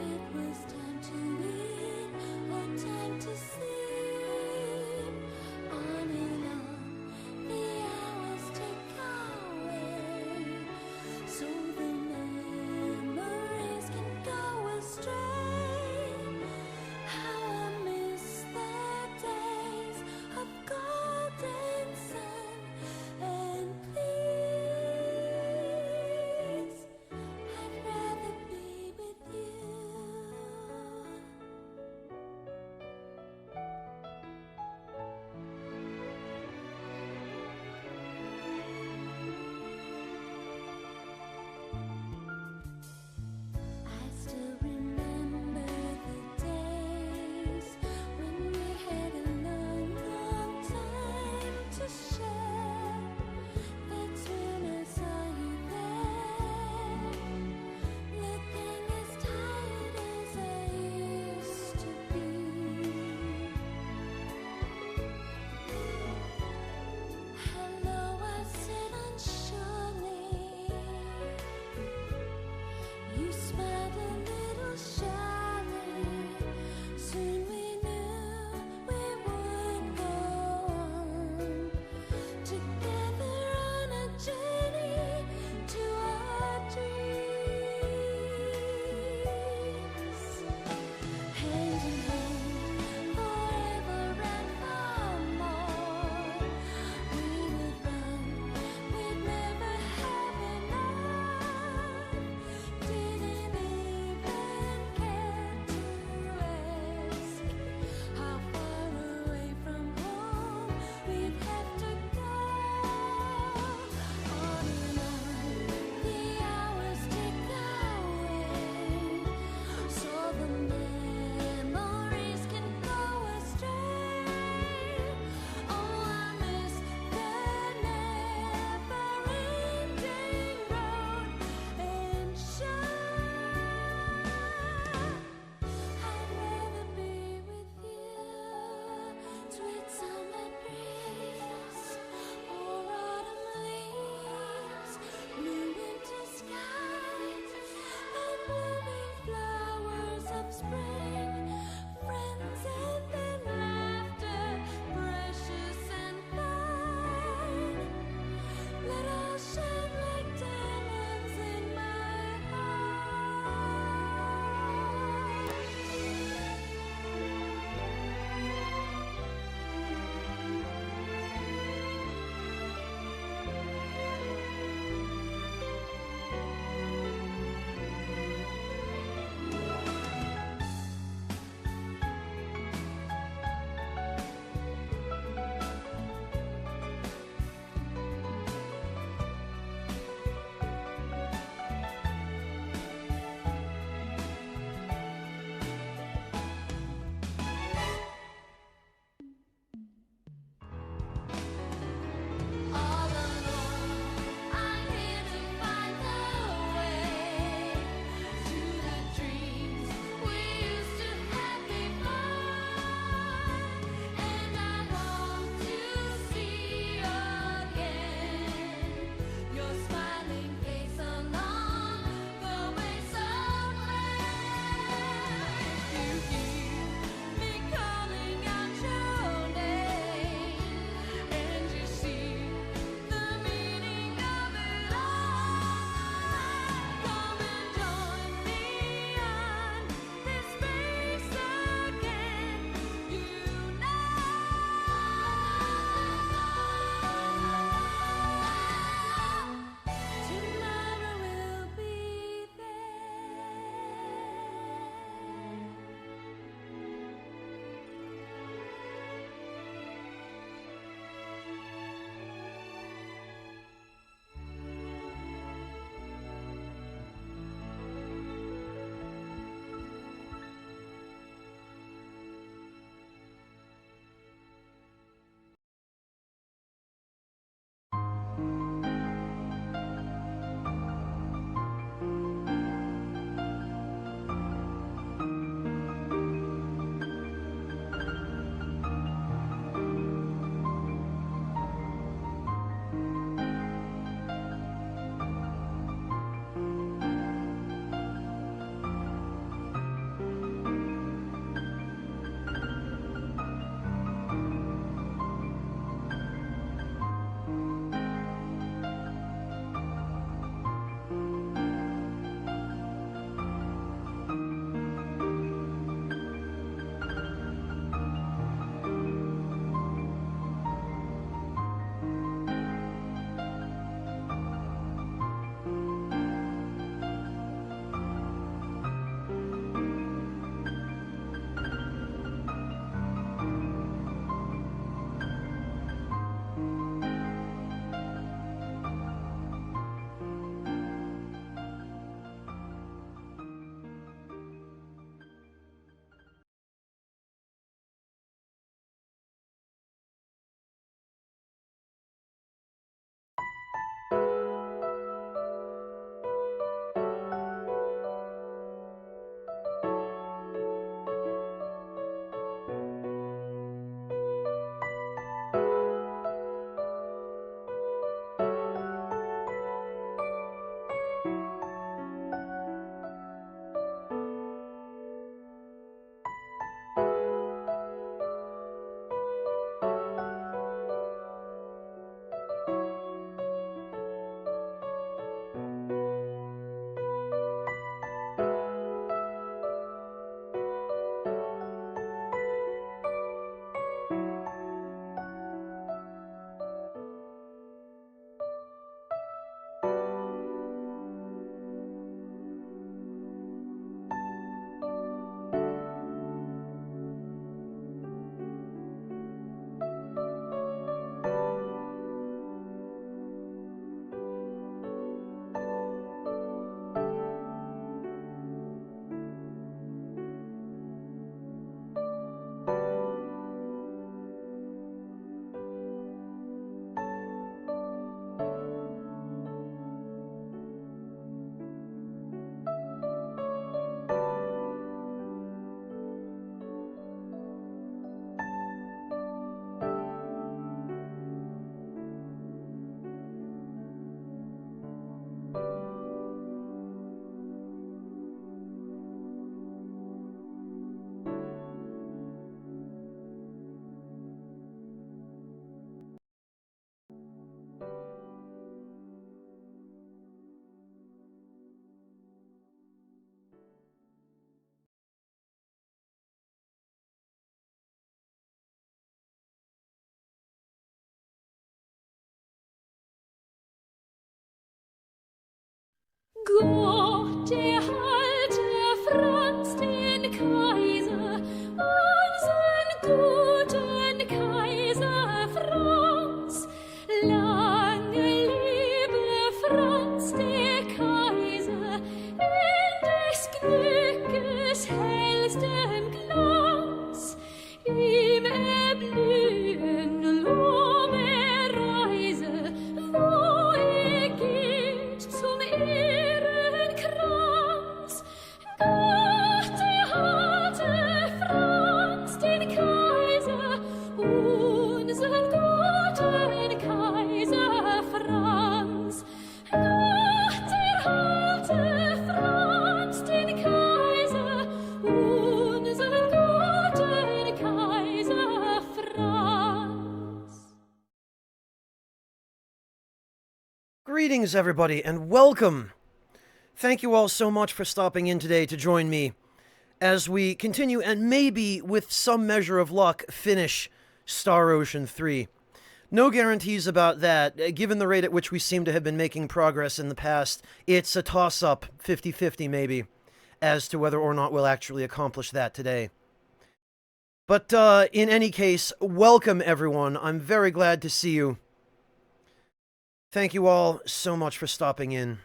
It was time to eat or time to sleep. Gott erhalte Franz den Kaiser, unseren guten Kaiser Franz. Lange lebe Franz der Kaiser, in des Glückes hellstem Glanz. Ihm erblühen Lorbeerreise, wo geht zum Ehrenkranz. Gott erhalte Franz den Kaiser, unseren guten Kaiser Franz. Gott erhalte Franz den Kaiser, unseren guten Kaiser Franz. Greetings, everybody, and welcome! Thank you all so much for stopping in today to join me as we continue and maybe, with some measure of luck, finish Star Ocean 3. No guarantees about that. Given the rate at which we seem to have been making progress in the past, it's a toss-up, 50-50 maybe, as to whether or not we'll actually accomplish that today. But in any case, welcome everyone. I'm very glad to see you. Thank you all so much for stopping in.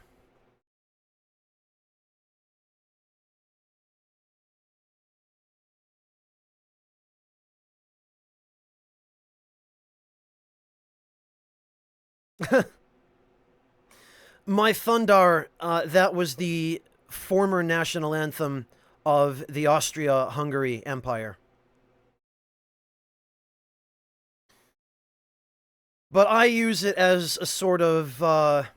My Thundar, that was the former national anthem of the Austria-Hungary Empire. But I use it as a sort of, I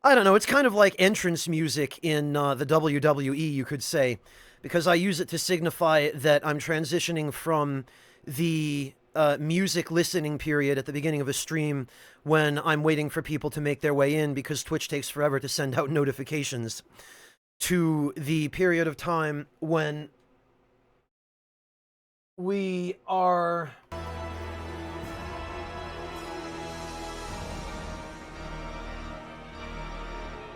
don't know, it's kind of like entrance music in the WWE, you could say, because I use it to signify that I'm transitioning from the music listening period at the beginning of a stream when I'm waiting for people to make their way in because Twitch takes forever to send out notifications, to the period of time when we are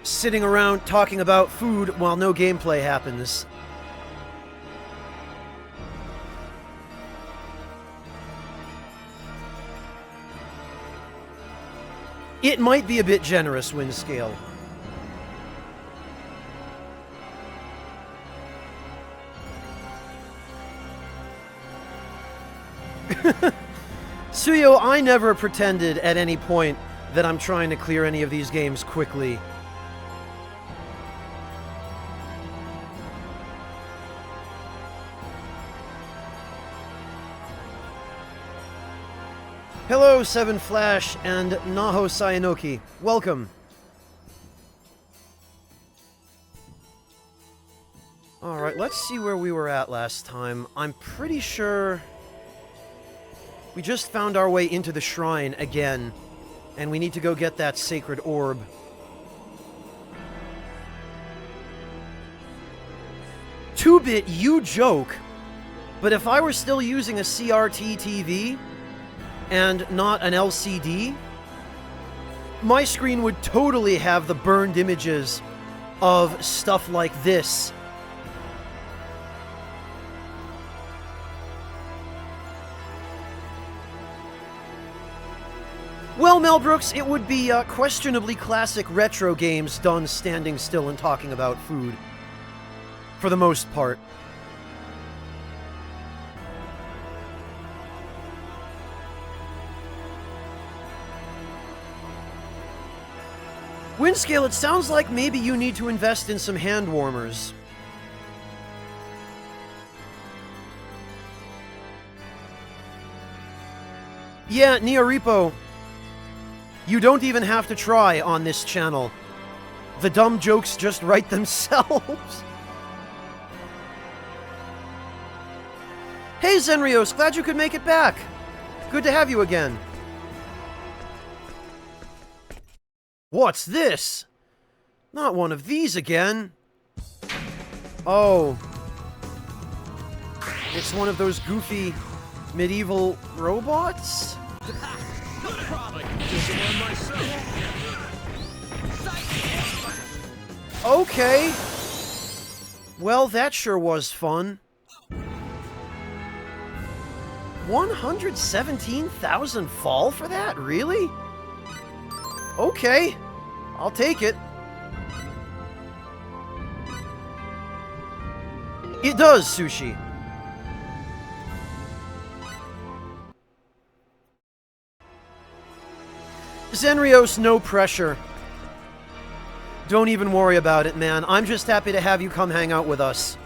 sitting around talking about food while no gameplay happens. It might be a bit generous, Windscale. Suyo, I never pretended at any point that I'm trying to clear any of these games quickly. Hello, Seven Flash and Naho Sayanoki. Welcome. Alright, let's see where we were at last time. I'm pretty sure we just found our way into the shrine again, and we need to go get that sacred orb. Two-bit, you joke, but if I were still using a CRT TV and not an LCD, my screen would totally have the burned images of stuff like this. Well, Mel Brooks, it would be questionably classic retro games done standing still and talking about food. For the most part. Windscale, it sounds like maybe you need to invest in some hand warmers. Yeah, Neoripo, you don't even have to try on this channel. The dumb jokes just write themselves. Hey, Zenrios, glad you could make it back. Good to have you again. What's this? Not one of these again. Oh. It's one of those goofy medieval robots? Okay. Well, that sure was fun. 117,000 fall for that? Really? Okay. I'll take it. It does, Sushi. Zenrios, no pressure. Don't even worry about it, man. I'm just happy to have you come hang out with us.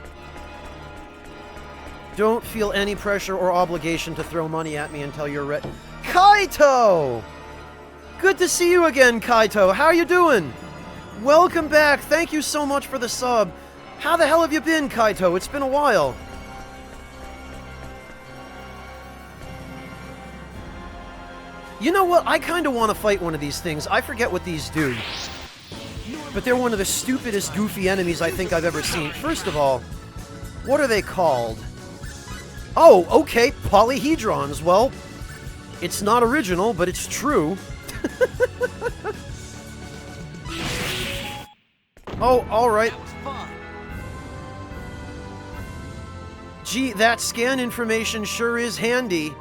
Don't feel any pressure or obligation to throw money at me until you're ready. Kaito! Good to see you again, Kaito. How you doing? Welcome back. Thank you so much for the sub. How the hell have you been, Kaito? It's been a while. You know what? I kind of want to fight one of these things. I forget what these do. But they're one of the stupidest, goofy enemies I think I've ever seen. First of all, what are they called? Oh, okay, polyhedrons. Well, it's not original, but it's true. Oh, alright. Gee, that scan information sure is handy.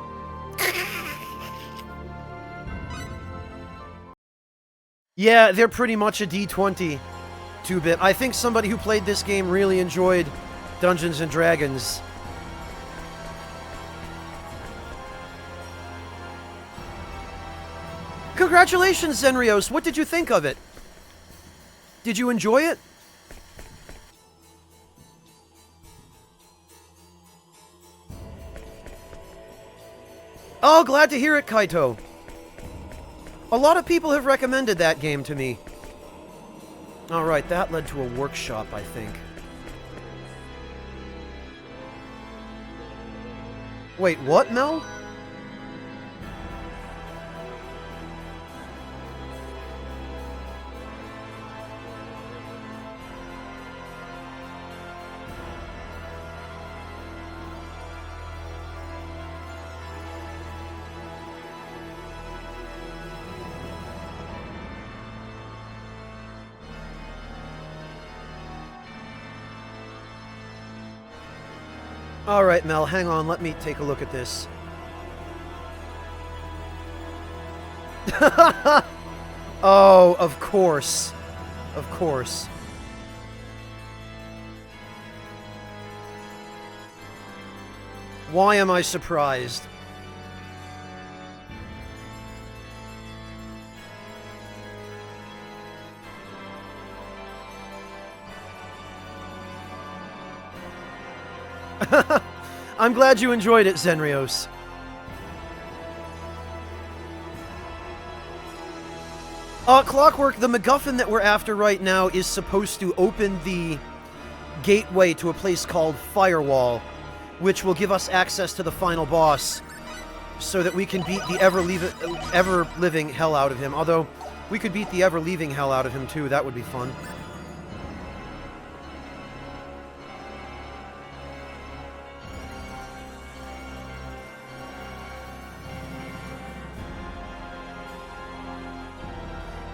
Yeah, they're pretty much a D20 2-bit. I think somebody who played this game really enjoyed Dungeons & Dragons. Congratulations, Zenrios! What did you think of it? Did you enjoy it? Oh, glad to hear it, Kaito. A lot of people have recommended that game to me. Alright, that led to a workshop, I think. Wait, what, Mel? Alright, Mel, hang on, let me take a look at this. Oh, of course. Of course. Why am I surprised? I'm glad you enjoyed it, Zenrios. Clockwork, the MacGuffin that we're after right now is supposed to open the gateway to a place called Firewall, which will give us access to the final boss, so that we can beat the ever-living hell out of him. Although, we could beat the ever-leaving hell out of him too, that would be fun.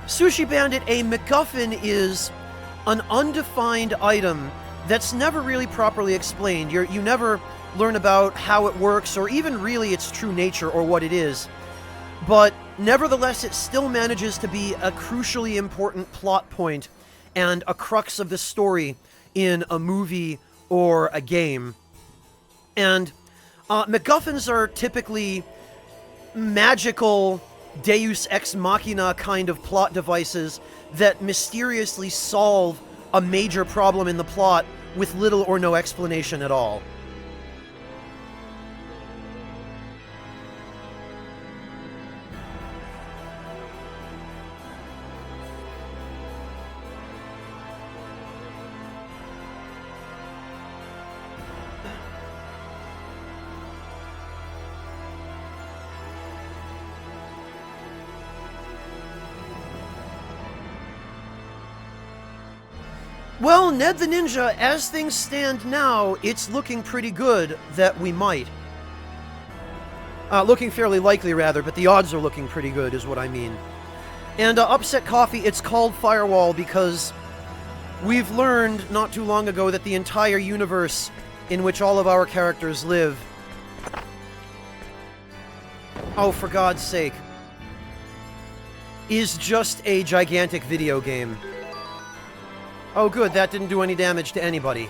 Sushi Bandit, a MacGuffin is an undefined item that's never really properly explained. You never learn about how it works, or even really its true nature or what it is. But nevertheless, it still manages to be a crucially important plot point and a crux of the story in a movie or a game. And MacGuffins are typically magical Deus Ex Machina kind of plot devices that mysteriously solve a major problem in the plot with little or no explanation at all. Well, Ned the Ninja, as things stand now, it's looking pretty good that we might. Looking fairly likely, rather, but the odds are looking pretty good, is what I mean. And Upset Coffee, it's called Firewall because We've learned not too long ago that the entire universe in which all of our characters live... Oh, for God's sake. Is just a gigantic video game. Oh good, that didn't do any damage to anybody.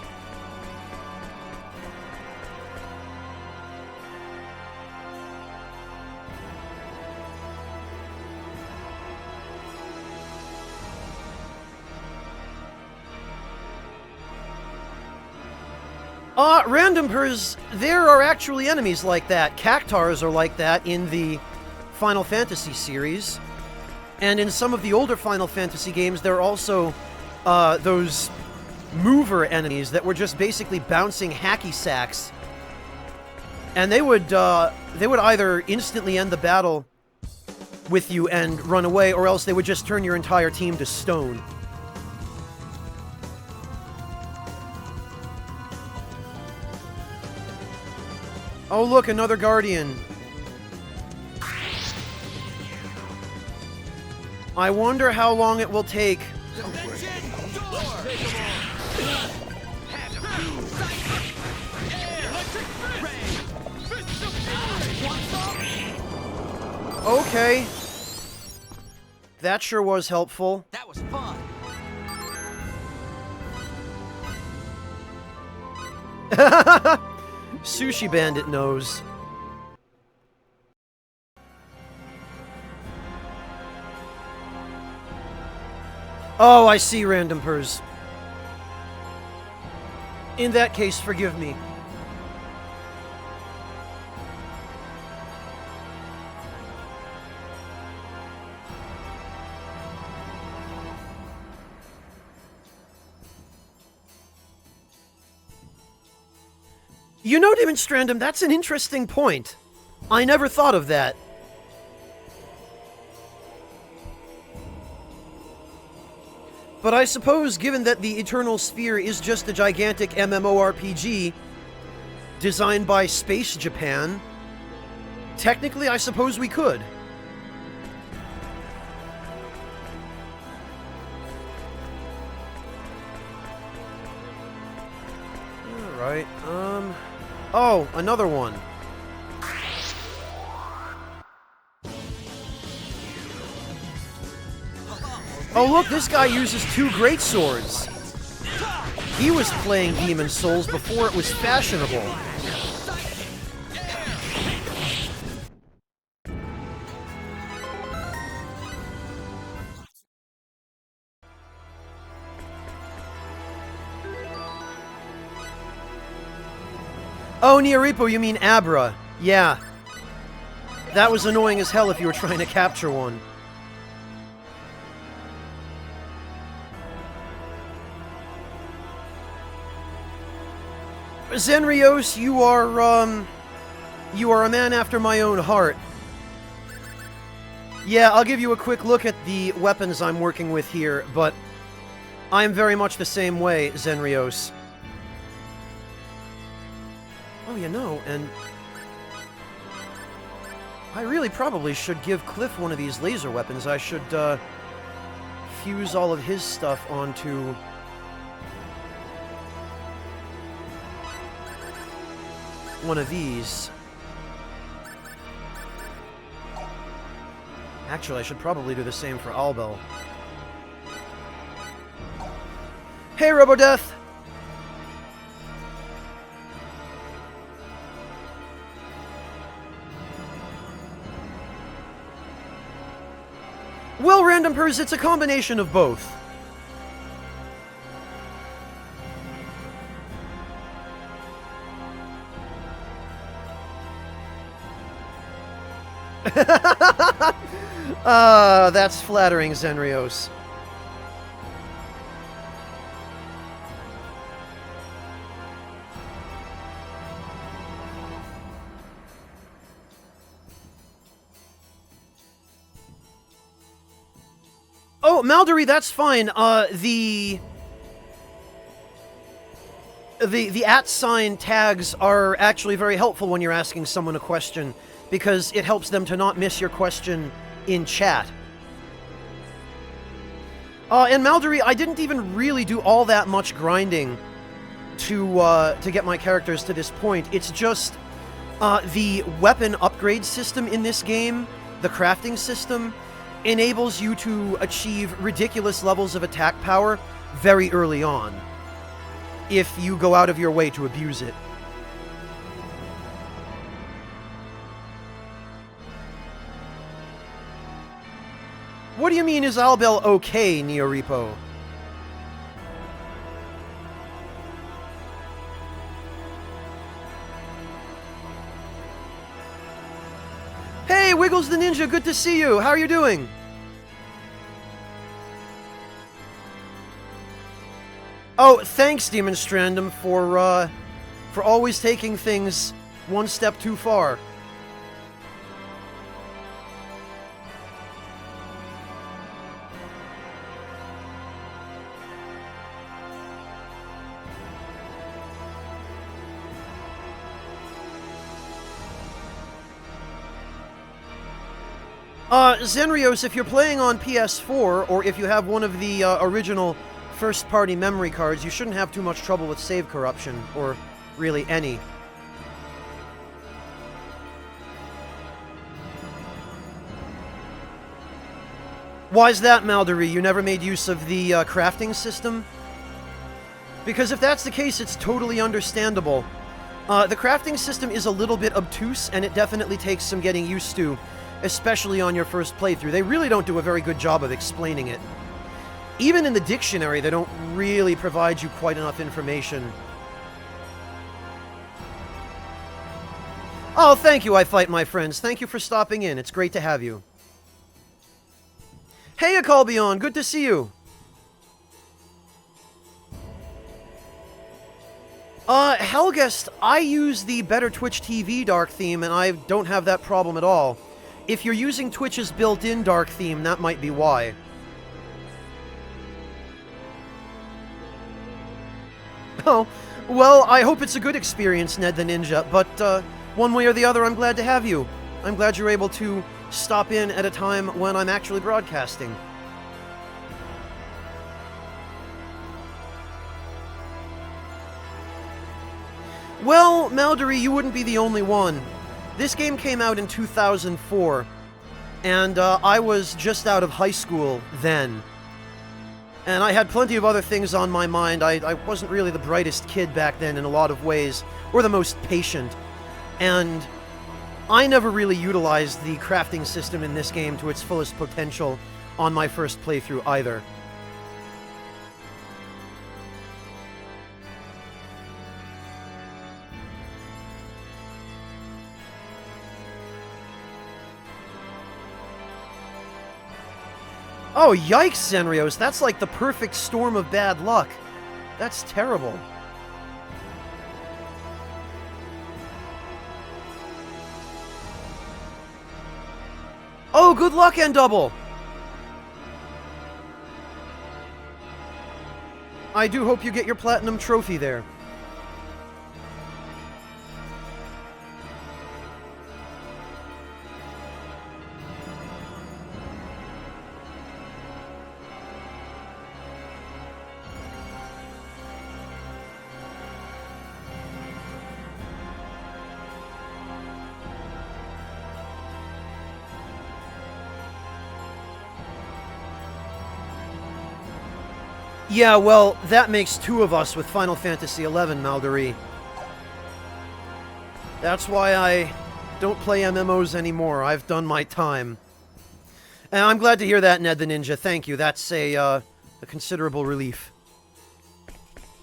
Randompers, there are actually enemies like that. Cactars are like that in the Final Fantasy series. And in some of the older Final Fantasy games, there are also those mover enemies that were just basically bouncing hacky sacks. And they would either instantly end the battle with you and run away, or else they would just turn your entire team to stone. Oh look, another Guardian. I wonder how long it will take. Okay. That sure was helpful. That was fun. Sushi Bandit knows. Oh, I see, Randompers. In that case, forgive me. You know, Demonstrandum, that's an interesting point. I never thought of that. But I suppose, given that the Eternal Sphere is just a gigantic MMORPG designed by Space Japan, technically I suppose we could. Alright, Oh, another one. Oh look, this guy uses 2 great swords. He was playing Demon Souls before it was fashionable. Oh, Niaripo, you mean Abra. Yeah. That was annoying as hell if you were trying to capture one. Zenrios, you are a man after my own heart. Yeah, I'll give you a quick look at the weapons I'm working with here, but I'm very much the same way, Zenrios. Oh, you know, and I really probably should give Cliff one of these laser weapons. I should, fuse all of his stuff onto one of these. Actually, I should probably do the same for Albel. Hey, Robodeath! Well, Randompers, it's a combination of both. That's flattering, Zenrios. Oh, Maldory, that's fine. The @sign tags are actually very helpful when you're asking someone a question, because it helps them to not miss your question in chat. And Maldory, I didn't even really do all that much grinding to get my characters to this point. It's just the weapon upgrade system in this game, the crafting system, enables you to achieve ridiculous levels of attack power very early on, if you go out of your way to abuse it. What do you mean, is Albel okay, Neorepo? Hey, Wiggles the Ninja, good to see you. How are you doing? Oh, thanks, Demon Strandum, for always taking things one step too far. Zenrios, if you're playing on PS4, or if you have one of the original first-party memory cards, you shouldn't have too much trouble with save corruption, or really any. Why's that, Maldory? You never made use of the crafting system? Because if that's the case, it's totally understandable. The crafting system is a little bit obtuse, and it definitely takes some getting used to, especially on your first playthrough. They really don't do a very good job of explaining it. Even in the dictionary, they don't really provide you quite enough information. Oh, thank you, I Fight My Friends. Thank you for stopping in. It's great to have you. Hey, Akalbion, good to see you. Helgest, I use the Better Twitch TV dark theme, and I don't have that problem at all. If you're using Twitch's built-in dark theme, that might be why. Oh, well, I hope it's a good experience, Ned the Ninja, but one way or the other, I'm glad to have you. I'm glad you're able to stop in at a time when I'm actually broadcasting. Well, Maldory, you wouldn't be the only one. This game came out in 2004, and I was just out of high school then. And I had plenty of other things on my mind. I wasn't really the brightest kid back then in a lot of ways, or the most patient. And I never really utilized the crafting system in this game to its fullest potential on my first playthrough either. Oh, yikes, Zenrios. That's like the perfect storm of bad luck. That's terrible. Oh, good luck, N-Double! I do hope you get your platinum trophy there. Yeah, well, that makes two of us with Final Fantasy XI, Maldory. That's why I don't play MMOs anymore. I've done my time. And I'm glad to hear that, Ned the Ninja. Thank you. That's a considerable relief.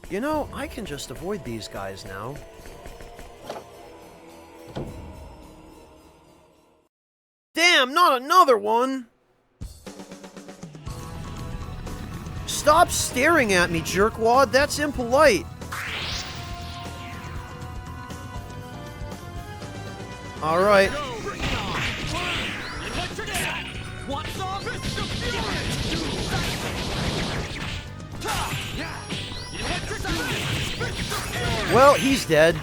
You know, I can just avoid these guys now. Damn, not another one! Stop staring at me, jerkwad. That's impolite. Alright. Well, he's dead.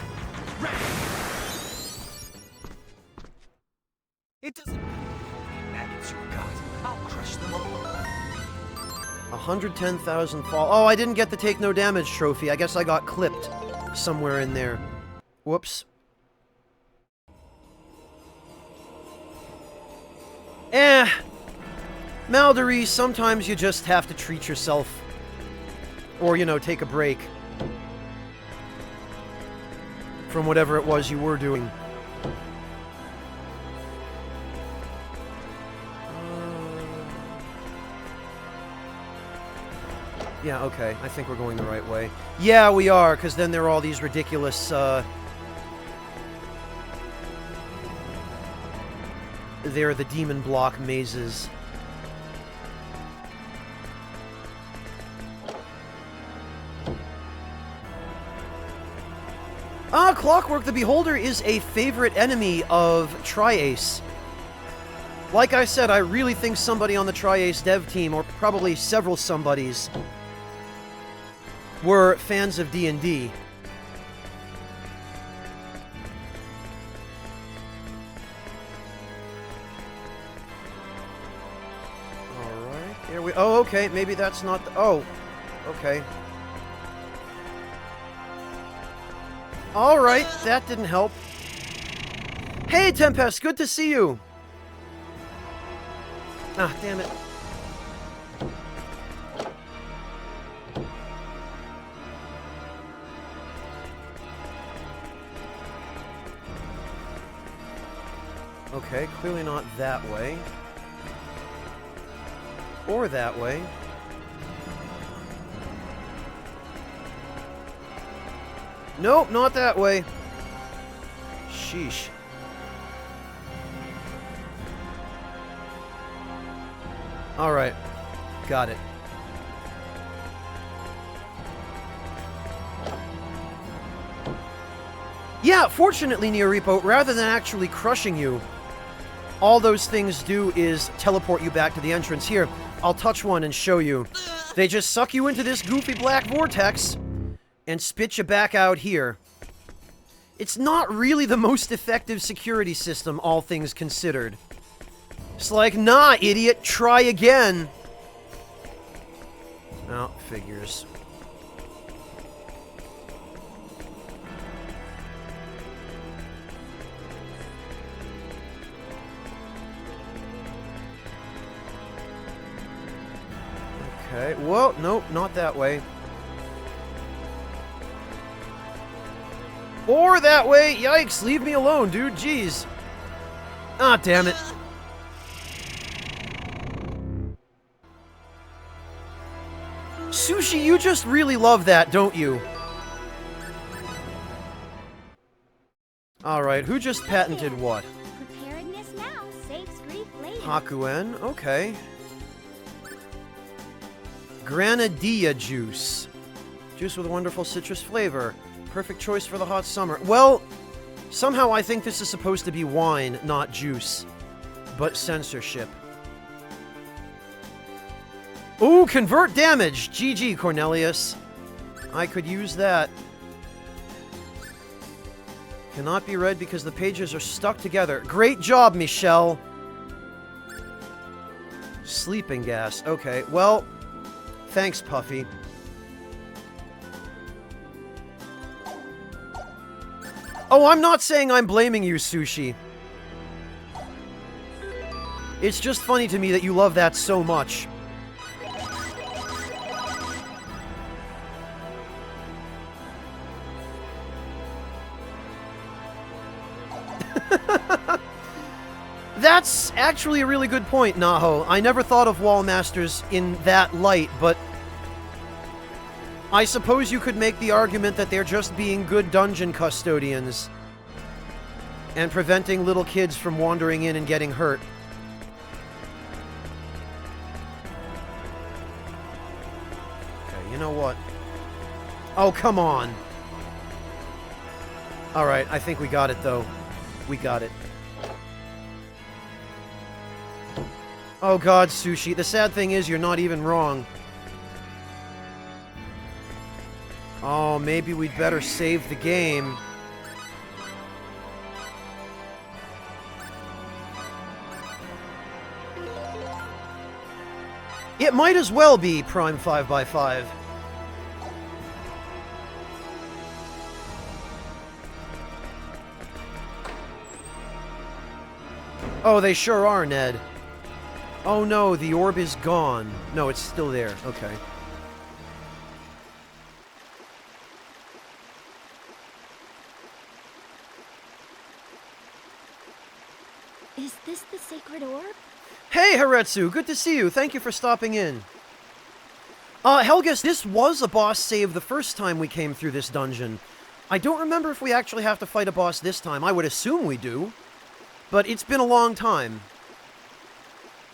It doesn't matter. Maggots you got. I'll crush them all. 110,000 fall. Oh, I didn't get the take no damage trophy. I guess I got clipped somewhere in there. Whoops. Maldory, sometimes you just have to treat yourself. Or, you know, take a break from whatever it was you were doing. Yeah, okay. I think we're going the right way. Yeah, we are, because then there are all these ridiculous, they're the demon block mazes. Clockwork the Beholder is a favorite enemy of Tri-Ace. Like I said, I really think somebody on the Tri-Ace dev team, or probably several somebodies, were fans of D&D. Alright, here we... Oh, okay, maybe that's not the... Oh, okay. Alright, that didn't help. Hey, Tempest, good to see you! Ah, damn it. Okay, clearly not that way. Or that way. Nope, not that way. Sheesh. Alright. Got it. Yeah, fortunately, Neorepo, rather than actually crushing you, all those things do is teleport you back to the entrance. Here, I'll touch one and show you. They just suck you into this goofy black vortex and spit you back out here. It's not really the most effective security system, all things considered. It's like, nah, idiot, try again. Oh, figures. Okay, well, nope, not that way. Or that way! Yikes, leave me alone, dude, jeez. Ah, damn it. Sushi, you just really love that, don't you? Alright, who just patented what? Preparedness now saves grief later. Hakuen, okay. Granadilla juice. Juice with a wonderful citrus flavor. Perfect choice for the hot summer. Well, somehow I think this is supposed to be wine, not juice. But censorship. Ooh, convert damage! GG, Cornelius. I could use that. Cannot be read because the pages are stuck together. Great job, Michelle! Sleeping gas. Okay, well... Thanks, Puffy. Oh, I'm not saying I'm blaming you, Sushi. It's just funny to me that you love that so much. That's actually a really good point, Naho. I never thought of Wall Masters in that light, but I suppose you could make the argument that they're just being good dungeon custodians and preventing little kids from wandering in and getting hurt. Okay, you know what? Oh, come on. Alright, I think we got it, though. We got it. Oh god, Sushi. The sad thing is, you're not even wrong. Oh, maybe we'd better save the game. It might as well be Prime 5x5. Oh, they sure are, Ned. Oh no, the orb is gone. No, it's still there. Okay. Is this the sacred orb? Hey, Haretsu! Good to see you. Thank you for stopping in. Helgus, this was a boss save the first time we came through this dungeon. I don't remember if we actually have to fight a boss this time. I would assume we do. But it's been a long time.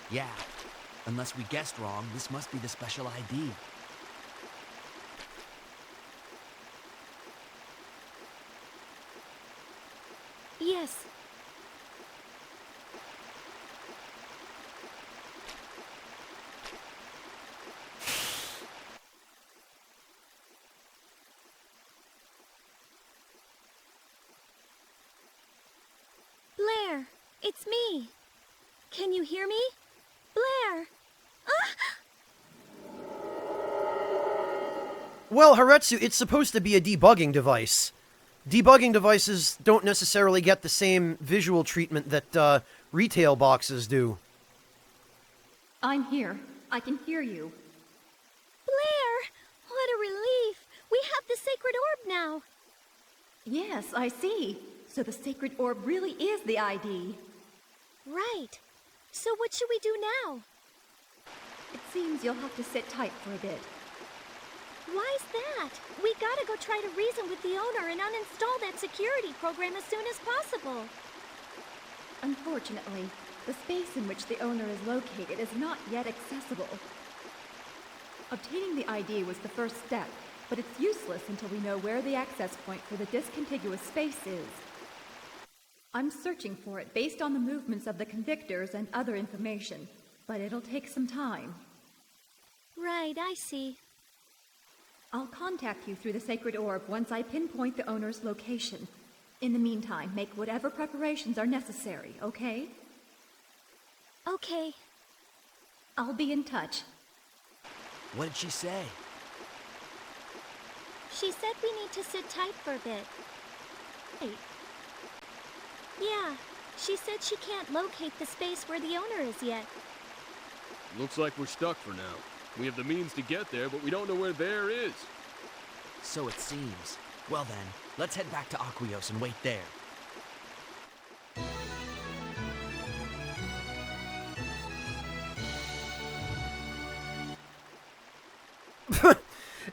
Yeah. Unless we guessed wrong, this must be the special ID. Yes. Blair, it's me. Can you hear me? Blair! Ah! Well, Haretsu, it's supposed to be a debugging device. Debugging devices don't necessarily get the same visual treatment that retail boxes do. I'm here. I can hear you. Blair! What a relief! We have the sacred orb now. Yes, I see. So the sacred orb really is the ID. Right. So what should we do now? It seems you'll have to sit tight for a bit. Why's that? We gotta go try to reason with the owner and uninstall that security program as soon as possible. Unfortunately, the space in which the owner is located is not yet accessible. Obtaining the ID was the first step, but it's useless until we know where the access point for the discontiguous space is. I'm searching for it based on the movements of the convictors and other information, but it'll take some time. Right, I see. I'll contact you through the sacred orb once I pinpoint the owner's location. In the meantime, make whatever preparations are necessary, okay? Okay. I'll be in touch. What did she say? She said we need to sit tight for a bit. Wait. Yeah, she said she can't locate the space where the owner is yet. Looks like we're stuck for now. We have the means to get there, but we don't know where there is. So it seems. Well then, let's head back to Aquios and wait there.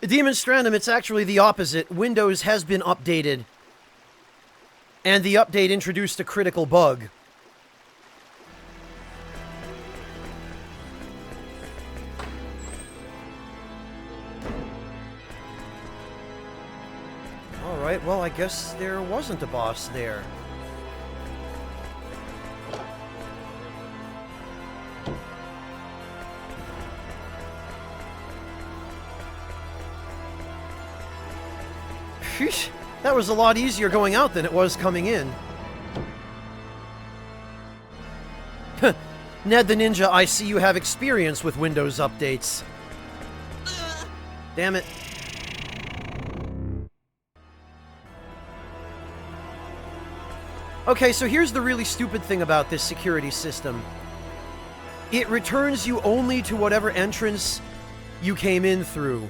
Demonstrandum, it's actually the opposite. Windows has been updated. And the update introduced a critical bug. Alright, well, I guess there wasn't a boss there. Phew, that was a lot easier going out than it was coming in. Ned the Ninja, I see you have experience with Windows updates. Damn it. Okay, so here's the really stupid thing about this security system. It returns you only to whatever entrance you came in through,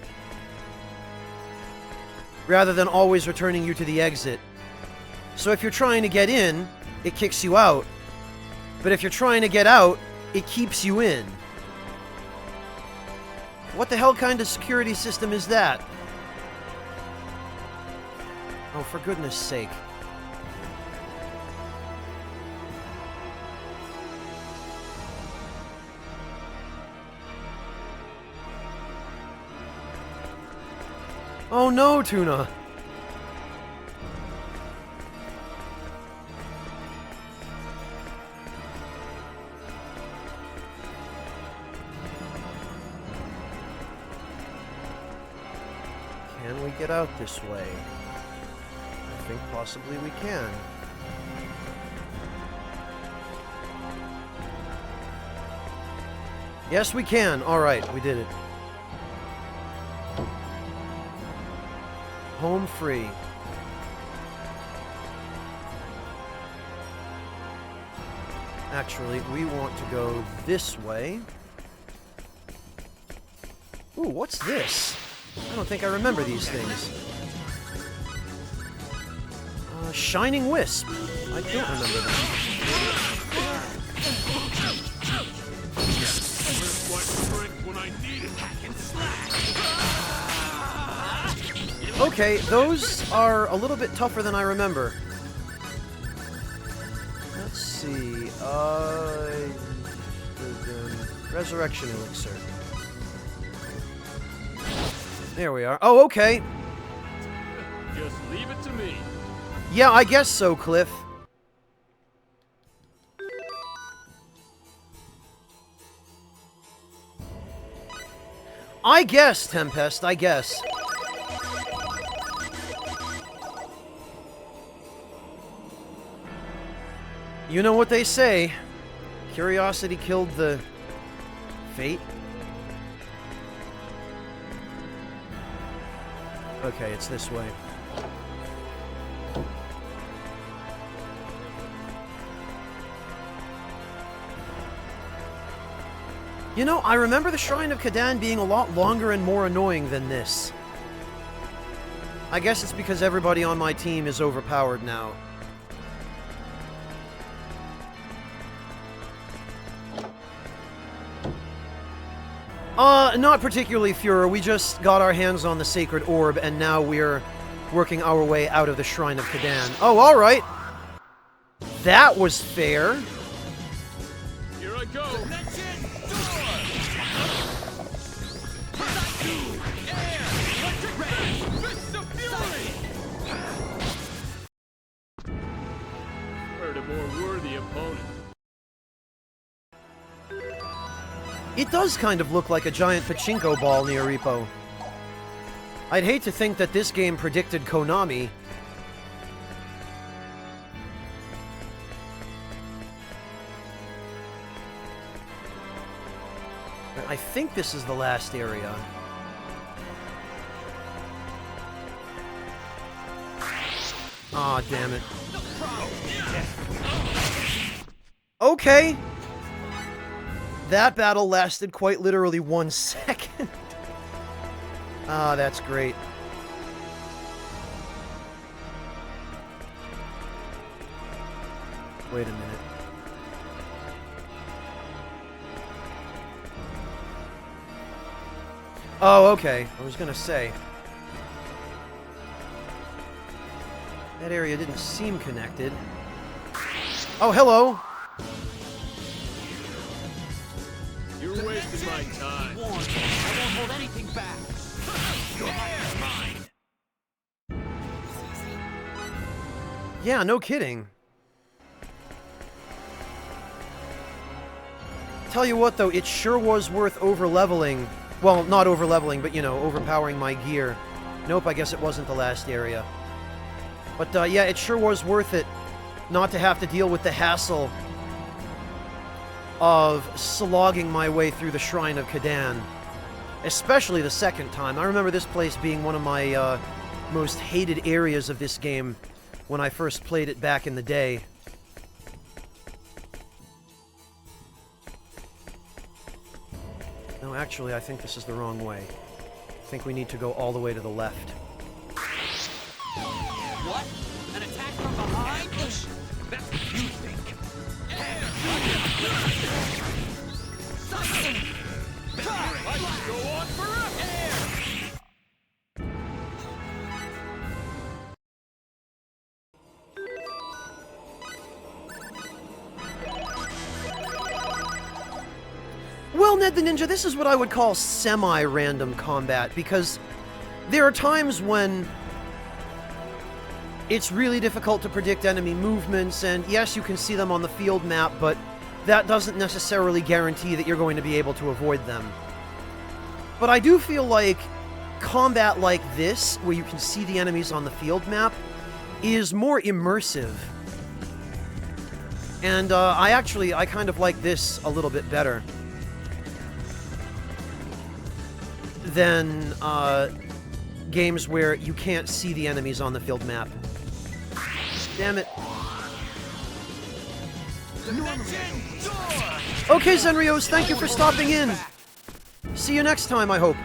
rather than always returning you to the exit. So if you're trying to get in, it kicks you out. But if you're trying to get out, it keeps you in. What the hell kind of security system is that? Oh, for goodness sake. Oh no, Tuna! Can we get out this way? I think possibly we can. Yes, we can. Alright, we did it. Home free. Actually, we want to go this way. Ooh, what's this? I don't think I remember these things. Shining Wisp. I don't remember that. Okay, those are a little bit tougher than I remember. Let's see. Resurrection Elixir. There we are. Oh, okay. Just leave it to me. Yeah, I guess so, Cliff. I guess, Tempest, I guess. You know what they say. Curiosity killed the... fate? Okay, it's this way. You know, I remember the Shrine of Kadan being a lot longer and more annoying than this. I guess it's because everybody on my team is overpowered now. Not particularly, Führer. We just got our hands on the Sacred Orb, and now we're working our way out of the Shrine of Kadan. Oh, alright! That was fair. Here I go. Heard a more worthy opponent. It does kind of look like a giant pachinko ball near Repo. I'd hate to think that this game predicted Konami. I think this is the last area. Aw, damn it. Okay. That battle lasted quite literally 1 second. Ah, that's great. Wait a minute. Oh, okay. I was gonna say. That area didn't seem connected. Oh, hello! You're wasting my time. I won't hold anything back. Yeah, no kidding. Tell you what, though, it sure was worth over-leveling. Well, not over-leveling, but, you know, overpowering my gear. Nope, I guess it wasn't the last area. But, yeah, it sure was worth it not to have to deal with the hassle of slogging my way through the Shrine of Kadan. Especially the second time. I remember this place being one of my most hated areas of this game when I first played it back in the day. No, actually, I think this is the wrong way. I think we need to go all the way to the left. What? An attack from behind? That's what you think. I can go on forever. Well, Ned the Ninja, this is what I would call semi-random combat, because there are times when it's really difficult to predict enemy movements, and yes, you can see them on the field map, but that doesn't necessarily guarantee that you're going to be able to avoid them. But I do feel like combat like this, where you can see the enemies on the field map, is more immersive. And I kind of like this a little bit better. than games where you can't see the enemies on the field map. Damn it. Okay, Zenrios, thank you for stopping in. See you next time, I hope.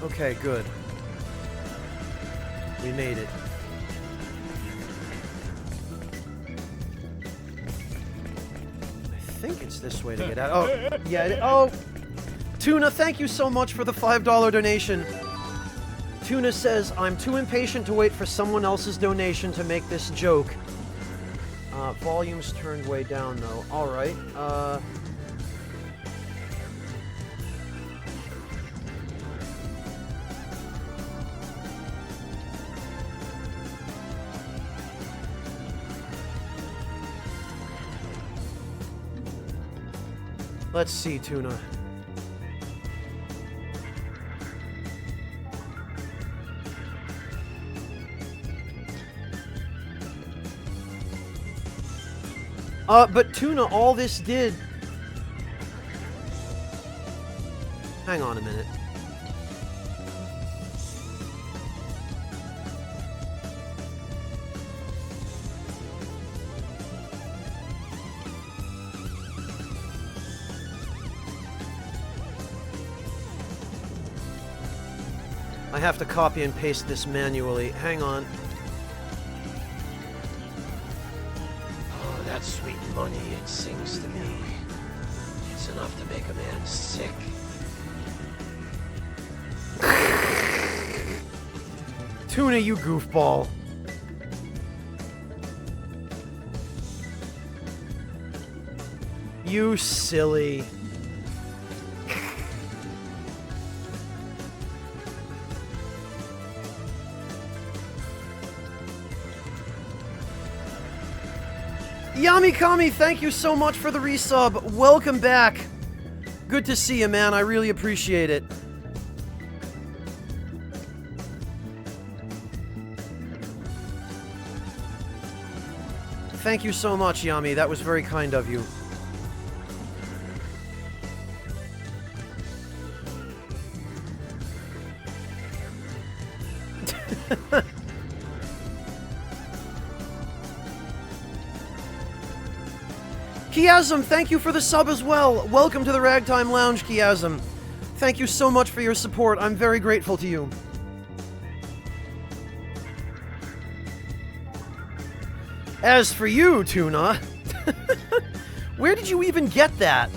Okay, good. We made it. I think it's this way to get out. Oh, yeah. Oh, Tuna, thank you so much for the $5 donation. Tuna says, I'm too impatient to wait for someone else's donation to make this joke. Volume's turned way down, though. Alright, let's see, Tuna. But Tuna, all this did... Hang on a minute. I have to copy and paste this manually. Hang on. That sweet money, it sings to me. It's enough to make a man sick. Tuna, you goofball. You silly. Yamikami, thank you so much for the resub. Welcome back. Good to see you, man. I really appreciate it. Thank you so much, Yami. That was very kind of you. Chiasm, thank you for the sub as well. Welcome to the Ragtime Lounge, Chiasm. Thank you so much for your support. I'm very grateful to you. As for you, Tuna, where did you even get that?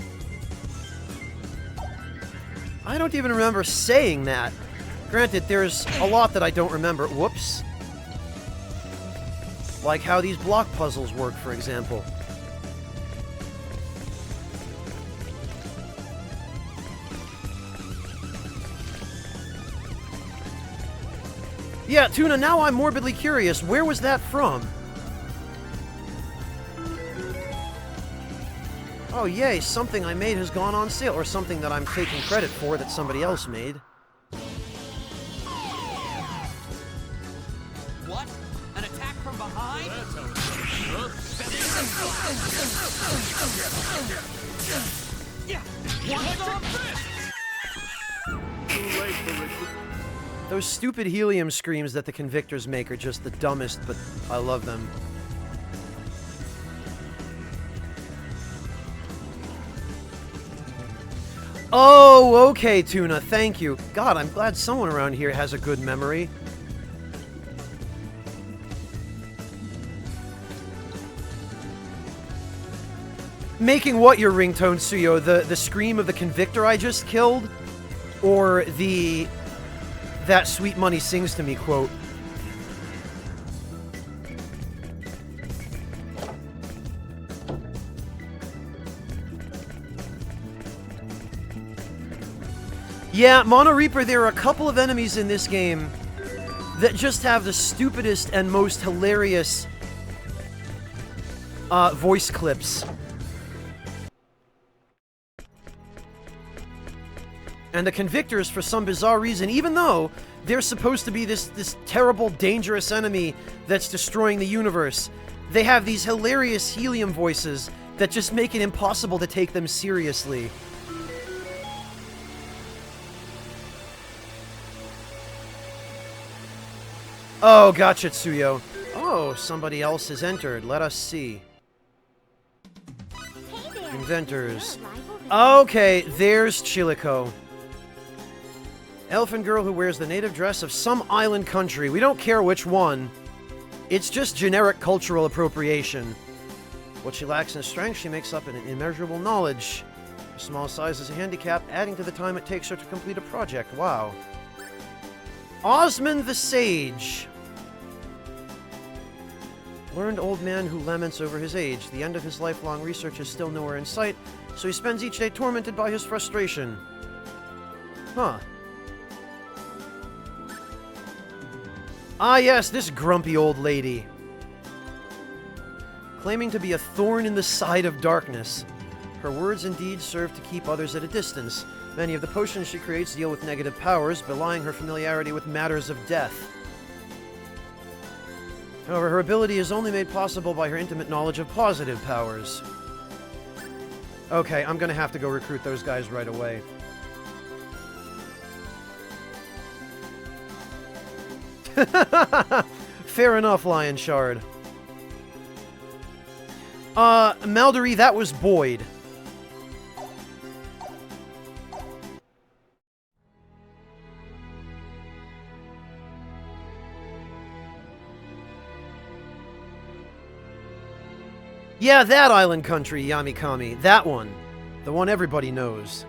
I don't even remember saying that. Granted, there's a lot that I don't remember. Whoops. Like how these block puzzles work, for example. Yeah, Tuna, now I'm morbidly curious. Where was that from? Oh, yay, something I made has gone on sale, or something that I'm taking credit for that somebody else made. What? An attack from behind? Too late for it. Those stupid helium screams that the Convictors make are just the dumbest, but I love them. Oh, okay, Tuna, thank you. God, I'm glad someone around here has a good memory. Making what your ringtone, Suyo? The scream of the Convictor I just killed? Or the... That sweet money sings to me quote? Yeah, Mono Reaper, there are a couple of enemies in this game that just have the stupidest and most hilarious voice clips. And the Convictors, for some bizarre reason, even though they're supposed to be this terrible, dangerous enemy that's destroying the universe, they have these hilarious helium voices that just make it impossible to take them seriously. Oh, gotcha, Tsuyo. Oh, somebody else has entered. Let us see. Hey there. Inventors. You're a rival then. Okay, there's Chilico. Elfin girl who wears the native dress of some island country. We don't care which one. It's just generic cultural appropriation. What she lacks in strength, she makes up in immeasurable knowledge. Her small size is a handicap, adding to the time it takes her to complete a project. Wow. Osmond the Sage. Learned old man who laments over his age. The end of his lifelong research is still nowhere in sight, so he spends each day tormented by his frustration. Huh. Ah yes, this grumpy old lady. Claiming to be a thorn in the side of darkness. Her words and deeds serve to keep others at a distance. Many of the potions she creates deal with negative powers, belying her familiarity with matters of death. However, her ability is only made possible by her intimate knowledge of positive powers. Okay, I'm gonna have to go recruit those guys right away. Fair enough, Lion Shard. Maldory, that was Boyd. Yeah, that island country, Yamikami. That one. The one everybody knows.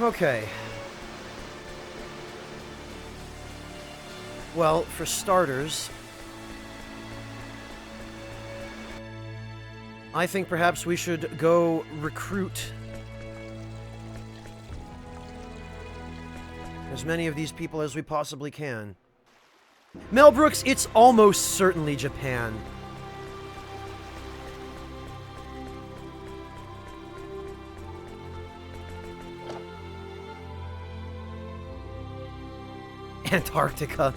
Okay. Well, for starters, I think perhaps we should go recruit as many of these people as we possibly can. Mel Brooks, it's almost certainly Japan. Antarctica.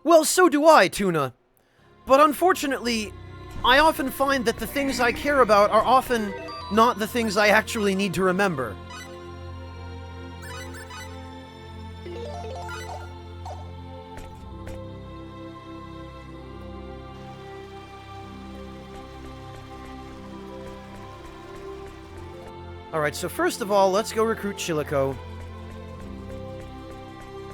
Well, so do I, Tuna. But unfortunately, I often find that the things I care about are often not the things I actually need to remember. Alright, so first of all, let's go recruit Chilico.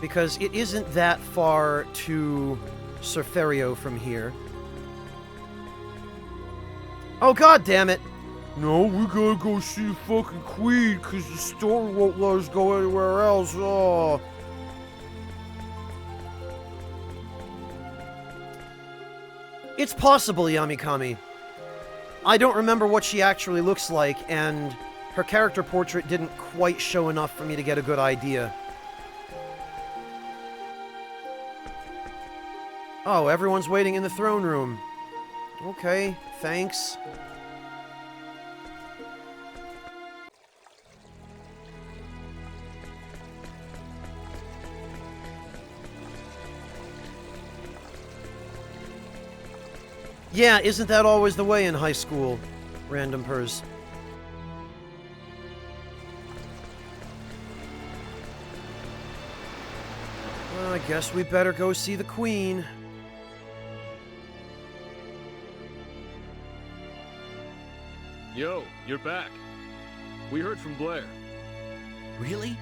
Because it isn't that far to Surferio from here. Oh, god damn it! No, we gotta go see fucking Queen, cause the story won't let us go anywhere else. Oh. It's possible, Yamikami. I don't remember what she actually looks like, and her character portrait didn't quite show enough for me to get a good idea. Oh, everyone's waiting in the throne room. Okay, thanks. Yeah, isn't that always the way in high school? Random purse. Well, I guess we better go see the Queen. Yo, you're back. We heard from Blair. Really?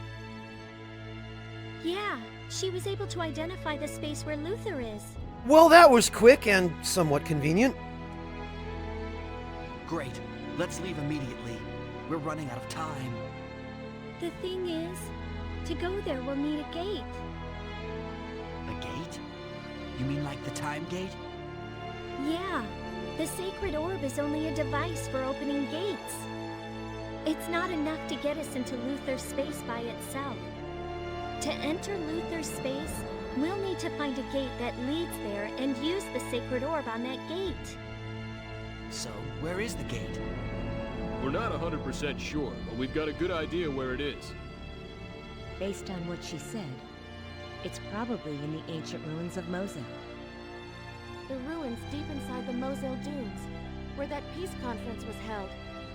Yeah, she was able to identify the space where Luther is. Well, that was quick and somewhat convenient. Great. Let's leave immediately. We're running out of time. The thing is, to go there we'll need a gate. A gate? You mean like the time gate? Yeah, the sacred orb is only a device for opening gates. It's not enough to get us into Luther's space by itself. To enter Luther's space, we'll need to find a gate that leads there and use the sacred orb on that gate. So, where is the gate? We're not 100% sure, but we've got a good idea where it is. Based on what she said, it's probably in the ancient ruins of Moselle. The ruins deep inside the Moselle Dunes, where that peace conference was held.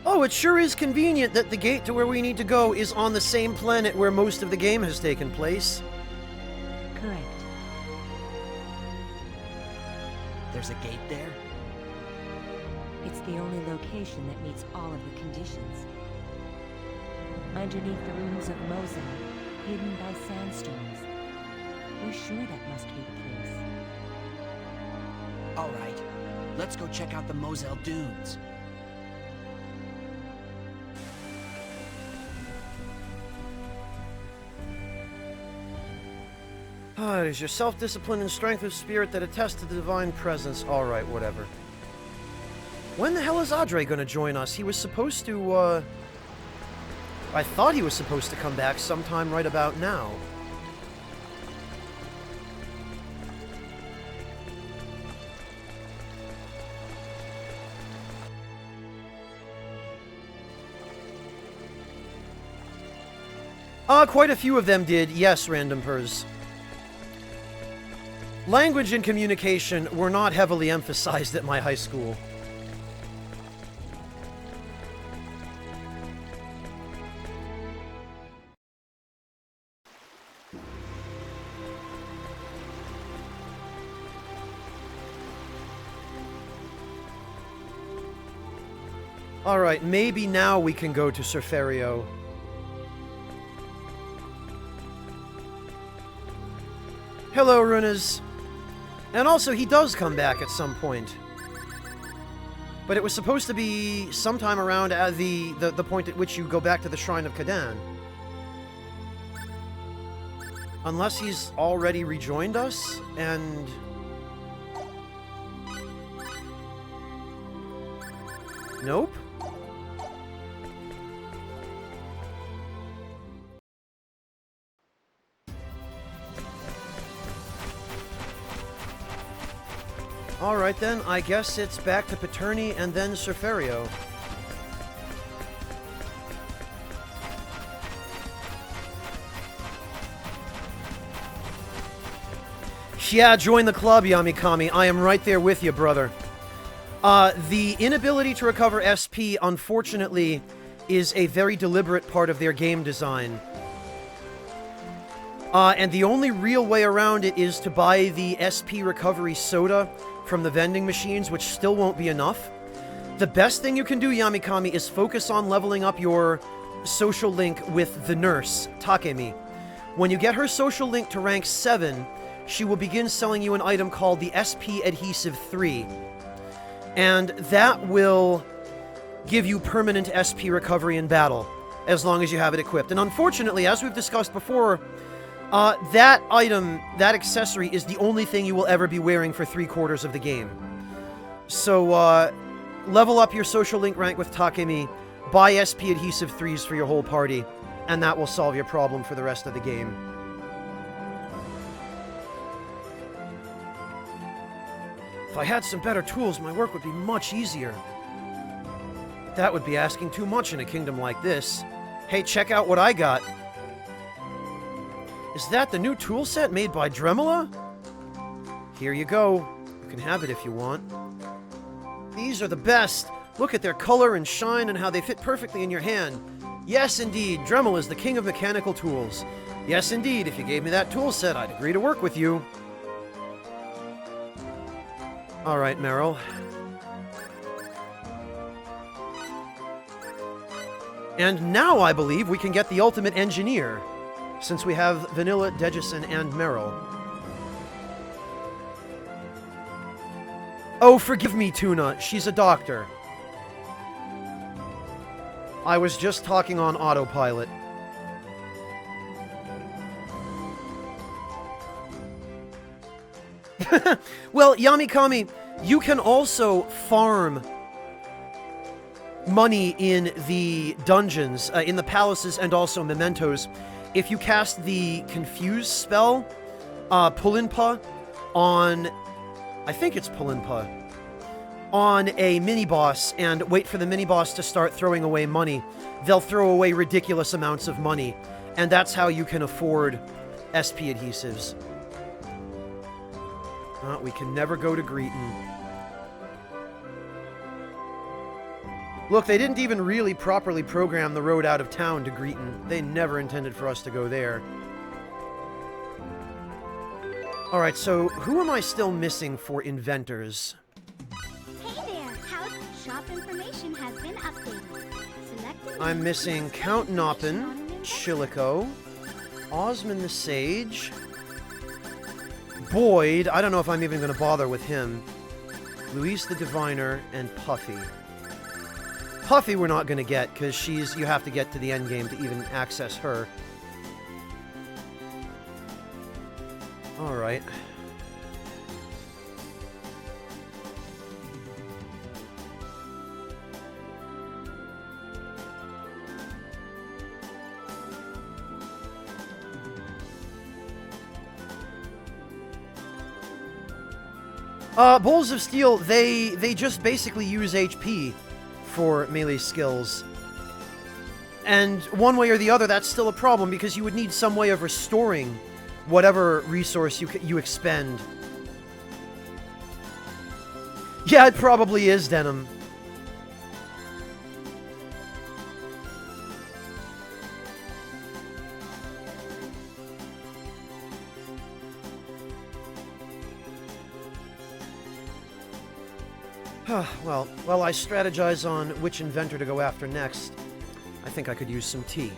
Oh, it sure is convenient that the gate to where we need to go is on the same planet where most of the game has taken place. Correct. There's a gate there? It's the only location that meets all of the conditions. Underneath the ruins of Moselle, hidden by sandstorms. We're sure that must be the place. All right, let's go check out the Moselle Dunes. Ah, it is your self-discipline and strength of spirit that attest to the divine presence. Alright, whatever. When the hell is Audrey gonna join us? He was supposed to, I thought he was supposed to come back sometime right about now. Quite a few of them did, yes, Random Pers. Language and communication were not heavily emphasized at my high school. Alright, maybe now we can go to Surferio. Hello, Runas. And also, he does come back at some point. But it was supposed to be sometime around at the point at which you go back to the Shrine of Kadan. Unless he's already rejoined us, and... Nope. Alright then, I guess it's back to Paterni and then Surferio. Yeah, join the club, Yamikami. I am right there with you, brother. The inability to recover SP, unfortunately, is a very deliberate part of their game design. And the only real way around it is to buy the SP recovery soda from the vending machines, which still won't be enough. The best thing you can do, Yamikami, is focus on leveling up your social link with the nurse, Takemi. When you get her social link to rank 7, she will begin selling you an item called the SP Adhesive 3. And that will give you permanent SP recovery in battle, as long as you have it equipped. And unfortunately, as we've discussed before, that item, that accessory, is the only thing you will ever be wearing for 3/4 of the game. So, level up your social link rank with Takemi, buy SP Adhesive 3s for your whole party, and that will solve your problem for the rest of the game. If I had some better tools, my work would be much easier. But that would be asking too much in a kingdom like this. Hey, check out what I got. Is that the new tool set made by Dremela? Here you go. You can have it if you want. These are the best. Look at their color and shine and how they fit perfectly in your hand. Yes, indeed, Dremel is the king of mechanical tools. Yes, indeed, if you gave me that tool set, I'd agree to work with you. Alright, Meryl. And now I believe we can get the ultimate engineer, since we have Vanilla, Degison, and Meryl. Oh, forgive me, Tuna. She's a doctor. I was just talking on autopilot. Well, Yamikami, You can also farm money in the dungeons, in the palaces, and also mementos. If you cast the Confuse spell, Pulinpa, on... I think it's Pulinpa. On a mini-boss, and wait for the mini-boss to start throwing away money, they'll throw away ridiculous amounts of money. And that's how you can afford SP adhesives. We can never go to Greeton. Look, they didn't even really properly program the road out of town to Greeton. They never intended for us to go there. Alright, so who am I still missing for inventors? Hey there, house shop information has been updated. Select I'm missing Count Noppin, Chilico, Osmond the Sage, Boyd, I don't know if I'm even going to bother with him, Louise the Diviner, and Puffy. Puffy we're not going to get, because you have to get to the endgame to even access her. Alright. Bowls of Steel, they just basically use HP for melee skills. And one way or the other, that's still a problem, because you would need some way of restoring whatever resource you expend. Yeah, it probably is, Denim. Well, while I strategize on which inventor to go after next, I think I could use some tea.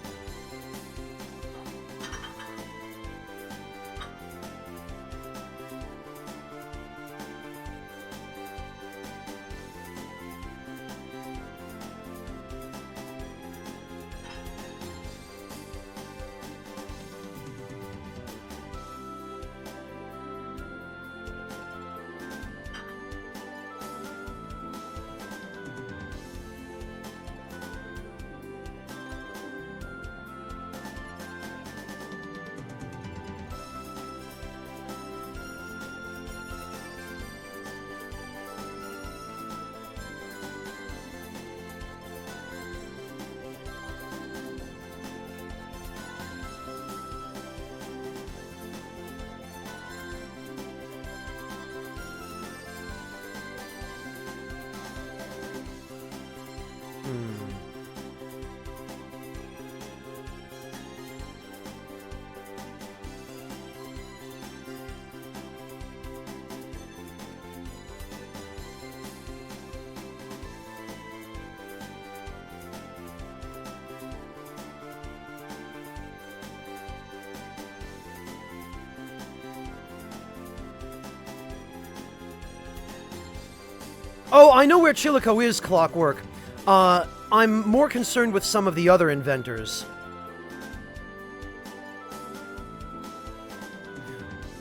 Oh, I know where Chilico is, Clockwork. I'm more concerned with some of the other inventors.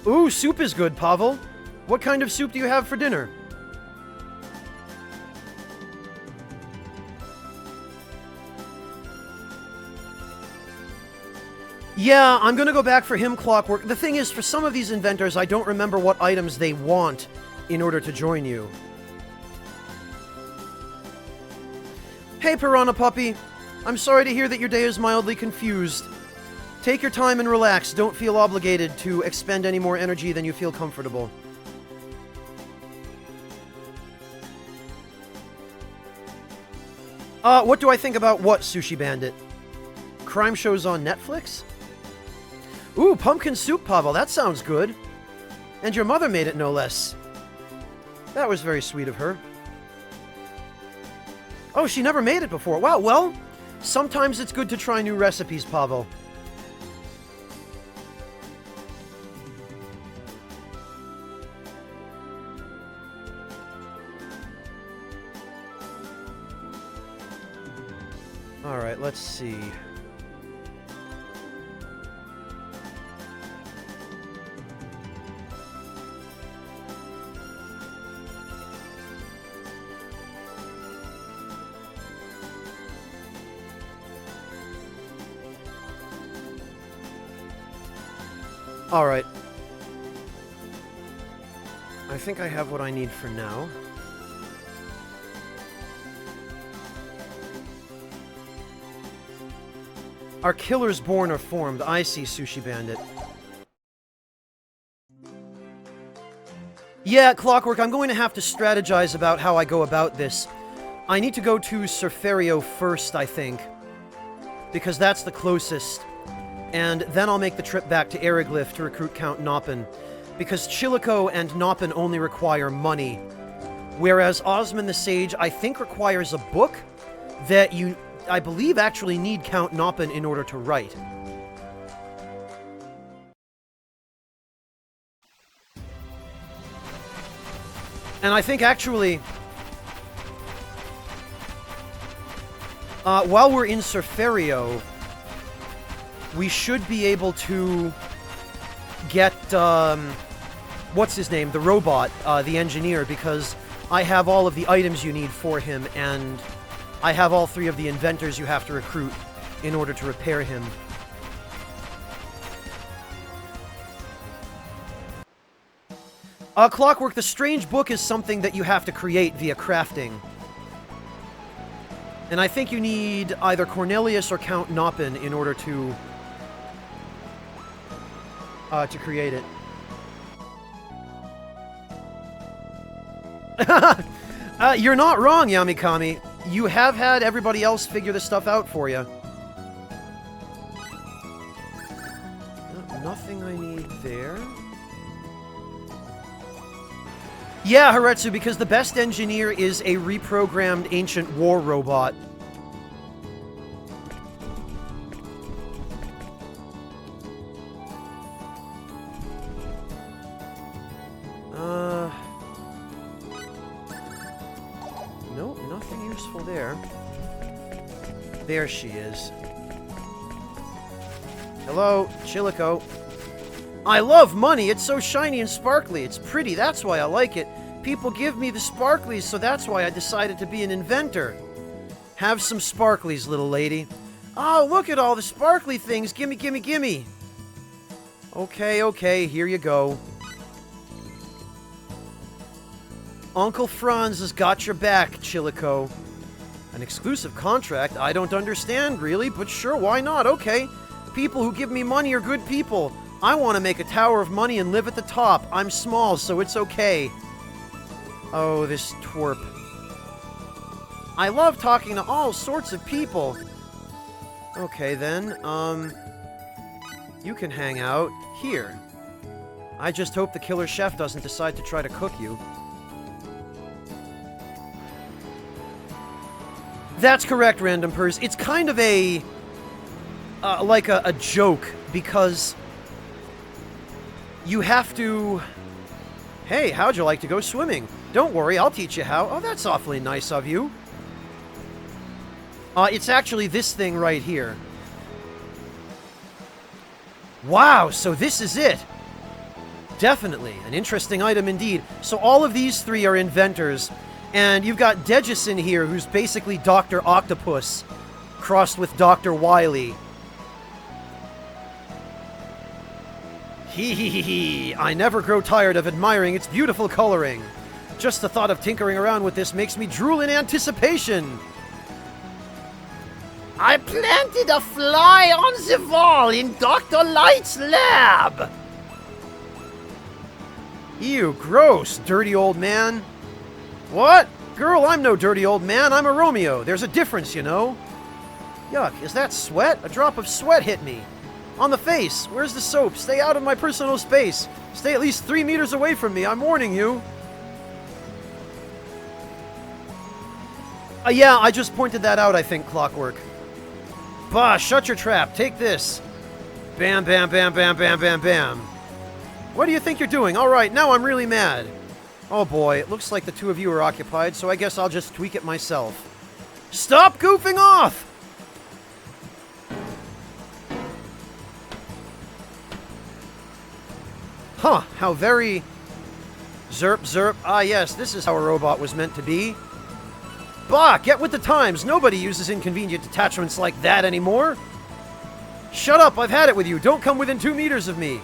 Ooh, soup is good, Pavel. What kind of soup do you have for dinner? Yeah, I'm gonna go back for him, Clockwork. The thing is, for some of these inventors, I don't remember what items they want in order to join you. Hey, Piranha Puppy. I'm sorry to hear that your day is mildly confused. Take your time and relax. Don't feel obligated to expend any more energy than you feel comfortable. What do I think about what, Sushi Bandit? Crime shows on Netflix? Ooh, pumpkin soup, Pavel. That sounds good. And your mother made it, no less. That was very sweet of her. Oh, she never made it before. Wow, well, sometimes it's good to try new recipes, Pavel. Alright, let's see. Alright. I think I have what I need for now. Are killers born or formed? I see, Sushi Bandit. Yeah, Clockwork, I'm going to have to strategize about how I go about this. I need to go to Surferio first, I think. Because that's the closest. And then I'll make the trip back to Eriglyph to recruit Count Noppin. Because Chilico and Noppin only require money. Whereas Osmond the Sage, I think, requires a book that you, I believe, actually need Count Noppin in order to write. And I think, actually, while we're in Surferio, we should be able to get, what's his name? The robot, the engineer, because I have all of the items you need for him, and I have all 3 of the inventors you have to recruit in order to repair him. Clockwork, the strange book is something that you have to create via crafting. And I think you need either Cornelius or Count Noppin in order to create it. You're not wrong, Yamikami. You have had everybody else figure this stuff out for you. Nothing I need there. Yeah, Haretsu, because the best engineer is a reprogrammed ancient war robot. Nope, nothing useful there. There she is. Hello, Chilico. I love money. It's so shiny and sparkly. It's pretty. That's why I like it. People give me the sparklies, so that's why I decided to be an inventor. Have some sparklies, little lady. Oh, look at all the sparkly things. Gimme, gimme, gimme. Okay, okay. Here you go. Uncle Franz has got your back, Chilico. An exclusive contract? I don't understand, really, but sure, why not? Okay. People who give me money are good people. I want to make a tower of money and live at the top. I'm small, so it's okay. Oh, this twerp. I love talking to all sorts of people. Okay, then, you can hang out here. I just hope the killer chef doesn't decide to try to cook you. That's correct, Random Purse. It's kind of a... like a joke, because... you have to... Hey, how'd you like to go swimming? Don't worry, I'll teach you how. Oh, that's awfully nice of you. It's actually this thing right here. Wow, so this is it. Definitely, an interesting item indeed. So all of these 3 are inventors, and you've got Degison here, who's basically Dr. Octopus, crossed with Dr. Wily. Hee hee hee hee. I never grow tired of admiring its beautiful coloring. Just the thought of tinkering around with this makes me drool in anticipation. I planted a fly on the wall in Dr. Light's lab. Ew, gross, dirty old man. What? Girl, I'm no dirty old man. I'm a Romeo. There's a difference, you know. Yuck, is that sweat? A drop of sweat hit me. On the face. Where's the soap? Stay out of my personal space. Stay at least 3 meters away from me. I'm warning you. Yeah, I just pointed that out, I think, Clockwork. Bah, shut your trap. Take this. Bam, bam, bam, bam, bam, bam, bam. What do you think you're doing? All right, now I'm really mad. Oh boy, it looks like the 2 of you are occupied, so I guess I'll just tweak it myself. Stop goofing off! Huh, how very... Zerp, zerp. Ah, yes, this is how a robot was meant to be. Bah, get with the times. Nobody uses inconvenient attachments like that anymore. Shut up, I've had it with you. Don't come within 2 meters of me.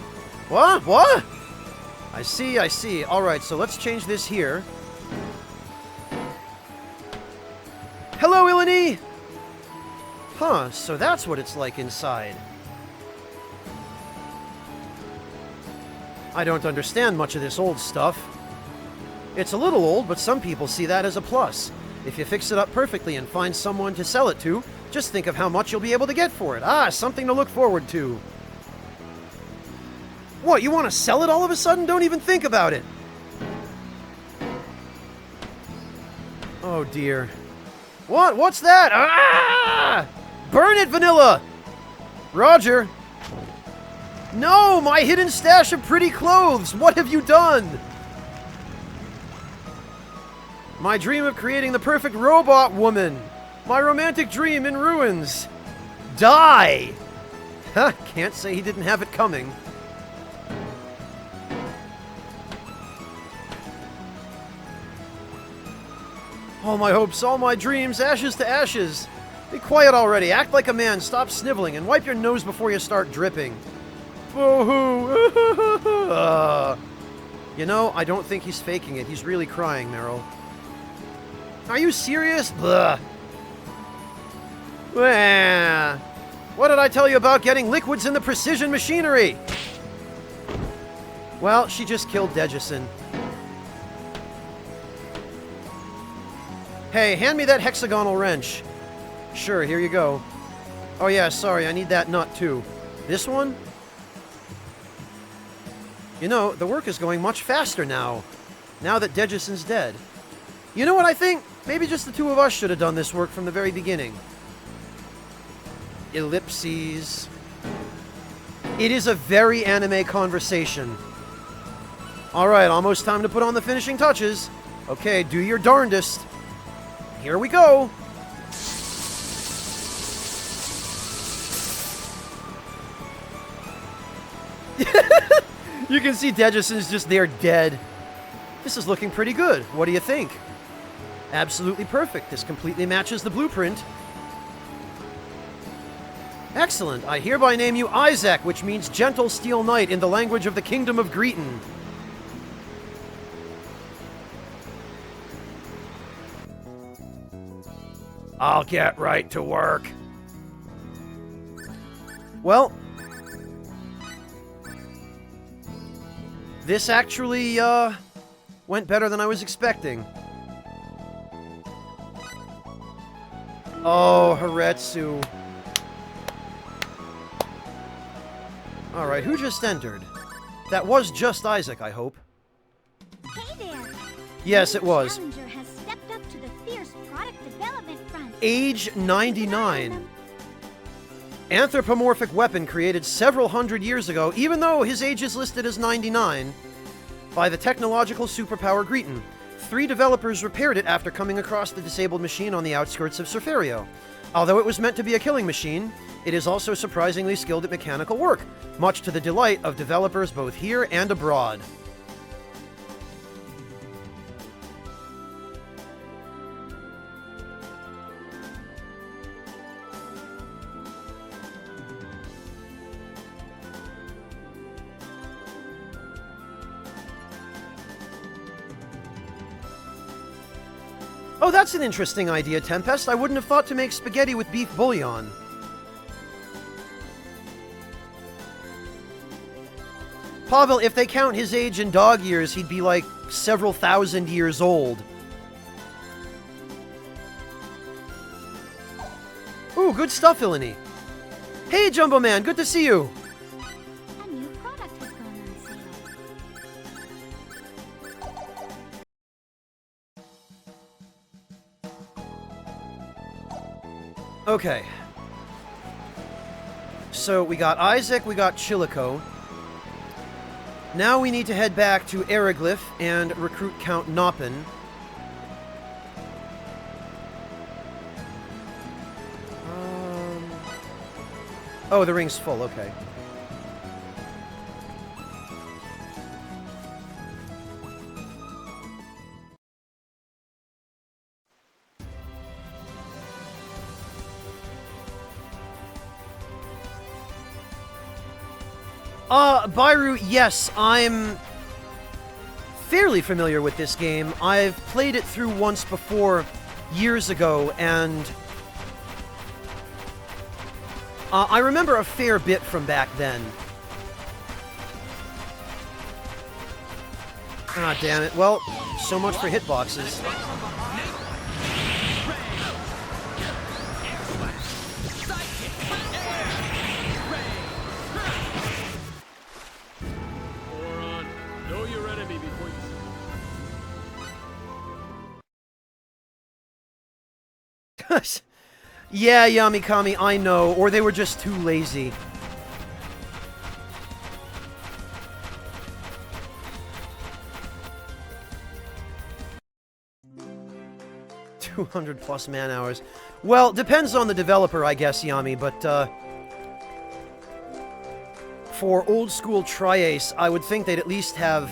What? What? I see, I see. Alright, so let's change this here. Hello, Ilani! Huh, so that's what it's like inside. I don't understand much of this old stuff. It's a little old, but some people see that as a plus. If you fix it up perfectly and find someone to sell it to, just think of how much you'll be able to get for it. Ah, something to look forward to. What, you want to sell it all of a sudden? Don't even think about it. Oh dear. What? What's that? Ah! Burn it, Vanilla! Roger. No, my hidden stash of pretty clothes! What have you done? My dream of creating the perfect robot woman. My romantic dream in ruins. Die! Huh, can't say he didn't have it coming. All my hopes, all my dreams, ashes to ashes. Be quiet already, act like a man, stop sniveling, and wipe your nose before you start dripping. Boo-hoo! You know, I don't think he's faking it. He's really crying, Meryl. Are you serious? Blah. Wah. What did I tell you about getting liquids in the precision machinery? Well, she just killed Degison. Hey, hand me that hexagonal wrench. Sure, here you go. Oh yeah, sorry, I need that nut too. This one? You know, the work is going much faster now that Degison's dead. You know what I think? Maybe just the two of us should have done this work from the very beginning. Ellipses. It is a very anime conversation. Alright, almost time to put on the finishing touches. Okay, do your darndest. Here we go! You can see Degison's just there dead. This is looking pretty good. What do you think? Absolutely perfect. This completely matches the blueprint. Excellent. I hereby name you Isaac, which means gentle steel knight in the language of the Kingdom of Greeton. I'll get right to work. Well, this actually, went better than I was expecting. Oh, Haretsu. Alright, who just entered? That was just Isaac, I hope. Hey there! Yes, it was. Challenger has stepped up to the fierce product development front. Age 99. Anthropomorphic weapon created several hundred years ago, even though his age is listed as 99, by the technological superpower Greeton. 3 developers repaired it after coming across the disabled machine on the outskirts of Surferio. Although it was meant to be a killing machine, it is also surprisingly skilled at mechanical work, much to the delight of developers both here and abroad. Oh, that's an interesting idea, Tempest. I wouldn't have thought to make spaghetti with beef bouillon. Pavel, if they count his age in dog years, he'd be like several thousand years old. Ooh, good stuff, Ilani. Hey, Jumbo Man, good to see you. A new product has gone on sale. Okay. So we got Isaac, we got Chilico. Now we need to head back to Eriglyph and recruit Count Noppin. Oh, the ring's full, okay. Byru, yes, I'm fairly familiar with this game. I've played it through once before, years ago, and I remember a fair bit from back then. Ah, damn it. Well, so much for hitboxes. Moron. Know your enemy before you... Yeah, Yamikami, I know. Or they were just too lazy. +200 man hours. Well, depends on the developer, I guess, Yami, but, for old school Tri-Ace, I would think they'd at least have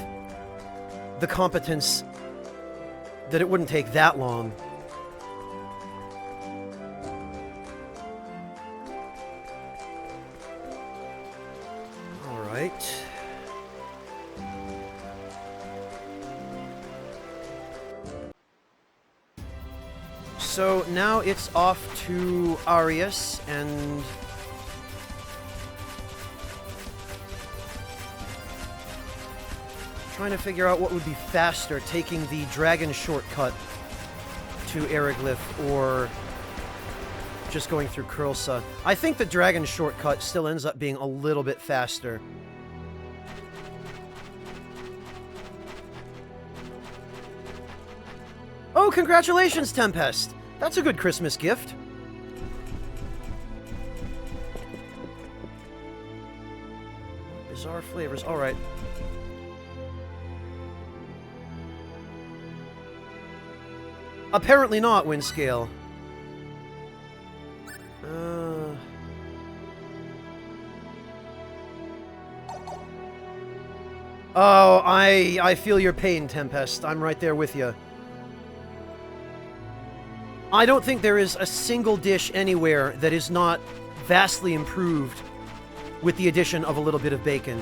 the competence that it wouldn't take that long. Alright. So now it's off to Arius and trying to figure out what would be faster, taking the dragon shortcut to Eriglyph or just going through Kurlsa. I think the dragon shortcut still ends up being a little bit faster. Oh, congratulations, Tempest! That's a good Christmas gift. Bizarre flavors, alright. Apparently not, Windscale. Oh, I feel your pain, Tempest. I'm right there with you. I don't think there is a single dish anywhere that is not vastly improved with the addition of a little bit of bacon.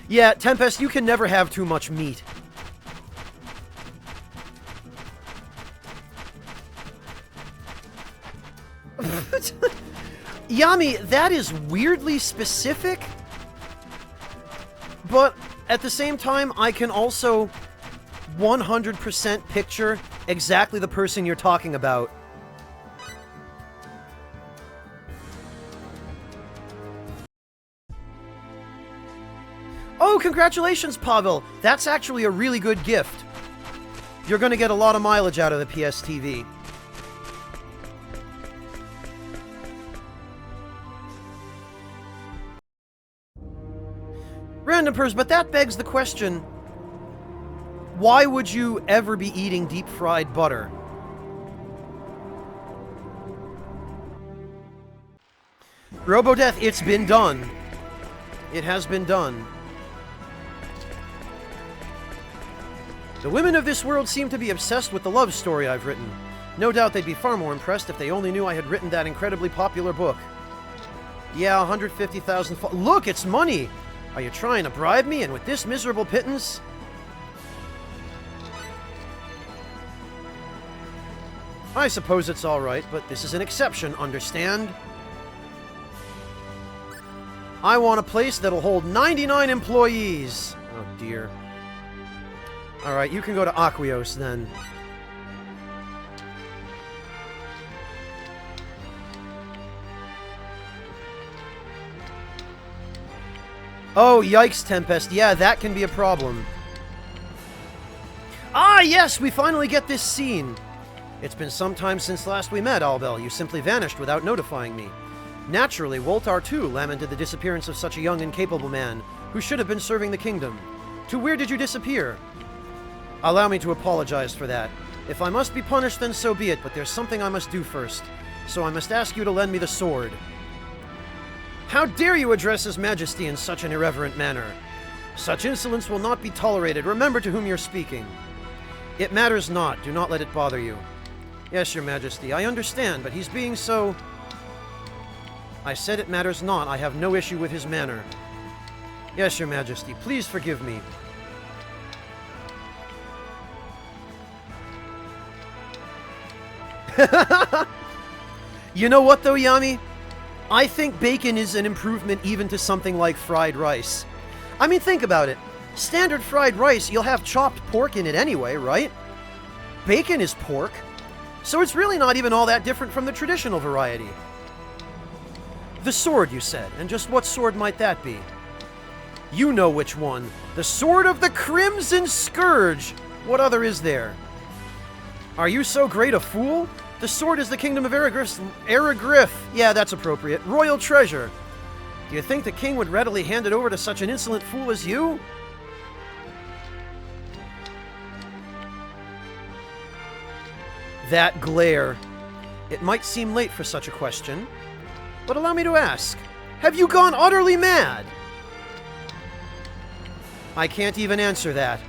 Yeah, Tempest, you can never have too much meat. Yami, that is weirdly specific, but at the same time, I can also 100% picture exactly the person you're talking about. Oh, congratulations, Pavel! That's actually a really good gift. You're gonna get a lot of mileage out of the PSTV. Random Pers, but that begs the question, why would you ever be eating deep-fried butter? Robodeath, it's been done. It has been done. The women of this world seem to be obsessed with the love story I've written. No doubt they'd be far more impressed if they only knew I had written that incredibly popular book. Yeah, 150,000 Look, it's money! Are you trying to bribe me, and with this miserable pittance? I suppose it's alright, but this is an exception, understand? I want a place that'll hold 99 employees! Oh dear. Alright, you can go to Aquios, then. Oh, yikes, Tempest. Yeah, that can be a problem. Ah, yes! We finally get this scene! It's been some time since last we met, Albel. You simply vanished without notifying me. Naturally, Woltar too lamented the disappearance of such a young and capable man, who should have been serving the kingdom. To where did you disappear? Allow me to apologize for that. If I must be punished, then so be it, but there's something I must do first. So I must ask you to lend me the sword. How dare you address His Majesty in such an irreverent manner? Such insolence will not be tolerated. Remember to whom you're speaking. It matters not. Do not let it bother you. Yes, Your Majesty, I understand, but he's being so... I said it matters not. I have no issue with his manner. Yes, Your Majesty, please forgive me. You know what, though, Yami? I think bacon is an improvement even to something like fried rice. I mean, think about it. Standard fried rice, you'll have chopped pork in it anyway, right? Bacon is pork, so it's really not even all that different from the traditional variety. The sword, you said, and just what sword might that be? You know which one. The Sword of the Crimson Scourge! What other is there? Are you so great a fool? The sword is the kingdom of Aragriff. Yeah, that's appropriate. Royal treasure. Do you think the king would readily hand it over to such an insolent fool as you? That glare. It might seem late for such a question, but allow me to ask, have you gone utterly mad? I can't even answer that,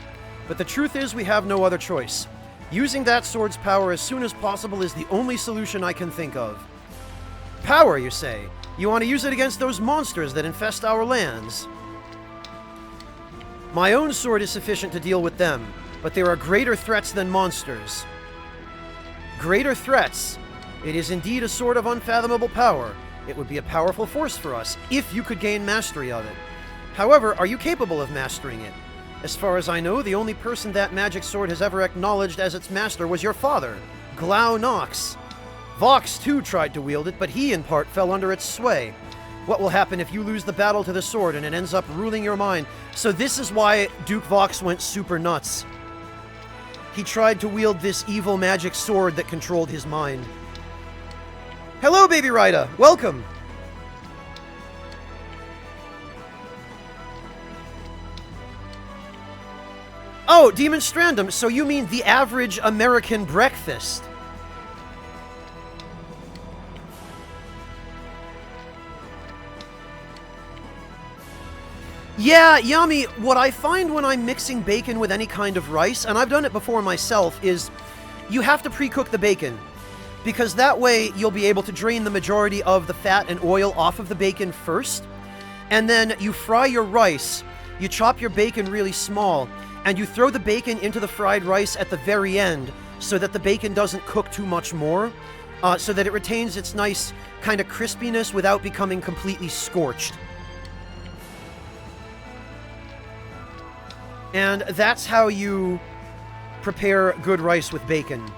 but the truth is we have no other choice. Using that sword's power as soon as possible is the only solution I can think of. Power, you say? You want to use it against those monsters that infest our lands? My own sword is sufficient to deal with them, but there are greater threats than monsters. Greater threats? It is indeed a sword of unfathomable power. It would be a powerful force for us, if you could gain mastery of it. However, are you capable of mastering it? As far as I know, the only person that magic sword has ever acknowledged as its master was your father, Glau Nox. Vox, too, tried to wield it, but he, in part, fell under its sway. What will happen if you lose the battle to the sword and it ends up ruling your mind? So this is why Duke Vox went super nuts. He tried to wield this evil magic sword that controlled his mind. Hello, Baby Rida! Welcome! Oh, Demonstrandum, so you mean the average American breakfast. Yeah, Yami, what I find when I'm mixing bacon with any kind of rice, and I've done it before myself, is you have to pre-cook the bacon. Because that way you'll be able to drain the majority of the fat and oil off of the bacon first, and then you fry your rice, you chop your bacon really small, and you throw the bacon into the fried rice at the very end so that the bacon doesn't cook too much more, so that it retains its nice kind of crispiness without becoming completely scorched. And that's how you prepare good rice with bacon.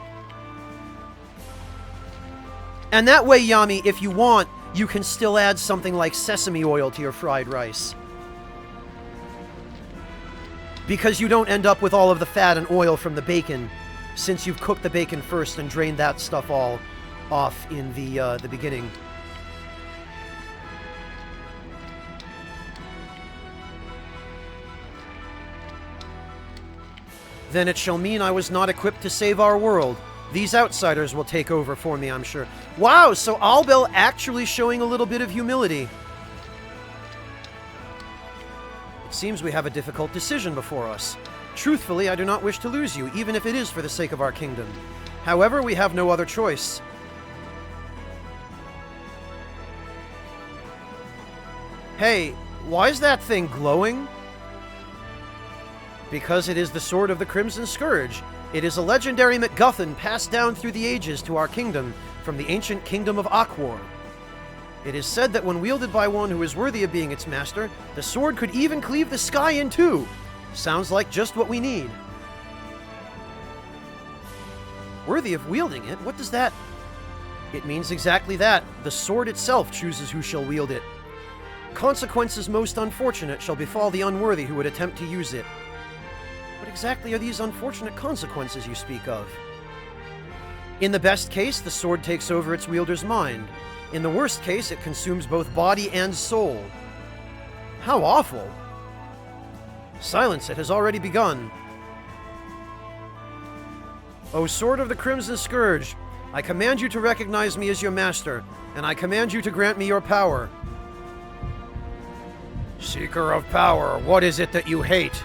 And that way, Yami, if you want, you can still add something like sesame oil to your fried rice. Because you don't end up with all of the fat and oil from the bacon, since you've cooked the bacon first and drained that stuff all off in the beginning. Then it shall mean I was not equipped to save our world. These outsiders will take over for me, I'm sure. Wow, so Albel actually showing a little bit of humility. It seems we have a difficult decision before us. Truthfully, I do not wish to lose you, even if it is for the sake of our kingdom. However, we have no other choice. Hey, why is that thing glowing? Because it is the Sword of the Crimson Scourge. It is a legendary MacGuffin passed down through the ages to our kingdom from the ancient kingdom of Akwar. It is said that when wielded by one who is worthy of being its master, the sword could even cleave the sky in two. Sounds like just what we need. Worthy of wielding it? What does that... It means exactly that. The sword itself chooses who shall wield it. Consequences most unfortunate shall befall the unworthy who would attempt to use it. What exactly are these unfortunate consequences you speak of? In the best case, the sword takes over its wielder's mind. In the worst case, it consumes both body and soul. How awful! Silence, it has already begun. O Sword of the Crimson Scourge, I command you to recognize me as your master, and I command you to grant me your power. Seeker of power, what is it that you hate?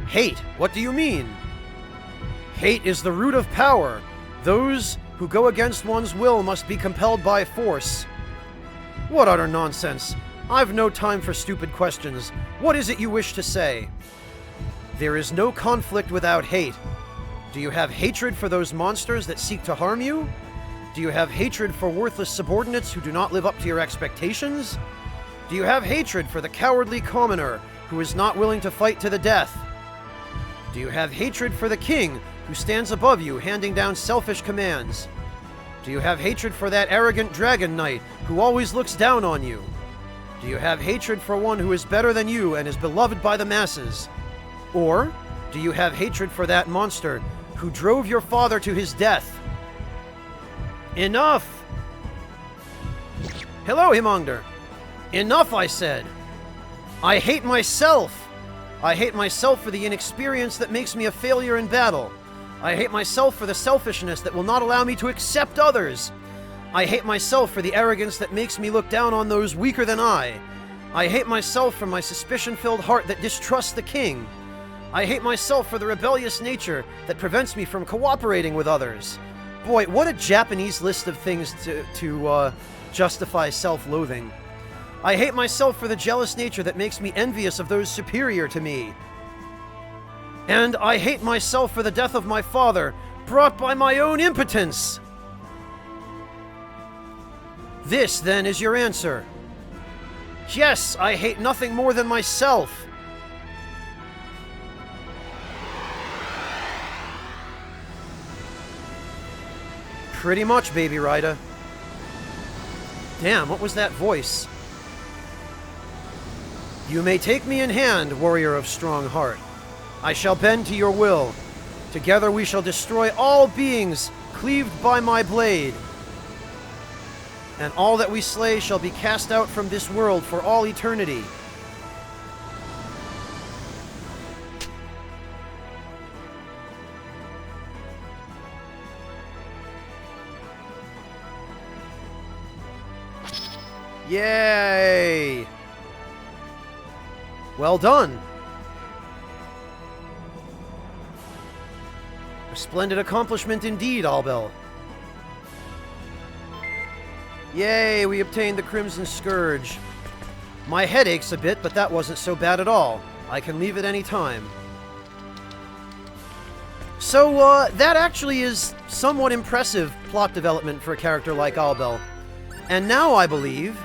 Hate? What do you mean? Hate is the root of power. Those who go against one's will must be compelled by force. What utter nonsense. I've no time for stupid questions. What is it you wish to say? There is no conflict without hate. Do you have hatred for those monsters that seek to harm you? Do you have hatred for worthless subordinates who do not live up to your expectations? Do you have hatred for the cowardly commoner who is not willing to fight to the death? Do you have hatred for the king who stands above you, handing down selfish commands? Do you have hatred for that arrogant dragon knight who always looks down on you? Do you have hatred for one who is better than you and is beloved by the masses? Or do you have hatred for that monster who drove your father to his death? Enough! Hello, Himongder. Enough, I said. I hate myself. I hate myself for the inexperience that makes me a failure in battle. I hate myself for the selfishness that will not allow me to accept others. I hate myself for the arrogance that makes me look down on those weaker than I. I hate myself for my suspicion-filled heart that distrusts the king. I hate myself for the rebellious nature that prevents me from cooperating with others. Boy, what a Japanese list of things to justify self-loathing. I hate myself for the jealous nature that makes me envious of those superior to me. And I hate myself for the death of my father, brought by my own impotence. This, then, is your answer. Yes, I hate nothing more than myself. Pretty much, Baby Rida. Damn, what was that voice? You may take me in hand, warrior of strong heart. I shall bend to your will. Together we shall destroy all beings cleaved by my blade. And all that we slay shall be cast out from this world for all eternity. Yay! Well done. A splendid accomplishment indeed, Albel. Yay, we obtained the Crimson Scourge. My head aches a bit, but that wasn't so bad at all. I can leave at any time. So, that actually is somewhat impressive plot development for a character like Albel. And now, I believe...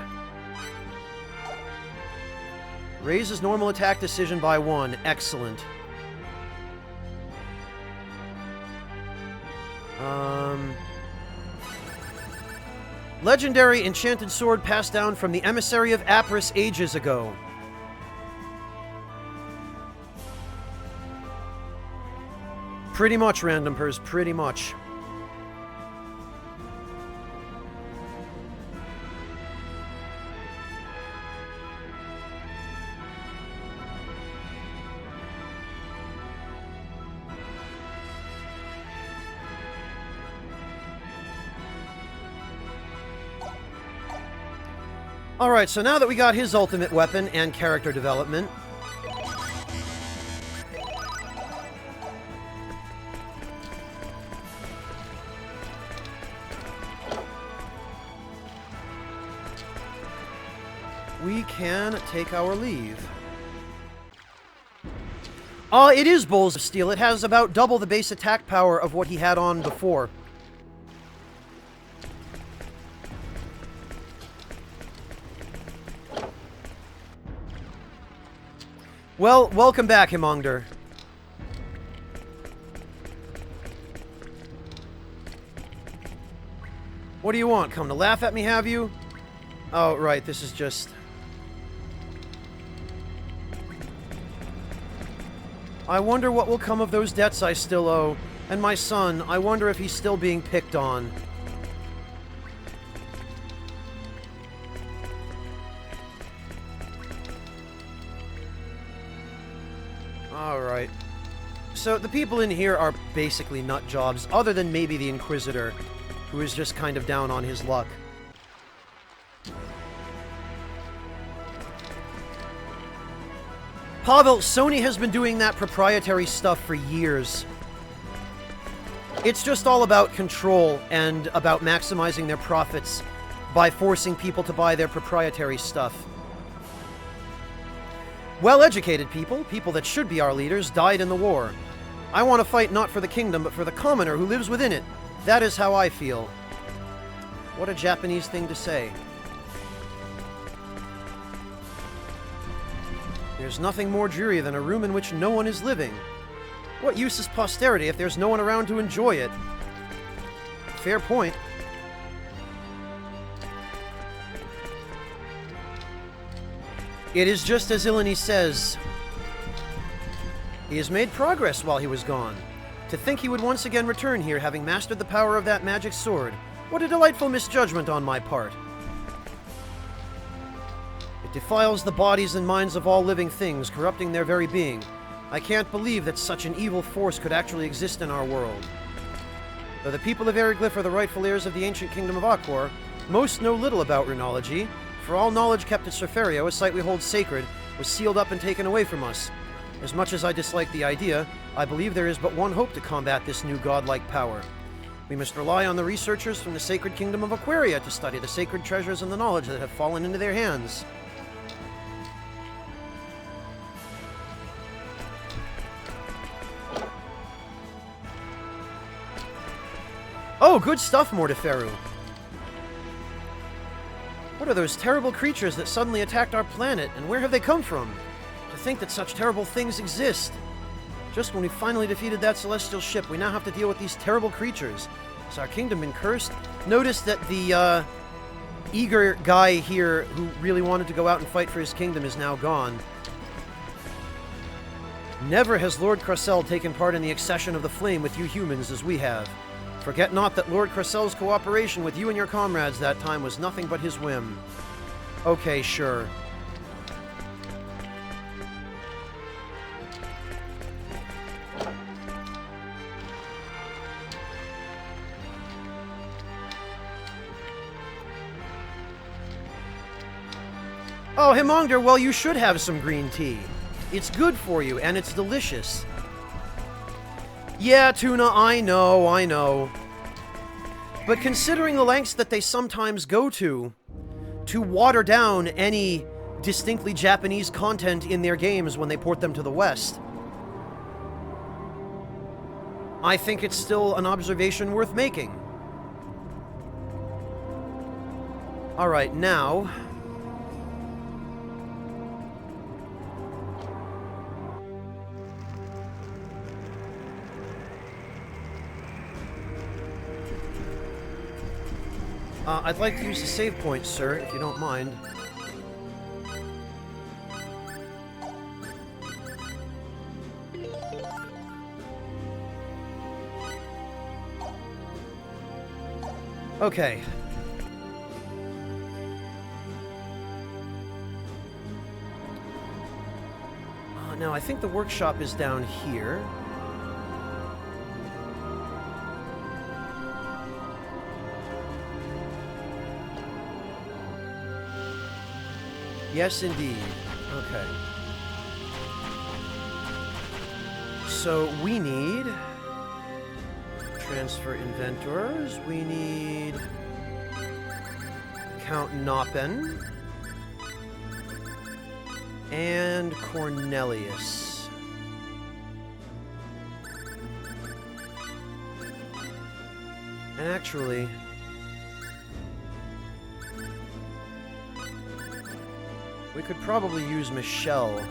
raises normal attack decision by 1. Excellent. Legendary enchanted sword passed down from the emissary of Apris ages ago. Pretty much, Random Pers, pretty much. Alright, so now that we got his ultimate weapon and character development... we can take our leave. It is Bowls of Steel. It has about double the base attack power of what he had on before. Well, welcome back, Himongder. What do you want? Come to laugh at me, have you? Oh, right, this is just... I wonder what will come of those debts I still owe. And my son, I wonder if he's still being picked on. Alright. So, the people in here are basically nut jobs, other than maybe the Inquisitor, who is just kind of down on his luck. Pavel, Sony has been doing that proprietary stuff for years. It's just all about control and about maximizing their profits by forcing people to buy their proprietary stuff. Well-educated people, people that should be our leaders, died in the war. I want to fight not for the kingdom, but for the commoner who lives within it. That is how I feel. What a Japanese thing to say. There's nothing more dreary than a room in which no one is living. What use is posterity if there's no one around to enjoy it? Fair point. It is just as Ilani says. He has made progress while he was gone. To think he would once again return here, having mastered the power of that magic sword. What a delightful misjudgment on my part. It defiles the bodies and minds of all living things, corrupting their very being. I can't believe that such an evil force could actually exist in our world. Though the people of Eriglyph are the rightful heirs of the ancient kingdom of Aquor, most know little about runology, for all knowledge kept at Surferio, a site we hold sacred, was sealed up and taken away from us. As much as I dislike the idea, I believe there is but one hope to combat this new godlike power. We must rely on the researchers from the sacred kingdom of Aquaria to study the sacred treasures and the knowledge that have fallen into their hands. Oh, good stuff, Mortiferu. What are those terrible creatures that suddenly attacked our planet, and where have they come from? To think that such terrible things exist. Just when we finally defeated that celestial ship, we now have to deal with these terrible creatures. Has our kingdom been cursed? Notice that the, eager guy here who really wanted to go out and fight for his kingdom is now gone. Never has Lord Cressel taken part in the accession of the flame with you humans as we have. Forget not that Lord Cressel's cooperation with you and your comrades that time was nothing but his whim. Okay, sure. Oh, Himongder, well, you should have some green tea. It's good for you, and it's delicious. Yeah, Tuna, I know. But considering the lengths that they sometimes go to water down any distinctly Japanese content in their games when they port them to the West, I think it's still an observation worth making. Alright, now... I'd like to use the save point, sir, if you don't mind. Okay. Now, I think the workshop is down here. Yes, indeed. Okay. So, we need... transfer inventors. We need... Count Noppen. And Cornelius. And actually... we could probably use Michelle.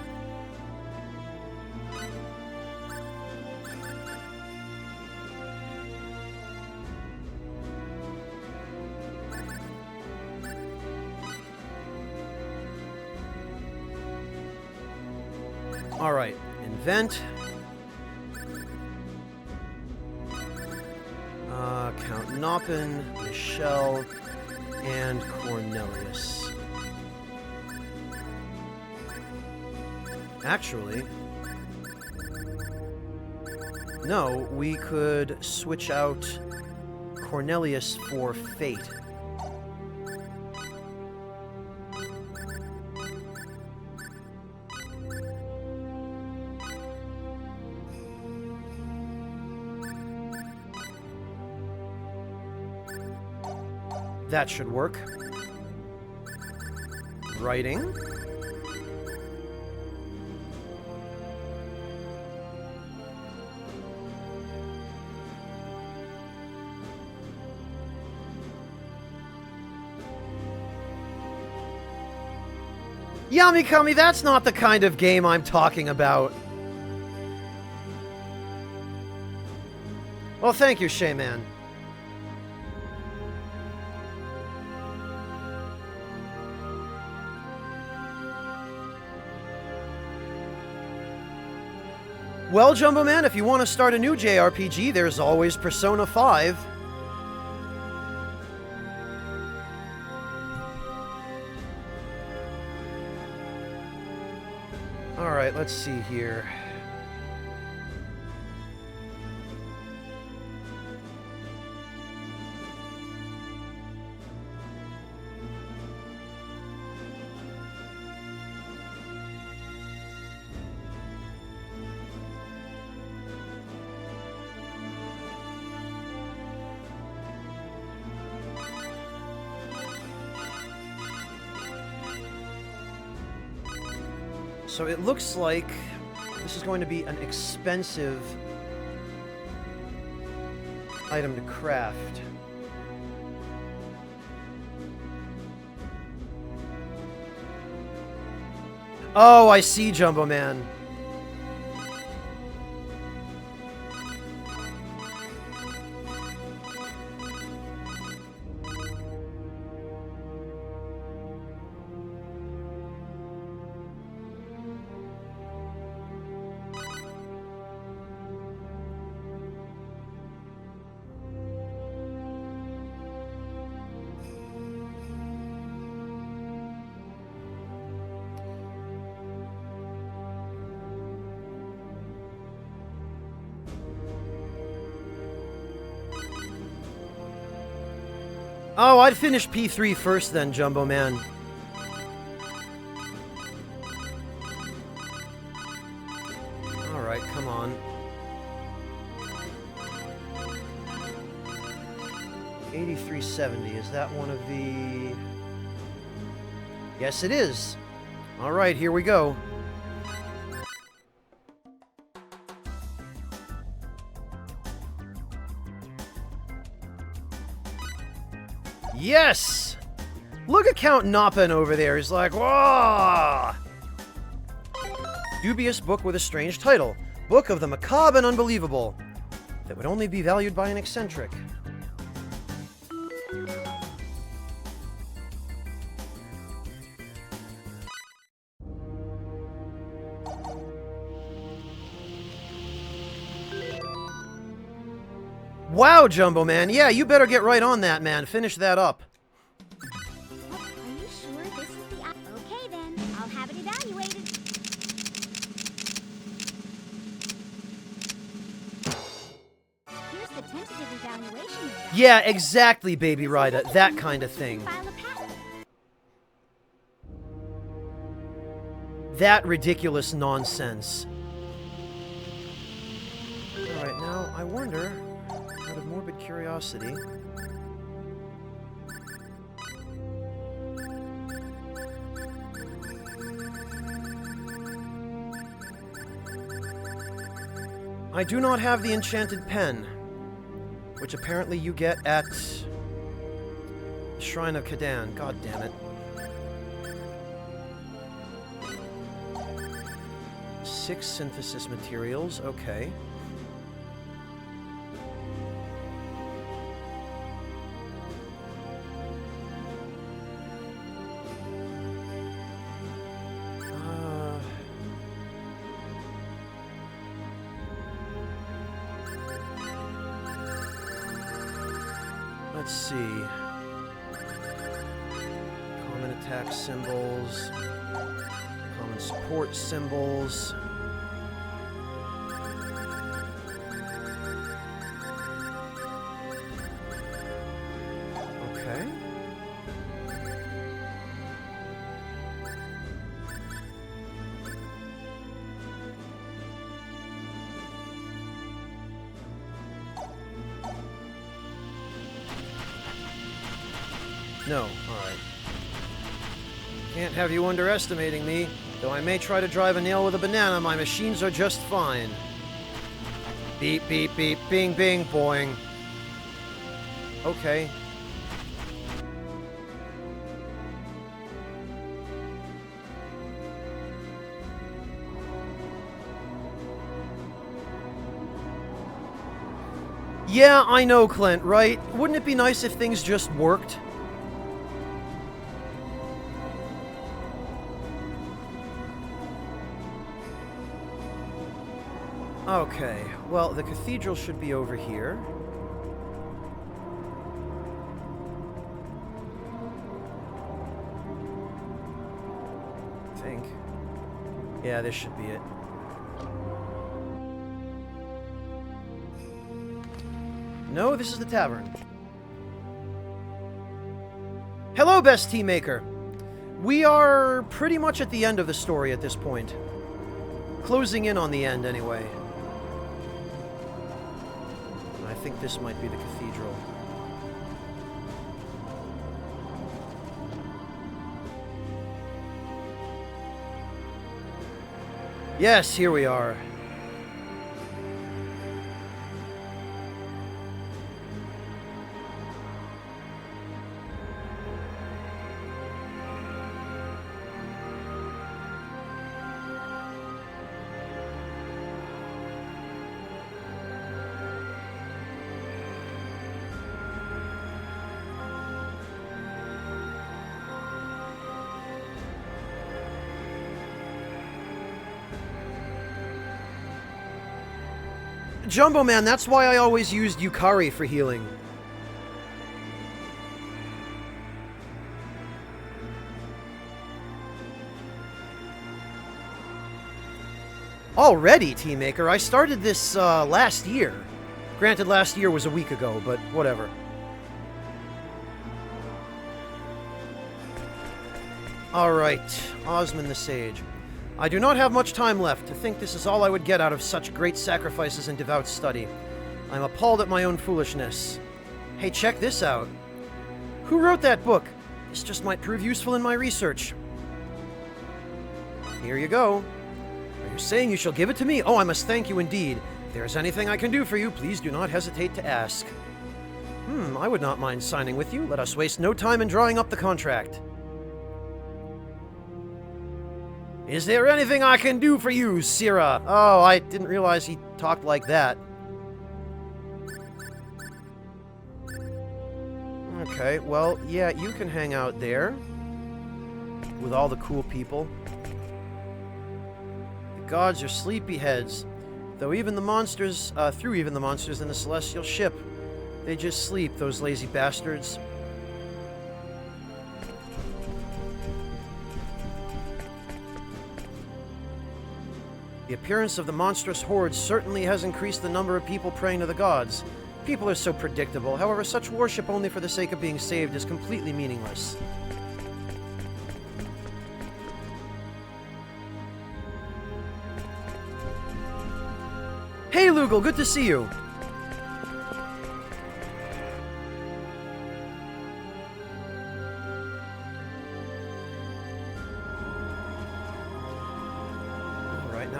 Alright, invent. Count Noppen, Michelle, and Cornelius. Actually, no, we could switch out Cornelius for Fate. That should work. Writing. Yummy-cummy, that's not the kind of game I'm talking about. Well, thank you, Shayman. Well, Jumbo Man, if you want to start a new JRPG, there's always Persona 5. Alright, let's see here. So it looks like this is going to be an expensive item to craft. Oh, I see, Jumbo Man. Oh, I'd finish P3 first then, Jumbo Man. Alright, come on. 8370, is that one of the... Yes, it is. Alright, here we go. Yes! Look at Count Noppen over there. He's like, whoa! Dubious book with a strange title. Book of the macabre and unbelievable. That would only be valued by an eccentric. Wow, Jumbo Man. Yeah, you better get right on that, man. Finish that up. Are you sure this is the... Okay, then. I'll have it evaluated. Here's the tentative evaluation of that. Yeah, exactly, Baby Rida. That kind of thing. File a patent. That ridiculous nonsense. Alright, now, I wonder... Out of morbid curiosity... I do not have the enchanted pen, which apparently you get at the Shrine of Kadan. God damn it. 6 synthesis materials, okay. Let's see. Common attack symbols. Common support symbols. Okay. No, alright. Can't have you underestimating me. Though I may try to drive a nail with a banana, my machines are just fine. Beep, beep, beep, bing, bing, boing. Okay. Yeah, I know, Clint, right? Wouldn't it be nice if things just worked? Okay, well, the cathedral should be over here. I think. Yeah, this should be it. No, this is the tavern. Hello, best tea maker. We are pretty much at the end of the story at this point. Closing in on the end, anyway. I think this might be the cathedral. Yes, here we are. Jumbo Man, that's why I always used Yukari for healing. Already, Teammaker? I started this, last year. Granted, last year was a week ago, but whatever. Alright, Osmond the Sage. I do not have much time left. To think this is all I would get out of such great sacrifices and devout study. I'm appalled at my own foolishness. Hey, check this out. Who wrote that book? This just might prove useful in my research. Here you go. Are you saying you shall give it to me? Oh, I must thank you indeed. If there is anything I can do for you, please do not hesitate to ask. I would not mind signing with you. Let us waste no time in drawing up the contract. Is there anything I can do for you, Sira? Oh, I didn't realize he talked like that. Okay, well, yeah, you can hang out there. With all the cool people. The gods are sleepyheads. Through even the monsters in the celestial ship. They just sleep, those lazy bastards. The appearance of the monstrous horde certainly has increased the number of people praying to the gods. People are so predictable, however, such worship only for the sake of being saved is completely meaningless. Hey, Lugal, good to see you!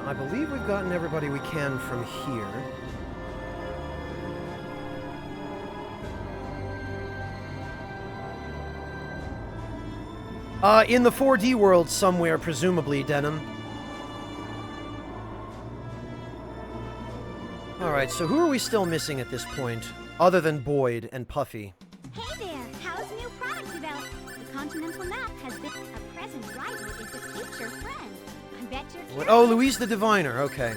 I believe we've gotten everybody we can from here. In the 4D world somewhere, presumably, Denim. Alright, so who are we still missing at this point? Other than Boyd and Puffy. Hey there! How's new product development? The Continental Map has been a present rival is a future friend. I bet you're Oh, Louise the Diviner, okay.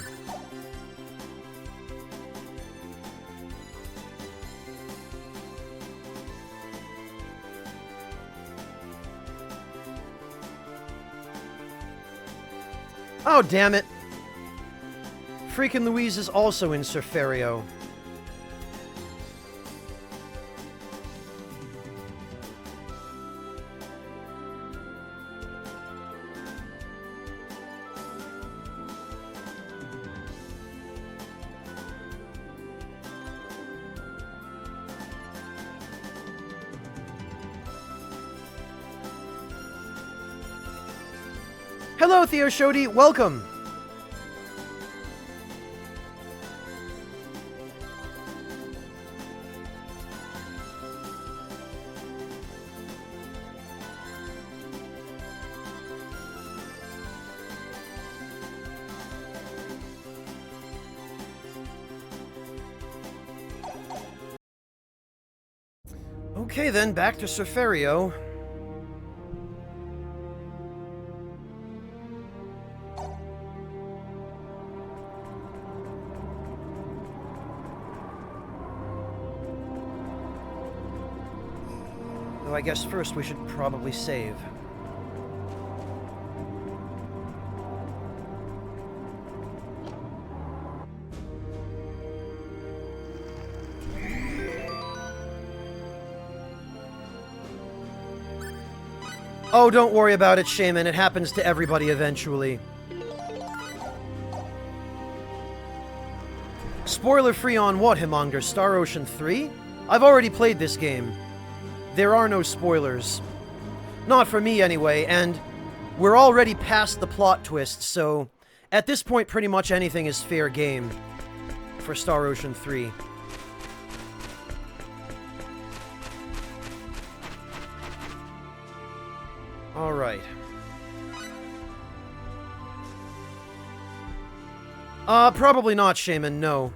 Oh, damn it. Freaking Louise is also in Surferio. Hello, Theo Shodi, welcome! Okay then, back to Surferio. Though I guess first we should probably save. Oh, don't worry about it, Shaman. It happens to everybody eventually. Spoiler-free on what, Himonger? Star Ocean 3? I've already played this game. There are no spoilers. Not for me, anyway, and we're already past the plot twist, so at this point, pretty much anything is fair game for Star Ocean 3. Alright. Probably not, Shaman, no.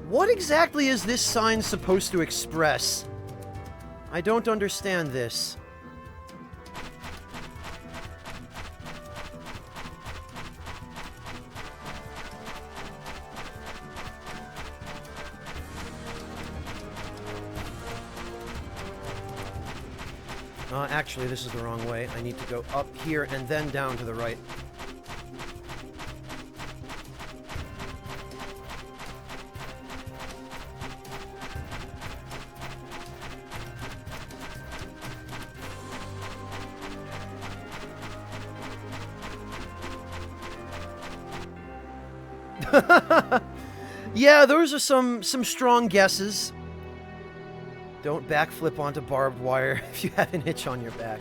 What exactly is this sign supposed to express? I don't understand this. Actually, this is the wrong way. I need to go up here and then down to the right. Yeah, those are some strong guesses. Don't backflip onto barbed wire if you have an itch on your back.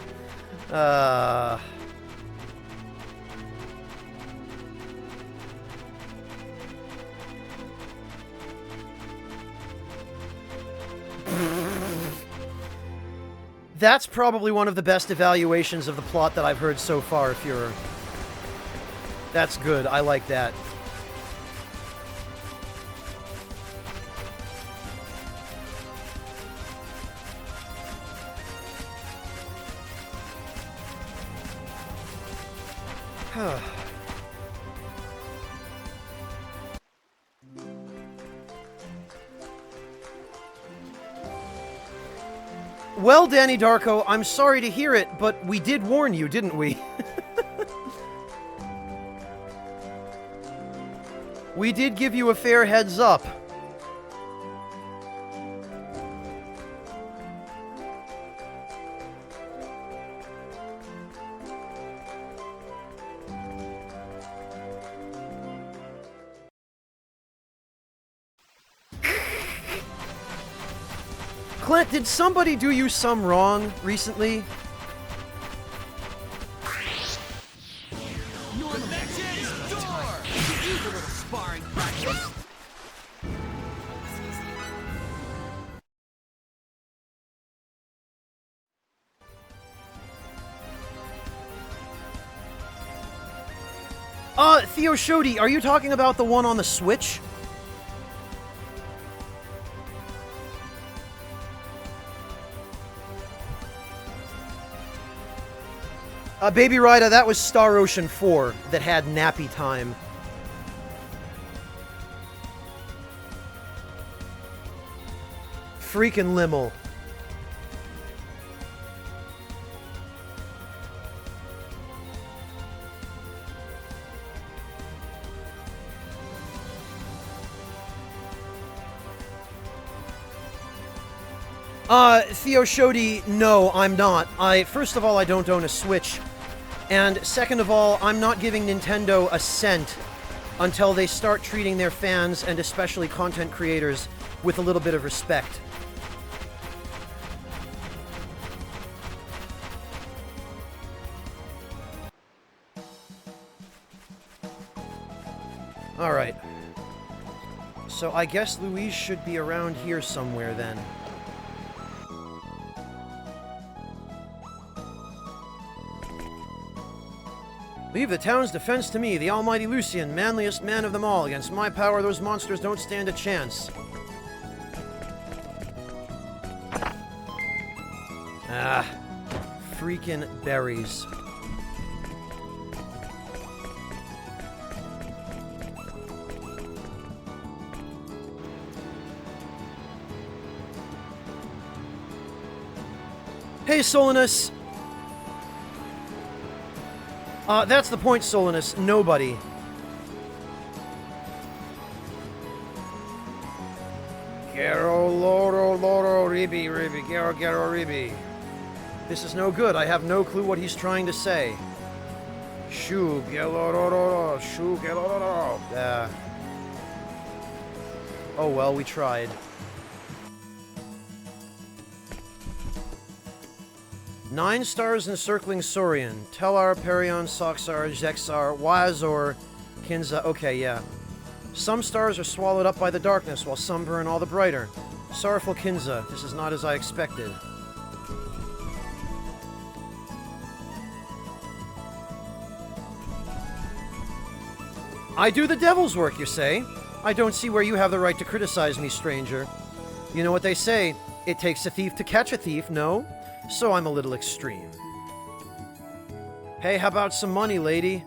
That's probably one of the best evaluations of the plot that I've heard so far, Führer. That's good. I like that. Well, Danny Darko, I'm sorry to hear it, but we did warn you, didn't we? We did give you a fair heads up. Clint, did somebody do you some wrong recently? Your next door! Use a little sparring practice. Theo Shodi, are you talking about the one on the Switch? Baby Rida, that was Star Ocean 4 that had nappy time. Freaking Limmel. Theo Shodi, no, I'm not. First of all, I don't own a Switch. And second of all, I'm not giving Nintendo a cent until they start treating their fans, and especially content creators, with a little bit of respect. Alright. So I guess Louise should be around here somewhere then. Leave the town's defense to me, the almighty Lucian, manliest man of them all. Against my power, those monsters don't stand a chance. Ah, freaking berries. Hey, Solinus! That's the point, Solinus. Nobody. Gero loro loro ribi ribi gero gero ribi. This is no good. I have no clue what he's trying to say. Shu gelororo shu gelororo. Oh well, we tried. Nine stars encircling Saurian. Telar, Perion, Soxar, Zexar, Wazor, Kinza. Okay, yeah. Some stars are swallowed up by the darkness, while some burn all the brighter. Sorrowful Kinza. This is not as I expected. I do the devil's work, you say? I don't see where you have the right to criticize me, stranger. You know what they say, it takes a thief to catch a thief, no? So I'm a little extreme. Hey, how about some money, lady?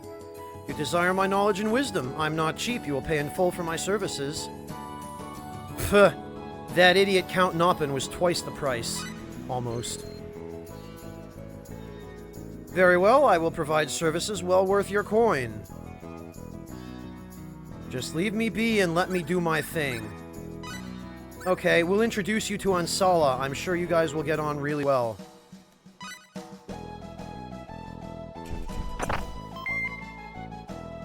You desire my knowledge and wisdom. I'm not cheap. You will pay in full for my services. Pfft. That idiot Count Noppin was twice the price. Almost. Very well, I will provide services well worth your coin. Just leave me be and let me do my thing. Okay, we'll introduce you to Ansala. I'm sure you guys will get on really well.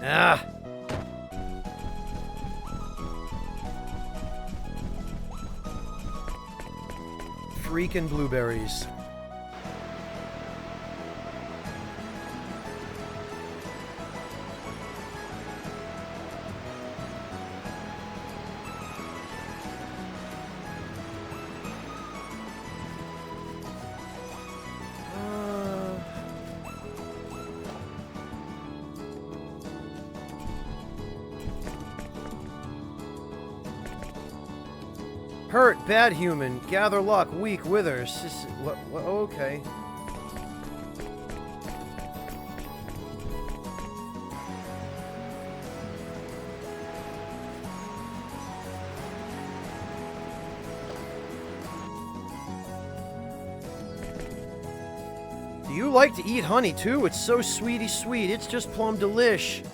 Ah! Freaking blueberries. Hurt, bad human, gather luck, weak, wither, what, okay. Do you like to eat honey too? It's so sweety sweet, it's just plum delish.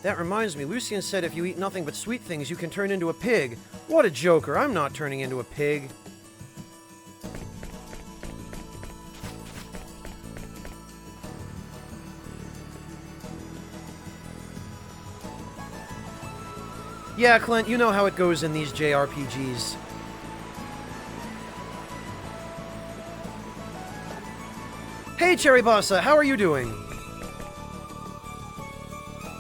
That reminds me, Lucian said if you eat nothing but sweet things, you can turn into a pig. What a joker, I'm not turning into a pig. Yeah, Clint, you know how it goes in these JRPGs. Hey, Cherry Bossa, how are you doing?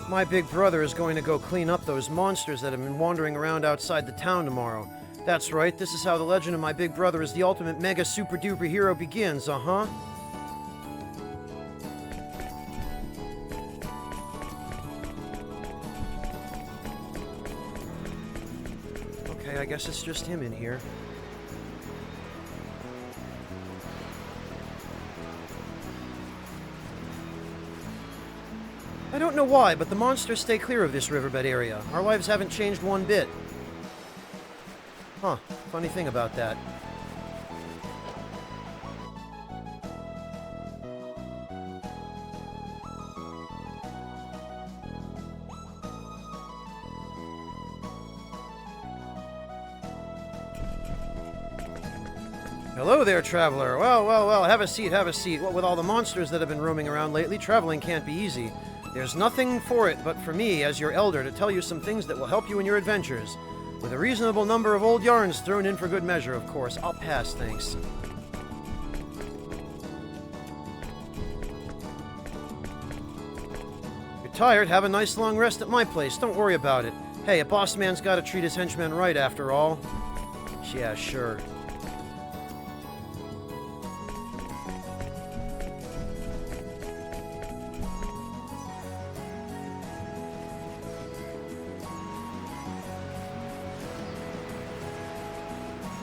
My big brother is going to go clean up those monsters that have been wandering around outside the town tomorrow. That's right, this is how the legend of my big brother is the ultimate mega super duper hero begins, uh-huh. Okay, I guess it's just him in here. I don't know why, but the monsters stay clear of this riverbed area. Our lives haven't changed one bit. Huh, funny thing about that. Hello there, traveler. Well, have a seat, have a seat. What with all the monsters that have been roaming around lately, traveling can't be easy. There's nothing for it but for me, as your elder, to tell you some things that will help you in your adventures. With a reasonable number of old yarns thrown in for good measure, of course. I'll pass, thanks. You're tired? Have a nice long rest at my place. Don't worry about it. Hey, a boss man's gotta treat his henchmen right, after all. Yeah, sure.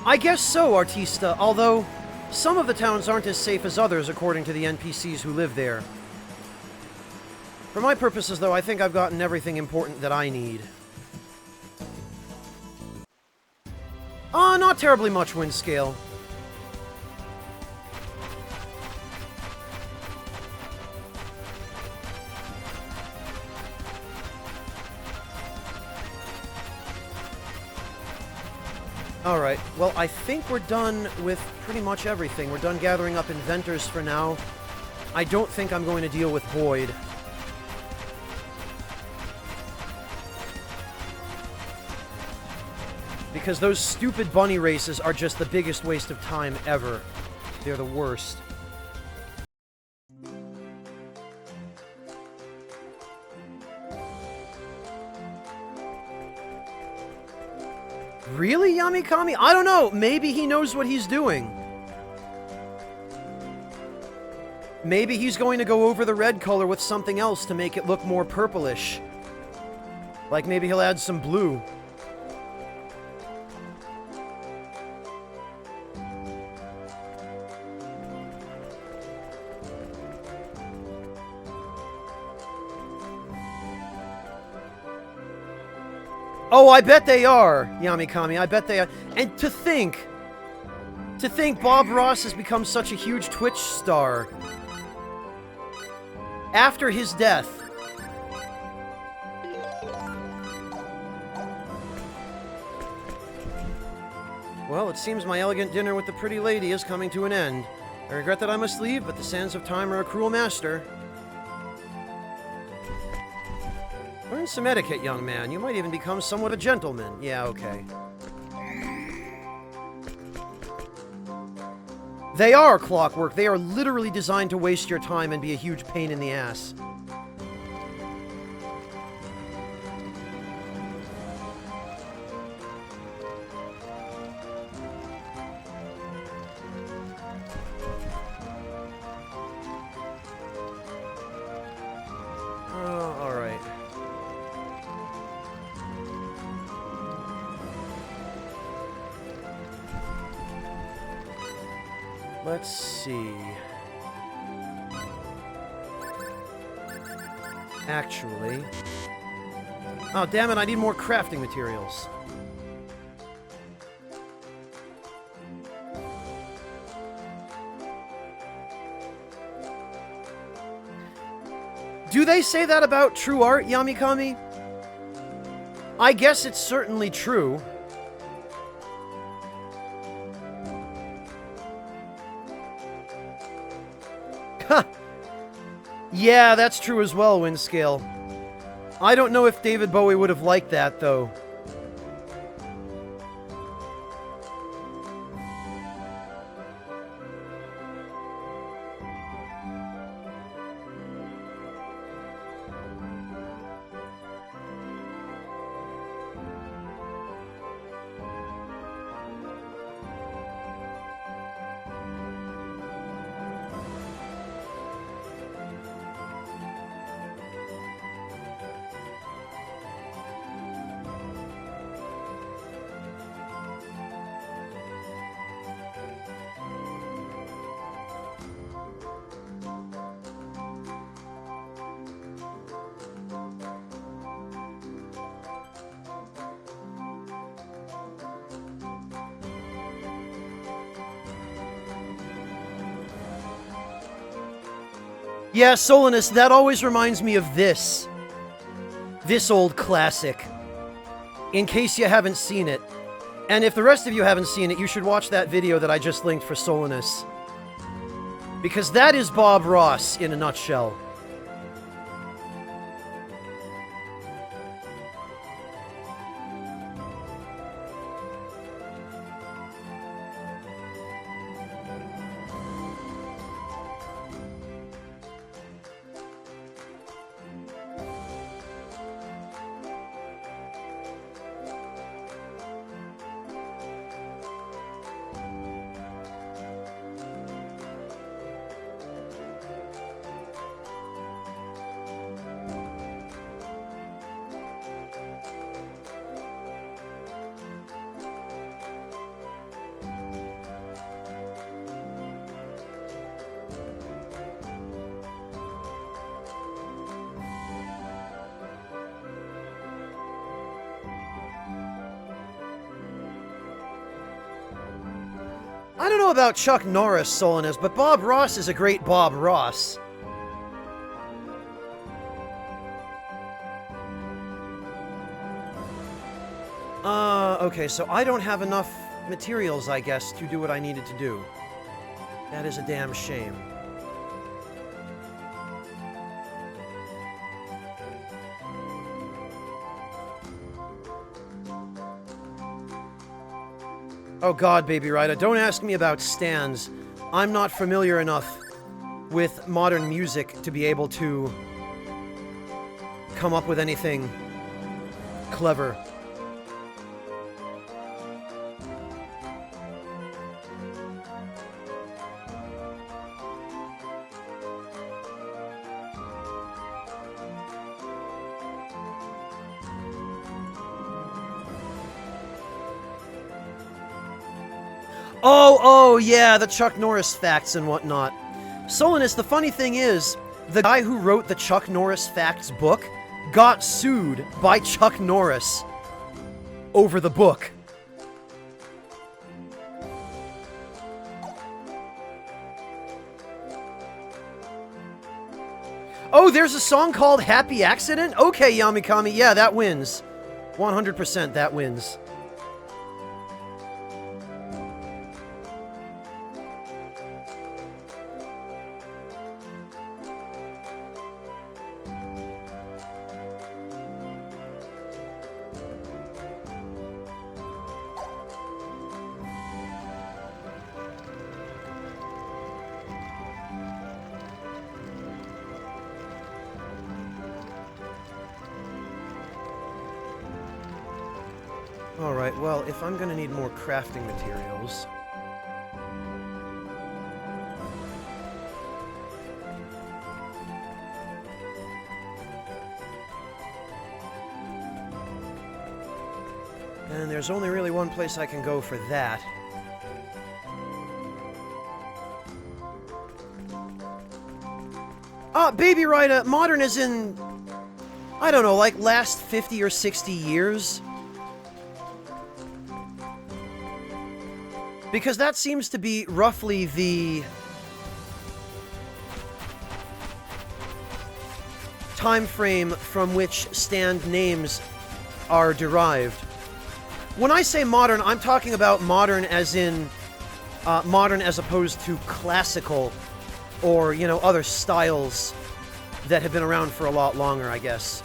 I guess so, Artista, although some of the towns aren't as safe as others according to the NPCs who live there. For my purposes, though, I think I've gotten everything important that I need. Not terribly much, Windscale. Alright, well, I think we're done with pretty much everything. We're done gathering up inventors for now. I don't think I'm going to deal with Boyd. Because those stupid bunny races are just the biggest waste of time ever. They're the worst. Really, Yamikami? I don't know. Maybe he knows what he's doing. Maybe he's going to go over the red color with something else to make it look more purplish. Like maybe he'll add some blue. Oh, I bet they are, Yamikami. I bet they are. And to think Bob Ross has become such a huge Twitch star after his death. Well, it seems my elegant dinner with the pretty lady is coming to an end. I regret that I must leave, but the sands of time are a cruel master. Learn some etiquette, young man. You might even become somewhat a gentleman. Yeah, okay. They are clockwork. They are literally designed to waste your time and be a huge pain in the ass. Alright. Let's see. Actually... Oh, damn it, I need more crafting materials. Do they say that about true art, Yamikami? I guess it's certainly true. Yeah, that's true as well, Windscale. I don't know if David Bowie would have liked that, though. Yeah, Solinus, that always reminds me of this. This old classic. In case you haven't seen it. And if the rest of you haven't seen it, you should watch that video that I just linked for Solinus. Because that is Bob Ross in a nutshell. I don't know about Chuck Norris, Solinus, but Bob Ross is a great Bob Ross. Okay, so I don't have enough materials, I guess, to do what I needed to do. That is a damn shame. Oh god, Baby Rida, don't ask me about stands. I'm not familiar enough with modern music to be able to come up with anything clever. Oh, yeah, the Chuck Norris facts and whatnot. Solinus, the funny thing is, the guy who wrote the Chuck Norris Facts book got sued by Chuck Norris over the book. Oh, there's a song called Happy Accident? Okay, Yamikami, yeah, that wins. 100% that wins. Alright, well, if I'm gonna need more crafting materials... and there's only really one place I can go for that. Baby Rida, modern as in... I don't know, like last 50 or 60 years? Because that seems to be roughly the time frame from which stand names are derived. When I say modern, I'm talking about modern as in modern as opposed to classical or, you know, other styles that have been around for a lot longer, I guess.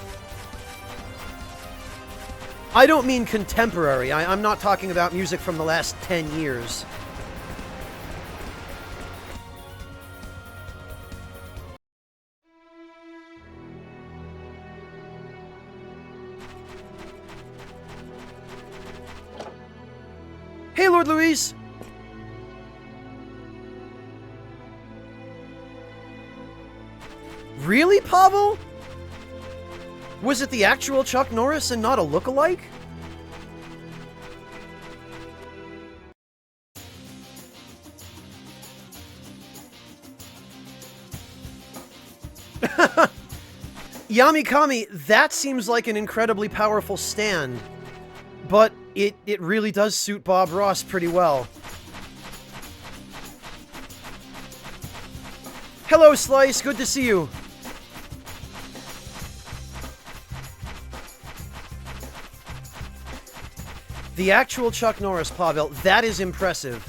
I don't mean contemporary. I'm not talking about music from the last 10 years. Hey, Lord Louise! Really, Pavel? Was it the actual Chuck Norris and not a look-alike? Yamikami, that seems like an incredibly powerful stand. But it really does suit Bob Ross pretty well. Hello, Slice. Good to see you. The actual Chuck Norris, Pavel, that is impressive.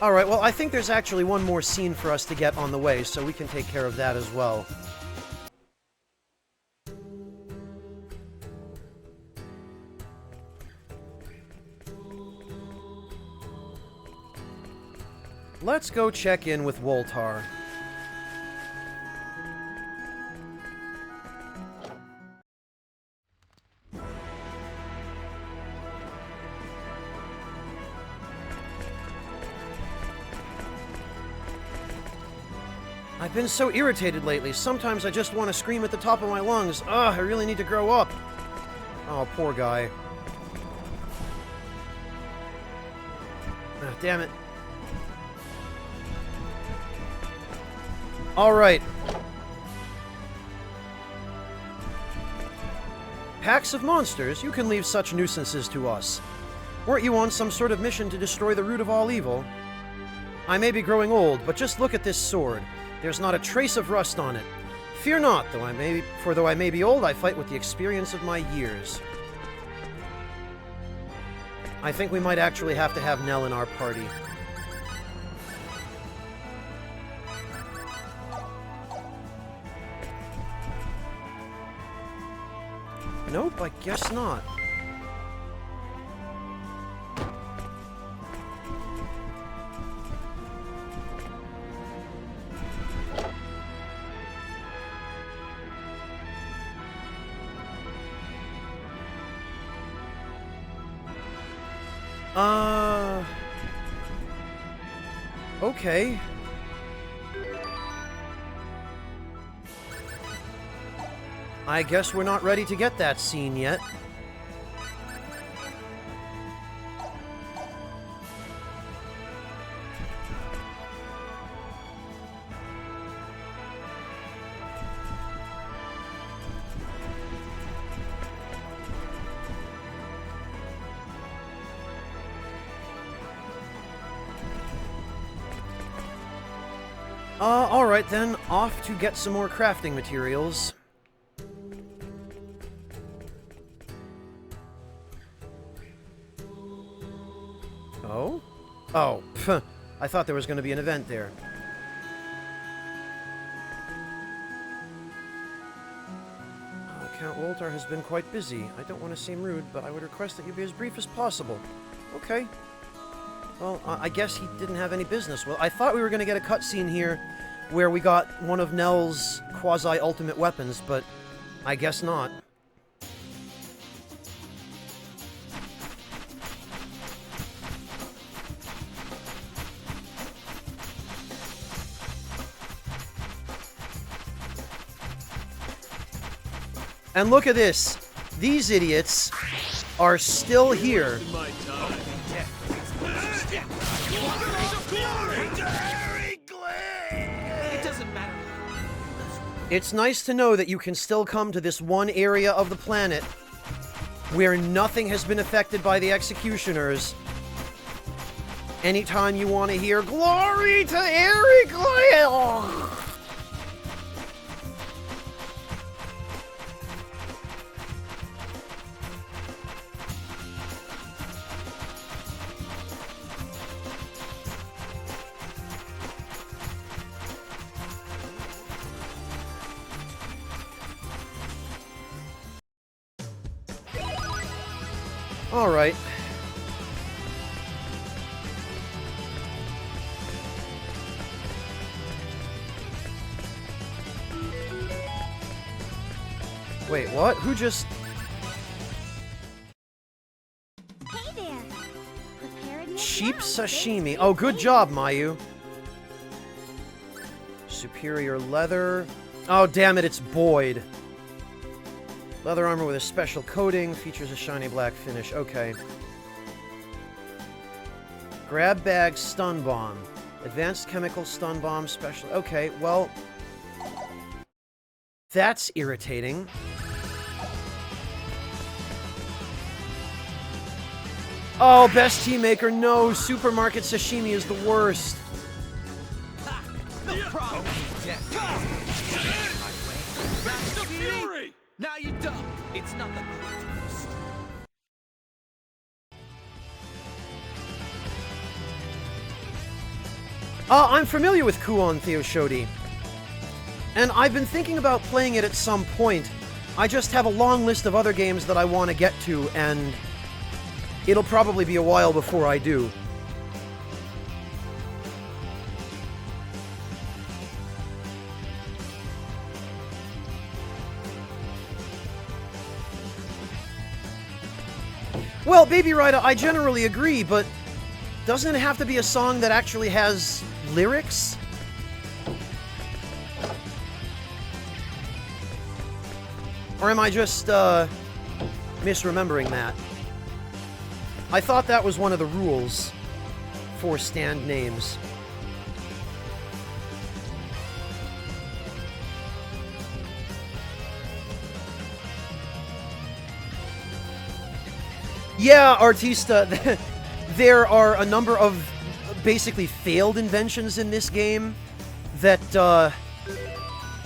Alright, well, I think there's actually one more scene for us to get on the way, so we can take care of that as well. Let's go check in with Woltar. I've been so irritated lately. Sometimes I just want to scream at the top of my lungs. Ugh, I really need to grow up. Oh, poor guy. Damn it. Alright. Packs of monsters, you can leave such nuisances to us. Weren't you on some sort of mission to destroy the root of all evil? I may be growing old, but just look at this sword. There's not a trace of rust on it. Fear not, though I may be old, I fight with the experience of my years. I think we might actually have to have Nell in our party. Nope, I guess not. Okay. I guess we're not ready to get that scene yet. Alright then, off to get some more crafting materials. Oh? Oh, pff, I thought there was going to be an event there. Count Woltar has been quite busy. I don't want to seem rude, but I would request that you be as brief as possible. Okay. Well, I guess he didn't have any business. Well, I thought we were going to get a cutscene here where we got one of Nell's quasi-ultimate weapons, but I guess not. And look at this. These idiots are still here. It's nice to know that you can still come to this one area of the planet where nothing has been affected by the executioners. Anytime you want to hear, "Glory to Eric Glale!" All right. Wait, what? Who just... Hey there. Preparedness Cheap now. sashimi. Oh, good job, Mayu. Superior leather. Oh, damn it, it's Boyd. Leather armor with a special coating. Features a shiny black finish. Okay. Grab bag stun bomb. Advanced chemical stun bomb special... Okay, well... That's irritating. Oh, best tea maker. No, supermarket sashimi is the worst. No problem. Now you're dumb. It's not the greatest. I'm familiar with Kuon Theoshodi. And I've been thinking about playing it at some point. I just have a long list of other games that I want to get to, and it'll probably be a while before I do. Well, Baby Rida, I generally agree, but doesn't it have to be a song that actually has lyrics? Or am I just, misremembering that? I thought that was one of the rules for stand names. Yeah, Artista, there are a number of basically failed inventions in this game that,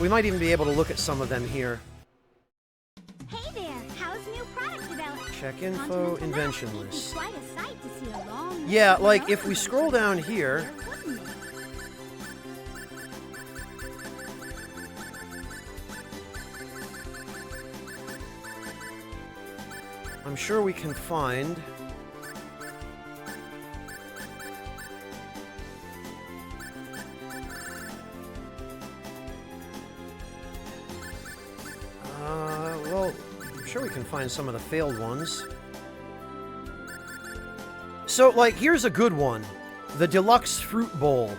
we might even be able to look at some of them here. Hey there, how's new product development? Check info, Continental invention Mountain list. would be quite a sight to see a long list Yeah, of like, if we modes. scroll down here... There couldn't be. I'm sure we can find... well, I'm sure we can find some of the failed ones. So, like, here's a good one. The Deluxe Fruit Bowl.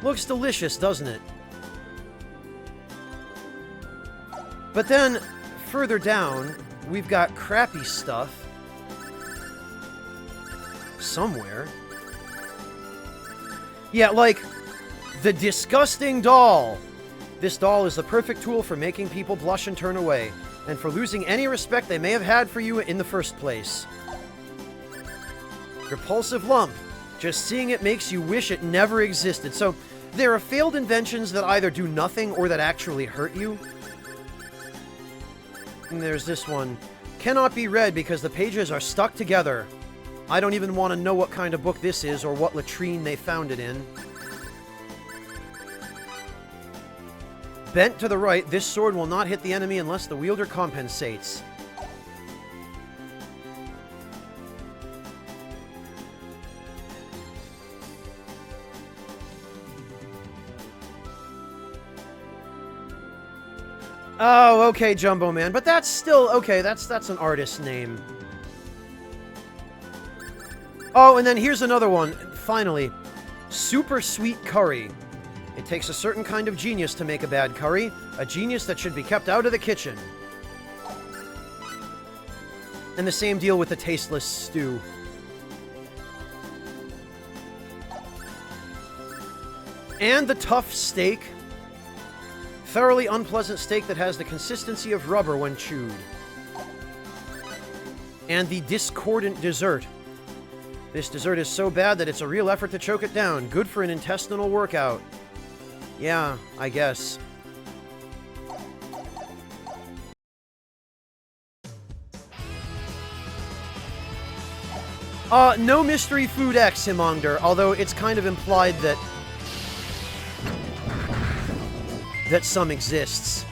Looks delicious, doesn't it? But then, further down, we've got crappy stuff. Somewhere. Yeah, like, the Disgusting Doll. This doll is the perfect tool for making people blush and turn away, and for losing any respect they may have had for you in the first place. Repulsive Lump. Just seeing it makes you wish it never existed. So, there are failed inventions that either do nothing or that actually hurt you. And there's this one. Cannot be read because the pages are stuck together. I don't even want to know what kind of book this is or what latrine they found it in. Bent to the right, this sword will not hit the enemy unless the wielder compensates. Oh, okay, Jumbo Man, but that's still okay. That's an artist's name. Oh, and then here's another one. Finally, Super Sweet Curry. It takes a certain kind of genius to make a bad curry, a genius that should be kept out of the kitchen. And the same deal with the tasteless stew. And the tough steak. Thoroughly unpleasant steak that has the consistency of rubber when chewed. And the discordant dessert. This dessert is so bad that it's a real effort to choke it down. Good for an intestinal workout. Yeah, I guess. No Mystery Food X, Himongder, although it's kind of implied that some exists.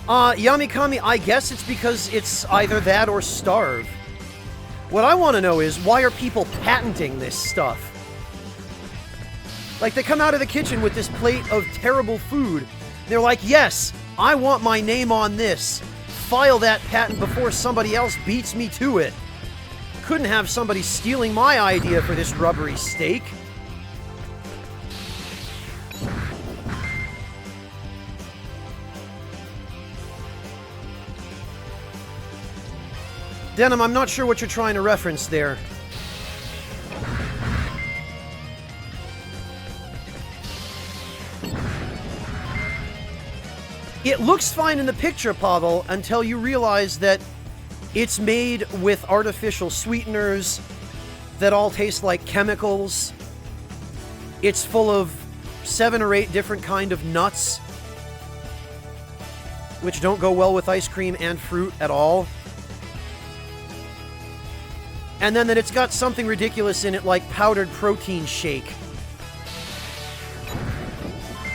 Yamikami, I guess it's because it's either that or starve. What I want to know is, why are people patenting this stuff? Like, they come out of the kitchen with this plate of terrible food. They're like, yes, I want my name on this. File that patent before somebody else beats me to it. Couldn't have somebody stealing my idea for this rubbery steak. Denim, I'm not sure what you're trying to reference there. It looks fine in the picture, Pavel, until you realize that it's made with artificial sweeteners that all taste like chemicals. It's full of 7 or 8 different kind of nuts, which don't go well with ice cream and fruit at all. And then that it's got something ridiculous in it like powdered protein shake.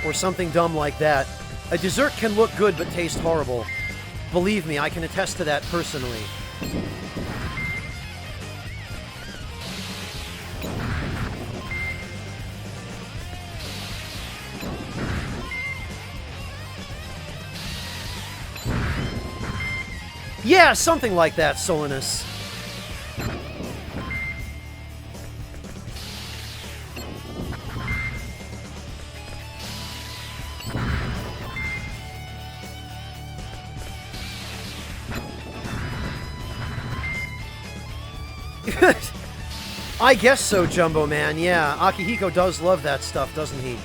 Or something dumb like that. A dessert can look good but taste horrible. Believe me, I can attest to that personally. Yeah, something like that, Solinus. I guess so, Jumbo Man, yeah. Akihiko does love that stuff, doesn't he?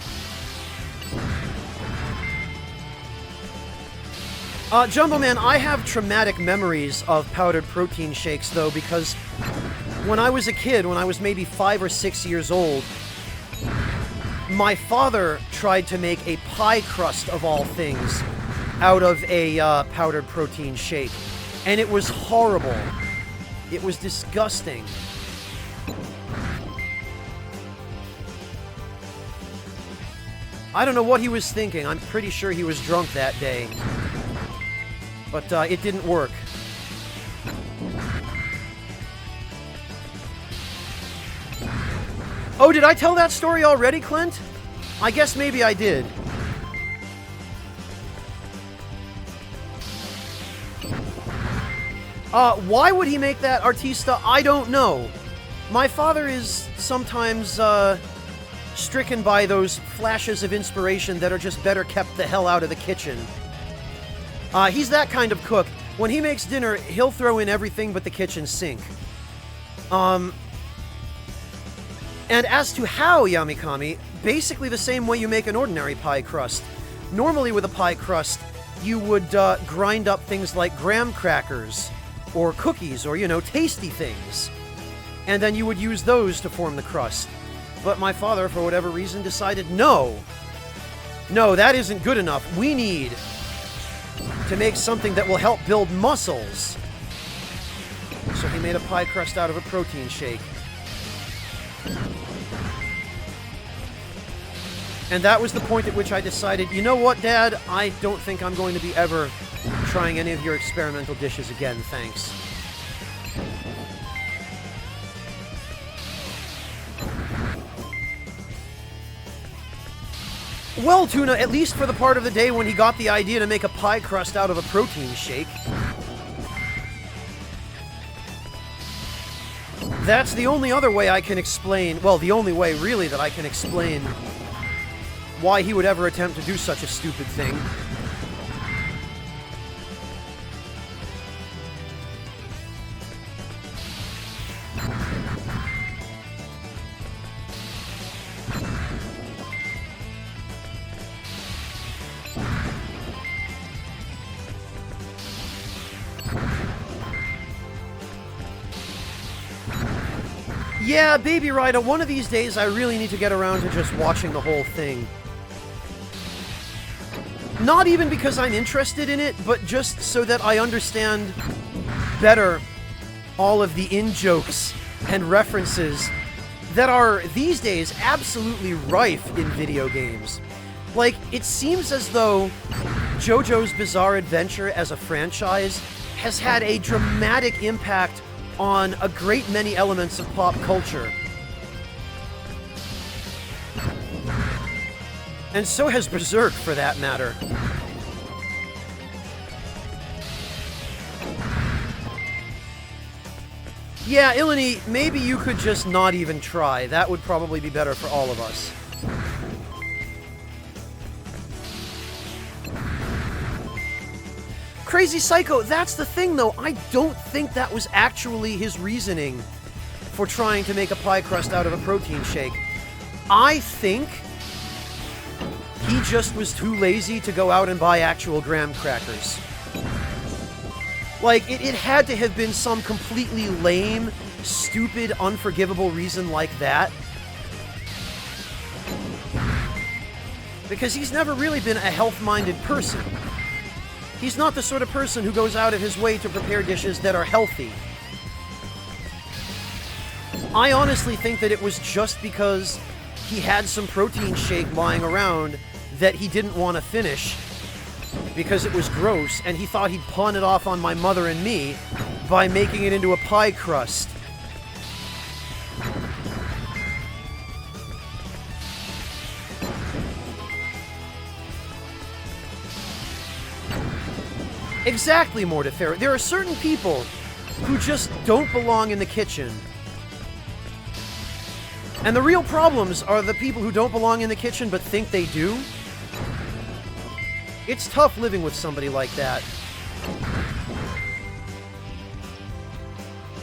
Jumbo Man, I have traumatic memories of powdered protein shakes, though, because when I was a kid, when I was maybe 5 or 6 years old, my father tried to make a pie crust, of all things, out of a powdered protein shake. And it was horrible. It was disgusting. I don't know what he was thinking. I'm pretty sure he was drunk that day. But it didn't work. Oh, did I tell that story already, Clint? I guess maybe I did. Why would he make that artista? I don't know. My father is sometimes, stricken by those flashes of inspiration that are just better kept the hell out of the kitchen. He's that kind of cook. When he makes dinner, he'll throw in everything but the kitchen sink. And as to how, Yamikami, basically the same way you make an ordinary pie crust. Normally with a pie crust, you would grind up things like graham crackers, or cookies, or, tasty things. And then you would use those to form the crust. But my father, for whatever reason, decided, no, that isn't good enough. We need to make something that will help build muscles. So he made a pie crust out of a protein shake. And that was the point at which I decided, you know what, Dad? I don't think I'm going to be ever trying any of your experimental dishes again, thanks. Well, Tuna, at least for the part of the day when he got the idea to make a pie crust out of a protein shake. That's the only other way I can explain, well, the only way, really, that I can explain why he would ever attempt to do such a stupid thing. Yeah, Baby Rida, one of these days I really need to get around to just watching the whole thing. Not even because I'm interested in it, but just so that I understand better all of the in-jokes and references that are, these days, absolutely rife in video games. Like, it seems as though JoJo's Bizarre Adventure as a franchise has had a dramatic impact on a great many elements of pop culture. And so has Berserk, for that matter. Yeah, Ilani, maybe you could just not even try. That would probably be better for all of us. Crazy Psycho, that's the thing though, I don't think that was actually his reasoning for trying to make a pie crust out of a protein shake. I think he just was too lazy to go out and buy actual graham crackers. Like, it had to have been some completely lame, stupid, unforgivable reason like that. Because he's never really been a health-minded person. He's not the sort of person who goes out of his way to prepare dishes that are healthy. I honestly think that it was just because he had some protein shake lying around that he didn't want to finish because it was gross, and he thought he'd pawn it off on my mother and me by making it into a pie crust. Exactly, Mortifer. There are certain people who just don't belong in the kitchen. And the real problems are the people who don't belong in the kitchen but think they do. It's tough living with somebody like that.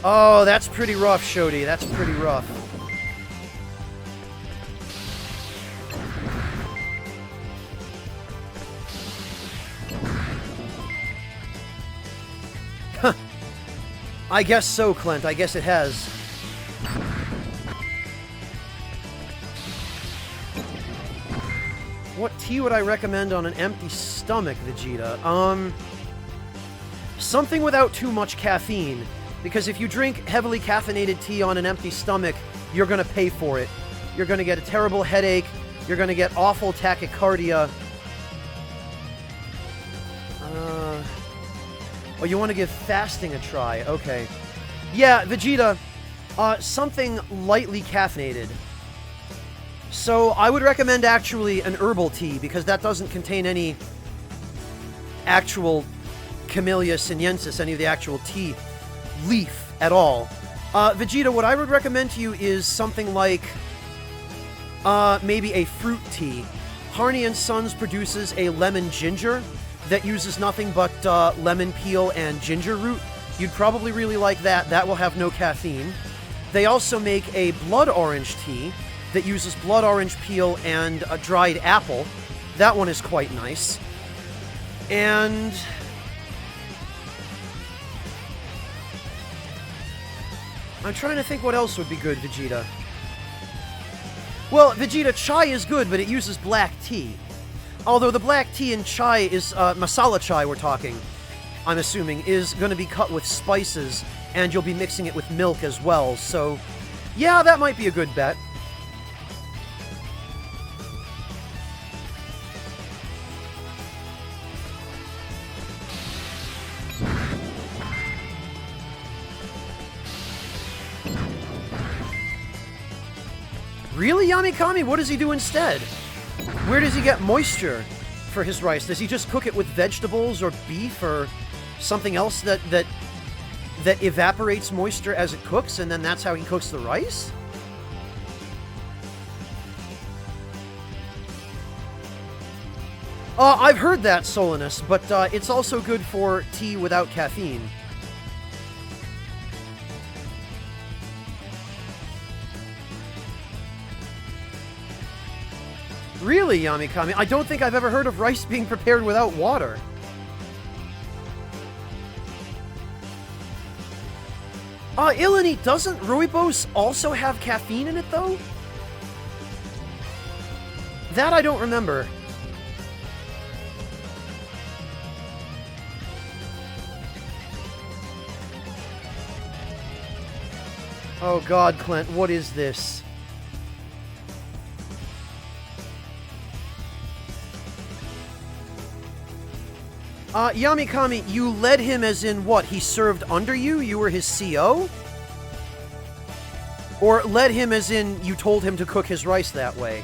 Oh, that's pretty rough, Shodi. That's pretty rough. I guess so, Clint. I guess it has. What tea would I recommend on an empty stomach, Vegeta? Something without too much caffeine. Because if you drink heavily caffeinated tea on an empty stomach, you're gonna pay for it. You're gonna get a terrible headache. You're gonna get awful tachycardia. Oh, you want to give fasting a try. Okay. Yeah, Vegeta, something lightly caffeinated. So, I would recommend actually an herbal tea, because that doesn't contain any actual Camellia sinensis, any of the actual tea leaf at all. Vegeta, what I would recommend to you is something like, maybe a fruit tea. Harney & Sons produces a lemon ginger that uses nothing but lemon peel and ginger root. You'd probably really like that. That will have no caffeine. They also make a blood orange tea that uses blood orange peel and a dried apple. That one is quite nice. And I'm trying to think what else would be good, Vegeta. Well, Vegeta, chai is good, but it uses black tea. Although the black tea in chai is, masala chai we're talking, I'm assuming, is going to be cut with spices, and you'll be mixing it with milk as well, so yeah, that might be a good bet. Really, Yamikami? What does he do instead? Where does he get moisture for his rice? Does he just cook it with vegetables or beef or something else that evaporates moisture as it cooks, and then that's how he cooks the rice? I've heard that, Solinus, but it's also good for tea without caffeine. Really, Yamikami? I don't think I've ever heard of rice being prepared without water. Ilani, doesn't rooibos also have caffeine in it, though? That I don't remember. Oh god, Clint, what is this? Yamikami, you led him as in what? He served under you? You were his CO? Or led him as in you told him to cook his rice that way?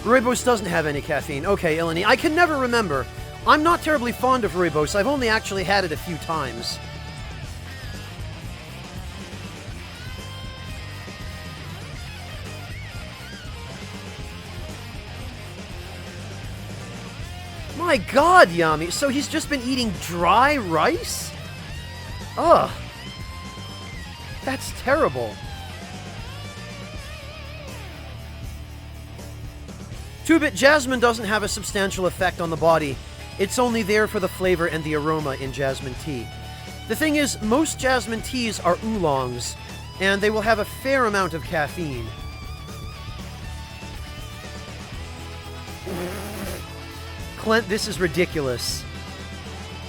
Rooibos doesn't have any caffeine. Okay, Ilani, I can never remember. I'm not terribly fond of rooibos. I've only actually had it a few times. My god, Yami. So he's just been eating dry rice? Ugh. That's terrible. Two-bit Jasmine doesn't have a substantial effect on the body. It's only there for the flavor and the aroma in jasmine tea. The thing is, most jasmine teas are oolongs, and they will have a fair amount of caffeine. Clint, this is ridiculous.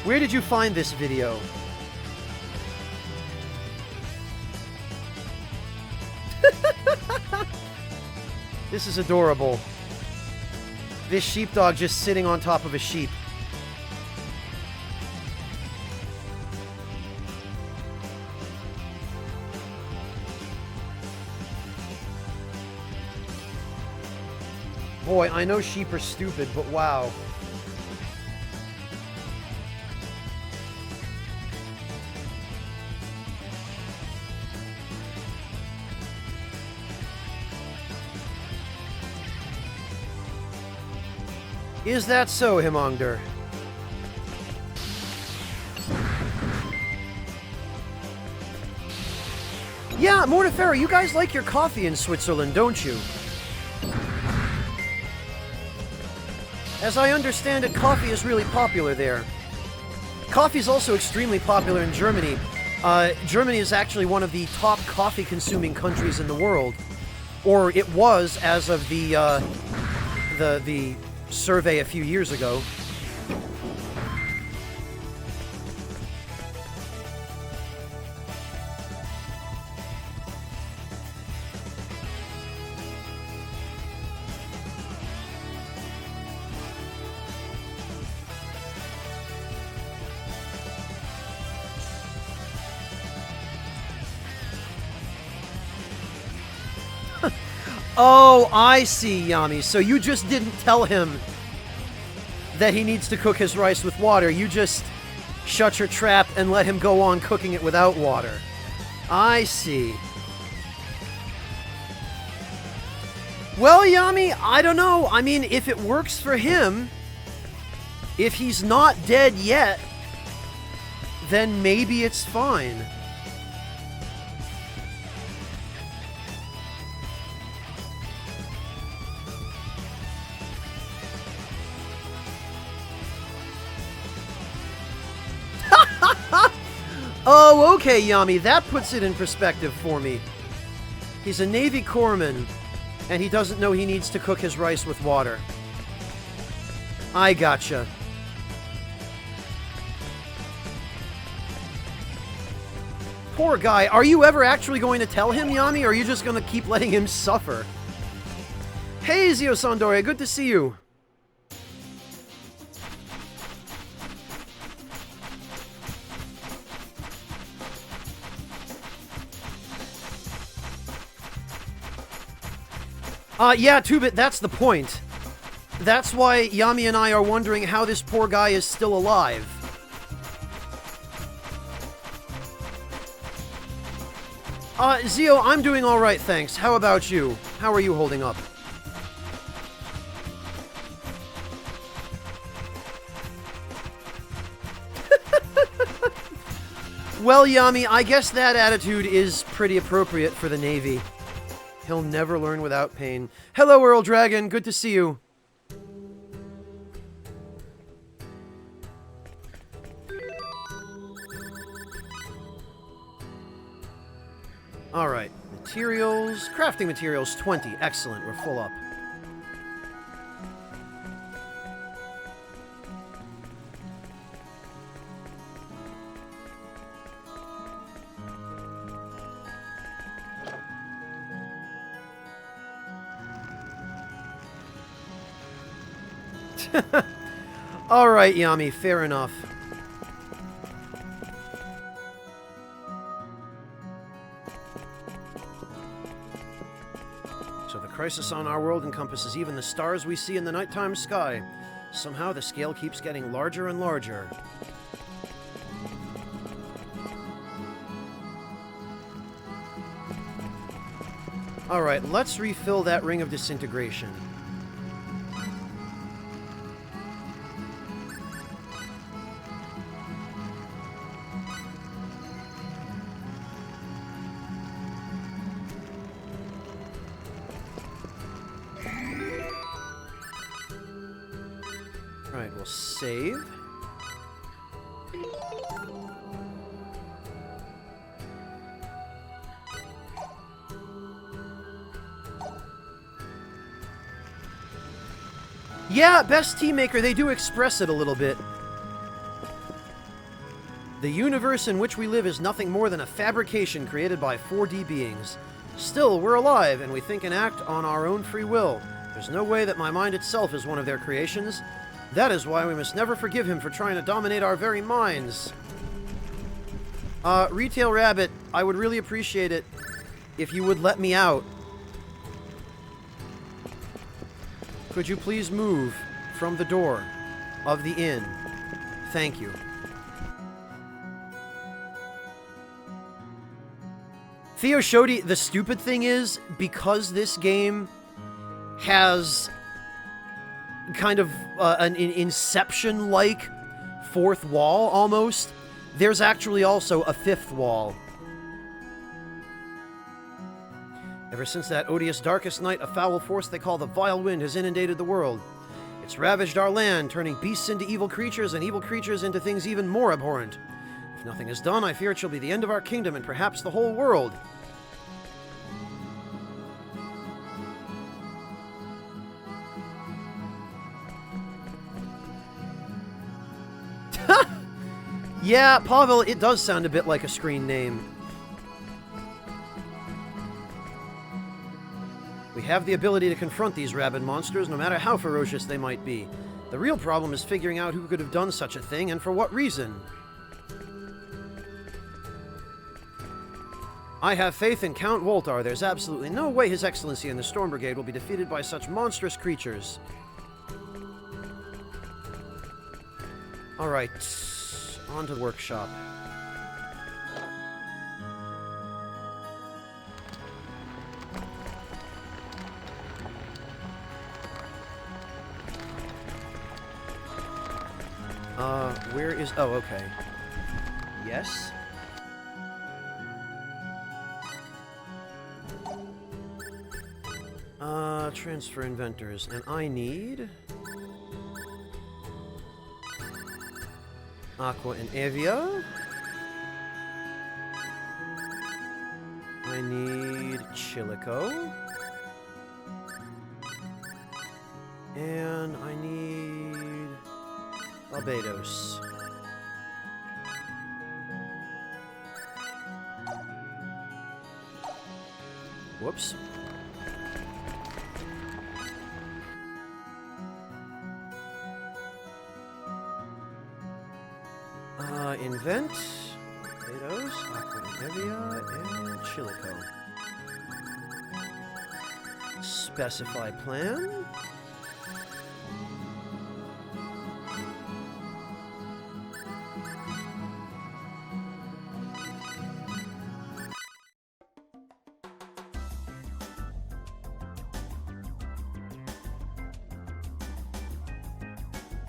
Where did you find this video? This is adorable. This sheepdog just sitting on top of a sheep. Boy, I know sheep are stupid, but wow. Is that so, Himongder? Yeah, Mortifera, you guys like your coffee in Switzerland, don't you? As I understand it, coffee is really popular there. Coffee is also extremely popular in Germany. Germany is actually one of the top coffee-consuming countries in the world, or it was as of the survey a few years ago. Oh, I see, Yami. So you just didn't tell him that he needs to cook his rice with water. You just shut your trap and let him go on cooking it without water. I see. Well, Yami, I don't know. I mean, if it works for him, if he's not dead yet, then maybe it's fine. Oh, okay, Yami, that puts it in perspective for me. He's a Navy corpsman, and he doesn't know he needs to cook his rice with water. I gotcha. Poor guy. Are you ever actually going to tell him, Yami, or are you just going to keep letting him suffer? Hey, Zio Sandoria, good to see you. Yeah, 2-Bit, that's the point. That's why Yami and I are wondering how this poor guy is still alive. Zio, I'm doing alright, thanks. How about you? How are you holding up? Well, Yami, I guess that attitude is pretty appropriate for the Navy. He'll never learn without pain. Hello, Earl Dragon. Good to see you. Alright. Materials. Crafting materials, 20. Excellent. We're full up. Alright, Yami, fair enough. So the crisis on our world encompasses even the stars we see in the nighttime sky. Somehow the scale keeps getting larger and larger. Alright, let's refill that ring of disintegration. Alright, we'll save. Yeah, best team maker, they do express it a little bit. The universe in which we live is nothing more than a fabrication created by 4D beings. Still, we're alive, and we think and act on our own free will. There's no way that my mind itself is one of their creations. That is why we must never forgive him for trying to dominate our very minds. Retail Rabbit, I would really appreciate it if you would let me out. Could you please move from the door of the inn? Thank you. Theo Shodi, the stupid thing is, because this game has kind of an Inception-like fourth wall, almost, there's actually also a fifth wall. Ever since that odious darkest night, a foul force they call the Vile Wind has inundated the world. It's ravaged our land, turning beasts into evil creatures and evil creatures into things even more abhorrent. If nothing is done, I fear it shall be the end of our kingdom and perhaps the whole world. Yeah, Pavel, it does sound a bit like a screen name. We have the ability to confront these rabid monsters, no matter how ferocious they might be. The real problem is figuring out who could have done such a thing, and for what reason. I have faith in Count Woltar. There's absolutely no way His Excellency and the Storm Brigade will be defeated by such monstrous creatures. Alright, on to the workshop. Where is... Oh, okay. Yes? Transfer inventors. And I need... Aqua and Evia. I need Chilico. And I need... Barbados. Whoops. Invent, Barbados, Aqua and Evia, and Chilico. Specify plan.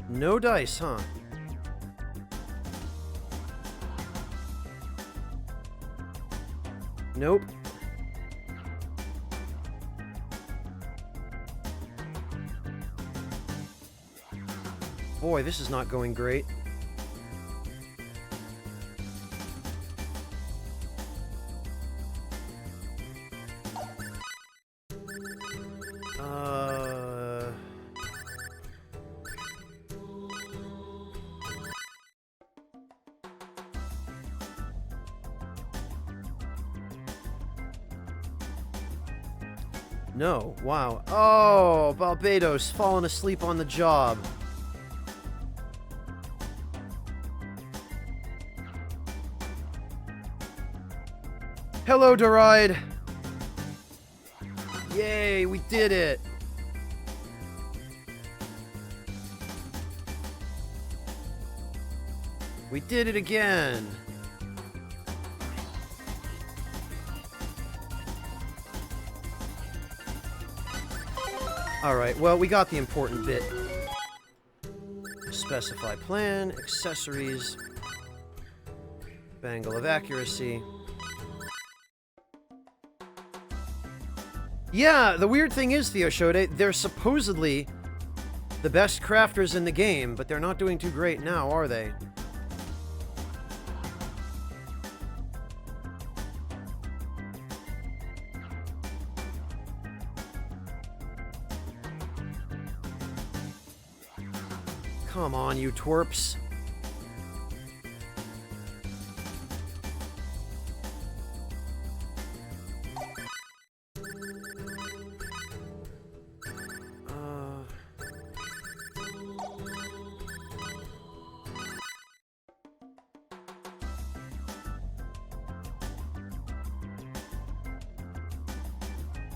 No dice, huh? Nope. Boy, this is not going great. No. Wow. Oh, Barbados falling asleep on the job. Hello, Deride. Yay, we did it. We did it again. Alright, well, we got the important bit. Specify plan, accessories, bangle of accuracy. Yeah, the weird thing is, Theoshode, they're supposedly the best crafters in the game, but they're not doing too great now, are they? Come on, you twerps.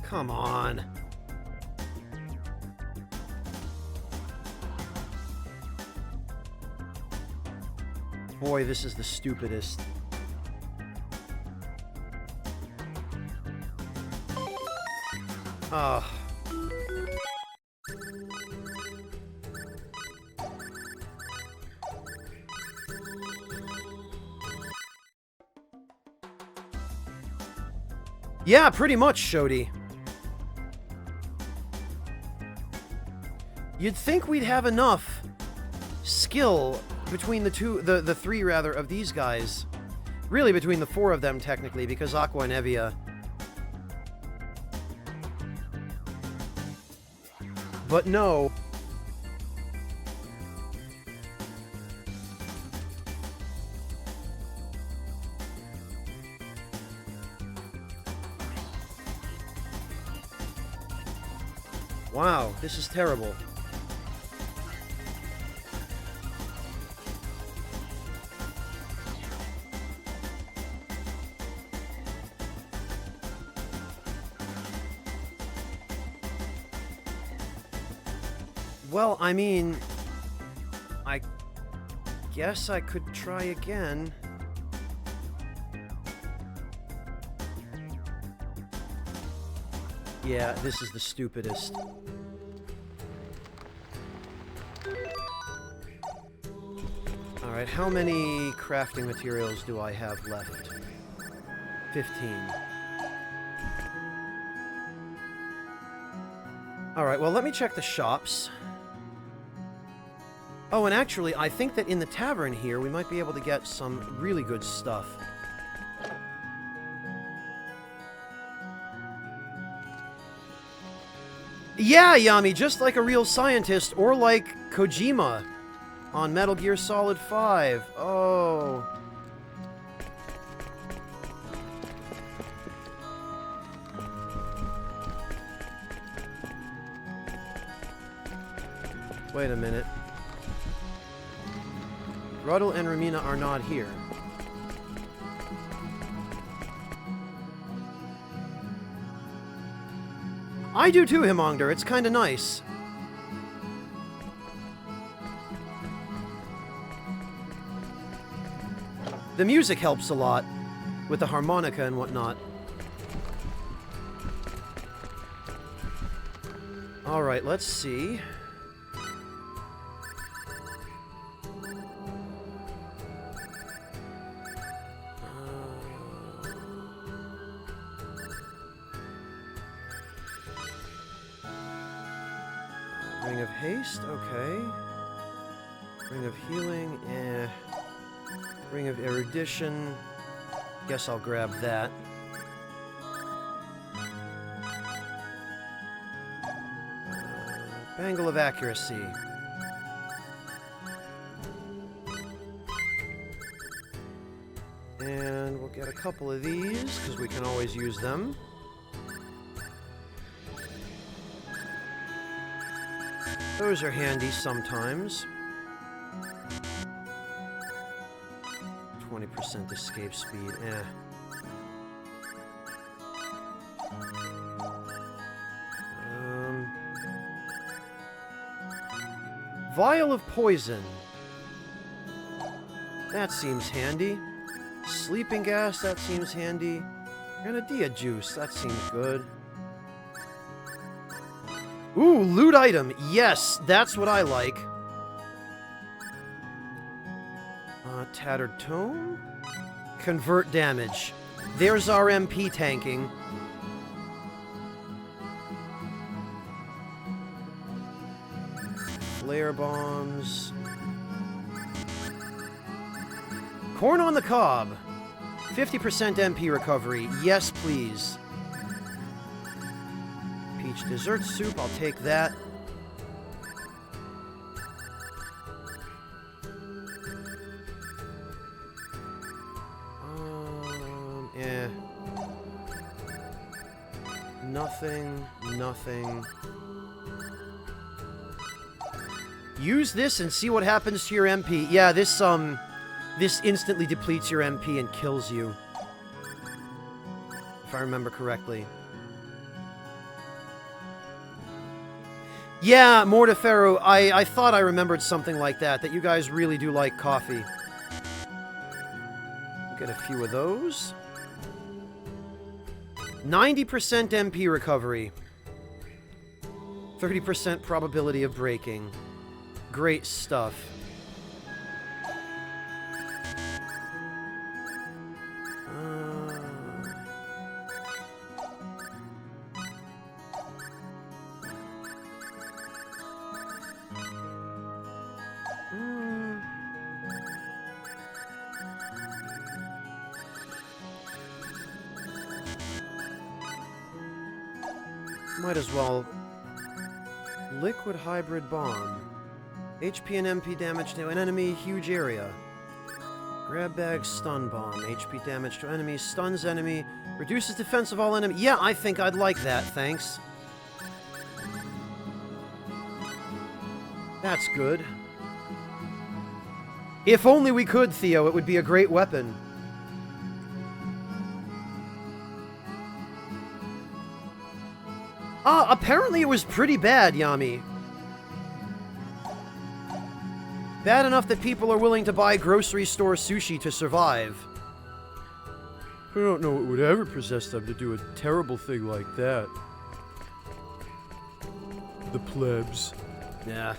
Come on. Boy, this is the stupidest. Ah. Yeah, pretty much, Shodi. You'd think we'd have enough skill between the three rather, of these guys. Really between the four of them, technically, because Aqua and Evia. But no. Wow, this is terrible. Well, I mean, I guess I could try again. Yeah, this is the stupidest. Alright, how many crafting materials do I have left? 15. Alright, well, let me check the shops. Oh, and actually, I think that in the tavern here, we might be able to get some really good stuff. Yeah, Yami, just like a real scientist, or like Kojima on Metal Gear Solid 5. Oh. Wait a minute. Ruddle and Ramina are not here. I do too, Himongder. It's kinda nice. The music helps a lot, with the harmonica and whatnot. Alright, let's see. Ring of Haste, okay. Ring of Healing, eh. Ring of Erudition. Guess I'll grab that. Bangle of Accuracy. And we'll get a couple of these, because we can always use them. Those are handy sometimes. 20% escape speed, eh. Vial of Poison. That seems handy. Sleeping Gas, that seems handy. Grenadilla Juice, that seems good. Ooh, loot item. Yes, that's what I like. Tattered Tome? Convert damage. There's our MP tanking. Flare bombs. Corn on the cob. 50% MP recovery. Yes, please. Peach dessert soup. I'll take that. Nothing. Use this and see what happens to your MP. Yeah, this instantly depletes your MP and kills you. If I remember correctly. Yeah, Mortiferro, I thought I remembered something like that you guys really do like coffee. Get a few of those. 90% MP recovery. 30% probability of breaking. Great stuff. Might as well. Liquid hybrid bomb. HP and MP damage to an enemy, huge area. Grab bag stun bomb. HP damage to enemy, stuns enemy, reduces defense of all enemy. Yeah, I think I'd like that, thanks. That's good. If only we could, Theo, it would be a great weapon. Apparently it was pretty bad, Yami. Bad enough that people are willing to buy grocery store sushi to survive. I don't know what would ever possess them to do a terrible thing like that. The plebs. Yeah.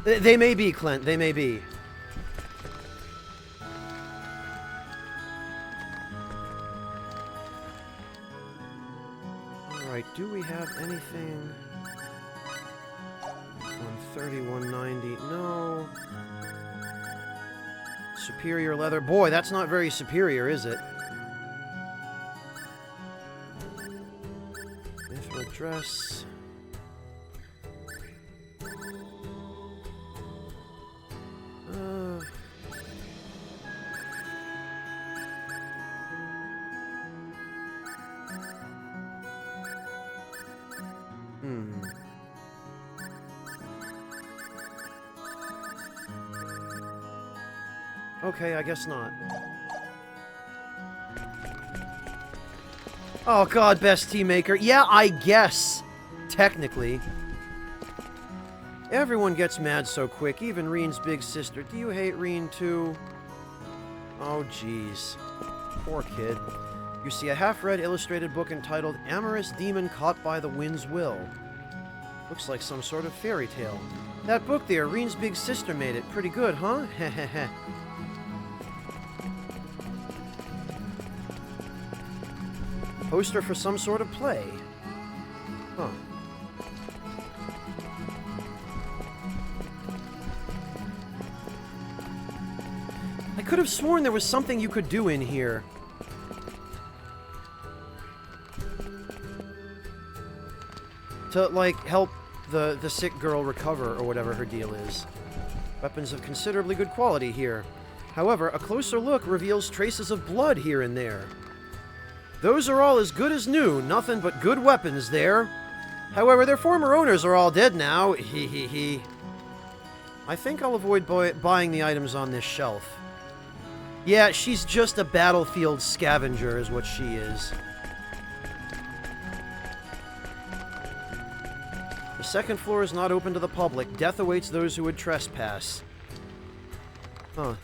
They may be, Clint. They may be. Alright, do we have anything... 130, 190, no. Superior leather. Boy, that's not very superior, is it? Mithril dress. Okay, I guess not. Oh god, best tea maker. Yeah, I guess. Technically. Everyone gets mad so quick, even Reen's big sister. Do you hate Reen too? Oh jeez. Poor kid. You see a half-read illustrated book entitled Amorous Demon Caught by the Wind's Will. Looks like some sort of fairy tale. That book there, Reen's big sister made it. Pretty good, huh? Heh. Poster for some sort of play. Huh. I could have sworn there was something you could do in here. To, like, help the sick girl recover, or whatever her deal is. Weapons of considerably good quality here. However, a closer look reveals traces of blood here and there. Those are all as good as new, nothing but good weapons there. However, their former owners are all dead now, hee. I think I'll avoid buying the items on this shelf. Yeah, she's just a battlefield scavenger is what she is. The second floor is not open to the public. Death awaits those who would trespass. Huh.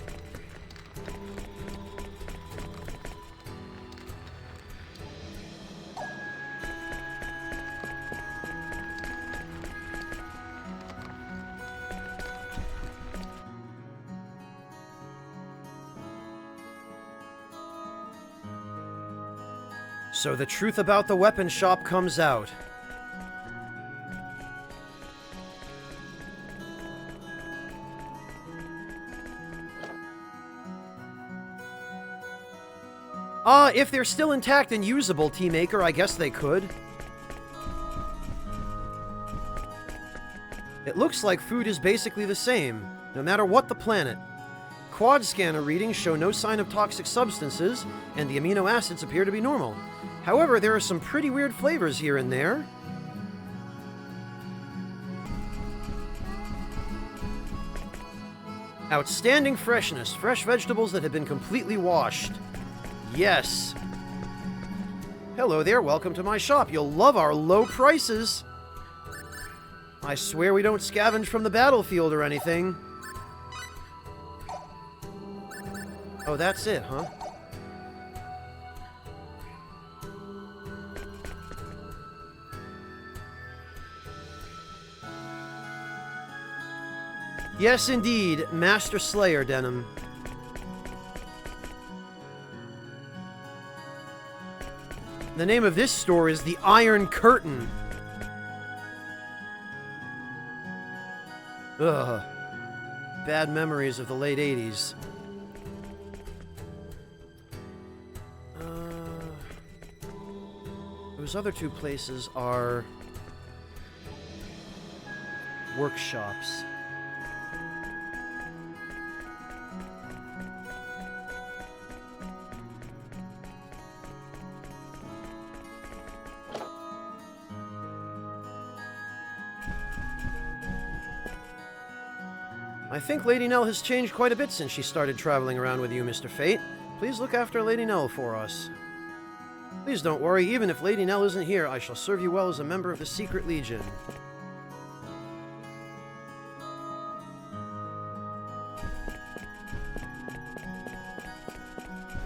So the truth about the weapon shop comes out. If they're still intact and usable, Tea Maker, I guess they could. It looks like food is basically the same, no matter what the planet. Quad scanner readings show no sign of toxic substances, and the amino acids appear to be normal. However, there are some pretty weird flavors here and there. Outstanding freshness. Fresh vegetables that have been completely washed. Yes. Hello there, welcome to my shop. You'll love our low prices. I swear we don't scavenge from the battlefield or anything. Oh, that's it, huh? Yes, indeed, Master Slayer denim. The name of this store is the Iron Curtain. Ugh. Bad memories of the late 80s. those other two places are workshops. I think Lady Nell has changed quite a bit since she started traveling around with you, Mr. Fate. Please look after Lady Nell for us. Please don't worry, even if Lady Nell isn't here, I shall serve you well as a member of the Secret Legion.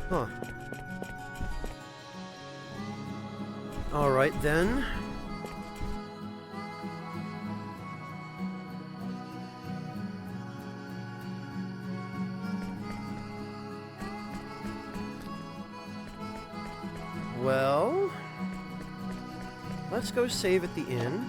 Huh. Alright then. Well, let's go save at the inn.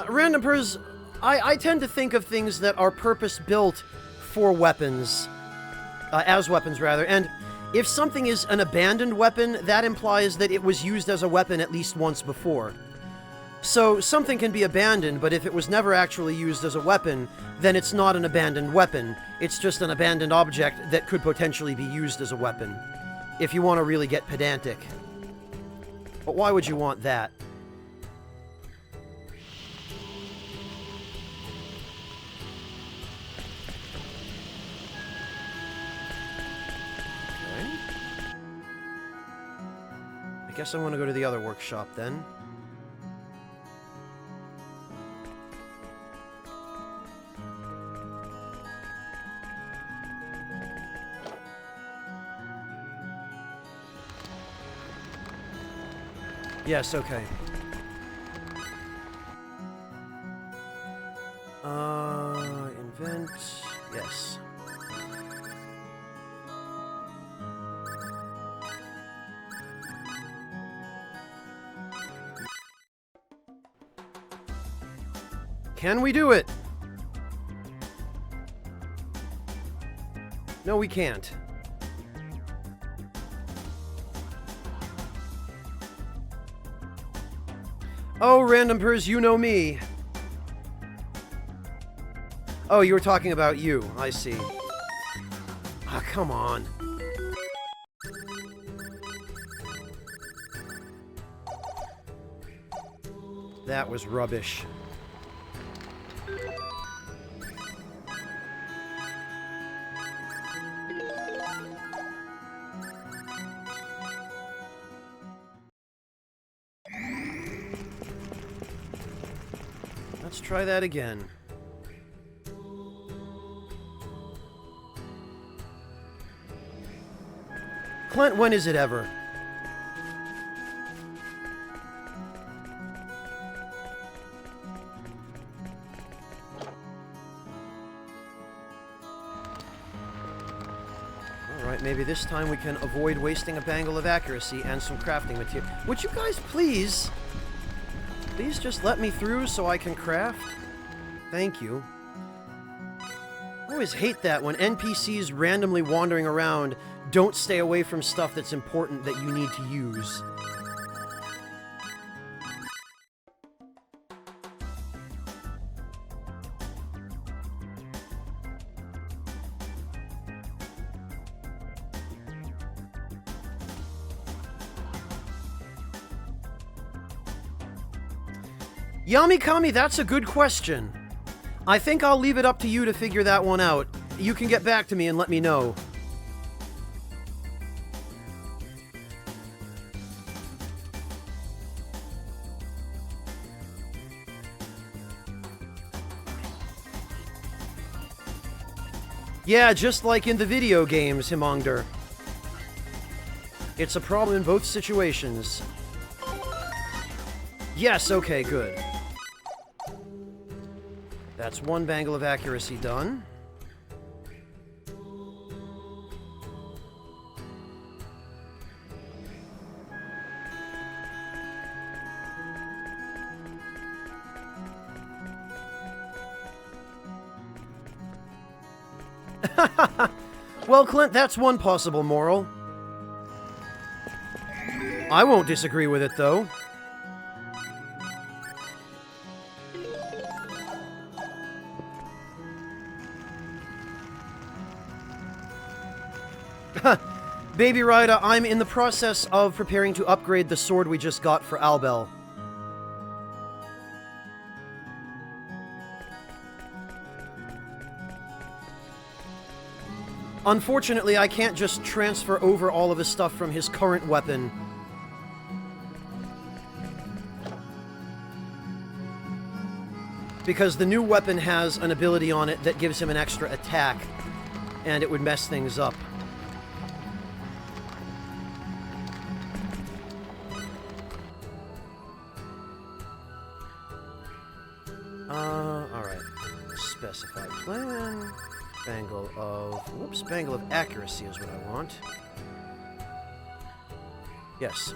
Random Pers, I tend to think of things that are purpose-built for weapons, as weapons rather, and if something is an abandoned weapon, that implies that it was used as a weapon at least once before. So, something can be abandoned, but if it was never actually used as a weapon, then it's not an abandoned weapon. It's just an abandoned object that could potentially be used as a weapon, if you want to really get pedantic. But why would you want that? I guess I want to go to the other workshop then. Yes, okay. Invent. Yes. Can we do it? No, we can't. Oh, Random Pers, you know me. Oh, you were talking about you. I see. Ah, come on. That was rubbish. Let's try that again. Clint, when is it ever? Alright, maybe this time we can avoid wasting a bangle of accuracy and some crafting material. Would you guys please just let me through so I can craft? Thank you. I always hate that when NPCs randomly wandering around don't stay away from stuff that's important that you need to use. Yamikami, that's a good question. I think I'll leave it up to you to figure that one out. You can get back to me and let me know. Yeah, just like in the video games, Himongder. It's a problem in both situations. Yes, okay, good. That's one bangle of accuracy done. Well, Clint, that's one possible moral. I won't disagree with it, though. Baby Ryda, I'm in the process of preparing to upgrade the sword we just got for Albel. Unfortunately, I can't just transfer over all of his stuff from his current weapon. Because the new weapon has an ability on it that gives him an extra attack, and it would mess things up. Alright. Specify plan. Bangle of accuracy is what I want. Yes.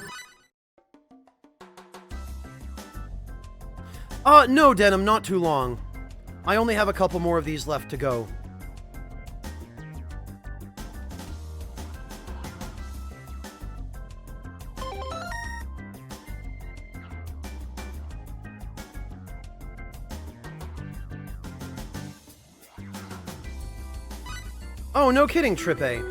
No, Denim, not too long. I only have a couple more of these left to go. Oh, no kidding, Trippe.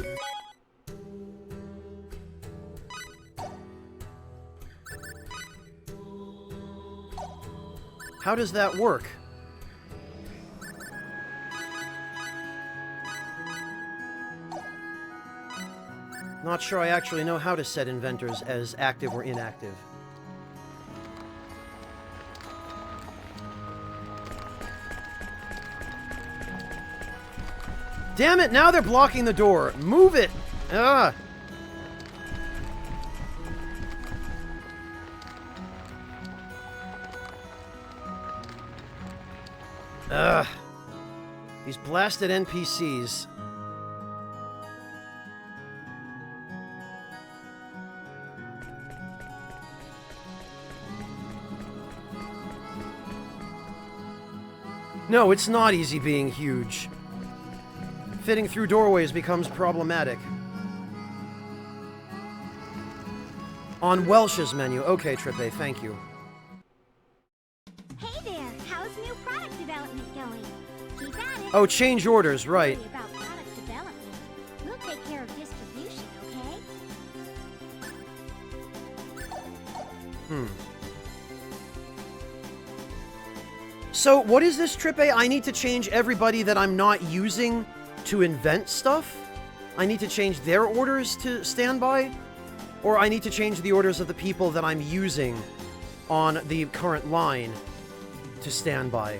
How does that work? Not sure I actually know how to set inventors as active or inactive. Damn it, now they're blocking the door. Move it! Ah! Ugh. These blasted NPCs. No, it's not easy being huge. Fitting through doorways becomes problematic. On Welsh's menu. Okay, Trippe, thank you. Hey there, how's new product development going? Keep at it. Oh, change orders, right. Don't worry about product development. We'll take care of distribution, okay? So, what is this, Trippe? I need to change everybody that I'm not using to invent stuff? I need to change their orders to standby? Or I need to change the orders of the people that I'm using on the current line to standby?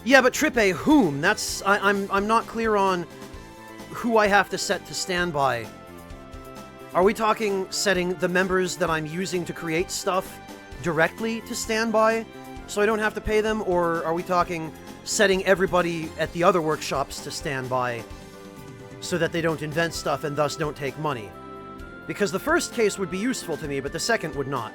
Yeah, but Trippe, whom? That's... I'm not clear on who I have to set to standby. Are we talking setting the members that I'm using to create stuff directly to standby, so I don't have to pay them? Or are we talking setting everybody at the other workshops to standby so that they don't invent stuff and thus don't take money? Because the first case would be useful to me, but the second would not.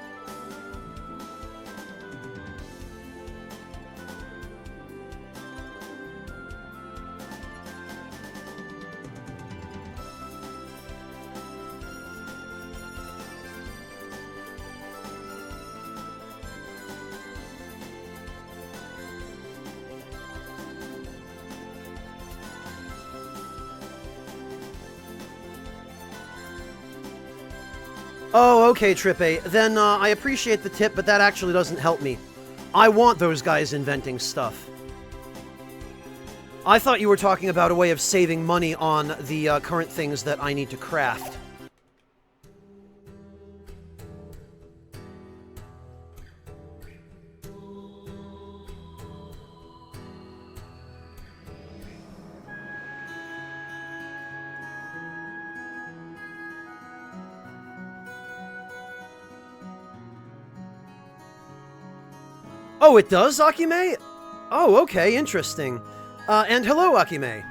Oh, okay, Trippe. Then, I appreciate the tip, but that actually doesn't help me. I want those guys inventing stuff. I thought you were talking about a way of saving money on the current things that I need to craft. Oh, it does, Akime? Oh, okay, interesting. And hello, Akime.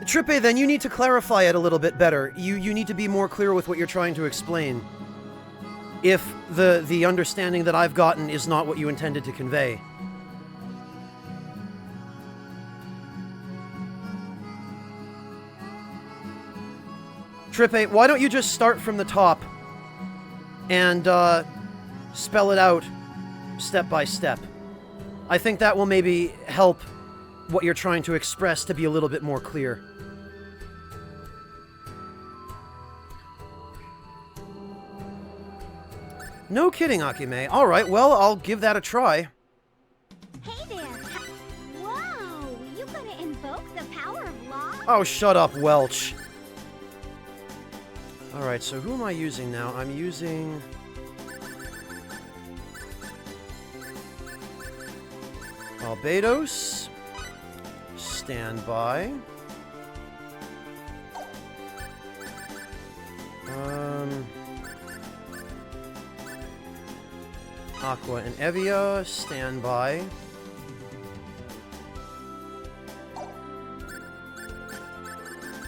Trippe, then you need to clarify it a little bit better. You need to be more clear with what you're trying to explain. If the understanding that I've gotten is not what you intended to convey. Trippe, why don't you just start from the top and spell it out step by step? I think that will maybe help what you're trying to express to be a little bit more clear. No kidding, Akime. Alright, well, I'll give that a try. Hey there! Whoa! You gonna invoke the power of law? Oh, shut up, Welch. Alright, so who am I using now? I'm using... Barbados. Stand by. Aqua and Evia, stand by.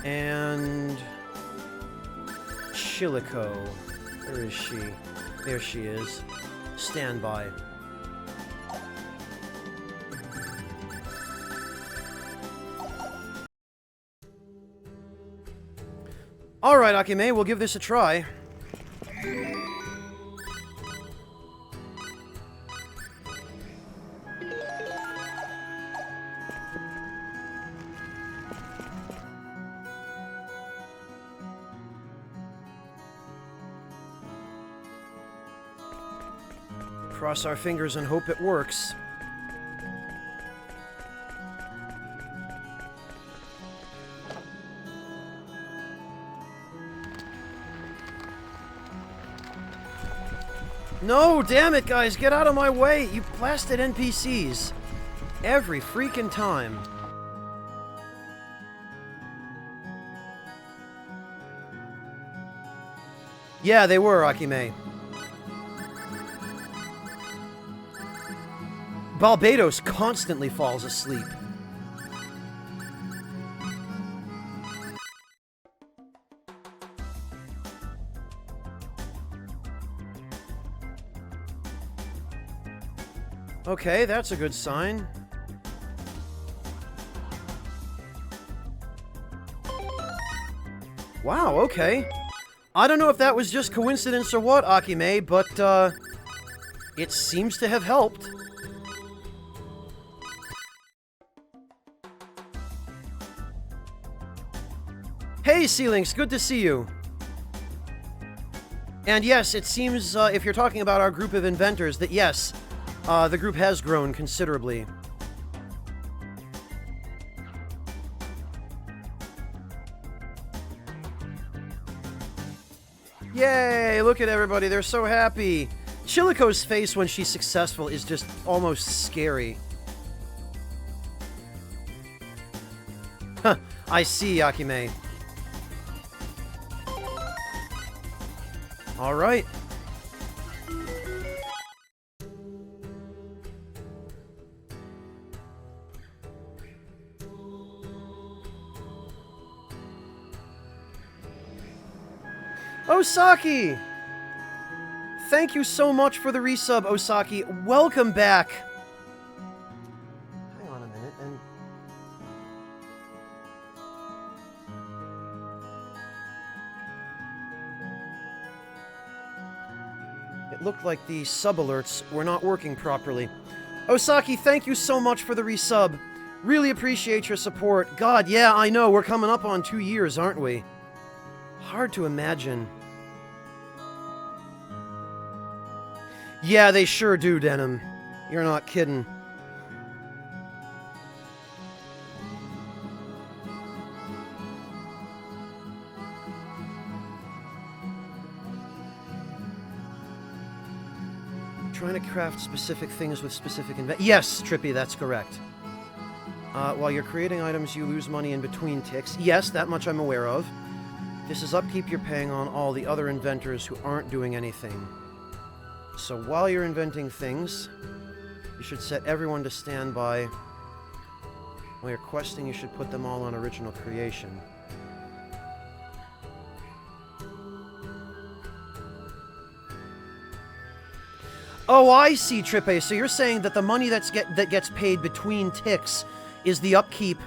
And... Chilico. Where is she? There she is. Stand by. Alright, Akime, we'll give this a try. Cross our fingers and hope it works. No, damn it, guys, get out of my way, you blasted NPCs. Every freaking time. Yeah, they were, Akime. Barbados constantly falls asleep. Okay, that's a good sign. Wow, okay. I don't know if that was just coincidence or what, Akime, but, it seems to have helped. Hey, Ceilings, good to see you. And yes, it seems, if you're talking about our group of inventors, that yes, the group has grown considerably. Yay, look at everybody, they're so happy. Chilico's face when she's successful is just almost scary. Huh, I see, Akime. Alright. Osaki! Thank you so much for the resub, Osaki. Welcome back. Hang on a minute, and... It looked like the sub-alerts were not working properly. Osaki, thank you so much for the resub. Really appreciate your support. God, yeah, I know, we're coming up on 2 years, aren't we? Hard to imagine. Yeah, they sure do, Denim. You're not kidding. Trying to craft specific things with specific Yes, Trippy, that's correct. While you're creating items, you lose money in between ticks. Yes, that much I'm aware of. This is upkeep you're paying on all the other inventors who aren't doing anything. So while you're inventing things, you should set everyone to standby. While you're questing, you should put them all on original creation. Oh, I see, Trippe. So you're saying that the money that gets paid between ticks is the upkeep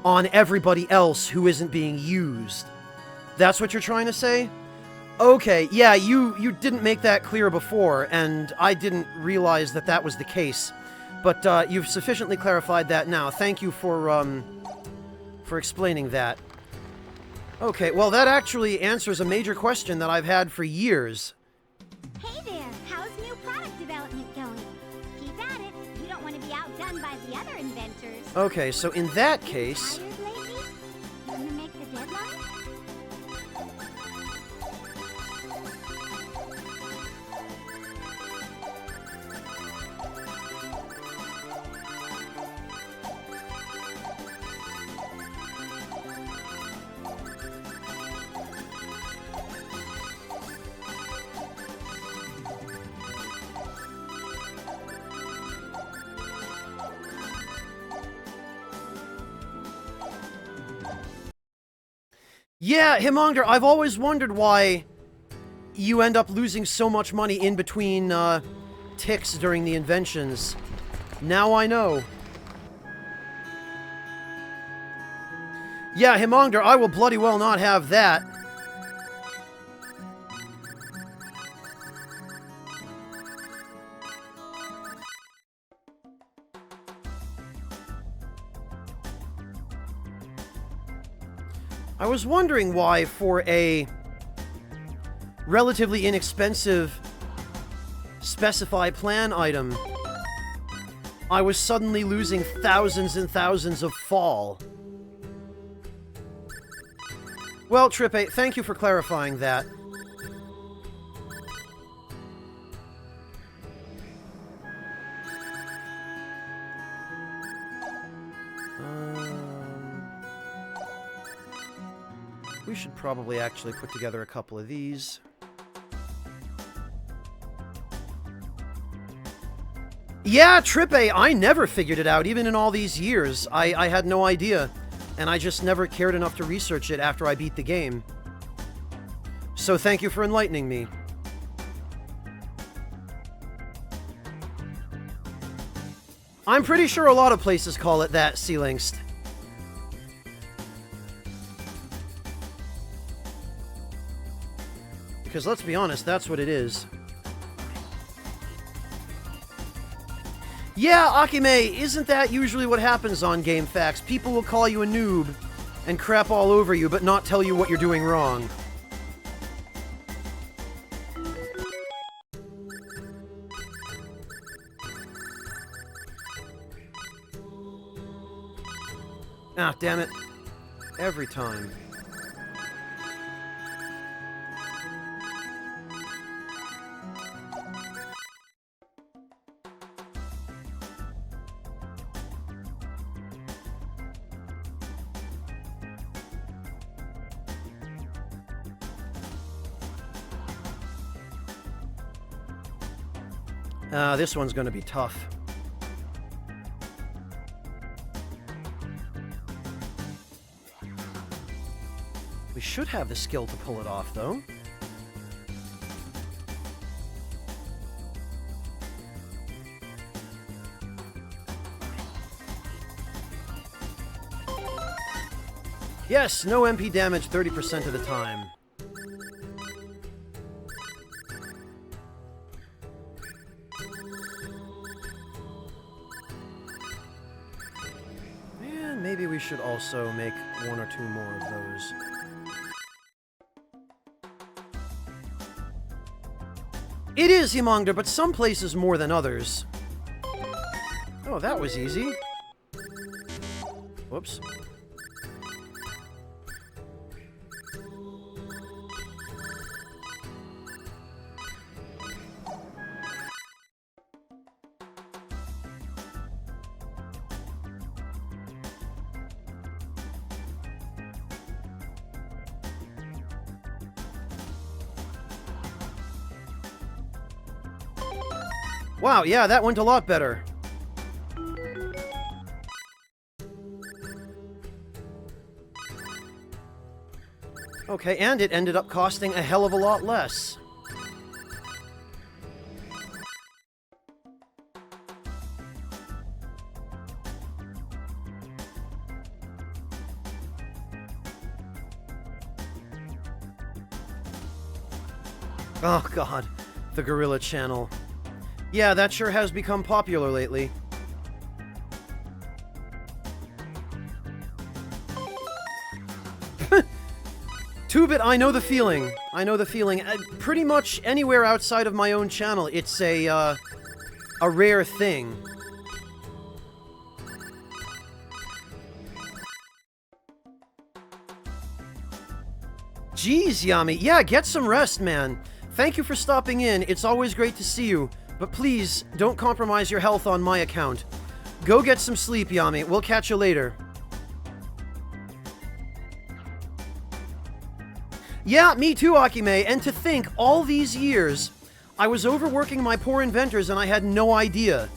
on everybody else who isn't being used. That's what you're trying to say? Okay, yeah, you didn't make that clear before, and I didn't realize that that was the case. But you've sufficiently clarified that now. Thank you for explaining that. Okay, well, that actually answers a major question that I've had for years. Hey there, how's new product development going? Keep at it. You don't want to be outdone by the other inventors. Okay, so in that case... Tired lately? Gonna make the deadline? Yeah, Himongder, I've always wondered why you end up losing so much money in between ticks during the inventions. Now I know. Yeah, Himongder, I will bloody well not have that. I was wondering why, for a relatively inexpensive specify plan item, I was suddenly losing thousands and thousands of fall. Well, Trippe, thank you for clarifying that. We should probably actually put together a couple of these. Yeah, Trippe, I never figured it out, even in all these years. I had no idea, and I just never cared enough to research it after I beat the game. So thank you for enlightening me. I'm pretty sure a lot of places call it that, Sealingst. Because let's be honest, that's what it is. Yeah, Akime, isn't that usually what happens on GameFAQs? People will call you a noob and crap all over you, but not tell you what you're doing wrong. Ah, damn it. Every time. This one's gonna be tough. We should have the skill to pull it off, though. Yes, no MP damage 30% of the time. maybe we should also make one or two more of those. It is Himongder, but some places more than others. Oh, that was easy. Whoops. Wow, yeah, that went a lot better. Okay, and it ended up costing a hell of a lot less. Oh god, the Gorilla Channel. Yeah, that sure has become popular lately. Two-bit, I know the feeling. I know the feeling. Pretty much anywhere outside of my own channel, it's a rare thing. Jeez, Yami. Yeah, get some rest, man. Thank you for stopping in. It's always great to see you. But please, don't compromise your health on my account. Go get some sleep, Yami. We'll catch you later. Yeah, me too, Akime. And to think, all these years, I was overworking my poor inventors and I had no idea.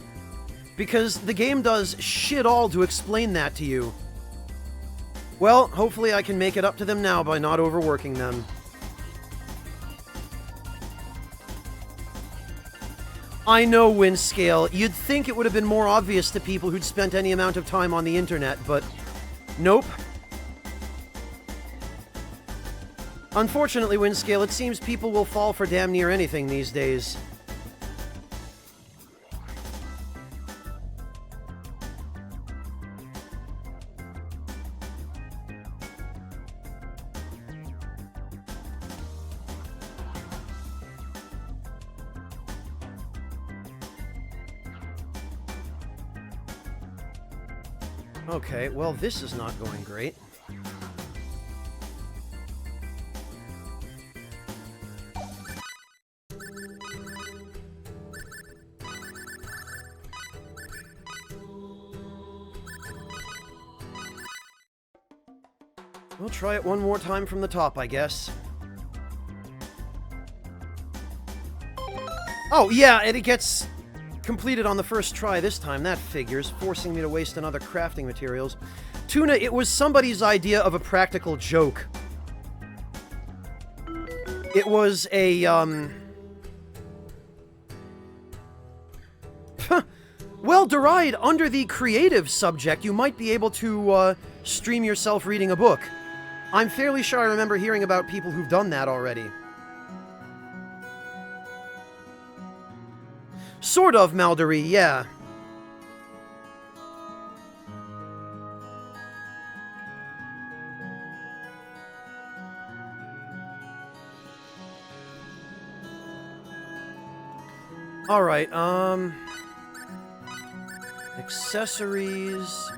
Because the game does shit all to explain that to you. Well, hopefully I can make it up to them now by not overworking them. I know, Windscale. You'd think it would have been more obvious to people who'd spent any amount of time on the internet, but nope. Unfortunately, Windscale, it seems people will fall for damn near anything these days. Okay, well, this is not going great. We'll try it one more time from the top, I guess. Oh, yeah, and it gets completed on the first try this time. That figures, forcing me to waste another crafting materials. Tuna, it was somebody's idea of a practical joke. It was a, well, Deride, under the creative subject, you might be able to, stream yourself reading a book. I'm fairly sure I remember hearing about people who've done that already. Sort of, Maldory, yeah. Alright, accessories.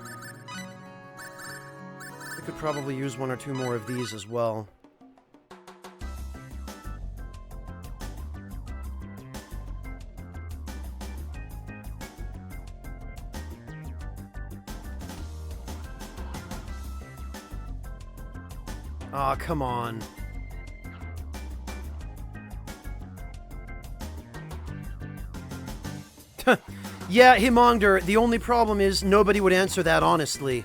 I could probably use one or two more of these as well. Aw, come on. Yeah, Himongder, the only problem is nobody would answer that honestly.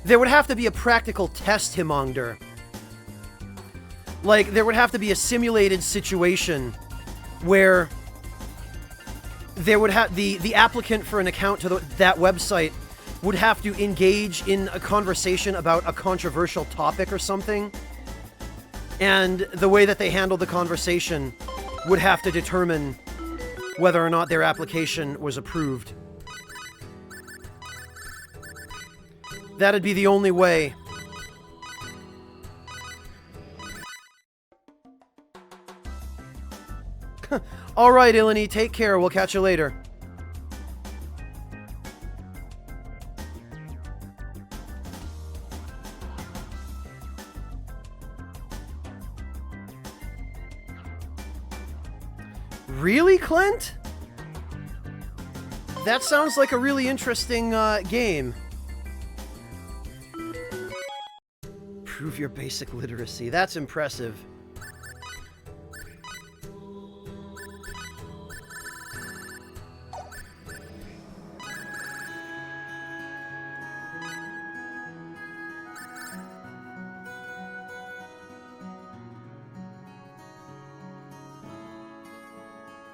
There would have to be a practical test, Himongder. Like, there would have to be a simulated situation where there would have the applicant for an account to that website would have to engage in a conversation about a controversial topic or something, and the way that they handled the conversation would have to determine whether or not their application was approved. That'd be the only way. Alright, Ilani, take care. We'll catch you later. Really, Clint? That sounds like a really interesting game. Prove your basic literacy. That's impressive.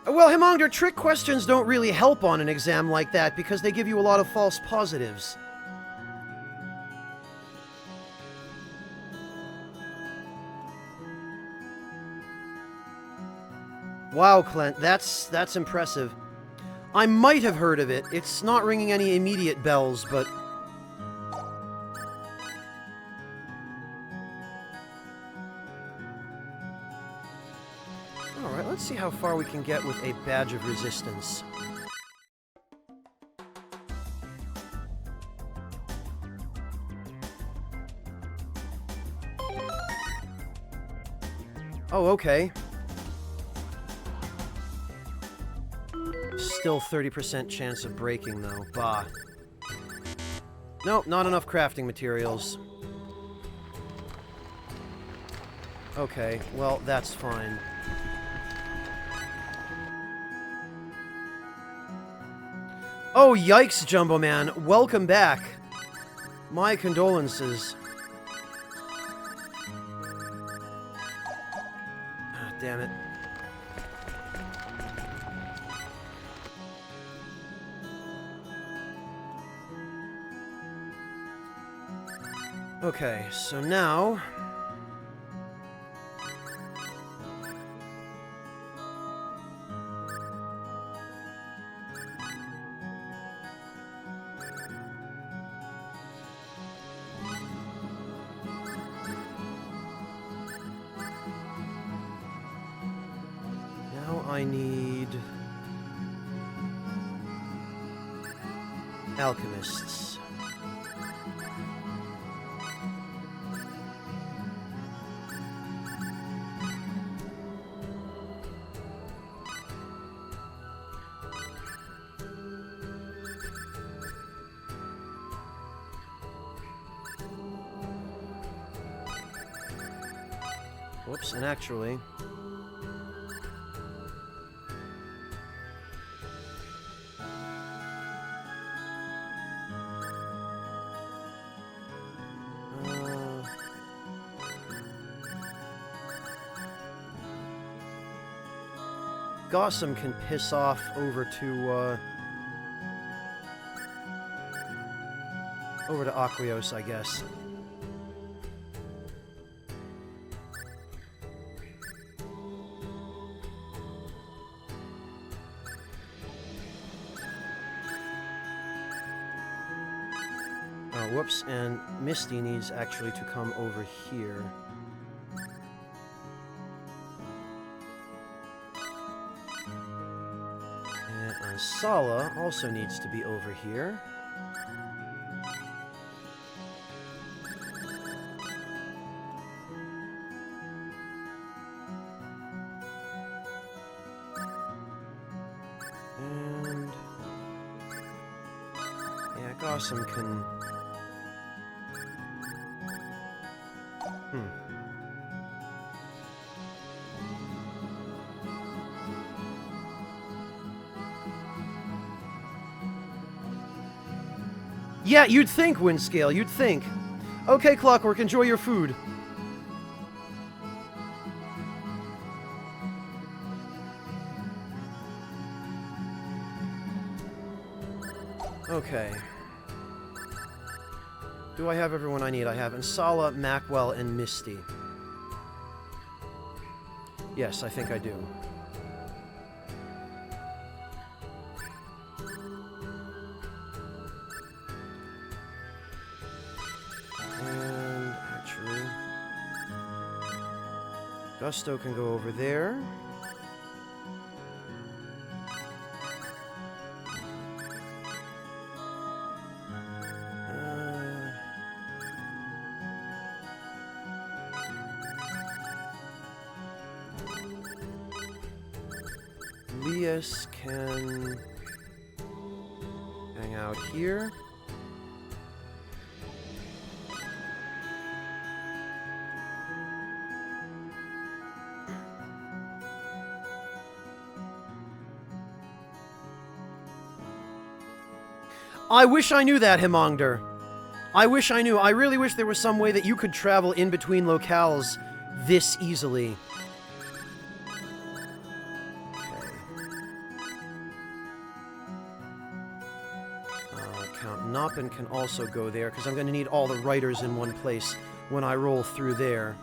Well, Himongder, trick questions don't really help on an exam like that because they give you a lot of false positives. Wow, Clint, that's impressive. I might have heard of it. It's not ringing any immediate bells, but... Alright, let's see how far we can get with a badge of resistance. Oh, okay. Still 30% chance of breaking, though. Bah. Nope, not enough crafting materials. Okay, well, that's fine. Oh, yikes, Jumbo Man. Welcome back. My condolences. Ah, damn it. Okay, so now... Now I need... alchemists. Whoops, and actually... Gossam can piss off over to Aqueous, I guess. Oh, whoops, and Misty needs actually to come over here. And Sala also needs to be over here. And... yeah, Gossam can... Yeah, you'd think, Windscale, you'd think. Okay, Clockwork, enjoy your food. Okay. Do I have everyone I need? I have Ansala, Mackwell, and Misty. Yes, I think I do. Gusto can go over there. Elias can hang out here. I wish I knew that, Himongder. I wish I knew. I really wish there was some way that you could travel in between locales this easily. Count Noppin can also go there, because I'm going to need all the writers in one place when I roll through there.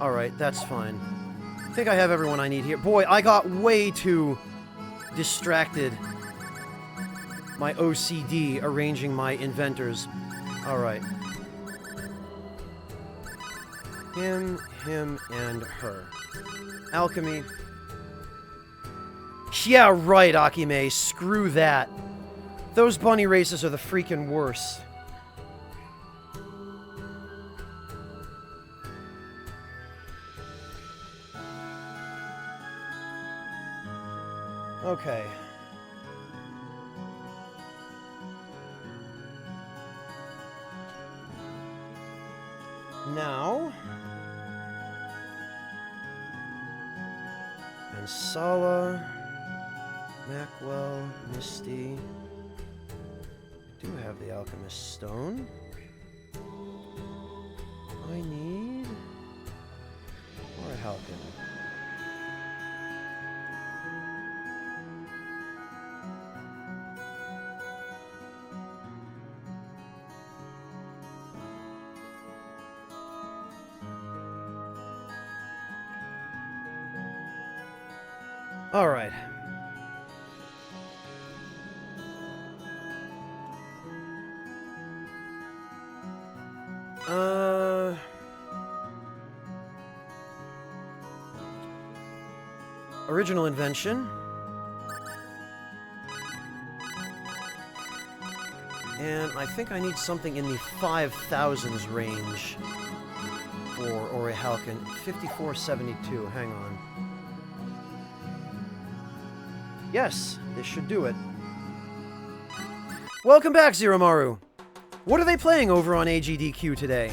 Alright, that's fine. I think I have everyone I need here. Boy, I got way too distracted. My OCD arranging my inventors. Alright. Him, and her. Alchemy. Yeah, right, Akime. Screw that. Those bunny races are the freaking worst. Okay. Now... Ansala... Macwell, Misty... I do have the Alchemist Stone. I need... Or a Halcyon. All right. Original invention. And I think I need something in the 5,000s range for Orihhalcon. 5472, hang on. Yes, this should do it. Welcome back, Zeromaru. What are they playing over on AGDQ today?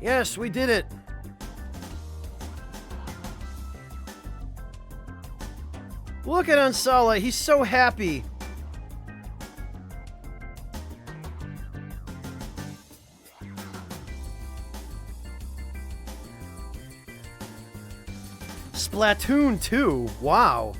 Yes, we did it. Look at Ansala, he's so happy. Splatoon 2, wow.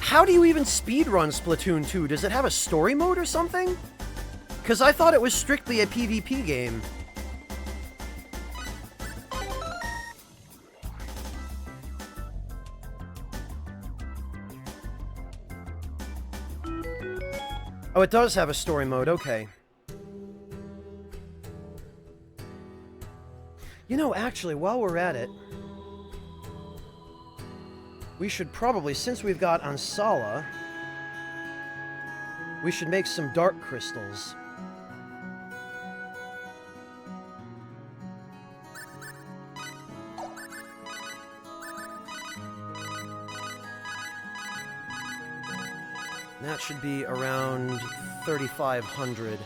How do you even speedrun Splatoon 2? Does it have a story mode or something? Because I thought it was strictly a PvP game. Oh, it does have a story mode, okay. You know, actually, while we're at it, we should probably, since we've got Ansala, we should make some dark crystals. That should be around 3,500.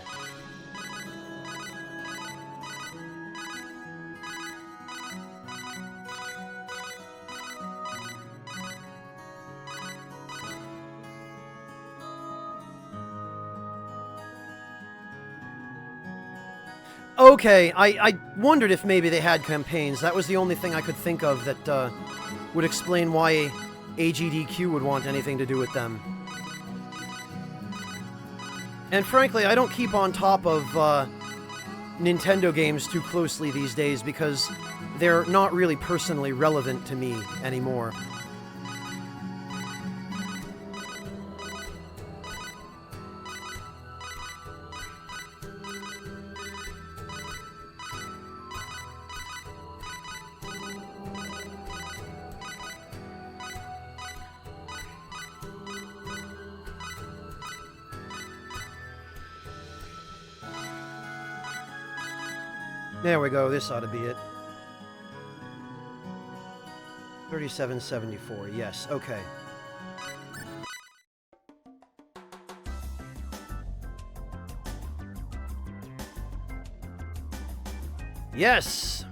Okay, I wondered if maybe they had campaigns. That was the only thing I could think of that would explain why AGDQ would want anything to do with them. And frankly, I don't keep on top of Nintendo games too closely these days because they're not really personally relevant to me anymore. There we go, this ought to be it. 3774, yes, okay. Yes!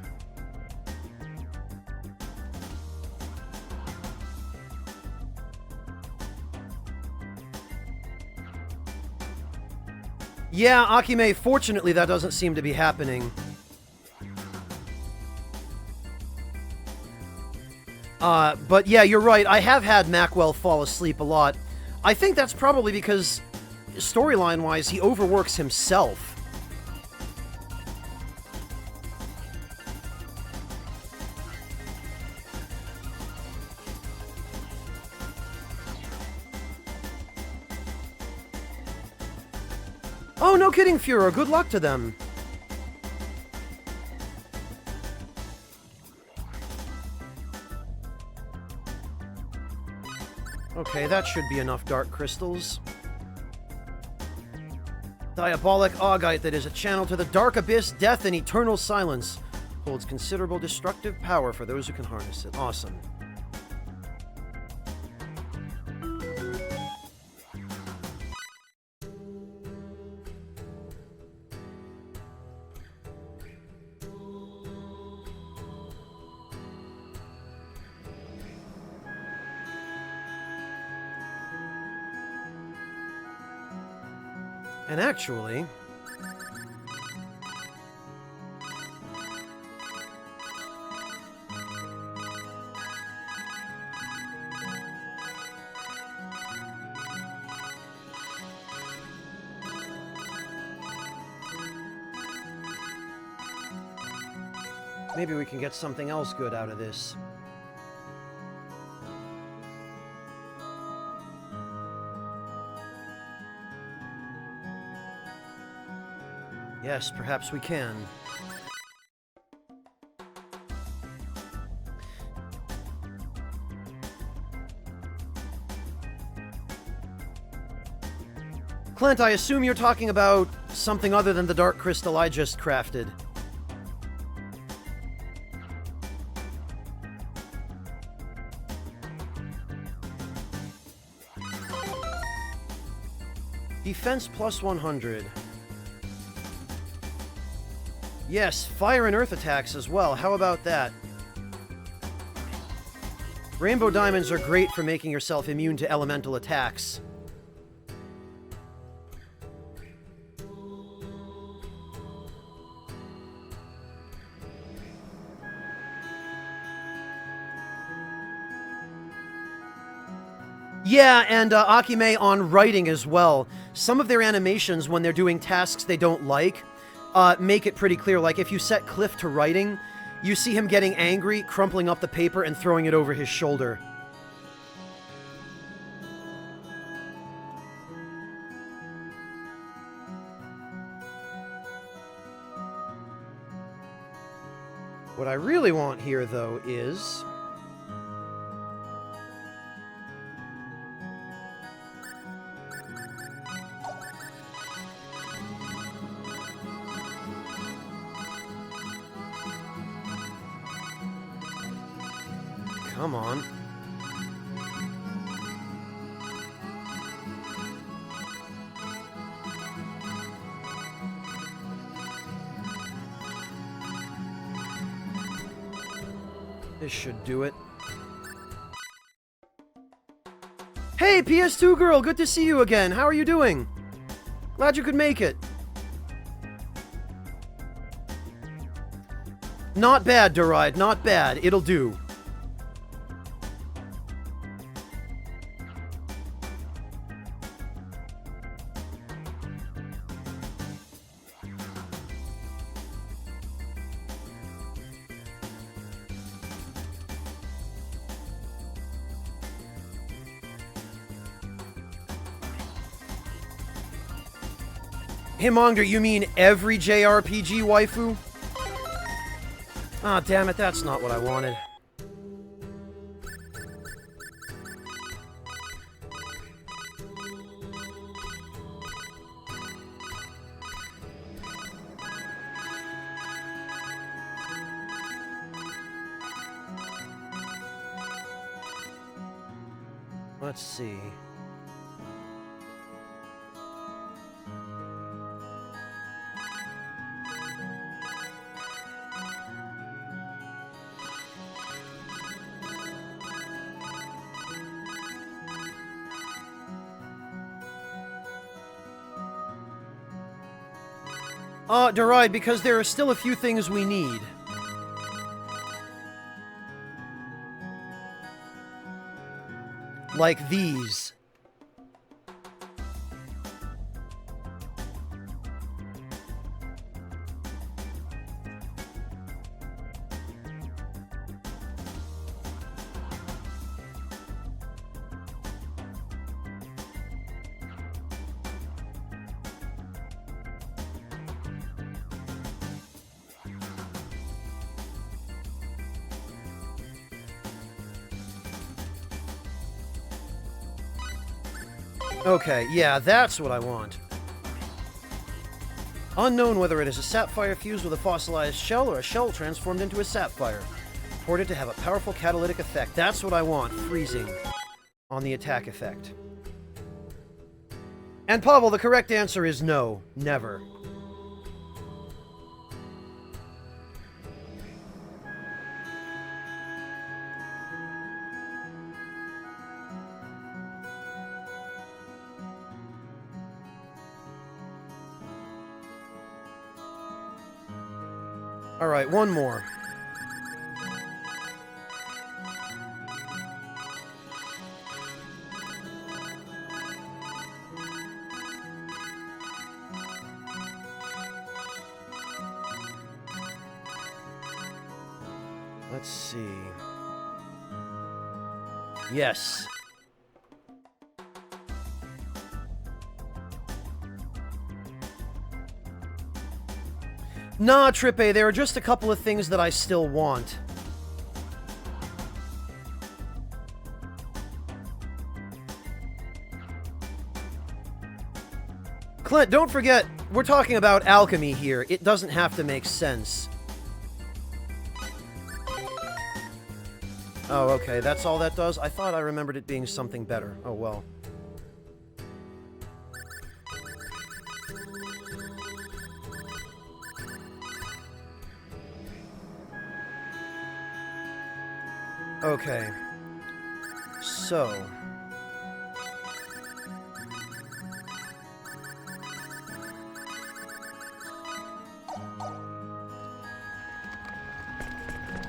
Yeah, Akime, fortunately that doesn't seem to be happening. But yeah, you're right, I have had Macwell fall asleep a lot. I think that's probably because, storyline-wise, he overworks himself. Oh, no kidding, Führer, good luck to them. Okay, that should be enough dark crystals. Diabolic augite that is a channel to the dark abyss, death, and eternal silence. Holds considerable destructive power for those who can harness it. Awesome. And actually... maybe we can get something else good out of this. Yes, perhaps we can. Clint, I assume you're talking about something other than the dark crystal I just crafted. Defense plus 100. Yes, fire and earth attacks as well. How about that? Rainbow diamonds are great for making yourself immune to elemental attacks. Yeah, and Akime on writing as well. Some of their animations, when they're doing tasks they don't like, make it pretty clear. Like, if you set Cliff to writing, you see him getting angry, crumpling up the paper, and throwing it over his shoulder. What I really want here, though, is... come on. This should do it. Hey, PS2 girl, good to see you again. How are you doing? Glad you could make it. Not bad, Deride, not bad. It'll do. Himonger, you mean every JRPG waifu? Ah, damn it, that's not what I wanted. Let's see. Deride, because there are still a few things we need. Like these. Okay, yeah, that's what I want. Unknown whether it is a sapphire fused with a fossilized shell or a shell transformed into a sapphire. Reported to have a powerful catalytic effect. That's what I want. Freezing on the attack effect. And Pavel, the correct answer is no. Never. Alright, one more. Let's see. Yes. Nah, Trippe, there are just a couple of things that I still want. Clint, don't forget, we're talking about alchemy here. It doesn't have to make sense. Oh, okay, that's all that does? I thought I remembered it being something better. Oh, well. Okay. So...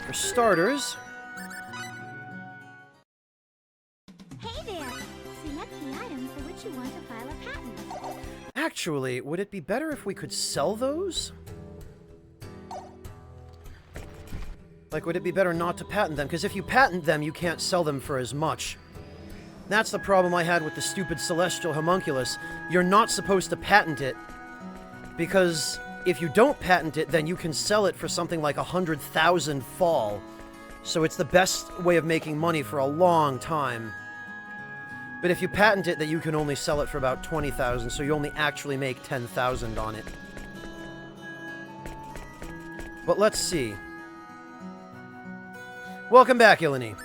for starters... Hey there! Select the item for which you want to file a patent. Actually, would it be better if we could sell those? Like, would it be better not to patent them? Because if you patent them, you can't sell them for as much. That's the problem I had with the stupid Celestial Homunculus. You're not supposed to patent it, because if you don't patent it, then you can sell it for something like 100,000 fall. So it's the best way of making money for a long time. But if you patent it, then you can only sell it for about 20,000, so you only actually make 10,000 on it. But let's see. Welcome back, Ilani.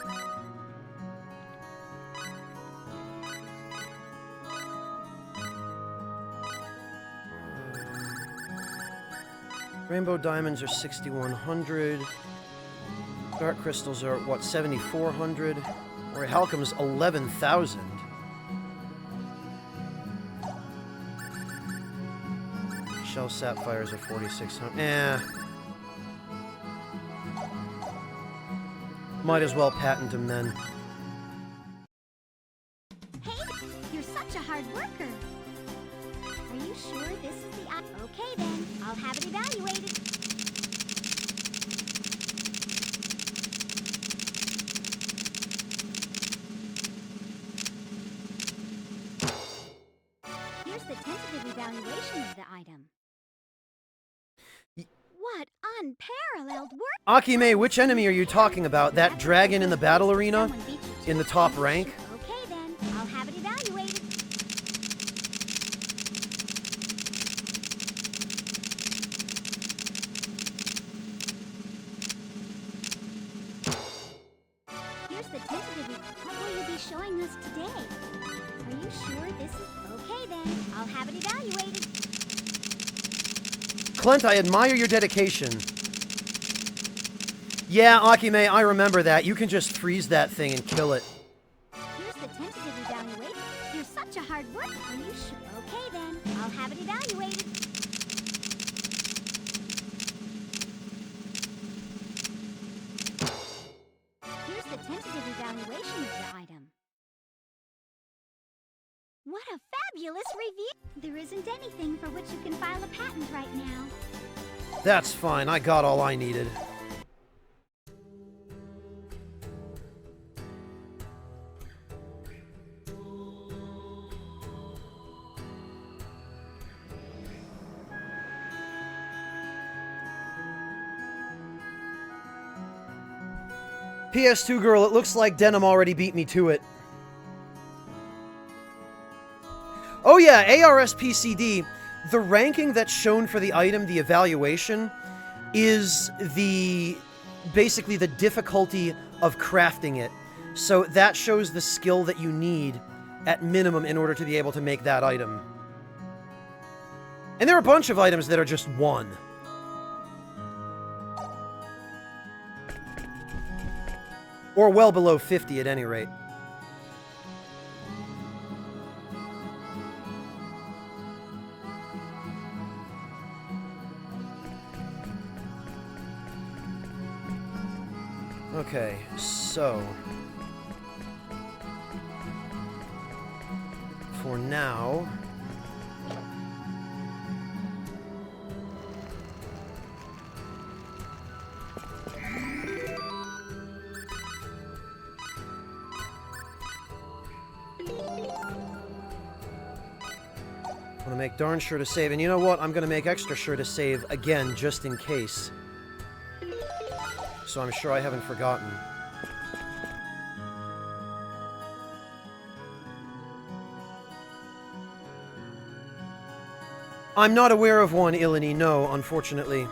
Rainbow diamonds are 6,100. Dark crystals are, what, 7,400? Or Halcom's 11,000. Shell sapphires are 4,600. Might as well patent him then. Hey, you're such a hard worker. Are you sure this is the Okay then, I'll have it evaluated. Here's the tentative evaluation of the item. What unparalleled work! Akime, which enemy are you talking about? That dragon in the battle arena? Someone beat you to In the it. top rank? Okay then, I'll have it evaluated. Here's the tentative. What will you be showing us today? Are you sure this is okay then? I'll have it evaluated. Clint, I admire your dedication. Yeah, Akime, I remember that. You can just freeze that thing and kill it. Here's the tentative evaluation. You're such a hard worker. Are you sure? Okay then, I'll have it evaluated. Here's the tentative evaluation of the item. What a fabulous review! There isn't anything for which you can file a patent right now. That's fine, I got all I needed. PS2 girl, it looks like Denim already beat me to it. Oh yeah, ARSPCD, the ranking that's shown for the item, the evaluation, is basically the difficulty of crafting it. So that shows the skill that you need at minimum in order to be able to make that item. And there are a bunch of items that are just 1. Or well below 50 at any rate. Okay, so... for now... I'm gonna make darn sure to save, and you know what? I'm gonna make extra sure to save again, just in case. So I'm sure I haven't forgotten. I'm not aware of one, Ilani, no, unfortunately.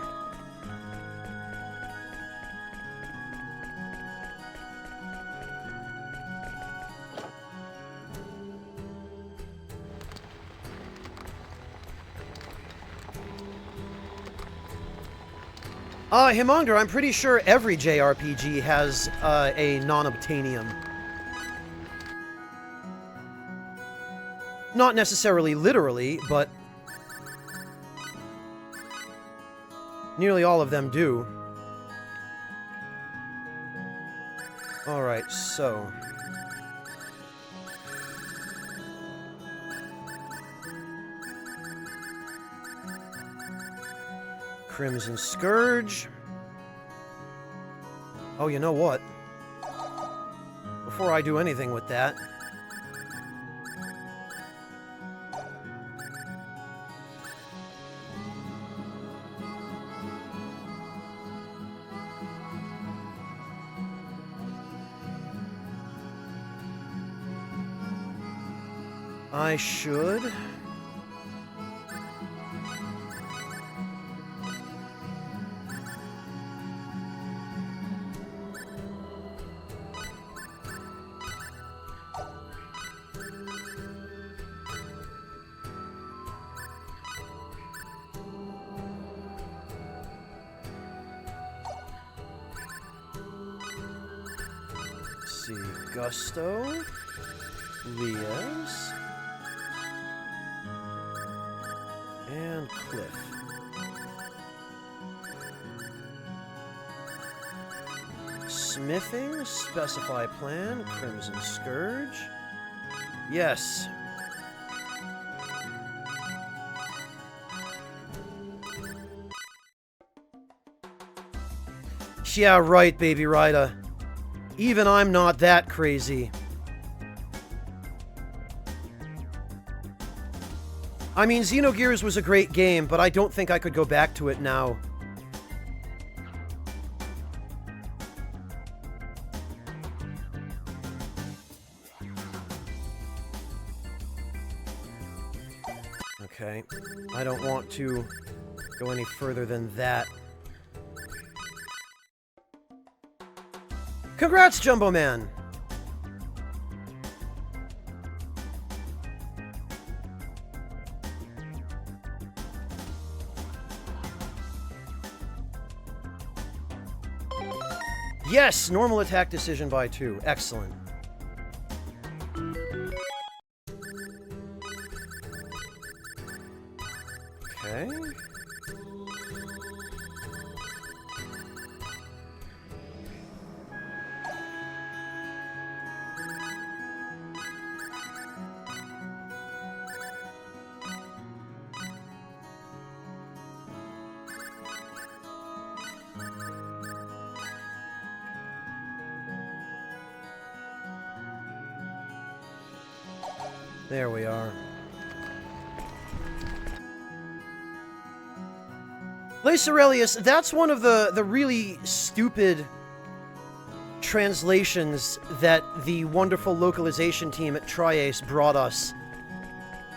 Himonger, I'm pretty sure every JRPG has a non-obtainium. Not necessarily literally, but nearly all of them do. Alright, so... Crimson Scourge. Oh, you know what? Before I do anything with that... I should... see, Gusto, Leas, and Cliff. Smithing, specify plan, Crimson Scourge. Yes. Yeah, right, Baby Ryda. Even I'm not that crazy. I mean, Xenogears was a great game, but I don't think I could go back to it now. Okay, I don't want to go any further than that. Congrats, Jumbo Man! Yes! Normal attack decision by 2. Excellent. Okay. There we are. Lace Aurelius, that's one of the really stupid translations that the wonderful localization team at Triace brought us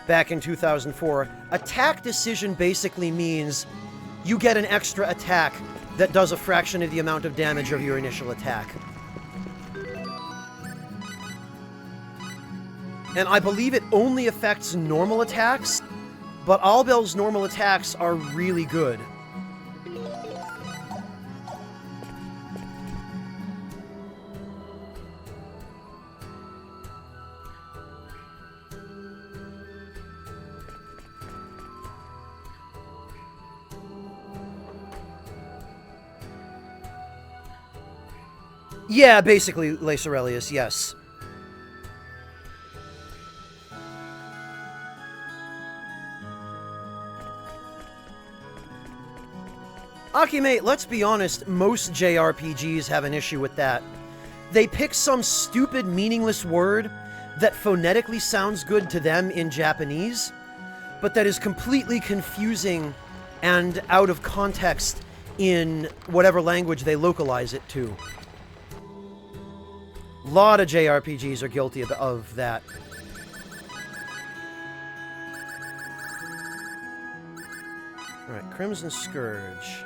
back in 2004. Attack decision basically means you get an extra attack that does a fraction of the amount of damage of your initial attack. And I believe it only affects normal attacks, but Albel's normal attacks are really good. Yeah, basically, Lace Aurelius, yes. Akimate, let's be honest, most JRPGs have an issue with that. They pick some stupid, meaningless word that phonetically sounds good to them in Japanese, but that is completely confusing and out of context in whatever language they localize it to. A lot of JRPGs are guilty of that. Alright, Crimson Scourge.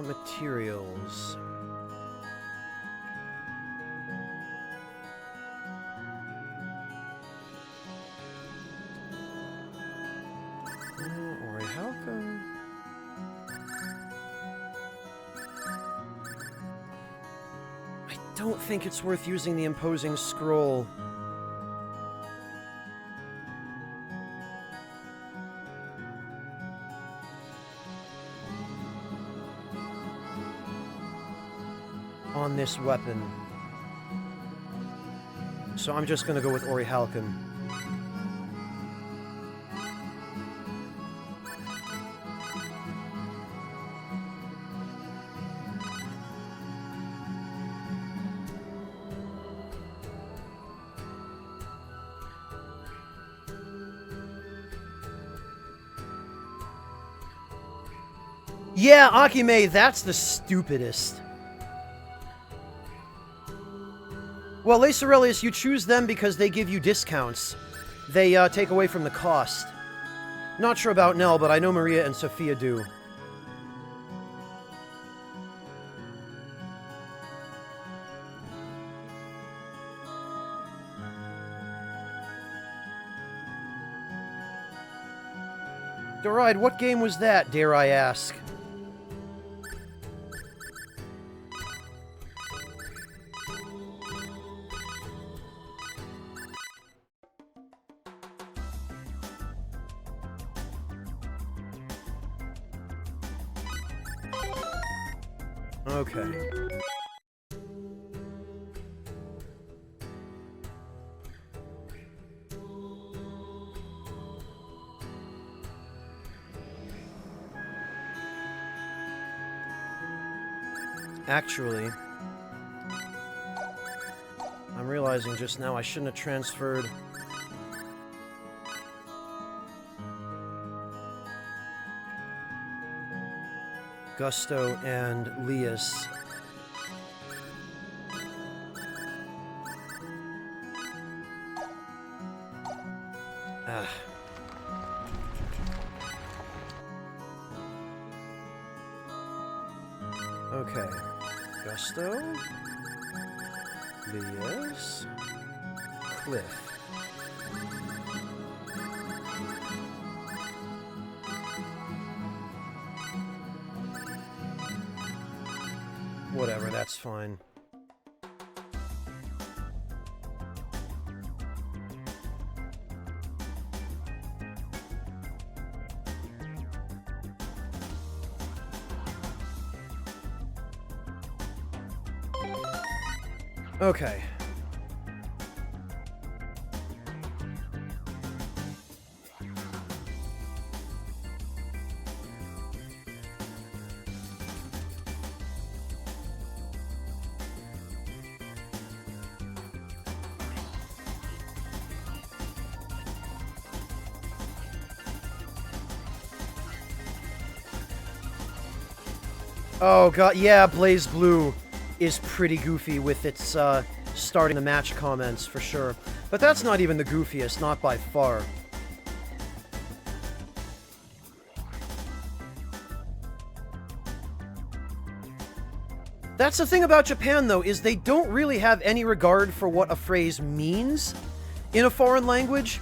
Materials. Orihauka. I don't think it's worth using the imposing scroll. On this weapon. So I'm just gonna go with Orihauka. Yeah, Akime, that's the stupidest. Well, Lace Aurelius, you choose them because they give you discounts. They take away from the cost. Not sure about Nell, but I know Maria and Sophia do. Deride, what game was that, dare I ask? Okay. Actually, I'm realizing just now I shouldn't have transferred... Gusto and Lias. Ah. Okay. Gusto. Lias. Cliff. Whatever, that's fine. Okay. Oh god, yeah, Blaze Blue is pretty goofy with its starting the match comments, for sure. But that's not even the goofiest, not by far. That's the thing about Japan, though, is they don't really have any regard for what a phrase means in a foreign language.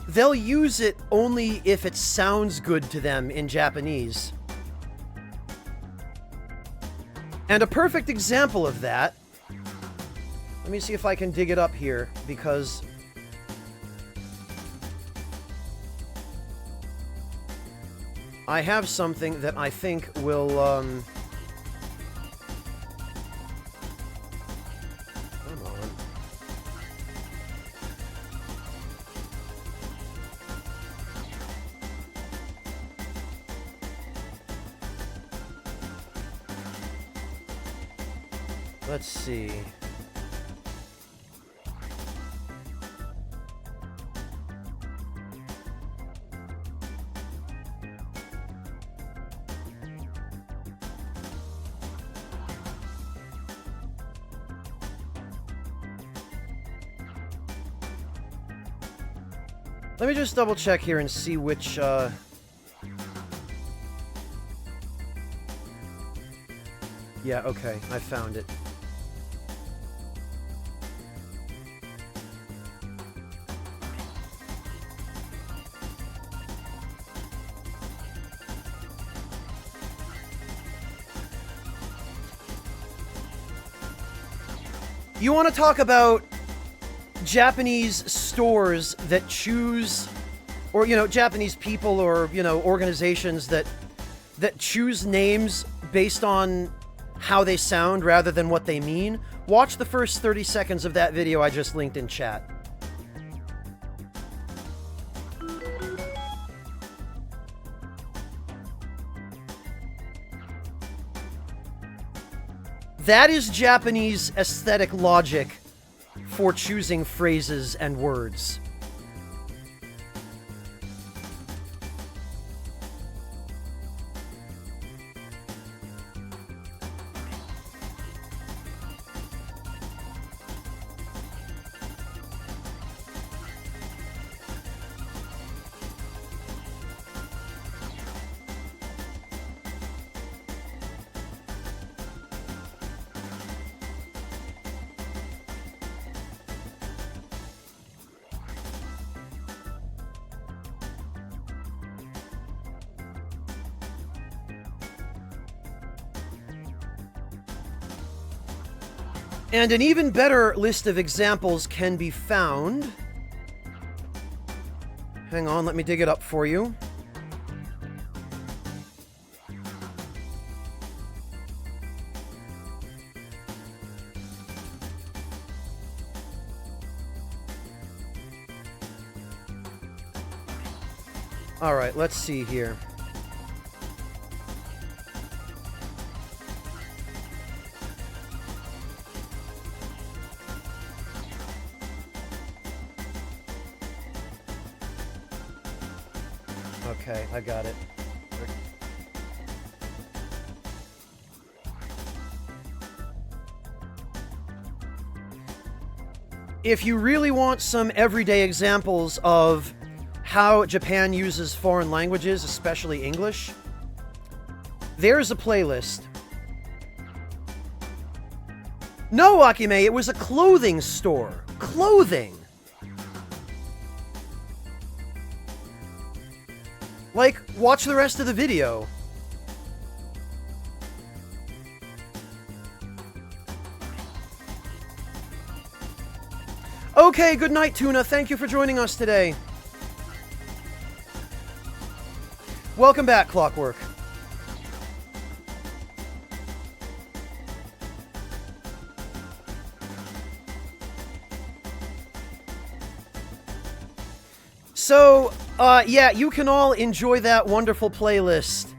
They'll use it only if it sounds good to them in Japanese. And a perfect example of that... Let me see if I can dig it up here, because... I have something that I think will, Come on. Let's see. Let me just double check here and see which, Yeah, okay, I found it. You want to talk about Japanese stores that choose, or, you know, Japanese people or, you know, organizations that choose names based on how they sound rather than what they mean? Watch the first 30 seconds of that video I just linked in chat. That is Japanese aesthetic logic for choosing phrases and words. And an even better list of examples can be found. Hang on, let me dig it up for you. Alright, let's see here. Okay, I got it. If you really want some everyday examples of how Japan uses foreign languages, especially English, there's a playlist. No, Akime, it was a clothing store. Clothing! Like, watch the rest of the video. Okay, good night, Tuna. Thank you for joining us today. Welcome back, Clockwork. So, yeah, you can all enjoy that wonderful playlist.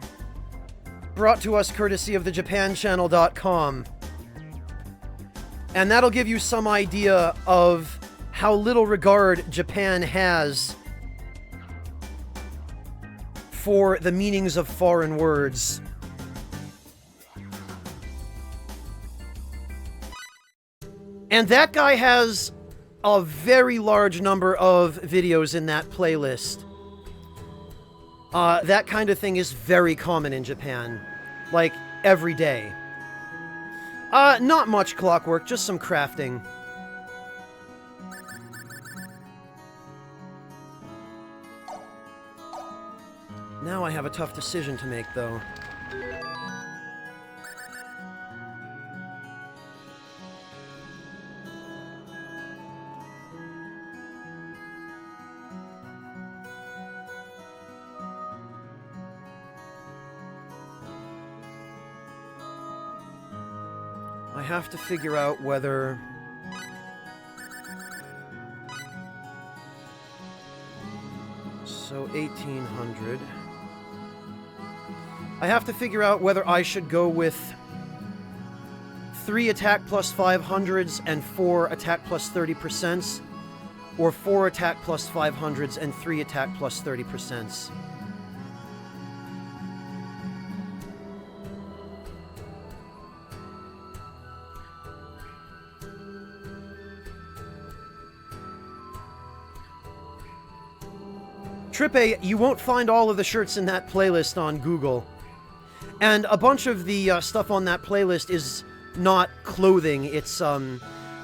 Brought to us courtesy of thejapanchannel.com. And that'll give you some idea of how little regard Japan has for the meanings of foreign words. And that guy has a very large number of videos in that playlist. That kind of thing is very common in Japan. Like, every day. Not much Clockwork, just some crafting. Now I have a tough decision to make, though. I have to figure out whether... So, 1800... I have to figure out whether I should go with 3 attack plus 500s and 4 attack plus 30%, or 4 attack plus 500s and 3 attack plus 30%. Trippe, you won't find all of the shirts in that playlist on Google. And a bunch of the stuff on that playlist is not clothing, it's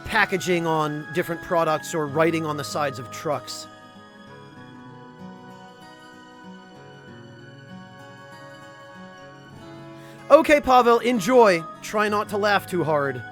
packaging on different products or writing on the sides of trucks. Okay, Pavel, enjoy. Try not to laugh too hard.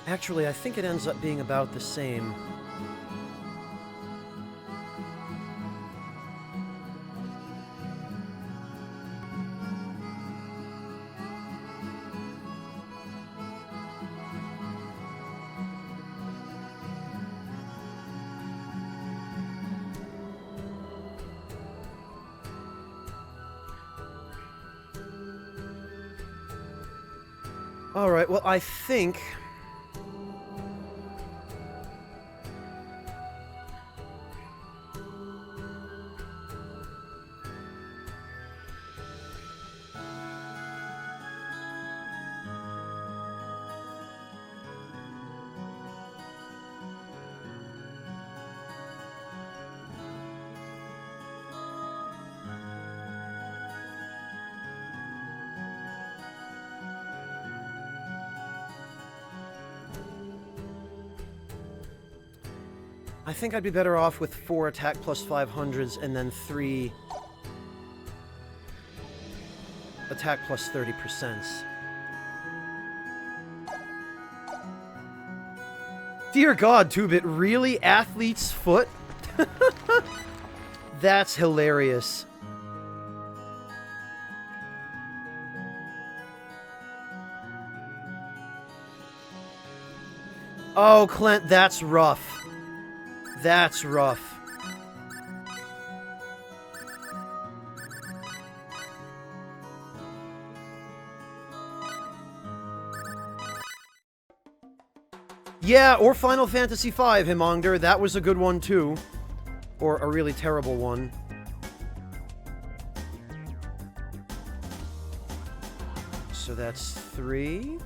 Actually, I think it ends up being about the same. Alright, well, I think... I think I'd be better off with 4 attack plus 500s and then 3 attack plus 30%. Dear God, 2-Bit, really? Athlete's foot? That's hilarious. Oh, Clint, that's rough. That's rough. Yeah, or Final Fantasy V, Himongder. That was a good one, too. Or a really terrible one. So that's 3.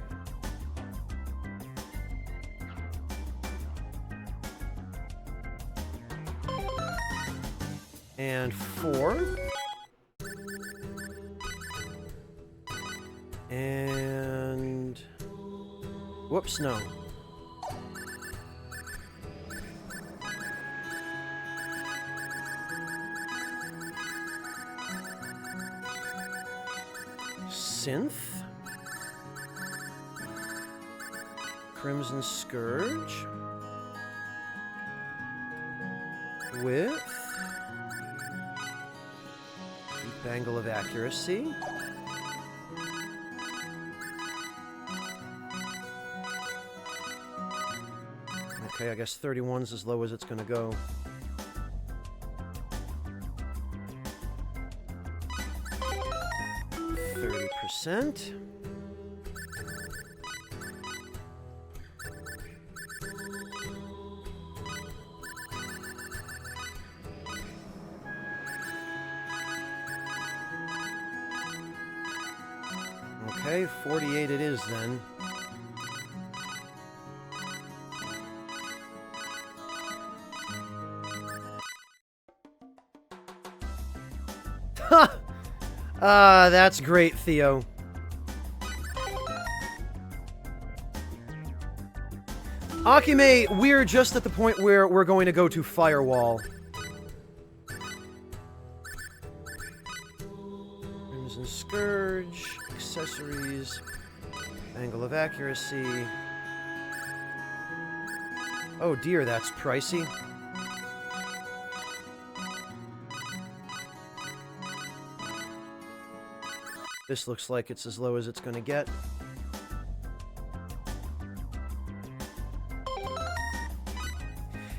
And 4. And... whoops, no. Synth. Crimson Scourge. With... Deep Angle of Accuracy. Okay, I guess 31's as low as it's gonna go. %. Okay, 48 it is then. Ha! Ah, that's great, Theo. Akime, we're just at the point where we're going to go to Firewall. Crimson Scourge, accessories, angle of accuracy. Oh dear, that's pricey. This looks like it's as low as it's going to get.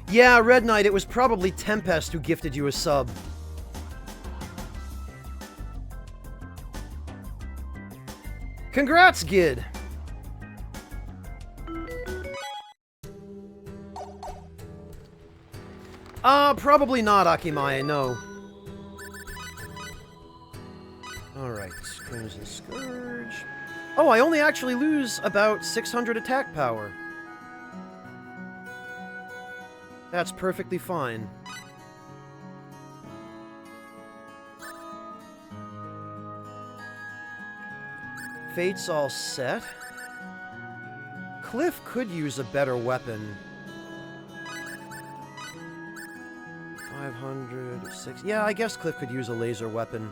Yeah, Red Knight, it was probably Tempest who gifted you a sub. Congrats, Gid! Probably not, Akimae, no. Alright, Crimson Scourge. Oh, I only actually lose about 600 attack power. That's perfectly fine. Fate's all set. Cliff could use a better weapon. 500, 6... Yeah, I guess Cliff could use a laser weapon.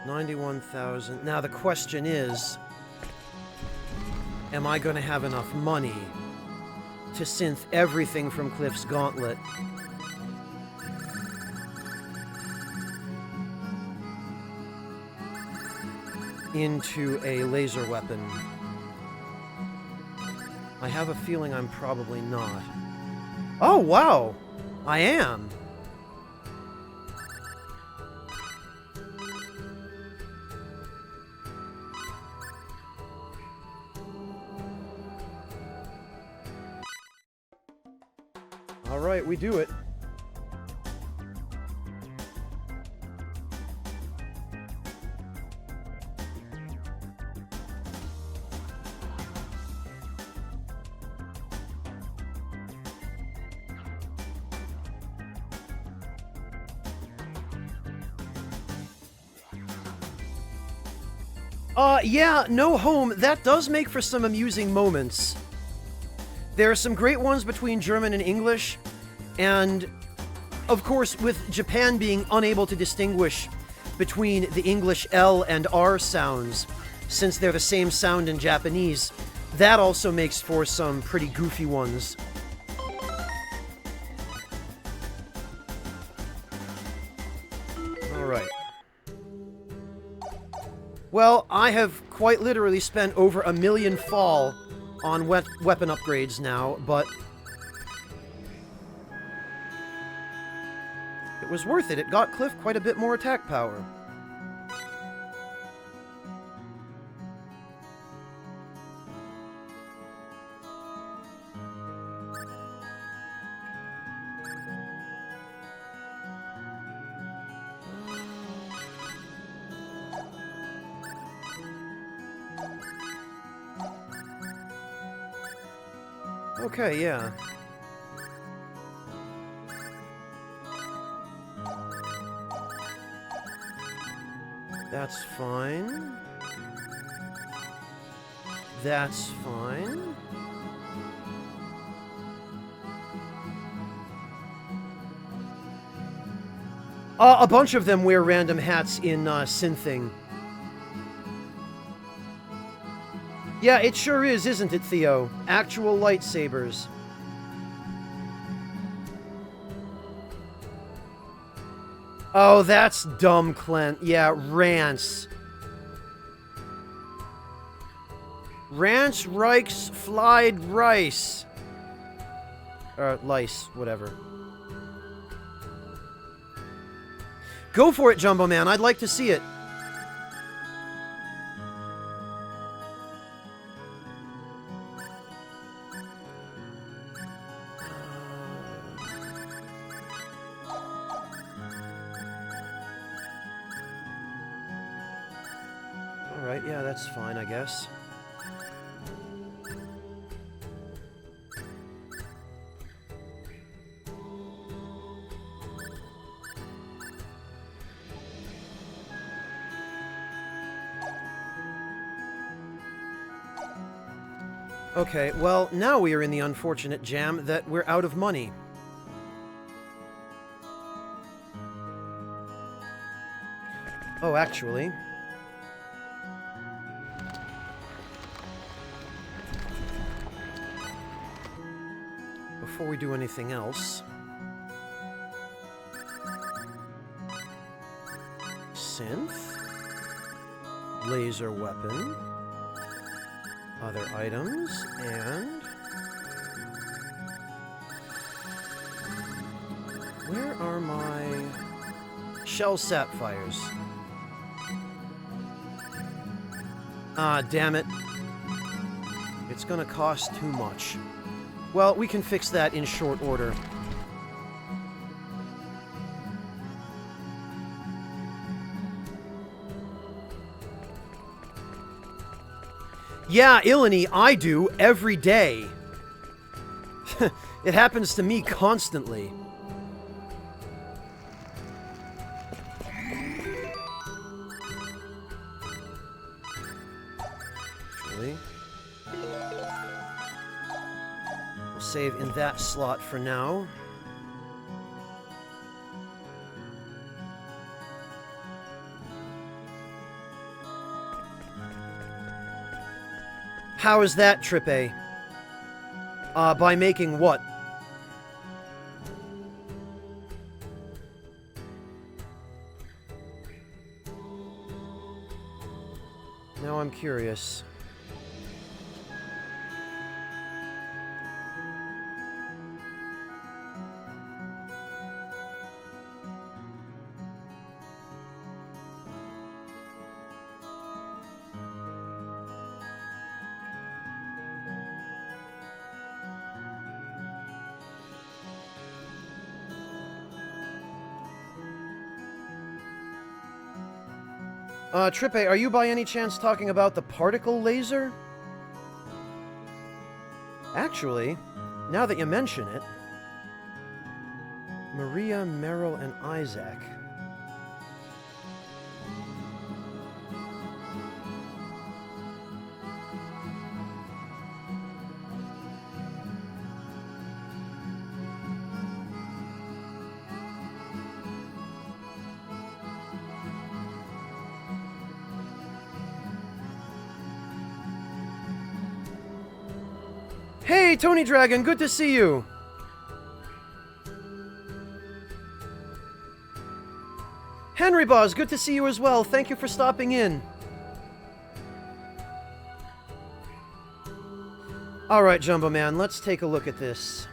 $91,000. Now the question is, am I going to have enough money to synth everything from Cliff's Gauntlet into a laser weapon? I have a feeling I'm probably not. Oh, wow! I am! Alright, we do it. Yeah, no home. That does make for some amusing moments. There are some great ones between German and English, and of course, with Japan being unable to distinguish between the English L and R sounds, since they're the same sound in Japanese, that also makes for some pretty goofy ones. Alright. Well, I have quite literally spent over 1 million fall on weapon upgrades now, but it was worth it. It got Cliff quite a bit more attack power. Okay, yeah. That's fine. That's fine. A bunch of them wear random hats in Synthing. Yeah, it sure is, isn't it, Theo? Actual lightsabers. Oh, that's dumb, Clint. Yeah, Rance. Rance Reichs Flied Rice. Or Lice, whatever. Go for it, Jumbo Man. I'd like to see it. Alright, yeah, that's fine, I guess. Okay, well, now we are in the unfortunate jam that we're out of money. Oh, actually... before we do anything else... synth... laser weapon... other items, and... where are my... shell sapphires? Ah, damn it. It's gonna cost too much. Well, we can fix that in short order. Yeah, Ilani, I do every day. It happens to me constantly. Actually, we'll save in that slot for now. How is that, Trip A? By making what? Now I'm curious. Trippe, are you by any chance talking about the particle laser? Actually, now that you mention it... Maria, Meryl, and Isaac. Hey, Tony Dragon, good to see you! Henry Boz, good to see you as well. Thank you for stopping in. Alright, Jumbo Man, let's take a look at this.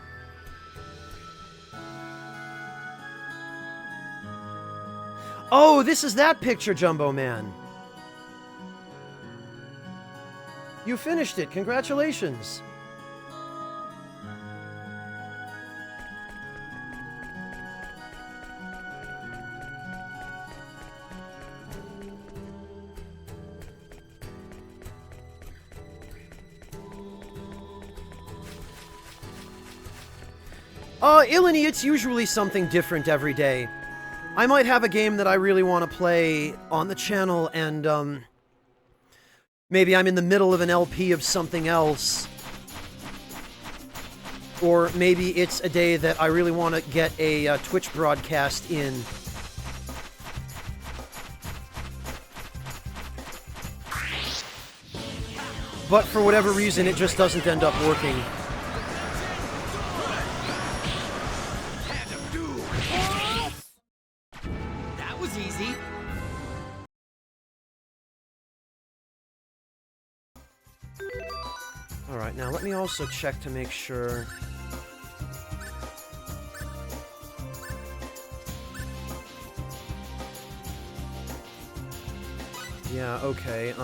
Oh, this is that picture, Jumbo Man. You finished it. Congratulations. Ilani, it's usually something different every day. I might have a game that I really want to play on the channel, and, maybe I'm in the middle of an LP of something else. Or maybe it's a day that I really want to get a Twitch broadcast in. But for whatever reason, it just doesn't end up working. That was easy. Alright, now let me also check to make sure. Yeah, okay,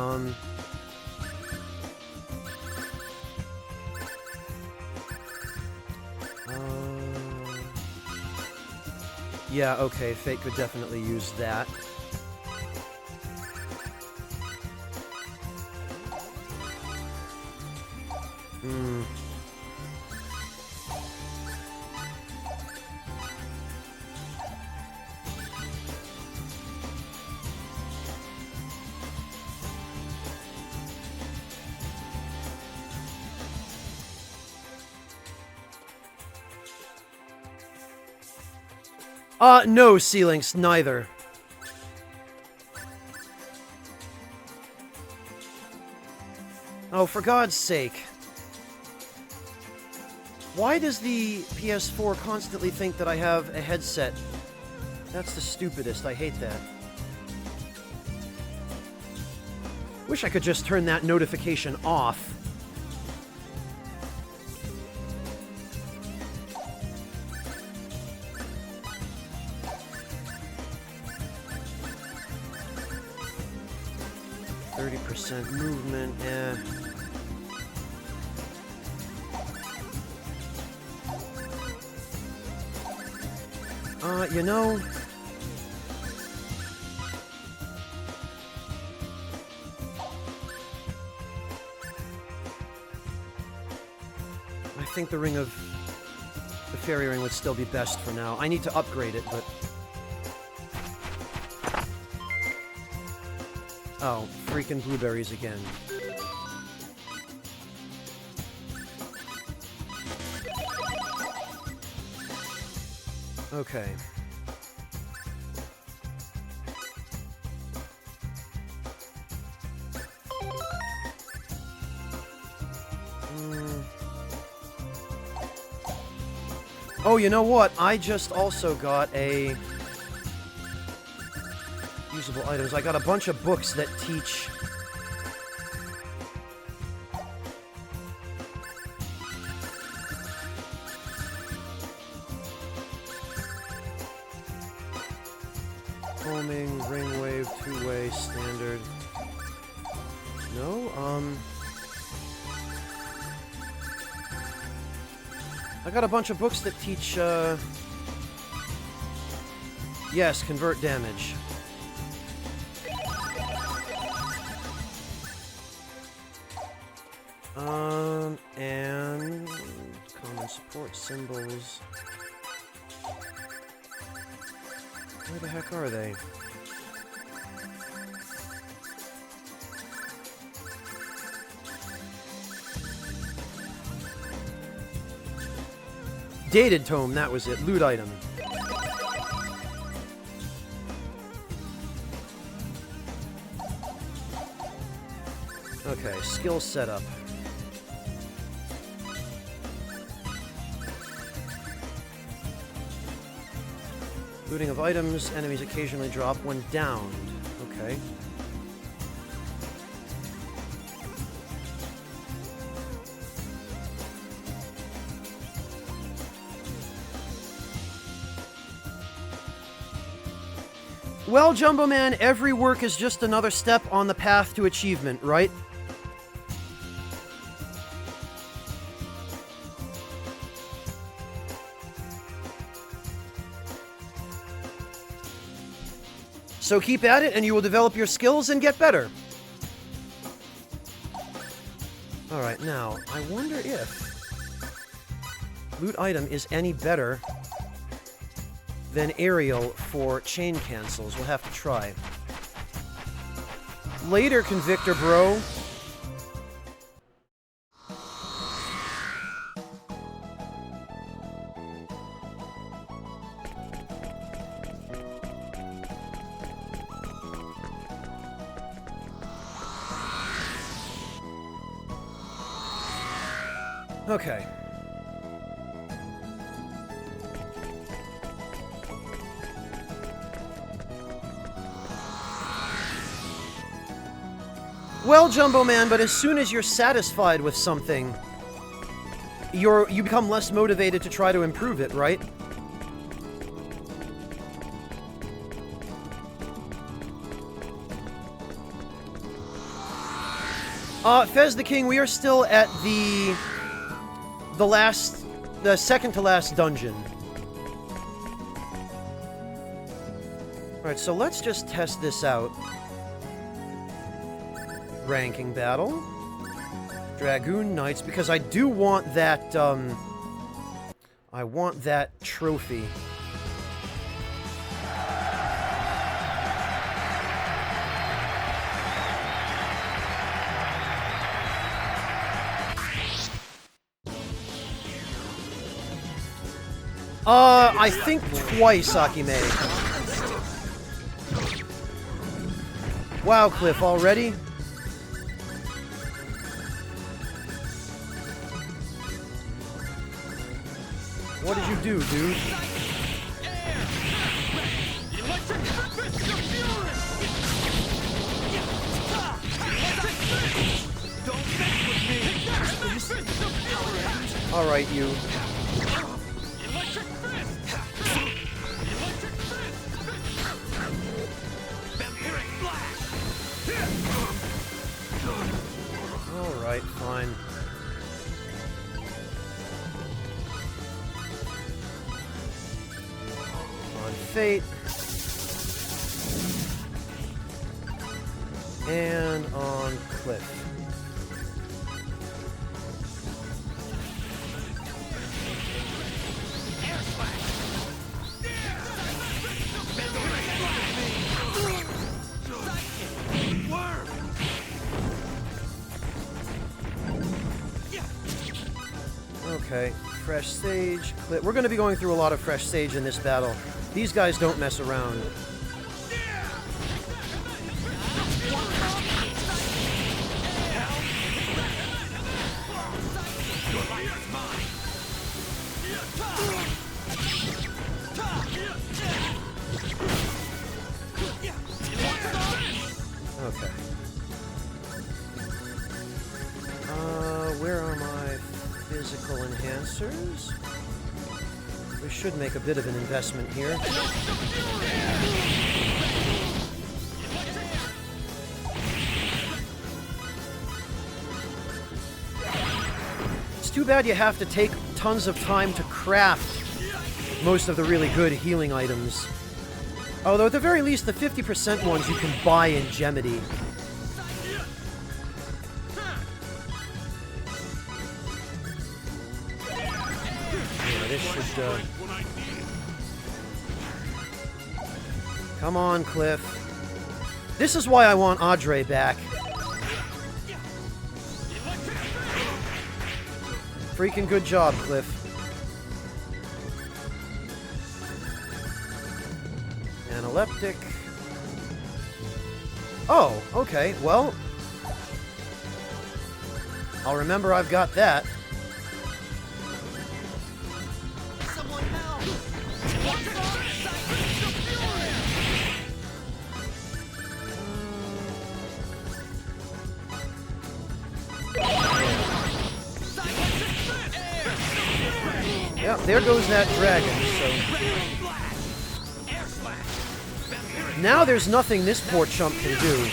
yeah, okay, Fate could definitely use that. Hmm. No, Ceilings, neither. Oh, for God's sake. Why does the PS4 constantly think that I have a headset? That's the stupidest. I hate that. Wish I could just turn that notification off. Movement, eh. You know... I think the fairy ring would still be best for now. I need to upgrade it, but... Oh, freaking blueberries again. Okay. Oh, you know what? I just also got a... usable items. I got a bunch of books that teach... homing, ring wave, two-way, standard. No, I got a bunch of books that teach, yes, convert damage. And common support symbols. Where the heck are they? Dated tome, that was it. Loot item. Okay, skill setup. Looting of items, enemies occasionally drop when downed. Okay. Well, Jumbo Man, every work is just another step on the path to achievement, right? So keep at it and you will develop your skills and get better. Alright, now, I wonder if loot item is any better than aerial for chain cancels. We'll have to try. Later, Convictor bro. Okay. Well, Jumbo Man, but as soon as you're satisfied with something, you become less motivated to try to improve it, right? Fez the King, we are still at the second to last dungeon. Alright, so let's just test this out. Ranking battle. Dragoon Knights, because I do want that, I want that trophy. I think twice, Akime. Wow, Cliff, already? What did you do, dude? Alright, you. Alright, fine. On Fate. And on Cliff. Okay, fresh stage. We're going to be going through a lot of fresh stage in this battle. These guys don't mess around. Okay. Where are my physical enhancers? We should make a bit of an investment here. It's too bad you have to take tons of time to craft most of the really good healing items. Although at the very least, the 50% ones you can buy in Gemity. This should, Come on, Cliff. This is why I want Audrey back. Freaking good job, Cliff. Analeptic. Oh, okay, well. I'll remember I've got that. Yeah, there goes that dragon, so... Now there's nothing this poor chump can do.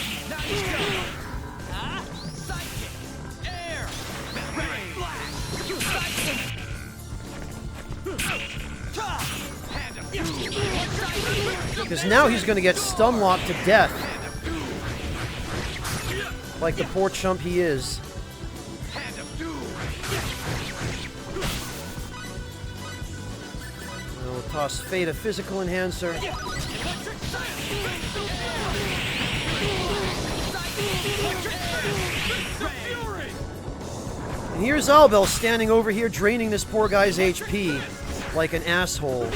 Because now he's going to get stun-locked to death. Like the poor chump he is. We'll toss Fate a physical enhancer. And here's Albel standing over here draining this poor guy's HP like an asshole.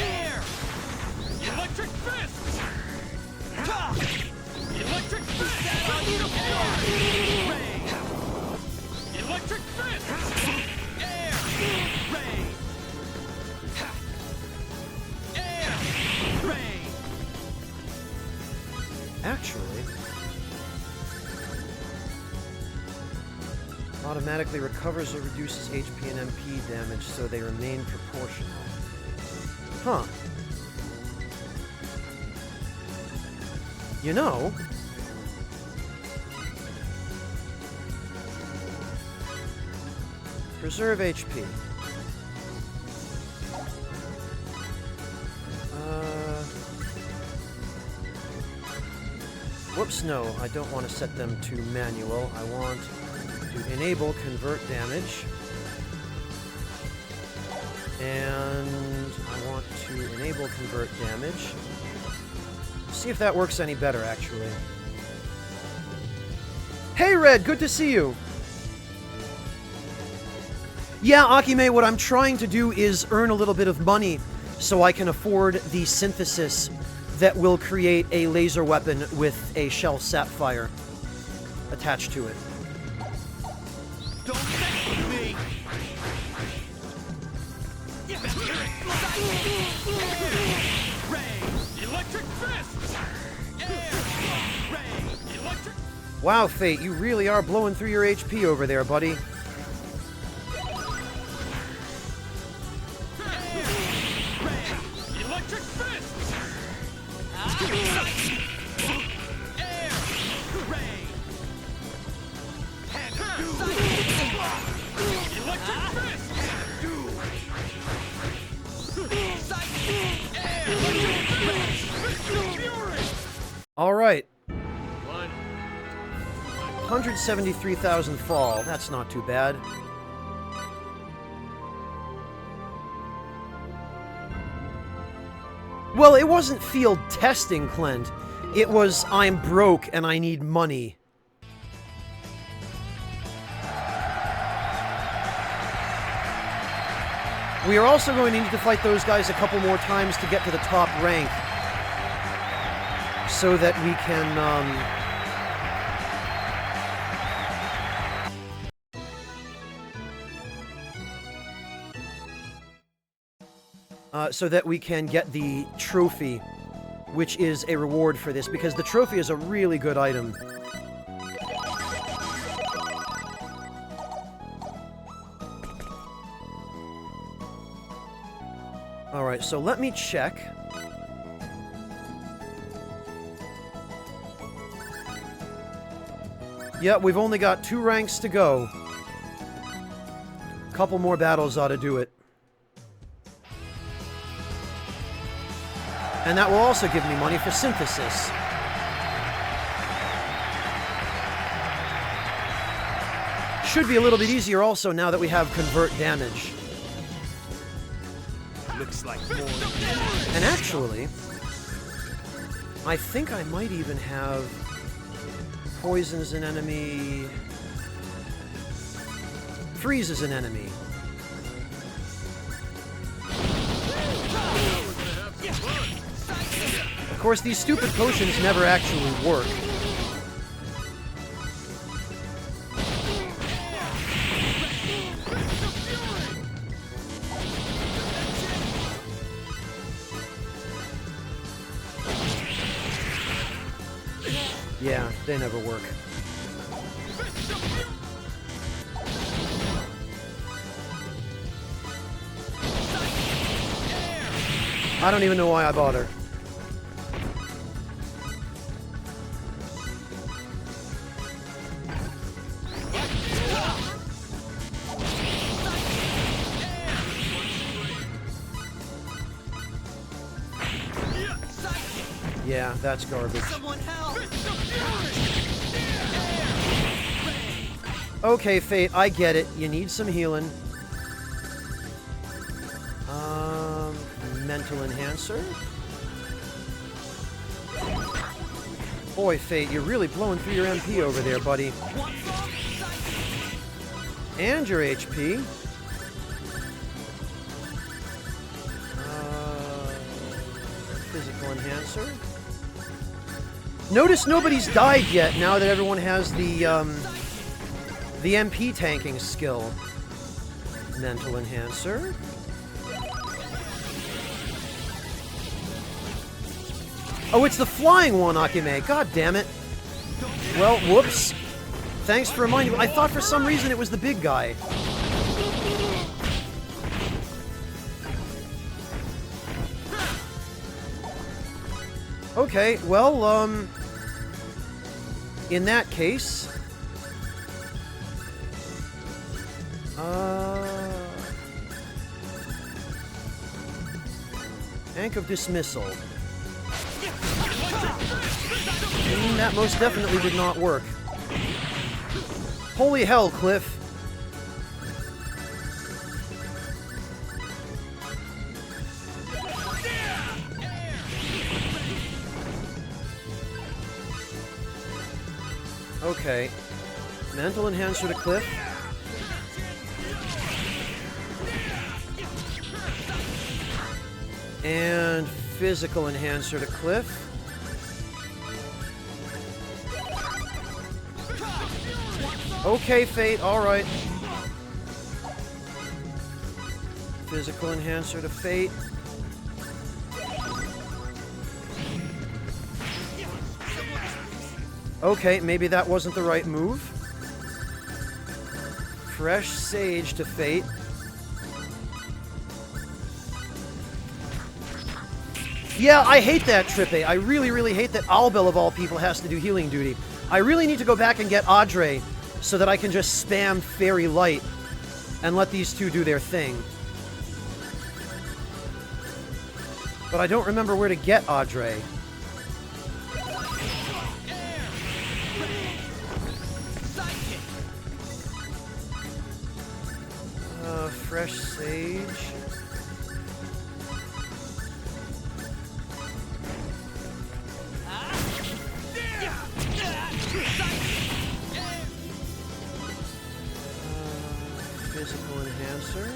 Actually, automatically recovers or reduces HP and MP damage, so they remain proportional. Huh. You know, preserve HP. Whoops, no, I don't want to set them to manual. I want to enable convert damage. And I want to enable convert damage. See if that works any better, actually. Hey, Red, good to see you! Yeah, Akime, what I'm trying to do is earn a little bit of money so I can afford the synthesis that will create a laser weapon with a shell sapphire attached to it. Don't mess with me! Electric fist! Electric... Wow, Fate, you really are blowing through your HP over there, buddy. Electric fist! All right. 173,000 fall. That's not too bad. Well, it wasn't field testing, Clint. It was, I'm broke and I need money. We are also going to need to fight those guys a couple more times to get to the top rank. So that we can, so that we can get the trophy, which is a reward for this, because the trophy is a really good item. Alright, so let me check. Yep, we've only got 2 ranks to go. Couple more battles ought to do it. And that will also give me money for synthesis. Should be a little bit easier also now that we have convert damage. Looks like more. And actually, I think I might even have poison as an enemy, freeze as an enemy. Of course, these stupid potions never actually work. Yeah, they never work. I don't even know why I bother. Yeah, that's garbage. Okay, Fate, I get it. You need some healing. Mental enhancer. Boy, Fate, you're really blowing through your MP over there, buddy. And your HP. Physical enhancer. Notice nobody's died yet now that everyone has the MP tanking skill. Mental enhancer. Oh, it's the flying one, Akime. God damn it. Well, whoops. Thanks for reminding me. I thought for some reason it was the big guy. Okay, well, in that case... Bank of Dismissal. That most definitely did not work. Holy hell, Cliff. Okay. Mental enhancer to Cliff. And physical enhancer to Cliff. Okay, Fate, alright. Physical enhancer to Fate. Okay, maybe that wasn't the right move. Fresh Sage to Fate. Yeah, I hate that, Trippe. I really, really hate that Albel, of all people, has to do healing duty. I really need to go back and get Audrey so that I can just spam Fairy Light and let these two do their thing. But I don't remember where to get Audrey. Fresh Sage. Physical enhancer.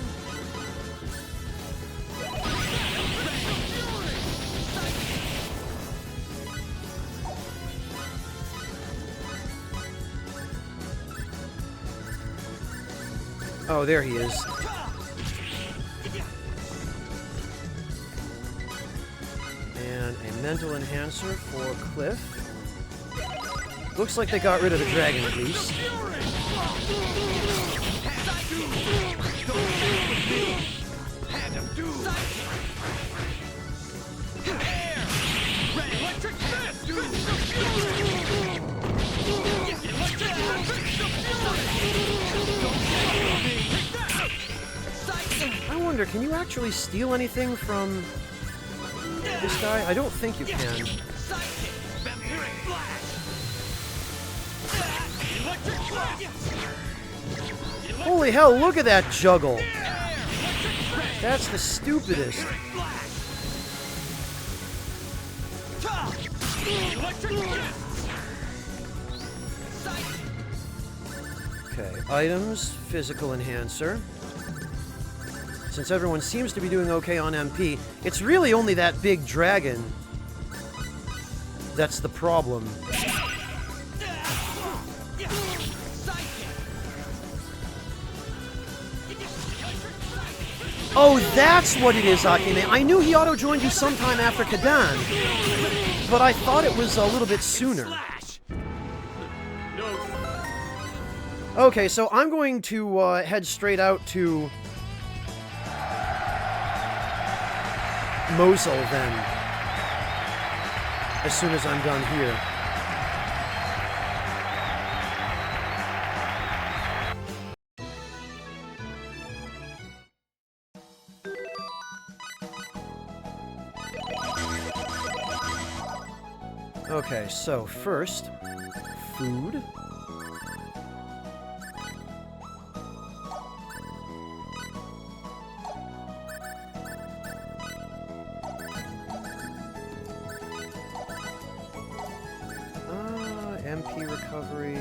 Oh, there he is. And a mental enhancer for Cliff. Looks like they got rid of the dragon at least. I wonder, can you actually steal anything from this guy? I don't think you can. Holy hell, look at that juggle! That's the stupidest. Okay, items, physical enhancer. Since everyone seems to be doing okay on MP, it's really only that big dragon that's the problem. Oh, that's what it is, Akime. I knew he auto-joined you sometime after Kadan, but I thought it was a little bit sooner. Okay, so I'm going to head straight out to Mosul then, as soon as I'm done here. Okay, so first, food. MP recovery.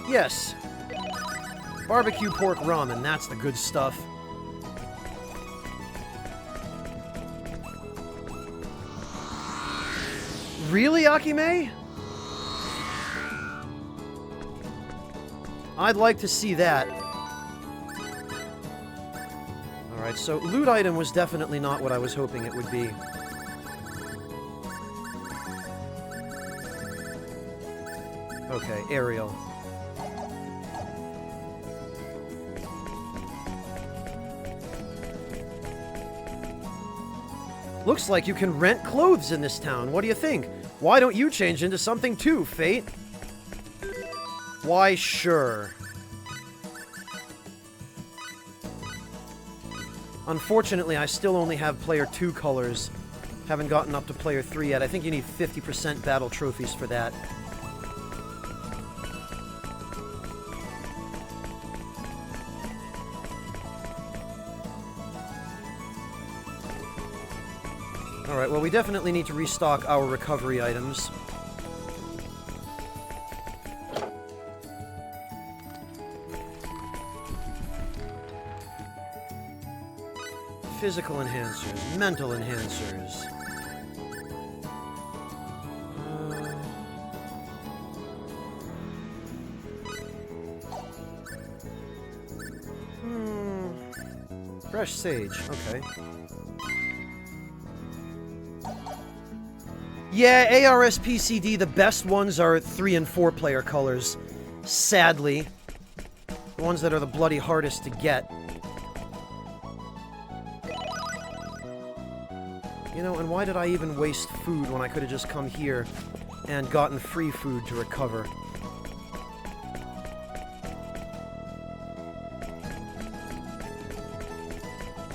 Yes! Barbecue pork ramen, that's the good stuff. Really, Akime? I'd like to see that. Alright, so loot item was definitely not what I was hoping it would be. Okay, aerial. Looks like you can rent clothes in this town. What do you think? Why don't you change into something too, Fate? Why, sure. Unfortunately, I still only have player 2 colors. Haven't gotten up to player 3 yet. I think you need 50% battle trophies for that. Alright, well, we definitely need to restock our recovery items. Physical enhancers, mental enhancers. Fresh sage, okay. Yeah, ARSPCD, the best ones are 3 and 4 player colors. Sadly. The ones that are the bloody hardest to get. You know, and why did I even waste food when I could have just come here and gotten free food to recover?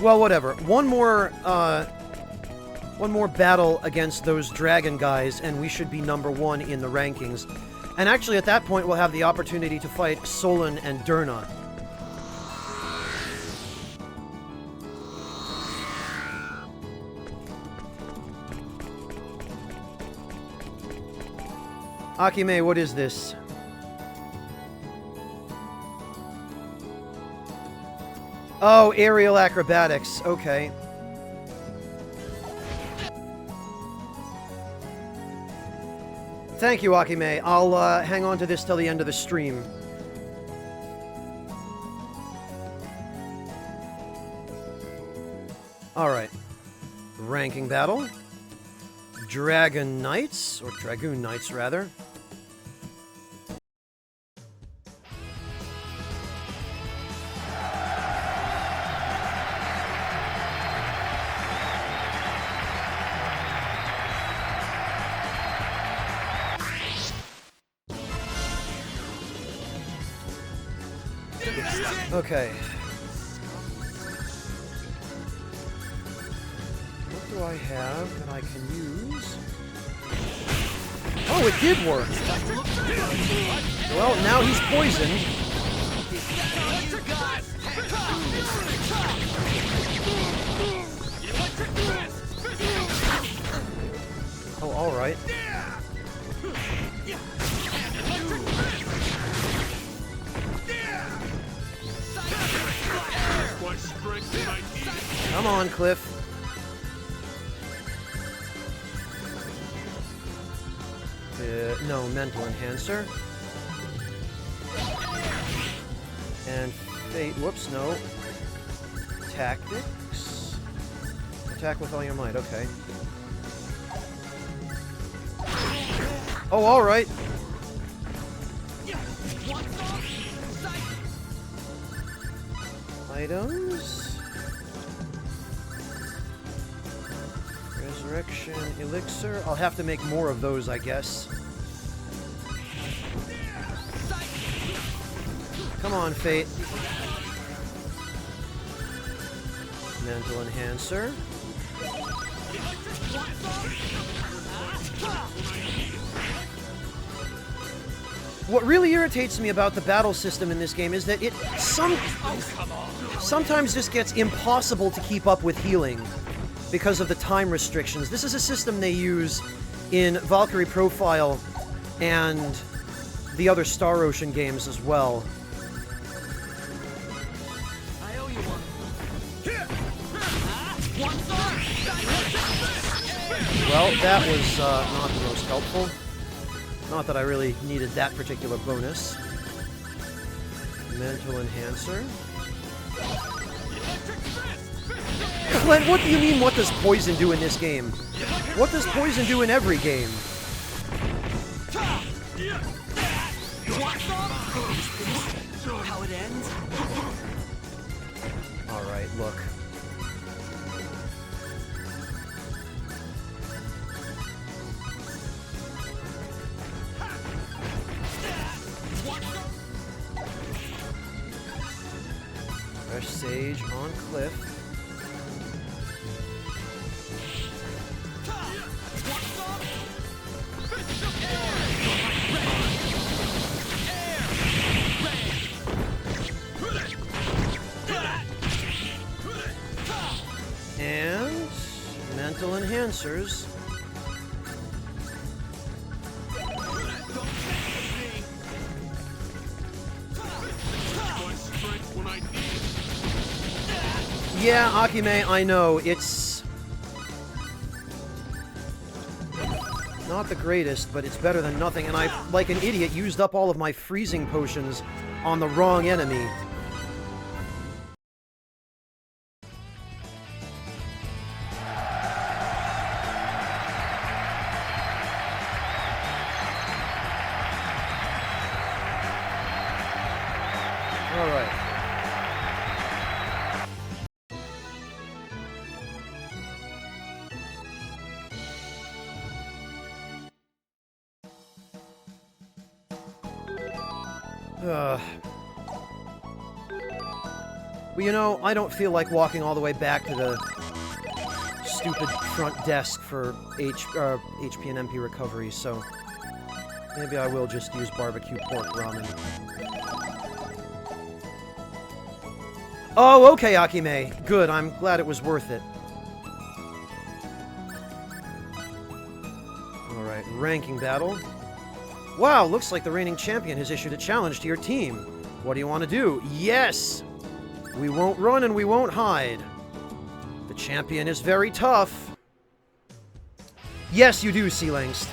Well, whatever. One more battle against those dragon guys, and we should be #1 in the rankings. And actually, at that point, we'll have the opportunity to fight Solon and Durna. Akime, what is this? Oh, aerial acrobatics. Okay. Thank you, Akime. I'll hang on to this till the end of the stream. Alright. Ranking battle. Dragon Knights, or Dragoon Knights, rather. Okay. What do I have that I can use? Oh, it did work! Well, now he's poisoned. Oh, alright. Come on, Cliff. No, mental enhancer. And fate, whoops, no. Tactics. Attack with all your might, okay. Oh, alright. Items. Resurrection elixir. I'll have to make more of those, I guess. Come on, Fate. Mental enhancer. What really irritates me about the battle system in this game is that it sometimes just gets impossible to keep up with healing because of the time restrictions. This is a system they use in Valkyrie Profile and the other Star Ocean games as well. I owe you one. Well, that was not the most helpful. Not that I really needed that particular bonus. Mental enhancer. Clint, what do you mean, what does poison do in this game? What does poison do in every game? How it ends? Alright, look. Fresh Sage on Cliff. And mental enhancers. Yeah, Akime, I know, it's not the greatest, but it's better than nothing, and I, like an idiot, used up all of my freezing potions on the wrong enemy. Alright. Well, you know, I don't feel like walking all the way back to the stupid front desk for HP and MP recovery, so maybe I will just use barbecue pork ramen. Oh, okay, Akime. Good, I'm glad it was worth it. Alright, ranking battle. Wow, looks like the reigning champion has issued a challenge to your team. What do you want to do? Yes! We won't run and we won't hide. The champion is very tough. Yes, you do, Sealangst.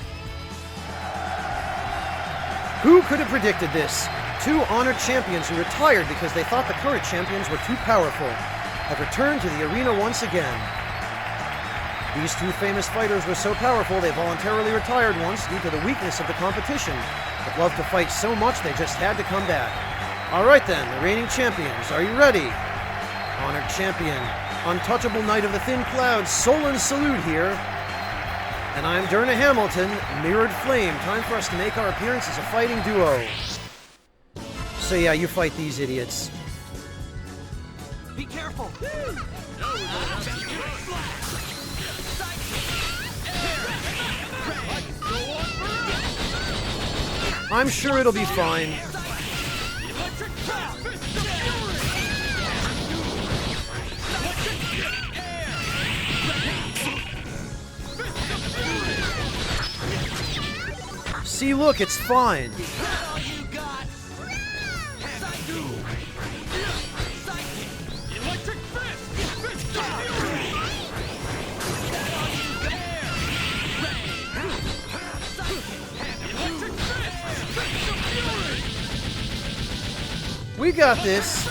Who could have predicted this? Two honored champions who retired because they thought the current champions were too powerful have returned to the arena once again. These two famous fighters were so powerful they voluntarily retired once due to the weakness of the competition, but loved to fight so much they just had to come back. Alright then, the reigning champions, are you ready? Honored champion, untouchable knight of the thin clouds, Solon salute here. And I'm Derna Hamilton, Mirrored Flame. Time for us to make our appearance as a fighting duo. So yeah, you fight these idiots. Be careful! I'm sure it'll be fine. See, look, it's fine. We got this.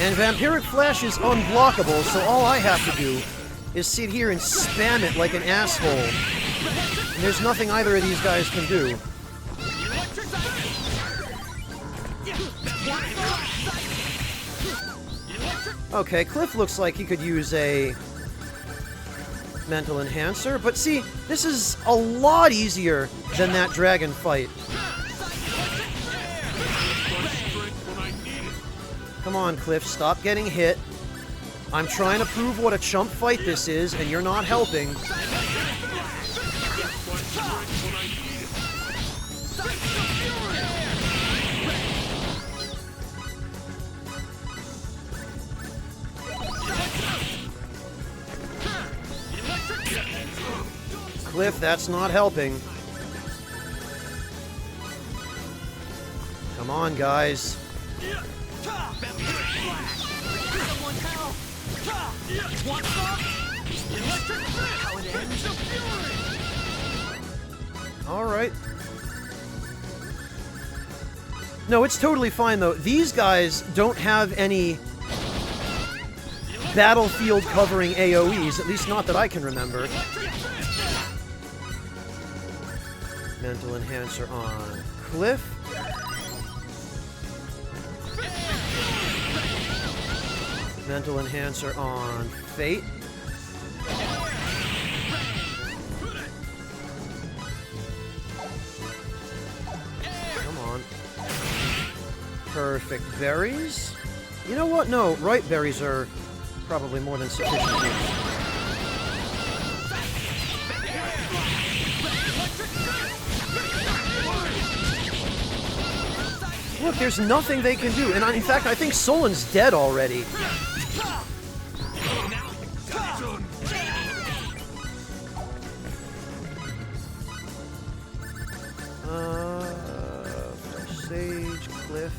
And Vampiric Flash is unblockable, so all I have to do is sit here and spam it like an asshole. And there's nothing either of these guys can do. Okay, Cliff looks like he could use a mental enhancer, but see, this is a lot easier than that dragon fight. Come on, Cliff, stop getting hit. I'm trying to prove what a chump fight this is, and you're not helping. Cliff, that's not helping. Come on, guys. Alright. No, it's totally fine, though. These guys don't have any battlefield covering AoEs, at least not that I can remember. Mental enhancer on Cliff. Mental enhancer on Fate. Come on. Perfect berries. You know what? No, ripe berries are probably more than sufficient. Look, there's nothing they can do. And in fact, I think Solon's dead already. Sage, Cliff.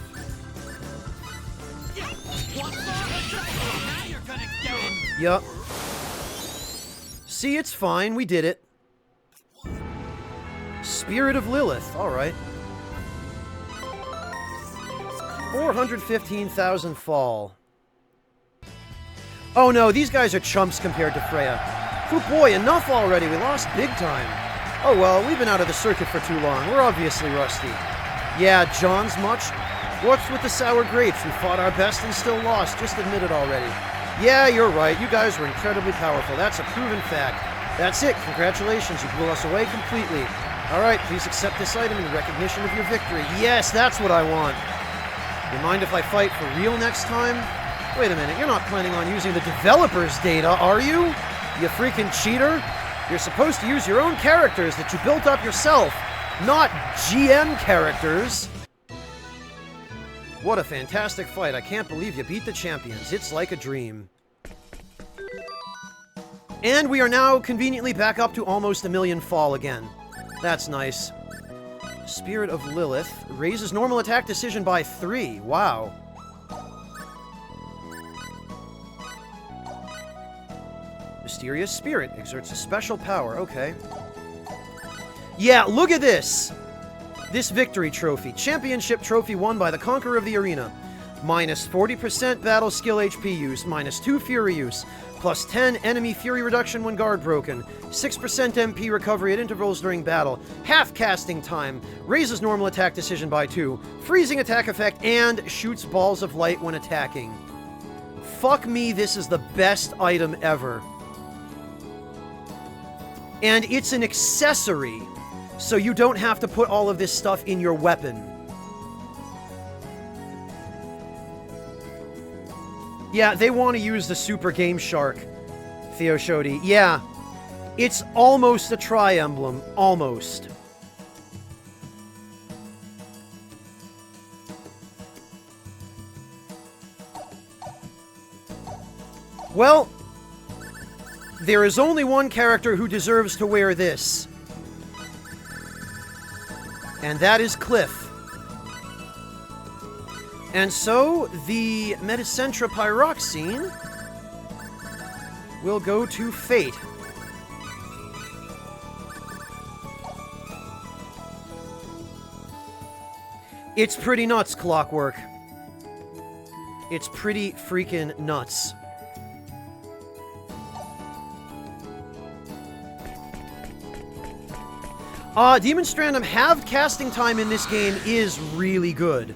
Yup. See, it's fine. We did it. Spirit of Lilith. Alright. 415,000 fall. Oh no, these guys are chumps compared to Freya. Oh boy, enough already. We lost big time. Oh well, we've been out of the circuit for too long. We're obviously rusty. Yeah, John's much. What's with the sour grapes? We fought our best and still lost. Just admit it already. Yeah, you're right. You guys were incredibly powerful. That's a proven fact. That's it. Congratulations. You blew us away completely. Alright, please accept this item in recognition of your victory. Yes, that's what I want. You mind if I fight for real next time? Wait a minute, you're not planning on using the developer's data, are you? You freaking cheater? You're supposed to use your own characters that you built up yourself, not GM characters. What a fantastic fight. I can't believe you beat the champions. It's like a dream. And we are now conveniently back up to almost 1 million fall again. That's nice. Spirit of Lilith raises normal attack decision by 3. Wow. Mysterious Spirit exerts a special power. Okay. Yeah, look at this! This victory trophy. Championship trophy won by the Conqueror of the Arena. Minus 40% battle skill HP use. Minus 2 Fury use. Plus 10 enemy Fury reduction when guard broken. 6% MP recovery at intervals during battle. Half casting time. Raises normal attack decision by 2. Freezing attack effect and shoots balls of light when attacking. Fuck me, this is the best item ever. And it's an accessory, so you don't have to put all of this stuff in your weapon. Yeah, they want to use the Super Game Shark, Theo Shodi. Yeah, it's almost a tri-emblem. Almost. Well, there is only one character who deserves to wear this. And that is Cliff. And so, the Metacentra Pyroxene will go to Fate. It's pretty nuts, Clockwork. It's pretty freaking nuts. Demon Strandum halved casting time in this game is really good.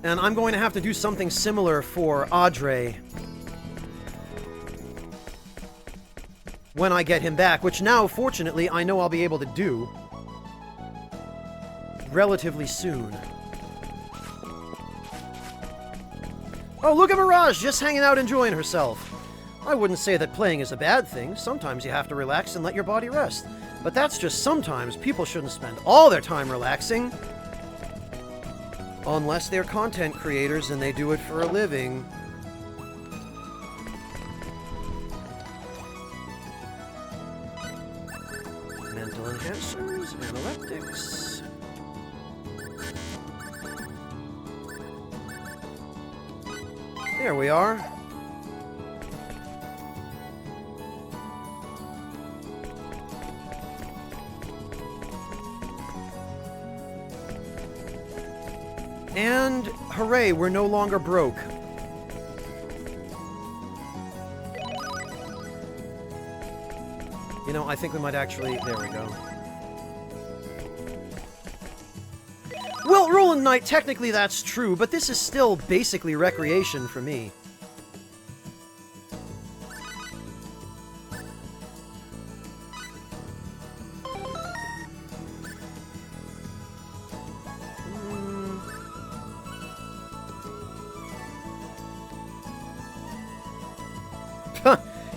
And I'm going to have to do something similar for Audrey when I get him back, which now, fortunately, I know I'll be able to do relatively soon. Oh, look at Mirage, just hanging out enjoying herself. I wouldn't say that playing is a bad thing. Sometimes you have to relax and let your body rest. But that's just sometimes. People shouldn't spend all their time relaxing. Unless they're content creators and they do it for a living. Mental enhancers, analytics. There we are. And hooray, we're no longer broke. You know, I think we might actually... There we go. Well, Roland Knight, technically that's true, but this is still basically recreation for me.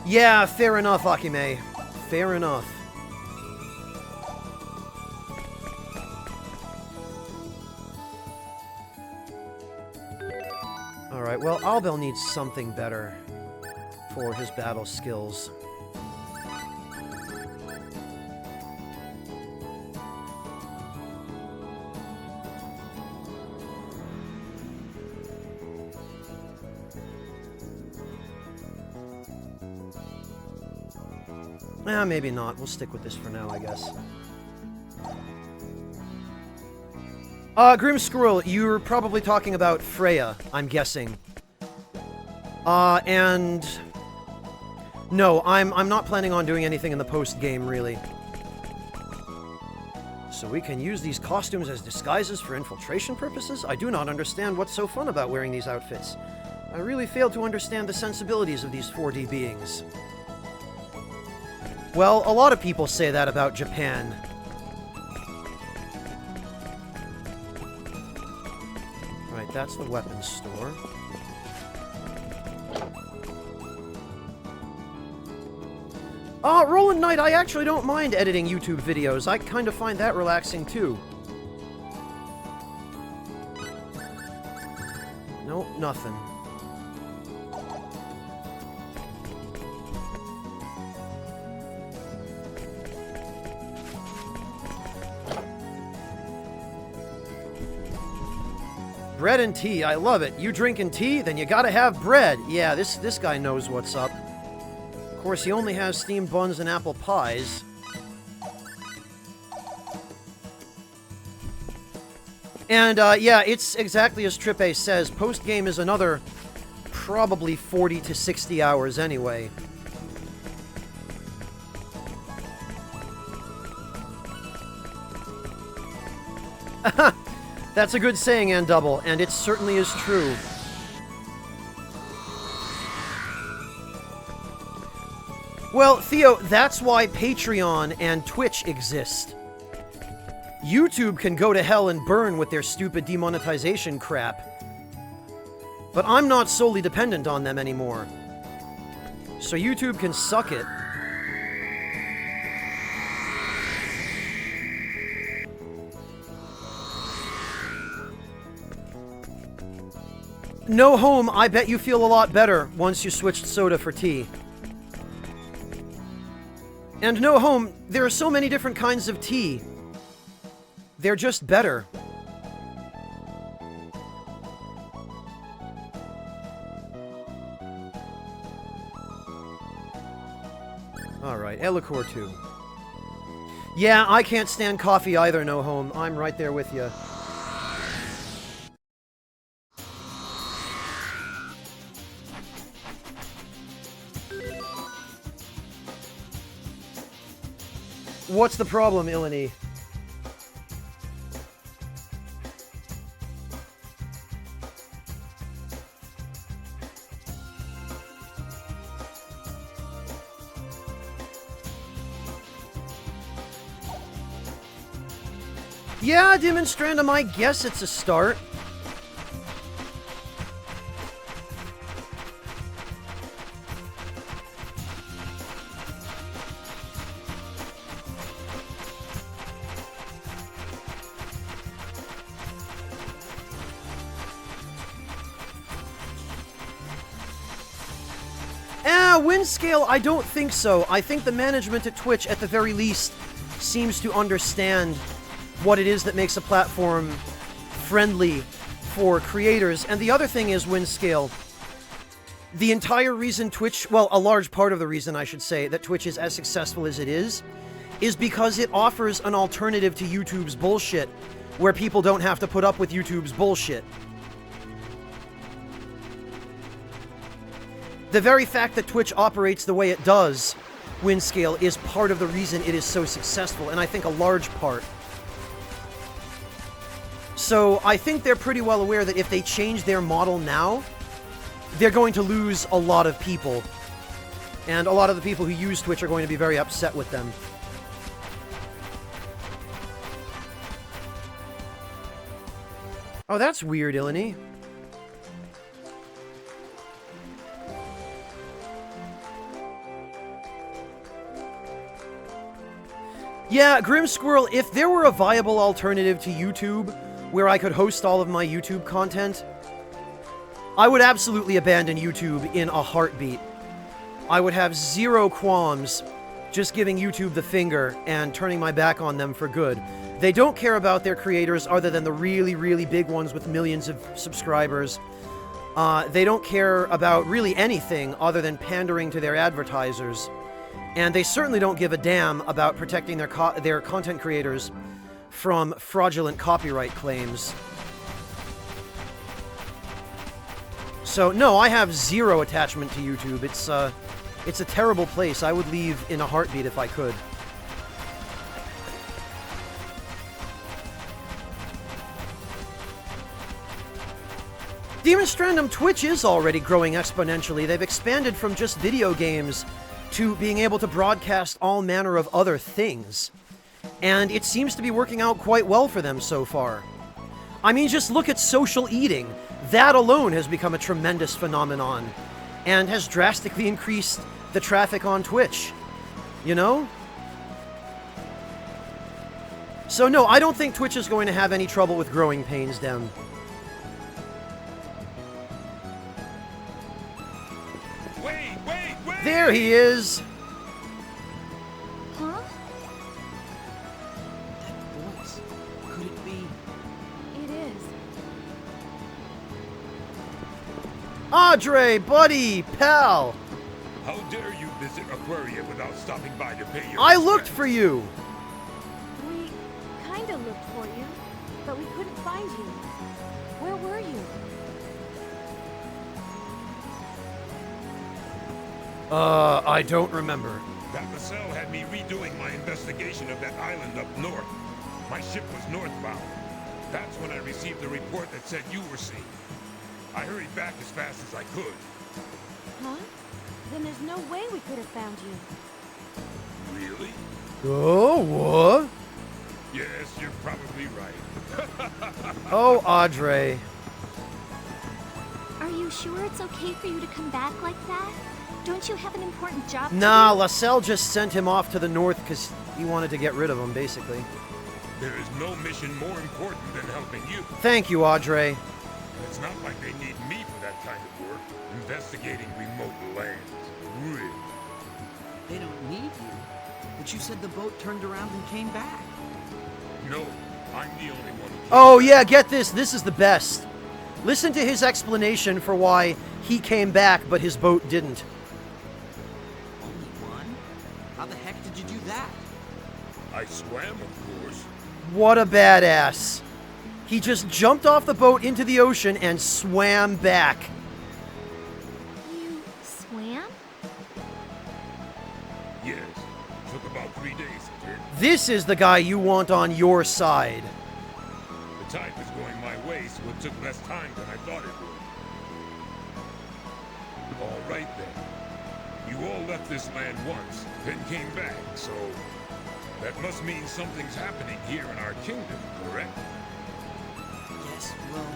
Yeah, fair enough, Akime. Fair enough. Alright, well, Albel needs something better for his battle skills. Maybe not. We'll stick with this for now, I guess. Grim Squirrel, you're probably talking about Freya, I'm guessing. And... No, I'm not planning on doing anything in the post-game, really. So we can use these costumes as disguises for infiltration purposes? I do not understand what's so fun about wearing these outfits. I really fail to understand the sensibilities of these 4D beings. Well, a lot of people say that about Japan. Right, that's the weapons store. Roland Knight, I actually don't mind editing YouTube videos. I kind of find that relaxing, too. Nope, nothing. Bread and tea, I love it. You drinking tea? Then you gotta have bread. Yeah, this guy knows what's up. Of course, he only has steamed buns and apple pies. And, yeah, it's exactly as Trippe says. Post-game is another probably 40 to 60 hours anyway. That's a good saying, Double, and it certainly is true. Well, Theo, that's why Patreon and Twitch exist. YouTube can go to hell and burn with their stupid demonetization crap. But I'm not solely dependent on them anymore. So YouTube can suck it. No home, I bet you feel a lot better once you switched soda for tea. And no home, there are so many different kinds of tea. They're just better. Alright, Elicor 2. Yeah, I can't stand coffee either, No Home. I'm right there with you. What's the problem, Ilani? Yeah, Demonstrandum, I guess it's a start. Win scale, I don't think so. I think the management at Twitch, at the very least, seems to understand what it is that makes a platform friendly for creators. And the other thing is win scale. The entire reason Twitch, well, a large part of the reason, I should say, that Twitch is as successful as it is because it offers an alternative to YouTube's bullshit, where people don't have to put up with YouTube's bullshit. The very fact that Twitch operates the way it does, win scale, is part of the reason it is so successful, and I think a large part. So I think they're pretty well aware that if they change their model now, they're going to lose a lot of people. And a lot of the people who use Twitch are going to be very upset with them. Oh, that's weird, Ilani. Yeah, Grim Squirrel, if there were a viable alternative to YouTube where I could host all of my YouTube content, I would absolutely abandon YouTube in a heartbeat. I would have zero qualms just giving YouTube the finger and turning my back on them for good. They don't care about their creators other than the really, really big ones with millions of subscribers. They don't care about really anything other than pandering to their advertisers. And they certainly don't give a damn about protecting their content creators from fraudulent copyright claims. So, no, I have zero attachment to YouTube. It's a terrible place. I would leave in a heartbeat if I could. Demonstrandum, Twitch is already growing exponentially. They've expanded from just video games to being able to broadcast all manner of other things. And it seems to be working out quite well for them so far. I mean, just look at social eating. That alone has become a tremendous phenomenon and has drastically increased the traffic on Twitch. You know? So no, I don't think Twitch is going to have any trouble with growing pains, Dem. Wait! There he is! Huh? That voice. Could it be? It is. Audrey, buddy, pal! How dare you visit Aquaria without stopping by to pay your I looked respects? for you! We kinda looked for you, but we couldn't find you. Where were you? I don't remember. That Marcel had me redoing my investigation of that island up north. My ship was northbound. That's when I received the report that said you were seen. I hurried back as fast as I could. Huh? Then there's no way we could have found you. Really? Oh, what? Yes, you're probably right. Oh, Audrey. Are you sure it's okay for you to come back like that? Don't you have an important job to Nah, do? LaSalle just sent him off to the north because he wanted to get rid of him, basically. There is no mission more important than helping you. Thank you, Audrey. It's not like they need me for that kind of work. Investigating remote lands. Really? They don't need you. But you said the boat turned around and came back. No, I'm the only one who Oh, yeah, get this. This is the best. Listen to his explanation for why he came back, but his boat didn't. Only one? I swam, of course. What a badass. He just jumped off the boat into the ocean and swam back. You swam? Yes. Took about 3 days, it did. This is the guy you want on your side. The tide was going my way, so it took less time than I thought it would. All right then. You all left this land once, then came back, so that must mean something's happening here in our kingdom, correct? Yes, well,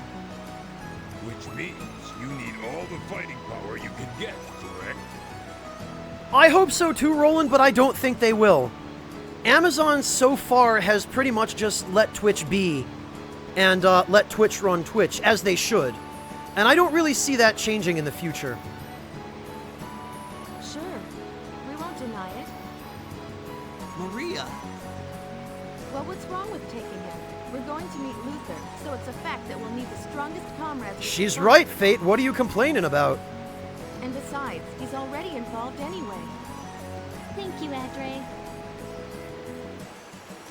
Which means you need all the fighting power you can get, correct? I hope so too, Roland, but I don't think they will. Amazon so far has pretty much just let Twitch be and let Twitch run Twitch, as they should. And I don't really see that changing in the future. Sure. We won't deny it. Maria. Well, what's wrong with taking him? We're going to meet Luther, so it's a fact that we'll need the strongest comrades. we can She's find. right, Fate. What are you complaining about? And besides, he's already involved anyway. Thank you, Adre.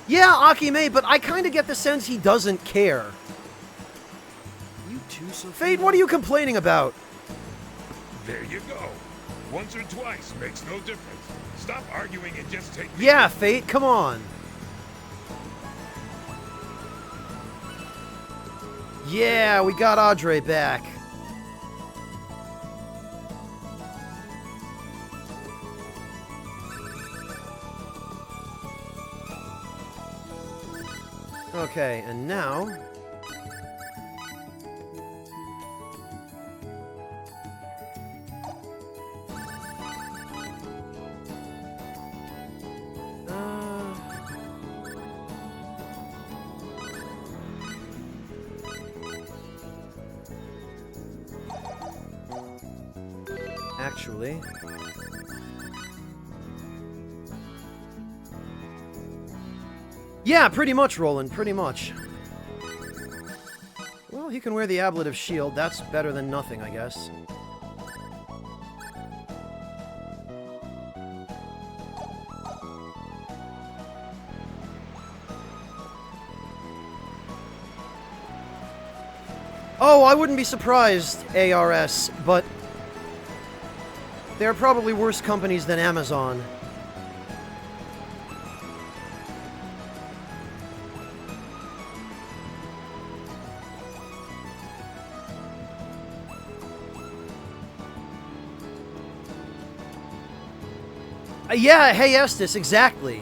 Yeah, Akime, but I kind of get the sense he doesn't care. You too, Sophia? Fate, what are you complaining about? There you go. Once or twice makes no difference. Stop arguing and just take me. Yeah, Fate, come on. Yeah, we got Audrey back. Okay, and now... Actually... Yeah, pretty much, Roland, pretty much. Well, he can wear the ablative shield. That's better than nothing, I guess. Oh, I wouldn't be surprised, ARS, but there are probably worse companies than Amazon. Yeah, hey Estes, exactly.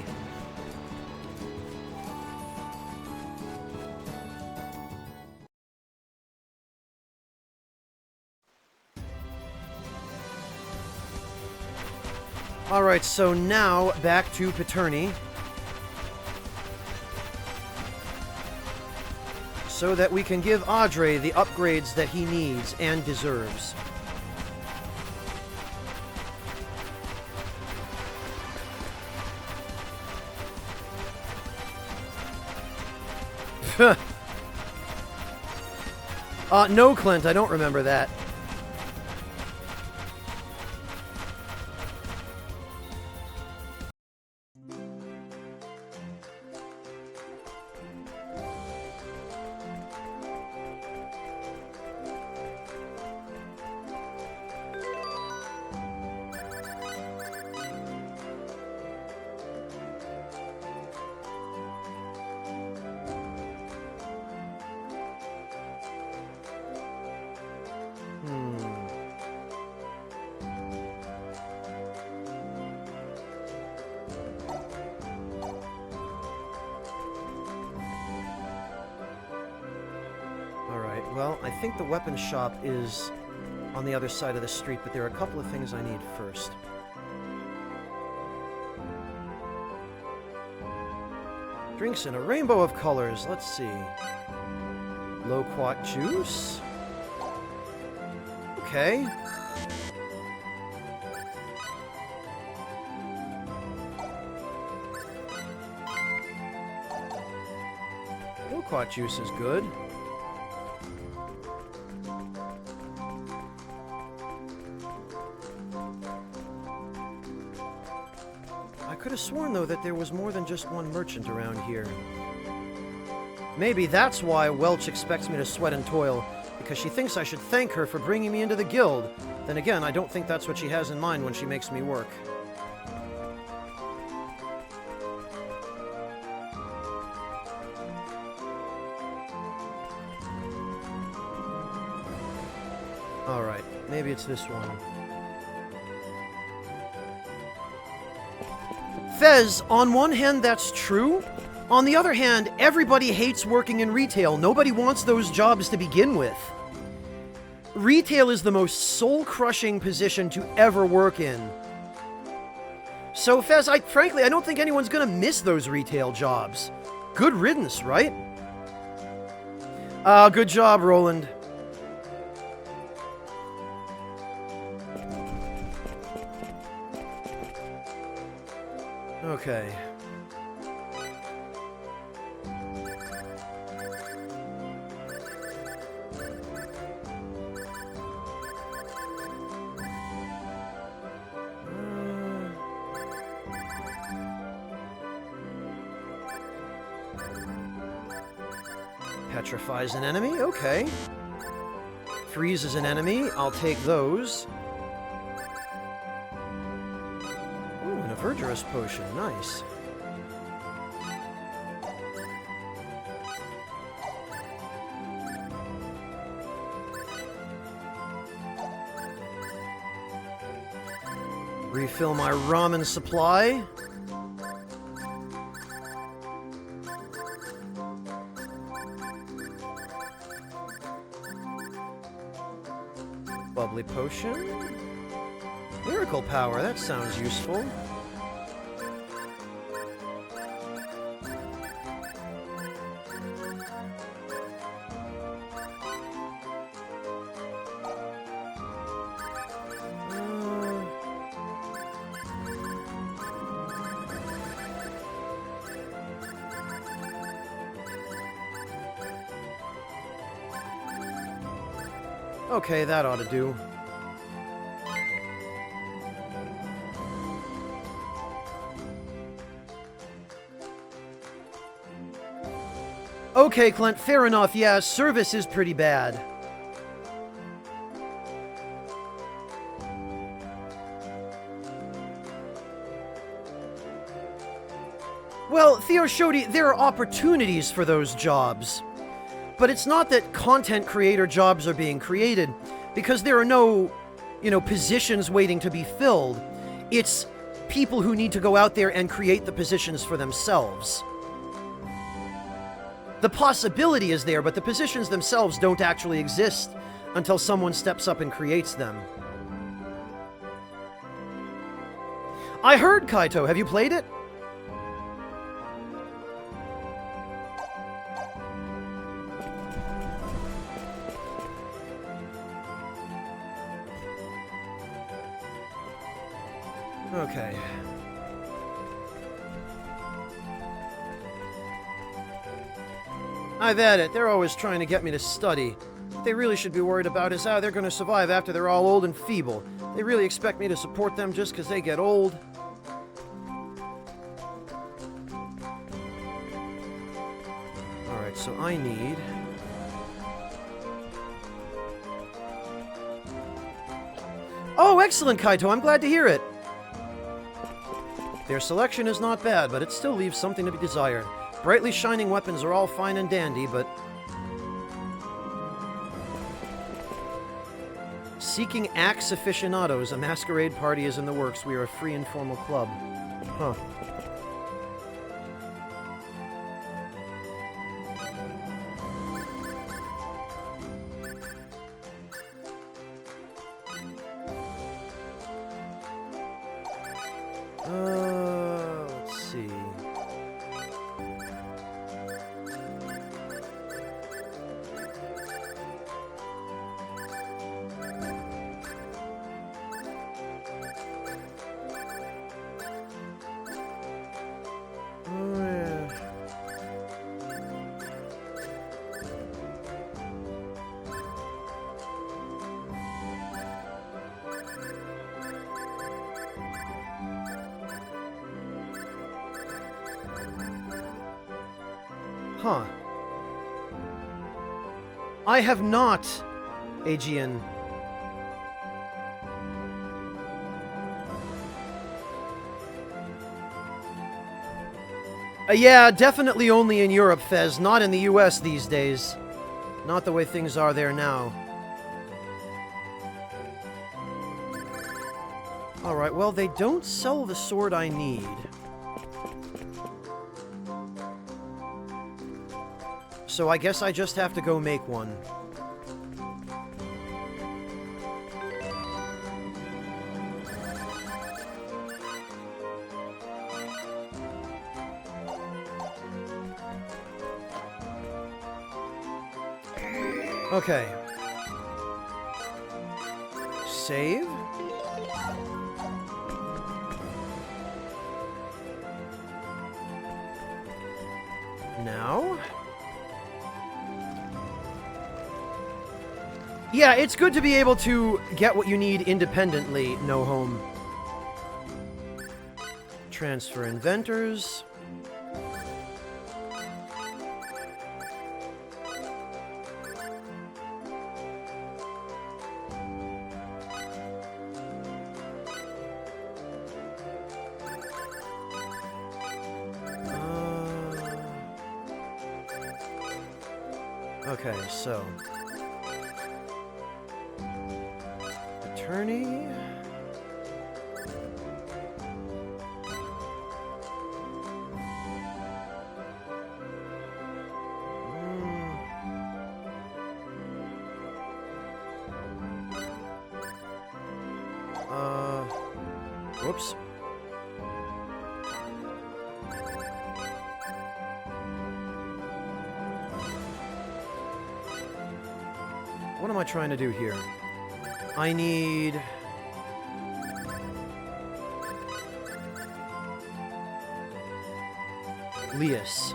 Alright, so now back to Paterni. So that we can give Audrey the upgrades that he needs and deserves. No, Clint, I don't remember that. Well, I think the weapon shop is on the other side of the street, but there are a couple of things I need first. Drinks in a rainbow of colors. Let's see. Loquat juice. Okay. Loquat juice is good. I could have sworn, though, that there was more than just one merchant around here. Maybe that's why Welch expects me to sweat and toil, because she thinks I should thank her for bringing me into the guild. Then again, I don't think that's what she has in mind when she makes me work. Alright, maybe it's this one. Fez, on one hand, that's true. On the other hand, everybody hates working in retail. Nobody wants those jobs to begin with. Retail is the most soul-crushing position to ever work in. So, Fez, frankly, I don't think anyone's gonna miss those retail jobs. Good riddance, right? Good job, Roland. Okay. Petrifies an enemy, okay. Freezes an enemy, I'll take those. Ooh, an Avergerous potion, nice. Refill my ramen supply. Bubbly potion. Miracle power, that sounds useful. Okay, that ought to do. Okay, Clint, fair enough. Yeah, service is pretty bad. Well, Theo Shodi, there are opportunities for those jobs. But it's not that content creator jobs are being created, because there are no, positions waiting to be filled. It's people who need to go out there and create the positions for themselves. The possibility is there, but the positions themselves don't actually exist until someone steps up and creates them. I heard, Kaito. Have you played it? Okay. I've had it. They're always trying to get me to study. What they really should be worried about is how they're going to survive after they're all old and feeble. They really expect me to support them just because they get old. Alright, so I need... Oh, excellent, Kaito. I'm glad to hear it. Their selection is not bad, but it still leaves something to be desired. Brightly shining weapons are all fine and dandy, but... Seeking axe aficionados, a masquerade party is in the works. We are a free informal club. Huh. Let's see. Huh. I have not, Aegean. Yeah, definitely only in Europe, Fez. Not in the US these days. Not the way things are there now. Alright, well, they don't sell the sword I need. So I guess I just have to go make one. Okay. Save. Now. Yeah, it's good to be able to get what you need independently, No Home. Transfer inventors. Okay, so... Attorney... Whoops. What am I trying to do here? I need... Lias.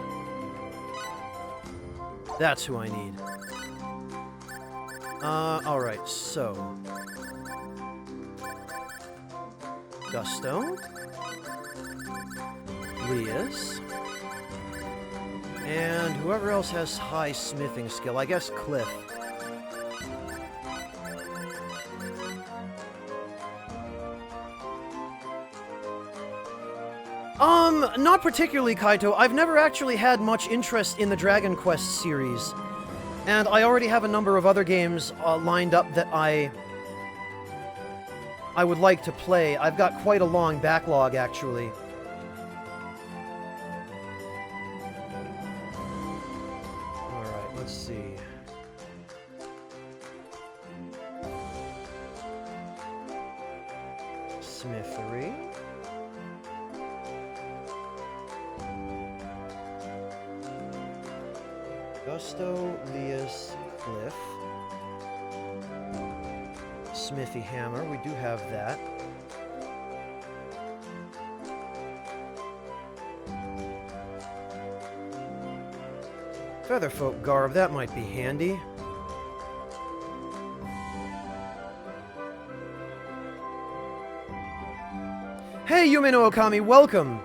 That's who I need. Alright, so... Gusto. Lias. And whoever else has high smithing skill. I guess Cliff. Not particularly, Kaito. I've never actually had much interest in the Dragon Quest series. And I already have a number of other games lined up that I would like to play. I've got quite a long backlog, actually. Alright, let's see. Smithery. Gusto, Lias, Cliff. Smithy Hammer, we do have that. Featherfolk Garb, that might be handy. Hey, Yume no Okami, welcome!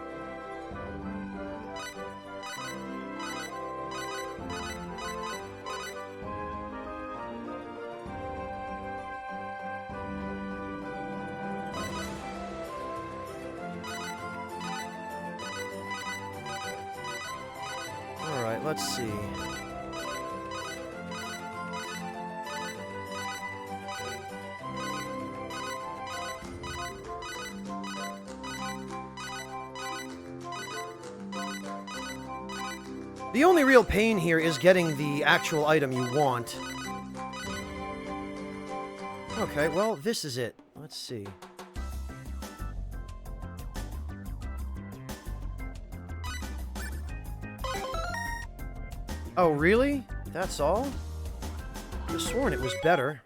Alright, let's see. The only real pain here is getting the actual item you want. Okay, well, this is it. Let's see. Oh, really? That's all? I could have sworn it was better.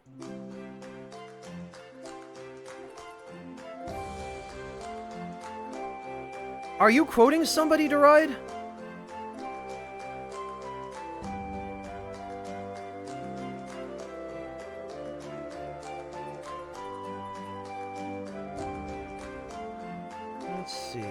Are you quoting somebody, Deride? Let's see.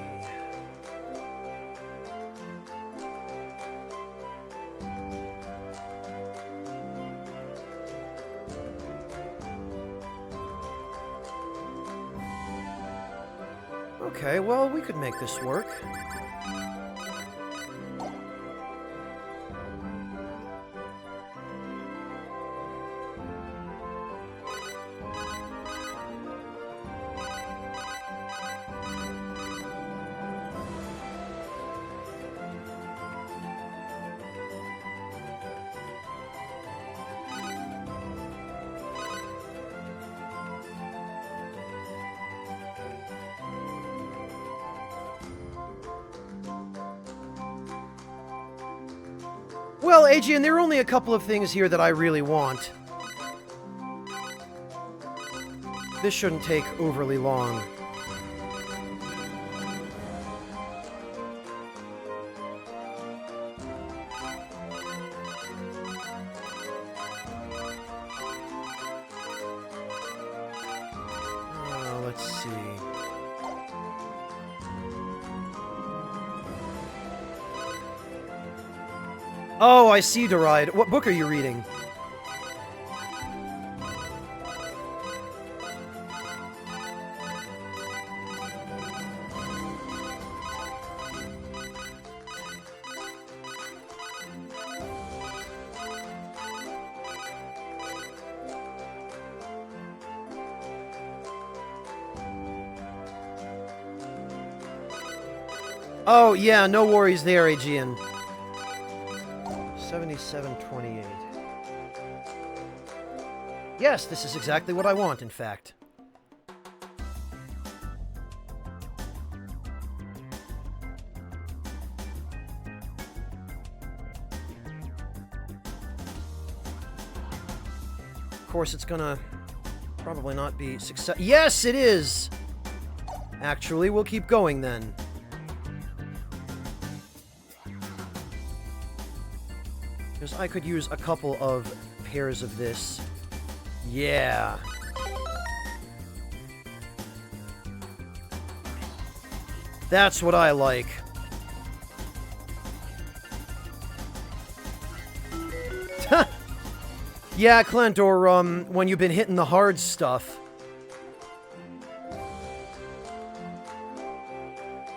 Okay, well, we could make this work. Well, Aegean, there are only a couple of things here that I really want. This shouldn't take overly long. Let's see. Oh, I see, Deride. What book are you reading? Oh, yeah, no worries there, Aegean. 7728. Yes, this is exactly what I want, in fact. Of course, it's gonna probably not be success. Yes, it is! Actually, we'll keep going then. Because I could use a couple of pairs of this. Yeah. That's what I like. Yeah, Clint, or, when you've been hitting the hard stuff.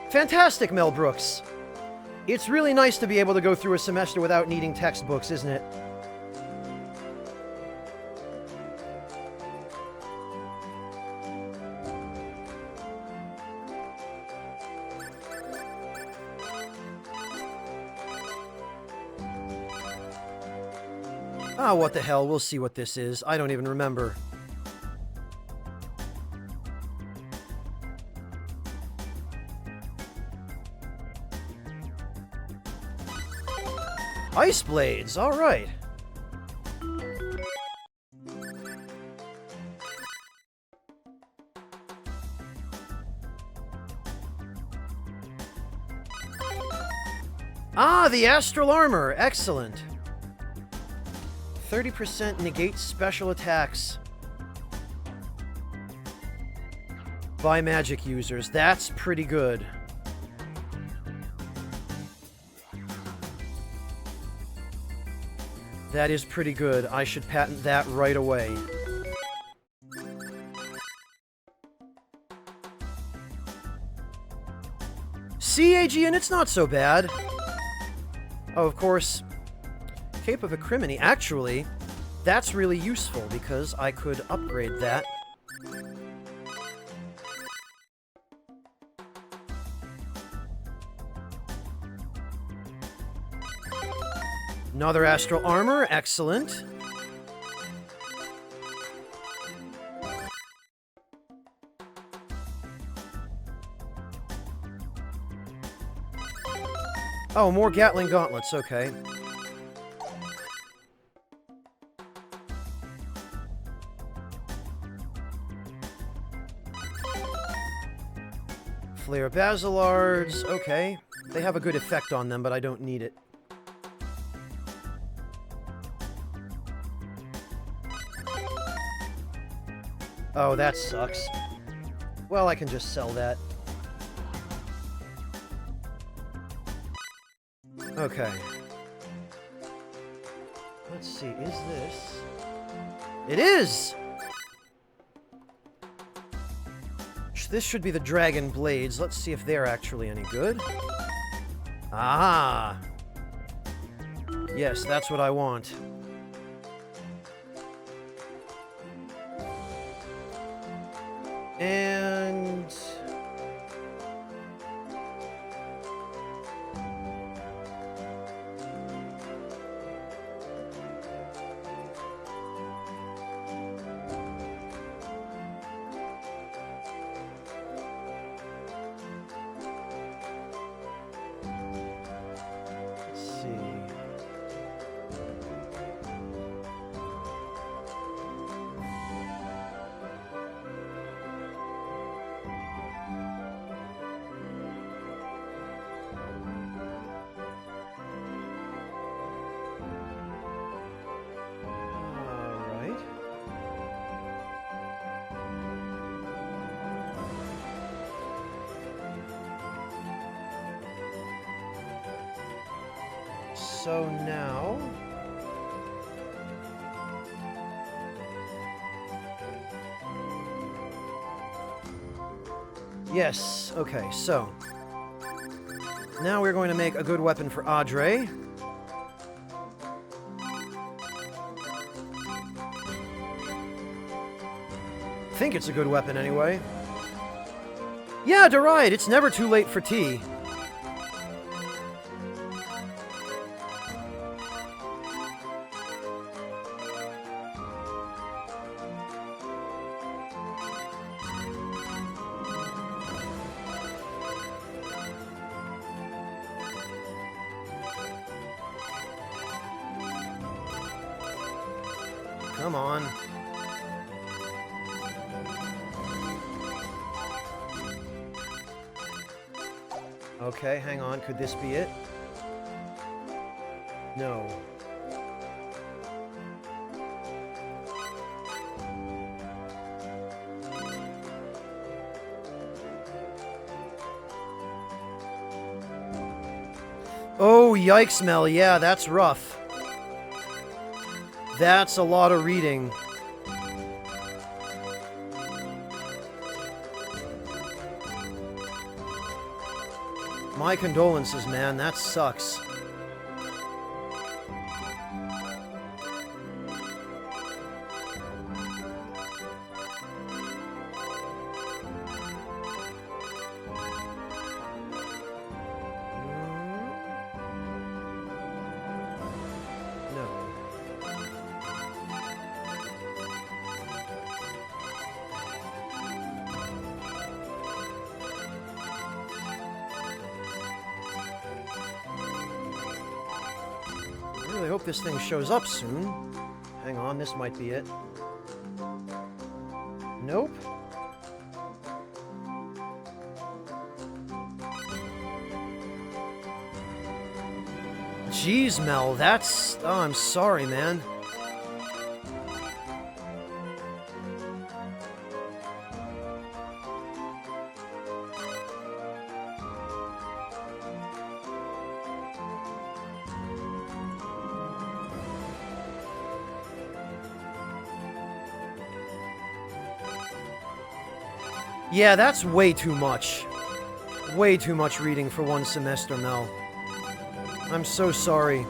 Fantastic, Mel Brooks. It's really nice to be able to go through a semester without needing textbooks, isn't it? Ah, what the hell, we'll see what this is. I don't even remember. Ice blades, alright. Ah, the astral armor, excellent. 30% negates special attacks by magic users. That's pretty good. That is pretty good. I should patent that right away. See, Aegean, it's not so bad. Oh, of course, Cape of Acrimony. Actually, that's really useful because I could upgrade that. Another astral armor, excellent. Oh, more Gatling gauntlets, okay. Flare Basilards, okay. They have a good effect on them, but I don't need it. Oh, that sucks. Well, I can just sell that. Okay. Let's see, is this... It is! this should be the dragon blades. Let's see if they're actually any good. Ah! Yes, that's what I want. And... let's see. Alright. So now... Yes, okay, so... Now we're going to make a good weapon for Audrey. Think it's a good weapon anyway. Yeah, Deride, it's never too late for tea. Come on. Okay, hang on. Could this be it? No. Oh, yikes, Mel. Yeah, that's rough. That's a lot of reading. My condolences, man. That sucks. No. I really hope this thing shows up soon. Hang on, this might be it. Nope. Jeez, Mel, that's... Oh, I'm sorry, man. Yeah, that's way too much. Way too much reading for one semester, Mel. I'm so sorry.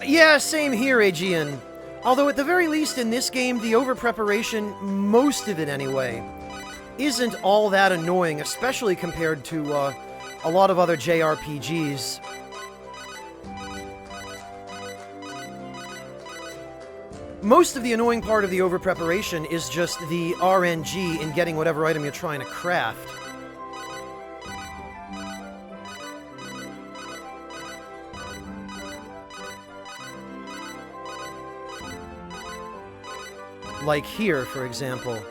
Yeah, same here, Aegean. Although at the very least in this game, the over-preparation, most of it anyway, isn't all that annoying, especially compared to a lot of other JRPGs. Most of the annoying part of the over-preparation is just the RNG in getting whatever item you're trying to craft. Like here, for example.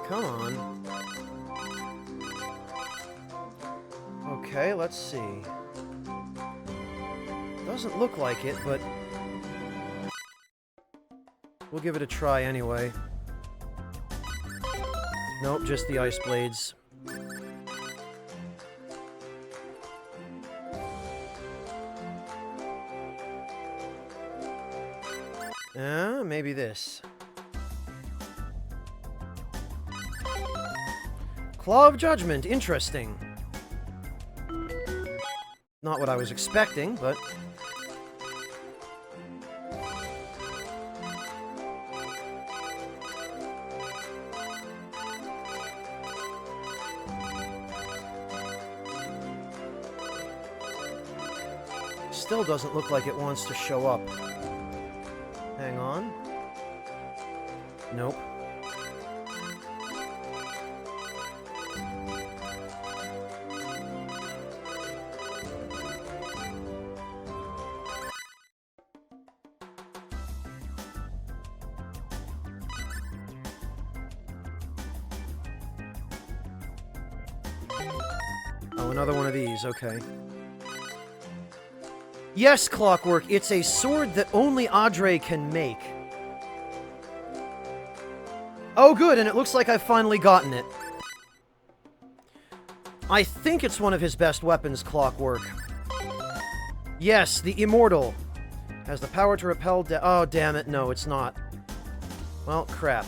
Come on. Okay, let's see. Doesn't look like it, but we'll give it a try anyway. Nope, just the ice blades. Maybe this. Claw of Judgment, interesting. Not what I was expecting, but... Still doesn't look like it wants to show up. Hang on. Nope. Oh, another one of these, okay. Yes, Clockwork, it's a sword that only Audrey can make. Oh, good, and it looks like I've finally gotten it. I think it's one of his best weapons, Clockwork. Yes, the Immortal. Has the power to repel oh, damn it, no, it's not. Well, crap.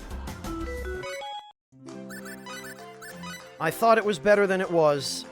I thought it was better than it was.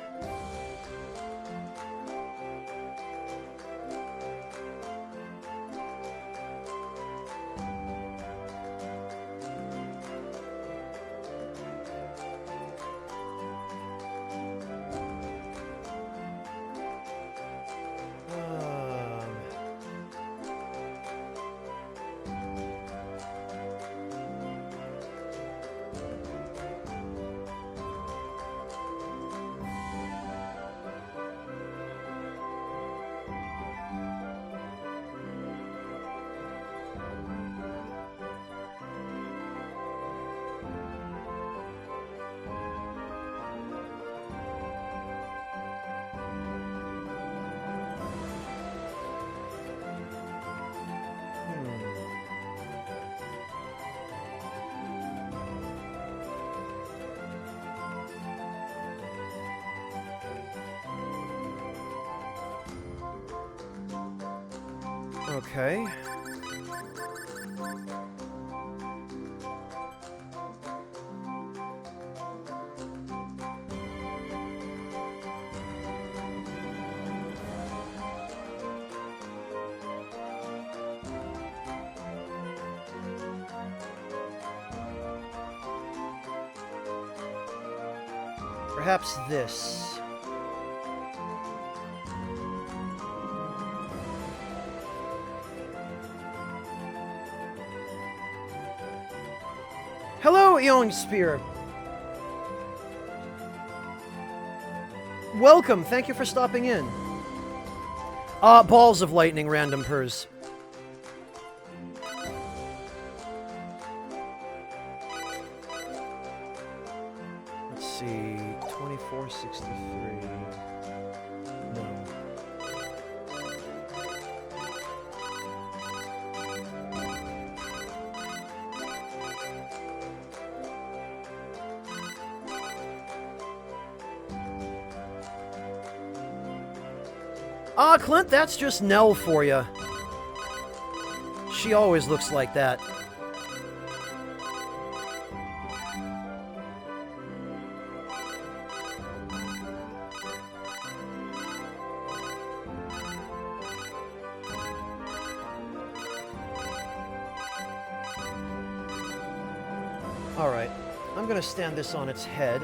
Okay. Perhaps this. Hello, Young Spear. Welcome. Thank you for stopping in. Balls of lightning, random pers. Let's see. 2463. No. Clint, that's just Nell for you. She always looks like that. Alright, I'm gonna stand this on its head.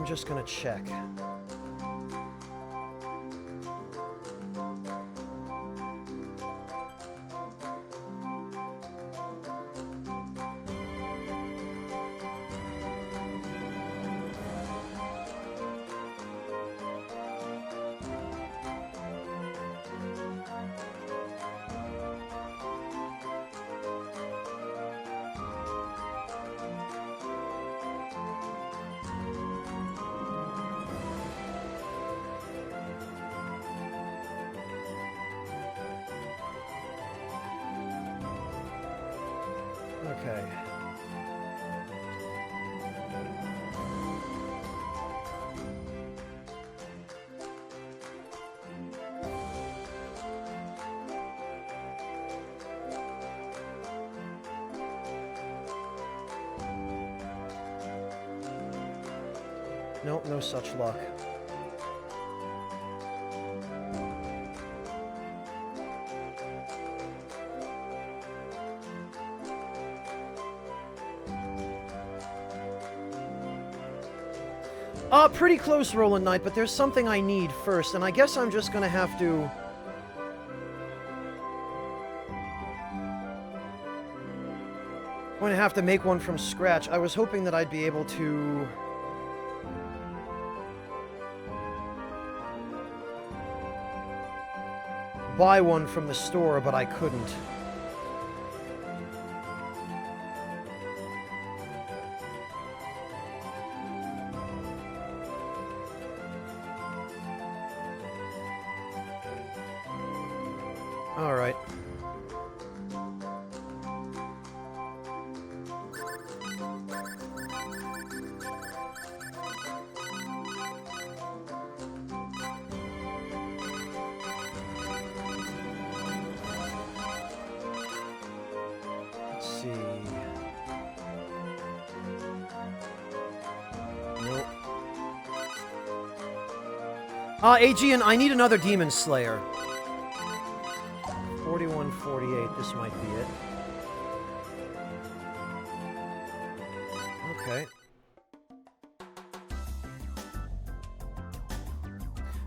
Just gonna check. Okay. Nope, no such luck. Pretty close, Roland Knight, but there's something I need first, and I guess I'm just gonna have to... I'm gonna have to make one from scratch. I was hoping that I'd be able to... buy one from the store, but I couldn't. All right. Let's see. Nope. Aegean, I need another Demon Slayer. 4148, this might be it. Okay.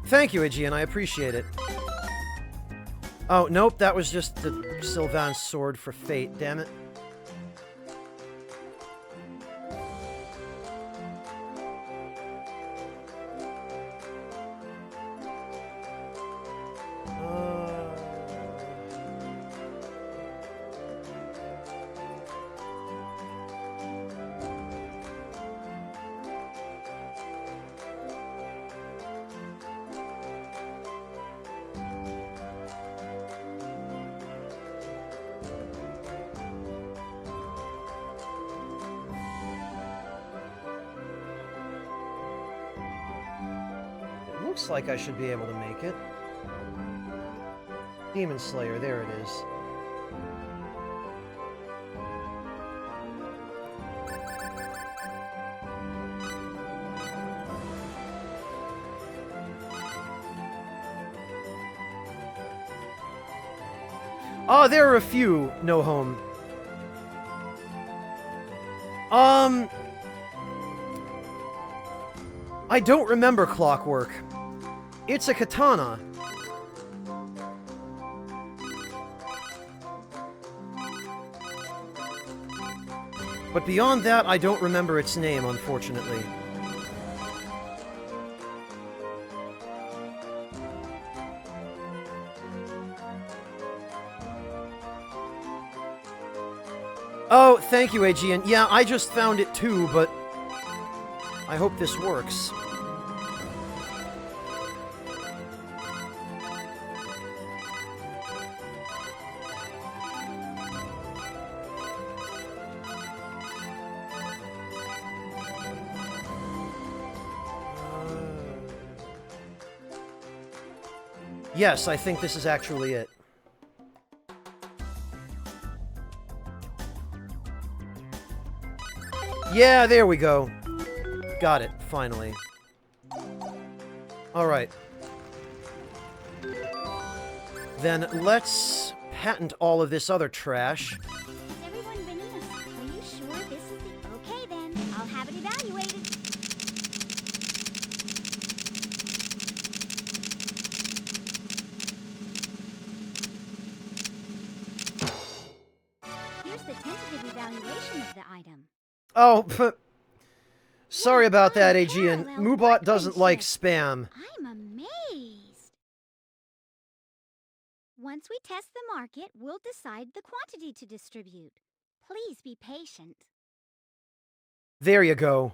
Thank you, Aegean, I appreciate it. Oh, nope, that was just the Sylvan's sword for fate, damn it. Looks like I should be able to make it. Demon Slayer, there it is. Oh, there are a few, No Home. I don't remember Clockwork. It's a katana. But beyond that, I don't remember its name, unfortunately. Oh, thank you, Aegean. Yeah, I just found it too, but I hope this works. Yes, I think this is actually it. Yeah, there we go. Got it, finally. Alright. Then let's patent all of this other trash. Is everyone beneath us? Are you sure this is the... Okay then, I'll have it evaluated. Here's the tentative evaluation of the item. Oh, sorry about that, Aegean. Moobot doesn't like spam. I'm amazed. Once we test the market, we'll decide the quantity to distribute. Please be patient. There you go.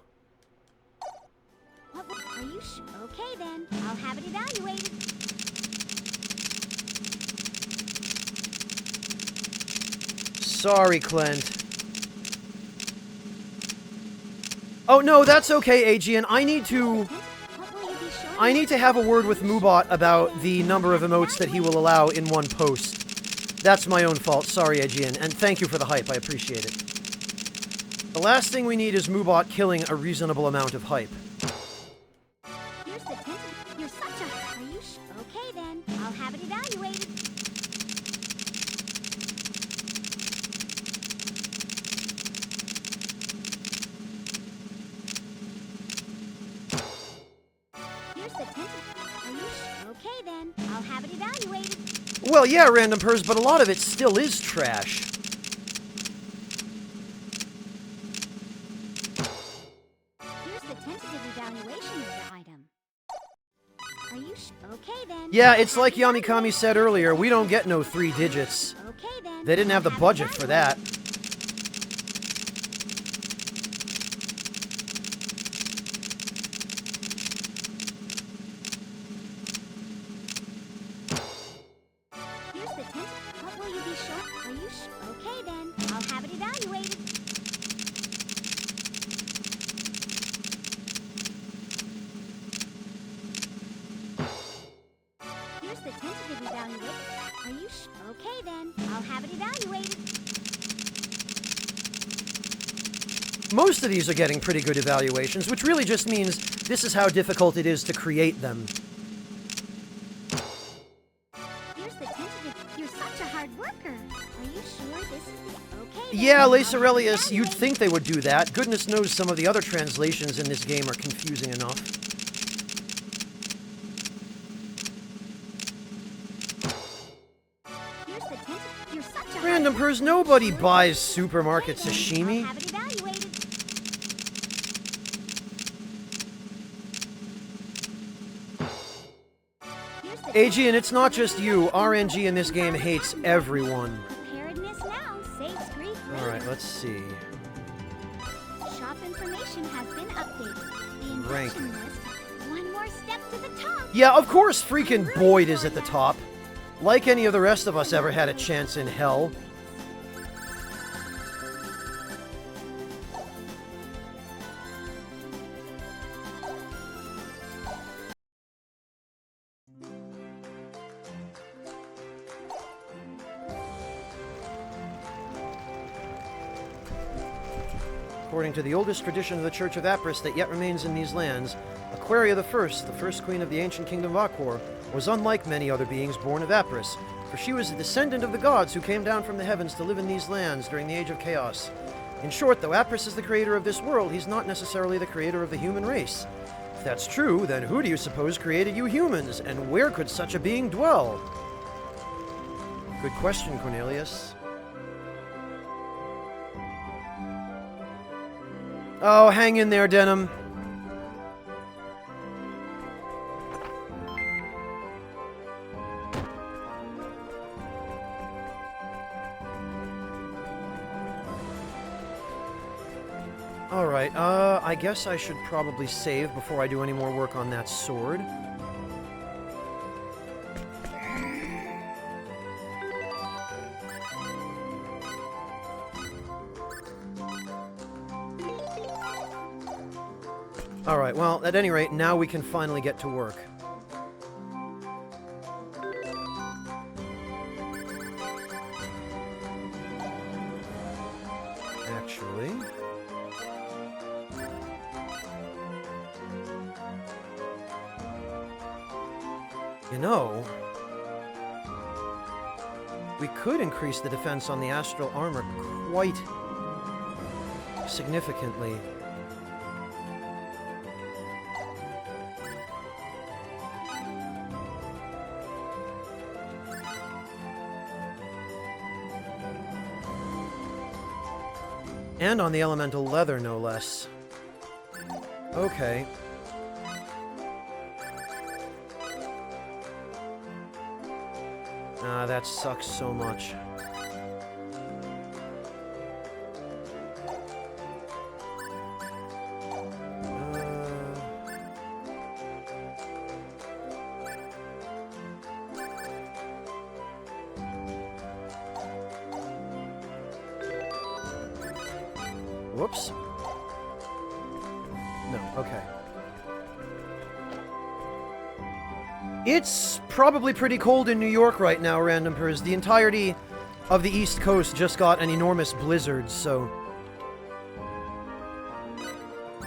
Are you sure? Okay then, I'll have it evaluated. Sorry, Clint. Oh, no, that's okay, Aegean. I need to What will you be showing? have a word with Moobot about the number of emotes that he will allow in one post. That's my own fault. Sorry, Aegean. And thank you for the hype. I appreciate it. The last thing we need is Moobot killing a reasonable amount of hype. Here's the tentative. You're such a... Are you okay then? I'll have it evaluated. Here's the tentative. Are you okay then? I'll have it evaluated. Well, yeah, Random Pers, but a lot of it still is trash. Here's the tentative evaluation of the item. Are you okay then? Yeah, it's like Yamikami said earlier, we don't get no 3 digits. Okay then. They didn't have the I'll it budget for that. Here's the tentative. What will you be showing? Are you okay then? I'll have it evaluated. Here's the tentative evaluation. Are you okay then? I'll have it evaluated. Most of these are getting pretty good evaluations, which really just means this is how difficult it is to create them. Here's the tentative. You're such a hard worker. Are you sure this is the okay? then? Yeah, I'll have it Lacerelius, you'd evaluated. think they would do that. Goodness knows some of the other translations in this game are confusing enough. Here's the tentative. You're such a Random hard Pers, nobody worker. buys supermarket Okay then, sashimi. I'll have it evaluated. Here's the Aegean, it's not just you. RNG in this game hates everyone. Preparedness now saves grief later. Alright, let's see. Shop information has been updated. The Rank. invention list. One more step to the top. Yeah, of course freaking Boyd is at the top. Like any of the rest of us ever had a chance in hell. According to the oldest tradition of the Church of Apris that yet remains in these lands, Aquaria the first queen of the ancient kingdom of Aquor, was unlike many other beings born of Apris, for she was a descendant of the gods who came down from the heavens to live in these lands during the Age of Chaos. In short, though Apris is the creator of this world, he's not necessarily the creator of the human race. If that's true, then who do you suppose created you humans, and where could such a being dwell? Good question, Cornelius. Oh, hang in there, Denim. Alright, I guess I should probably save before I do any more work on that sword. Alright, well, at any rate, now we can finally get to work. Actually... You know... We could increase the defense on the astral armor quite... significantly. And on the elemental leather, no less. Okay. Ah, that sucks so much. Whoops. No, okay. It's probably pretty cold in New York right now, Random Pers. The entirety of the East Coast just got an enormous blizzard, so...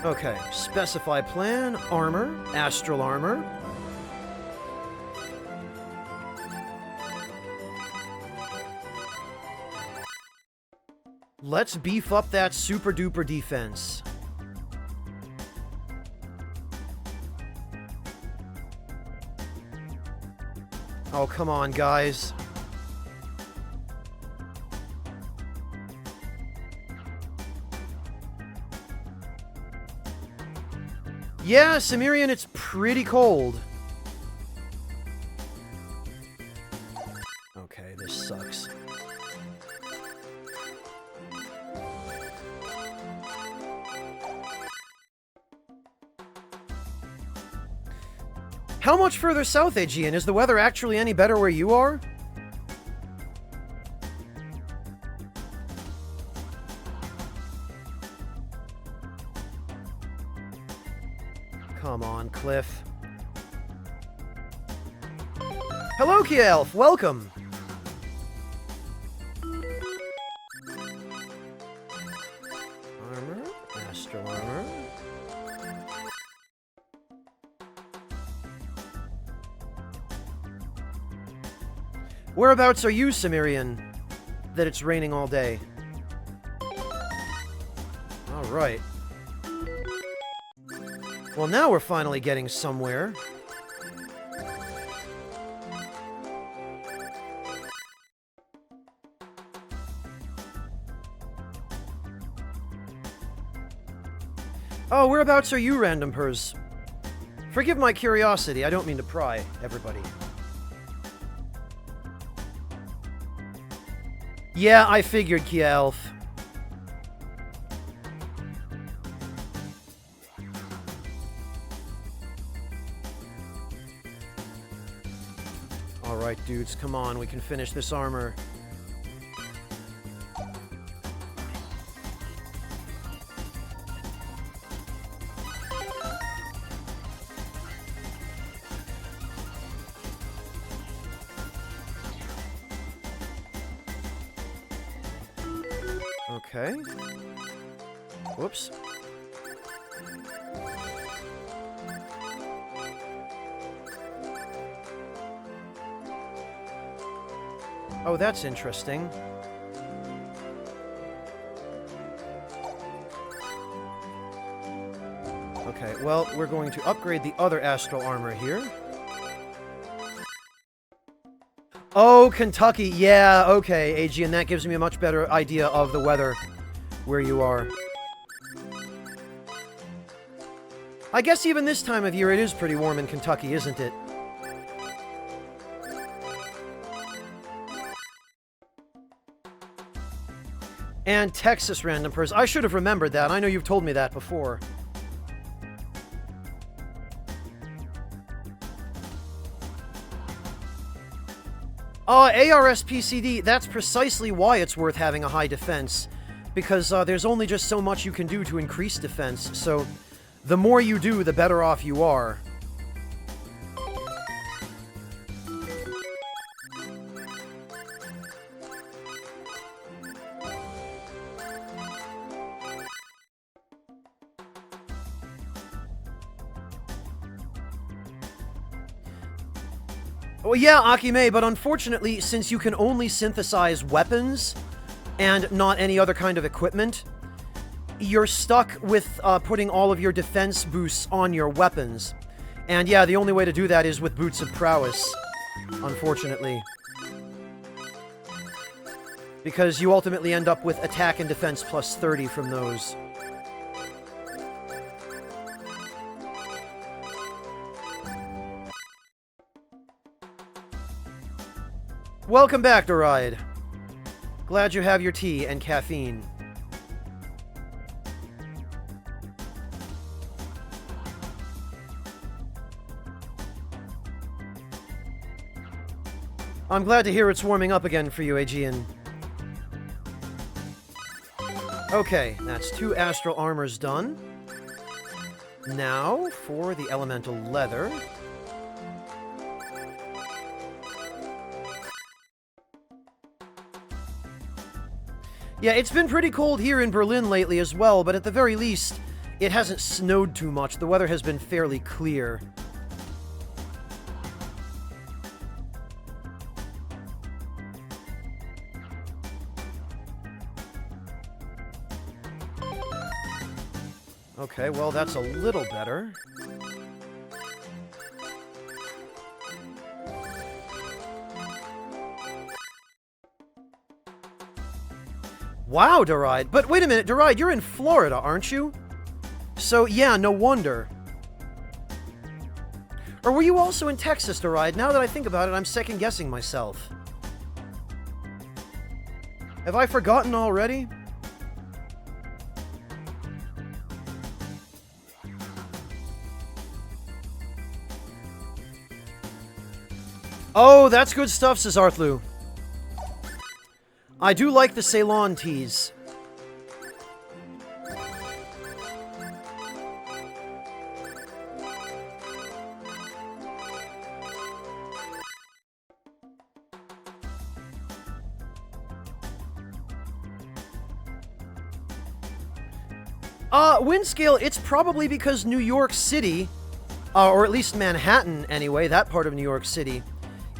Okay, specify plan, armor, astral armor. Let's beef up that super duper defense. Oh, come on, guys. Yeah, Cimmerian, it's pretty cold. Okay, this sucks. How much further south, Aegean? Is the weather actually any better where you are? Come on, Cliff. Hello, Kielf! Welcome! Armor, astral armor. Whereabouts are you, Cimmerian, that it's raining all day? Alright. Well, now we're finally getting somewhere. Oh, whereabouts are you, Random Pers? Forgive my curiosity, I don't mean to pry, everybody. Yeah, I figured, Kielf. Alright, dudes, come on, we can finish this armor. Okay. Whoops. Oh, that's interesting. Okay, well, we're going to upgrade the other astral armor here. Oh, Kentucky. Yeah, okay, Aegean, that gives me a much better idea of the weather where you are. I guess even this time of year it is pretty warm in Kentucky, isn't it? And Texas, Random Pers. I should have remembered that. I know you've told me that before. ARSPCD, that's precisely why it's worth having a high defense. Because there's only just so much you can do to increase defense, so the more you do, the better off you are. Well, yeah, Akime, but unfortunately, since you can only synthesize weapons and not any other kind of equipment, you're stuck with putting all of your defense boosts on your weapons. And yeah, the only way to do that is with Boots of Prowess, unfortunately. Because you ultimately end up with attack and defense plus 30 from those. Welcome back, Doride. Glad you have your tea and caffeine. I'm glad to hear it's warming up again for you, Aegean. Okay, that's 2 astral armors done. Now, for the elemental leather. Yeah, it's been pretty cold here in Berlin lately as well, but at the very least, it hasn't snowed too much. The weather has been fairly clear. Okay, well, that's a little better. Wow, Deride. But wait a minute, Deride, you're in Florida, aren't you? So, yeah, no wonder. Or were you also in Texas, Deride? Now that I think about it, I'm second-guessing myself. Have I forgotten already? Oh, that's good stuff, says Arthlu. I do like the Ceylon teas. Wind scale, it's probably because New York City, or at least Manhattan anyway, that part of New York City,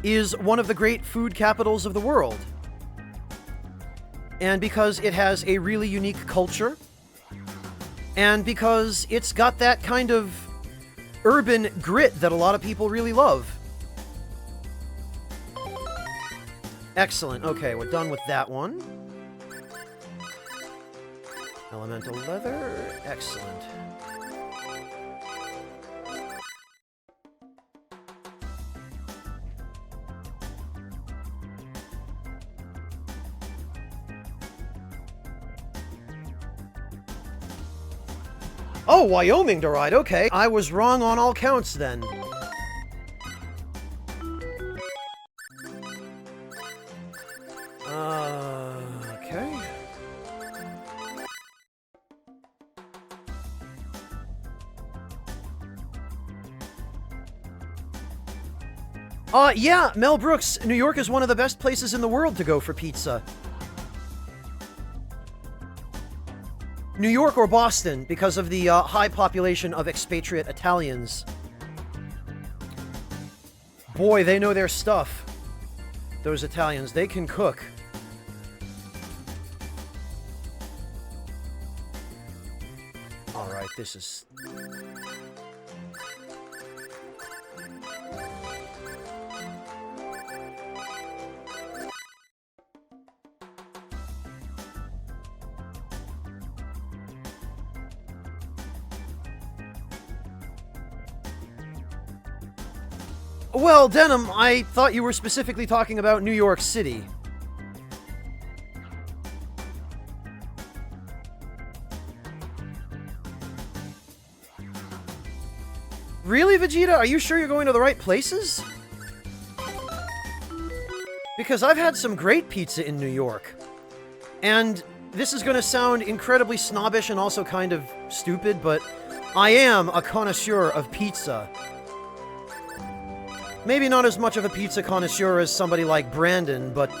is one of the great food capitals of the world. And because it has a really unique culture, and because it's got that kind of urban grit that a lot of people really love. Excellent. Okay, we're done with that one. Elemental leather. Excellent. Oh, Wyoming to ride. Okay. I was wrong on all counts then. Okay. Yeah, Mel Brooks, New York is one of the best places in the world to go for pizza. New York or Boston, because of the high population of expatriate Italians. Boy, they know their stuff. Those Italians, they can cook. Alright, this is... Well, Denim, I thought you were specifically talking about New York City. Really, Vegeta? Are you sure you're going to the right places? Because I've had some great pizza in New York. And this is going to sound incredibly snobbish and also kind of stupid, but I am a connoisseur of pizza. Maybe not as much of a pizza connoisseur as somebody like Brandon, but,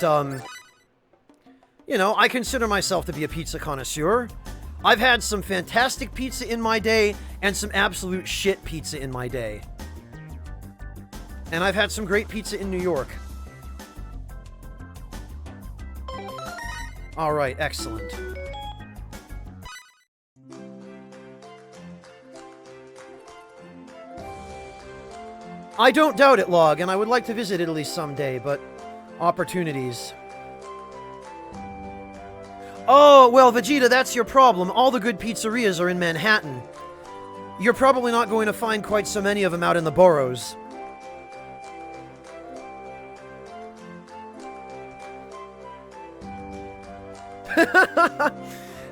you know, I consider myself to be a pizza connoisseur. I've had some fantastic pizza in my day, and some absolute shit pizza in my day. And I've had some great pizza in New York. Alright, excellent. I don't doubt it, Log, and I would like to visit Italy someday, but opportunities. Oh, well, Vegeta, that's your problem. All the good pizzerias are in Manhattan. You're probably not going to find quite so many of them out in the boroughs.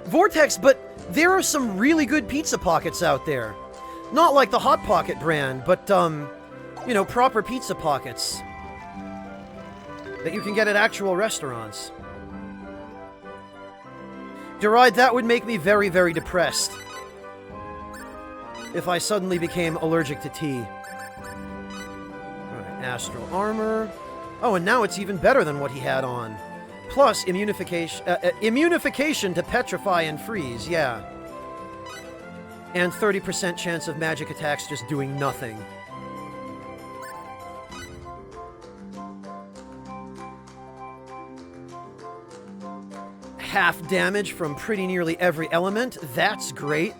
Vortex, but there are some really good pizza pockets out there. Not like the Hot Pocket brand, but, you know, proper pizza pockets that you can get at actual restaurants. Deride, that would make me very, very depressed. if I suddenly became allergic to tea. Alright, astral armor. Oh, and now it's even better than what he had on. Plus, immunification to petrify and freeze, yeah. And 30% chance of magic attacks just doing nothing. Half damage from pretty nearly every element. That's great.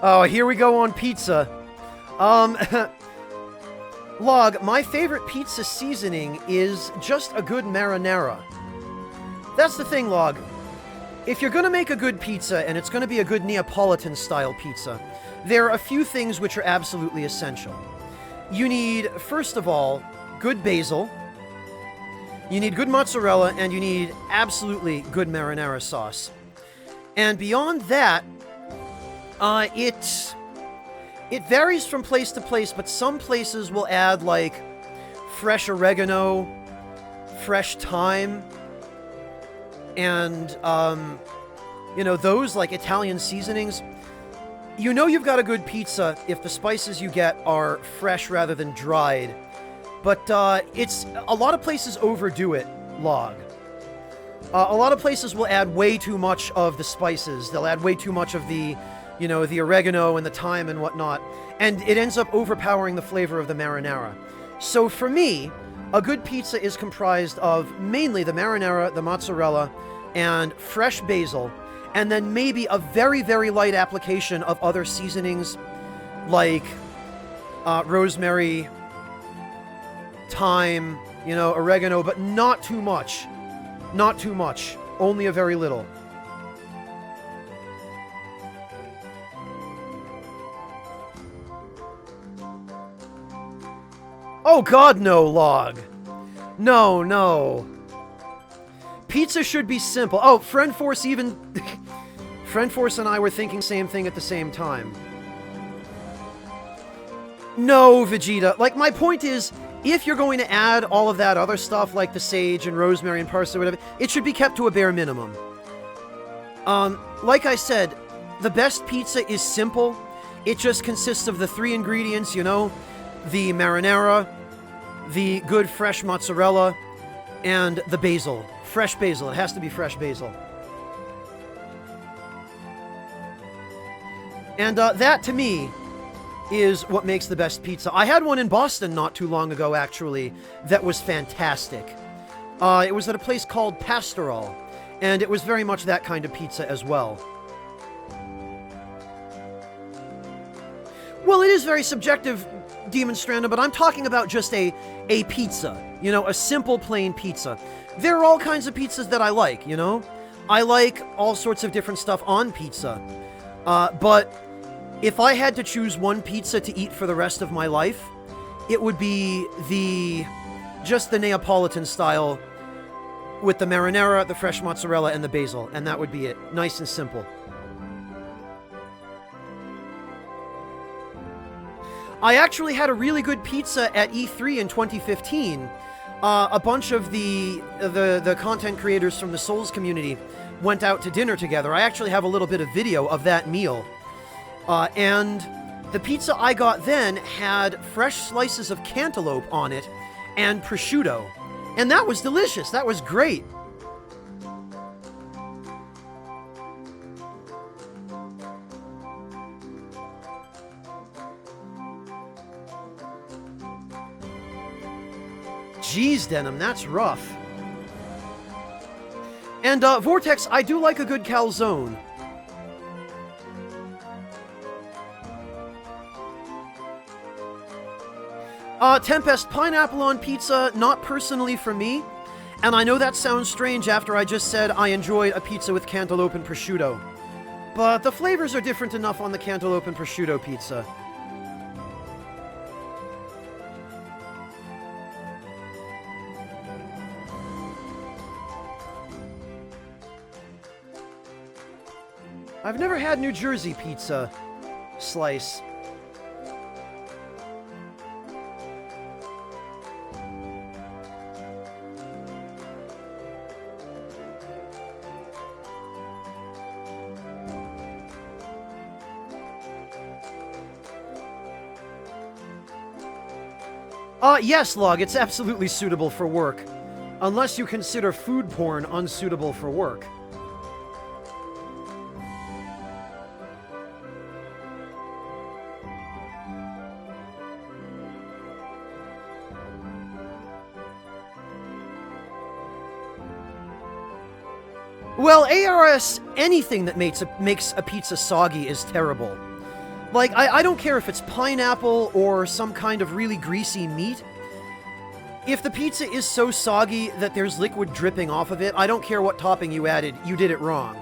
Oh, here we go on pizza. Log, my favorite pizza seasoning is just a good marinara. That's the thing, Log. If you're going to make a good pizza, and it's going to be a good Neapolitan-style pizza, there are a few things which are absolutely essential. You need, first of all, good basil. You need good mozzarella, and you need absolutely good marinara sauce. And beyond that, it varies from place to place, but some places will add, like, fresh oregano, fresh thyme, and, you know, those, like, Italian seasonings. You know you've got a good pizza if the spices you get are fresh rather than dried. But, it's... a lot of places overdo it, Log. A lot of places will add way too much of the spices. They'll add way too much of the, you know, the oregano and the thyme and whatnot. And it ends up overpowering the flavor of the marinara. So for me, a good pizza is comprised of mainly the marinara, the mozzarella, and fresh basil, and then maybe a very, very light application of other seasonings like rosemary, thyme, you know, oregano, but not too much. Not too much. Only a very little. Oh god, no, Log. No, no. Pizza should be simple. Oh, Friend Force even... Friend Force and I were thinking same thing at the same time. No, Vegeta. Like, my point is, if you're going to add all of that other stuff, like the sage and rosemary and parsley or whatever, it should be kept to a bare minimum. Like I said, the best pizza is simple. It just consists of the 3 ingredients, you know, the marinara, the good fresh mozzarella, and the basil. Fresh basil. It has to be fresh basil. And that, to me, is what makes the best pizza. I had one in Boston not too long ago, actually, that was fantastic. It was at a place called Pastoral, and it was very much that kind of pizza as well. Well, it is very subjective, Demon Stranda, but I'm talking about just a pizza. You know, a simple, plain pizza. There are all kinds of pizzas that I like, you know? I like all sorts of different stuff on pizza. But if I had to choose one pizza to eat for the rest of my life, it would be just the Neapolitan style with the marinara, the fresh mozzarella, and the basil, and that would be it. Nice and simple. I actually had a really good pizza at E3 in 2015. A bunch of the content creators from the Souls community went out to dinner together. I actually have a little bit of video of that meal. And the pizza I got then had fresh slices of cantaloupe on it and prosciutto. And that was delicious. That was great. Jeez, Denim, that's rough. And, Vortex, I do like a good calzone. Tempest, pineapple on pizza, not personally for me. And I know that sounds strange after I just said I enjoyed a pizza with cantaloupe and prosciutto. But the flavors are different enough on the cantaloupe and prosciutto pizza. I've never had New Jersey pizza slice. Yes, Log, it's absolutely suitable for work. Unless you consider food porn unsuitable for work. Well, ARS, anything that makes a pizza soggy is terrible. Like, I don't care if it's pineapple or some kind of really greasy meat. If the pizza is so soggy that there's liquid dripping off of it, I don't care what topping you added, you did it wrong.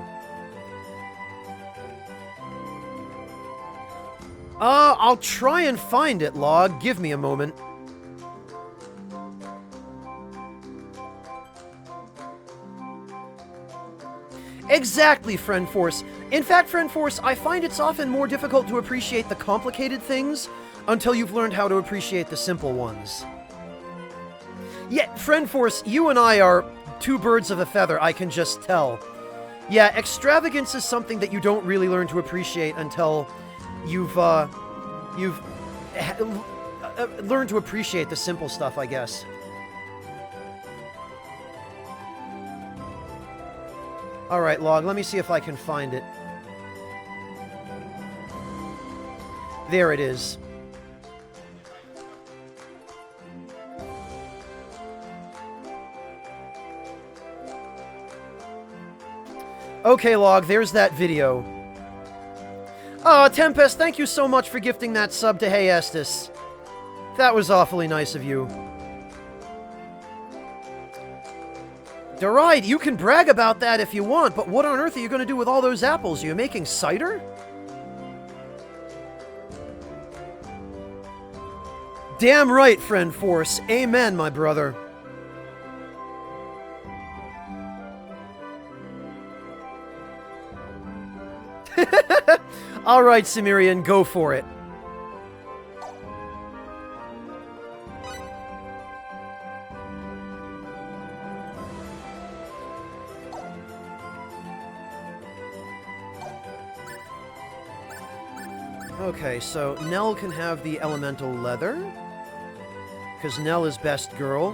I'll try and find it, Log. Give me a moment. Exactly, Friend Force. In fact, Friend Force, I find it's often more difficult to appreciate the complicated things until you've learned how to appreciate the simple ones. Yeah, Friend Force, you and I are two birds of a feather, I can just tell. Yeah, extravagance is something that you don't really learn to appreciate until you've learned to appreciate the simple stuff, I guess. Alright, Log, let me see if I can find it. There it is. Okay, Log, there's that video. Oh, Tempest, thank you so much for gifting that sub to Hey Estes. That was awfully nice of you. Deride, you can brag about that if you want, but what on earth are you going to do with all those apples? Are you making cider? Damn right, Friend Force. Amen, my brother. Alright, Cimmerian, go for it. Okay, so Nell can have the elemental leather, because Nell is best girl.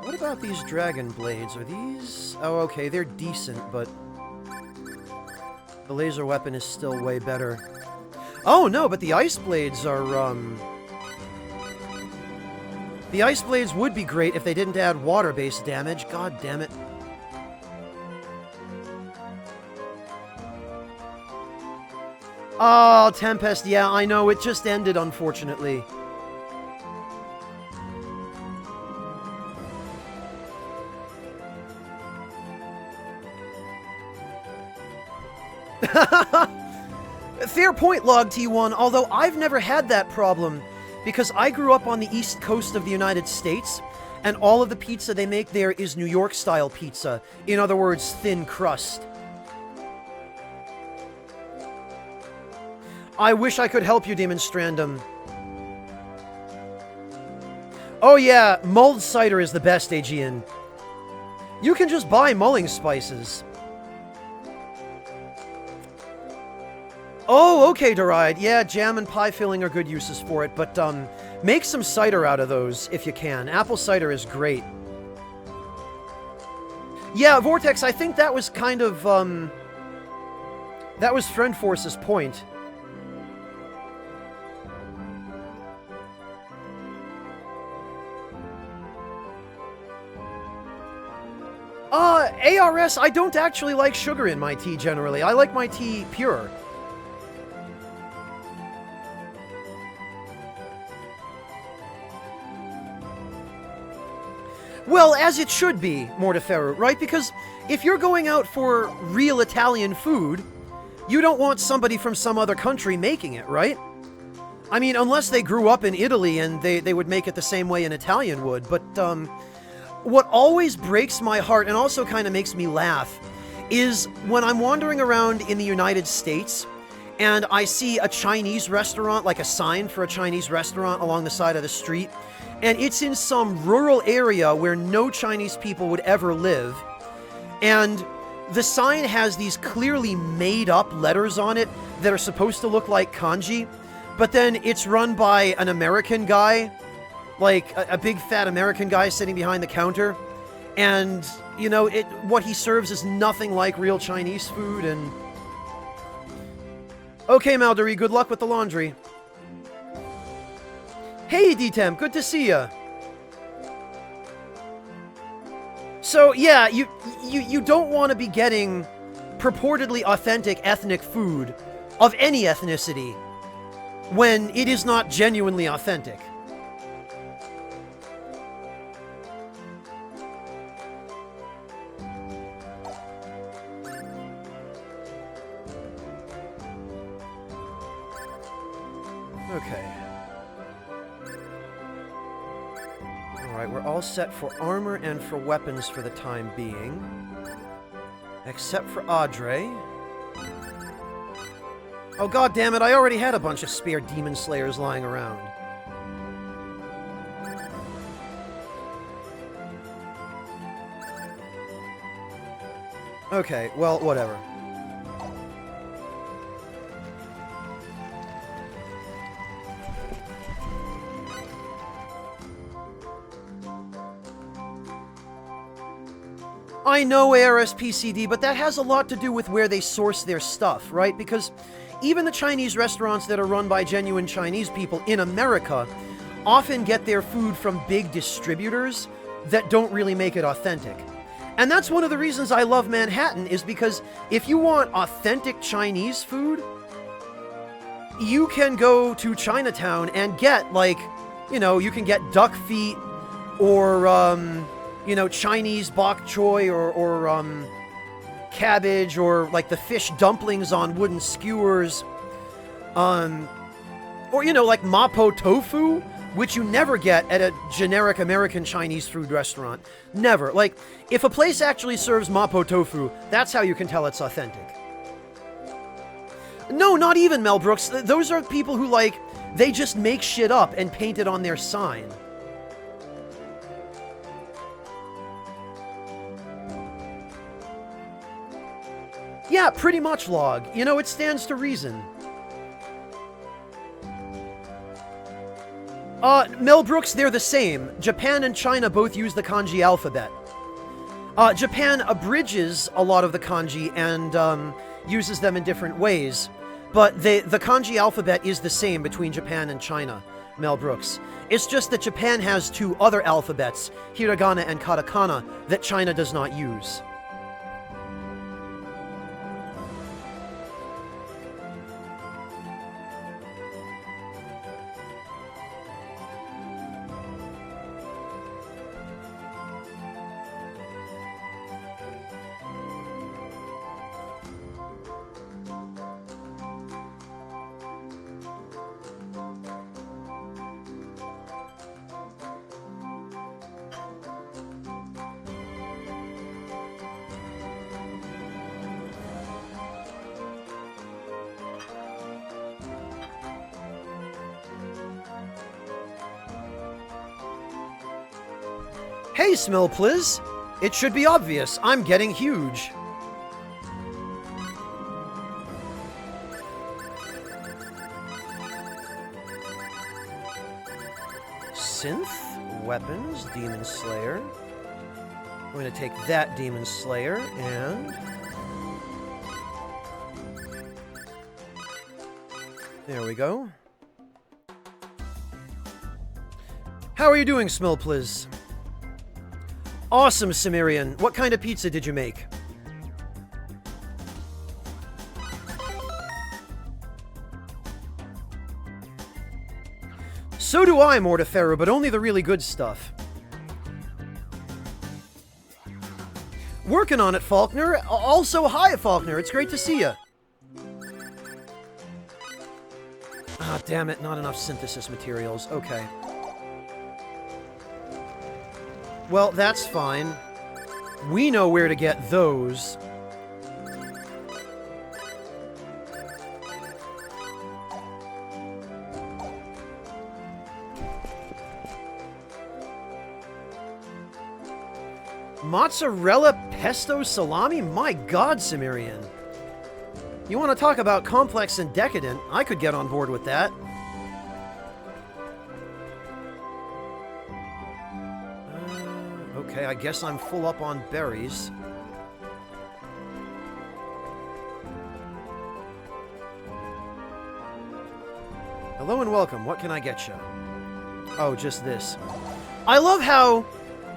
What about these dragon blades? Are these... Oh, okay, they're decent, but... the laser weapon is still way better. Oh, no, but the ice blades are, the ice blades would be great if they didn't add water-based damage. God damn it. Oh, Tempest, yeah, I know, it just ended, unfortunately. Fair point, Log T1, although I've never had that problem, because I grew up on the east coast of the United States, and all of the pizza they make there is New York-style pizza. In other words, thin crust. I wish I could help you, Demonstrandum. Oh yeah, mulled cider is the best, Aegean. You can just buy mulling spices. Oh, okay, Deride. Yeah, jam and pie filling are good uses for it, but, make some cider out of those, if you can. Apple cider is great. Yeah, Vortex, I think that was kind of, that was Friend Force's point. ARS, I don't actually like sugar in my tea, generally. I like my tea pure. Well, as it should be, Mortiferu, right? Because if you're going out for real Italian food, you don't want somebody from some other country making it, right? I mean, unless they grew up in Italy and they would make it the same way an Italian would, but, what always breaks my heart and also kind of makes me laugh is when I'm wandering around in the United States and I see a Chinese restaurant, like a sign for a Chinese restaurant along the side of the street, and it's in some rural area where no Chinese people would ever live, and the sign has these clearly made-up letters on it that are supposed to look like kanji, but then it's run by an American guy, like a big fat American guy sitting behind the counter, and, you know, what he serves is nothing like real Chinese food, and... Okay, Maldory, good luck with the laundry. Hey, D-Temp, good to see ya. So, yeah, you don't want to be getting purportedly authentic ethnic food of any ethnicity when it is not genuinely authentic. Okay. Alright, we're all set for armor and for weapons for the time being. Except for Audrey. Oh, god damn it, I already had a bunch of spare demon slayers lying around. Okay, well, whatever. I know ARSPCD, but that has a lot to do with where they source their stuff, right? Because even the Chinese restaurants that are run by genuine Chinese people in America often get their food from big distributors that don't really make it authentic. And that's one of the reasons I love Manhattan, is because if you want authentic Chinese food, you can go to Chinatown and get, like, you know, you can get duck feet or, you know, Chinese bok choy or cabbage, or like the fish dumplings on wooden skewers, or, you know, like mapo tofu, which you never get at a generic American Chinese food restaurant. Never. Like, if a place actually serves mapo tofu, that's how you can tell it's authentic. No, not even, Mel Brooks. Those are people who, like, they just make shit up and paint it on their sign. Yeah, pretty much, Log. You know, it stands to reason. Mel Brooks, they're the same. Japan and China both use the kanji alphabet. Japan abridges a lot of the kanji and uses them in different ways. But the kanji alphabet is the same between Japan and China, Mel Brooks. It's just that Japan has two other alphabets, hiragana and katakana, that China does not use. Hey, Smell Pliz! It should be obvious, I'm getting huge. Synth, weapons, Demon Slayer. I'm going to take that Demon Slayer and... there we go. How are you doing, Smell Pliz? Awesome, Cimmerian. What kind of pizza did you make? So do I, Mortiferu, but only the really good stuff. Working on it, Faulkner. Also, hi, Faulkner. It's great to see you. Ah, damn it. Not enough synthesis materials. Okay. Well, that's fine. We know where to get those. Mozzarella pesto salami? My god, Cimmerian. You want to talk about complex and decadent? I could get on board with that. Okay, I guess I'm full up on berries. Hello and welcome. What can I get you? Oh, just this. I love how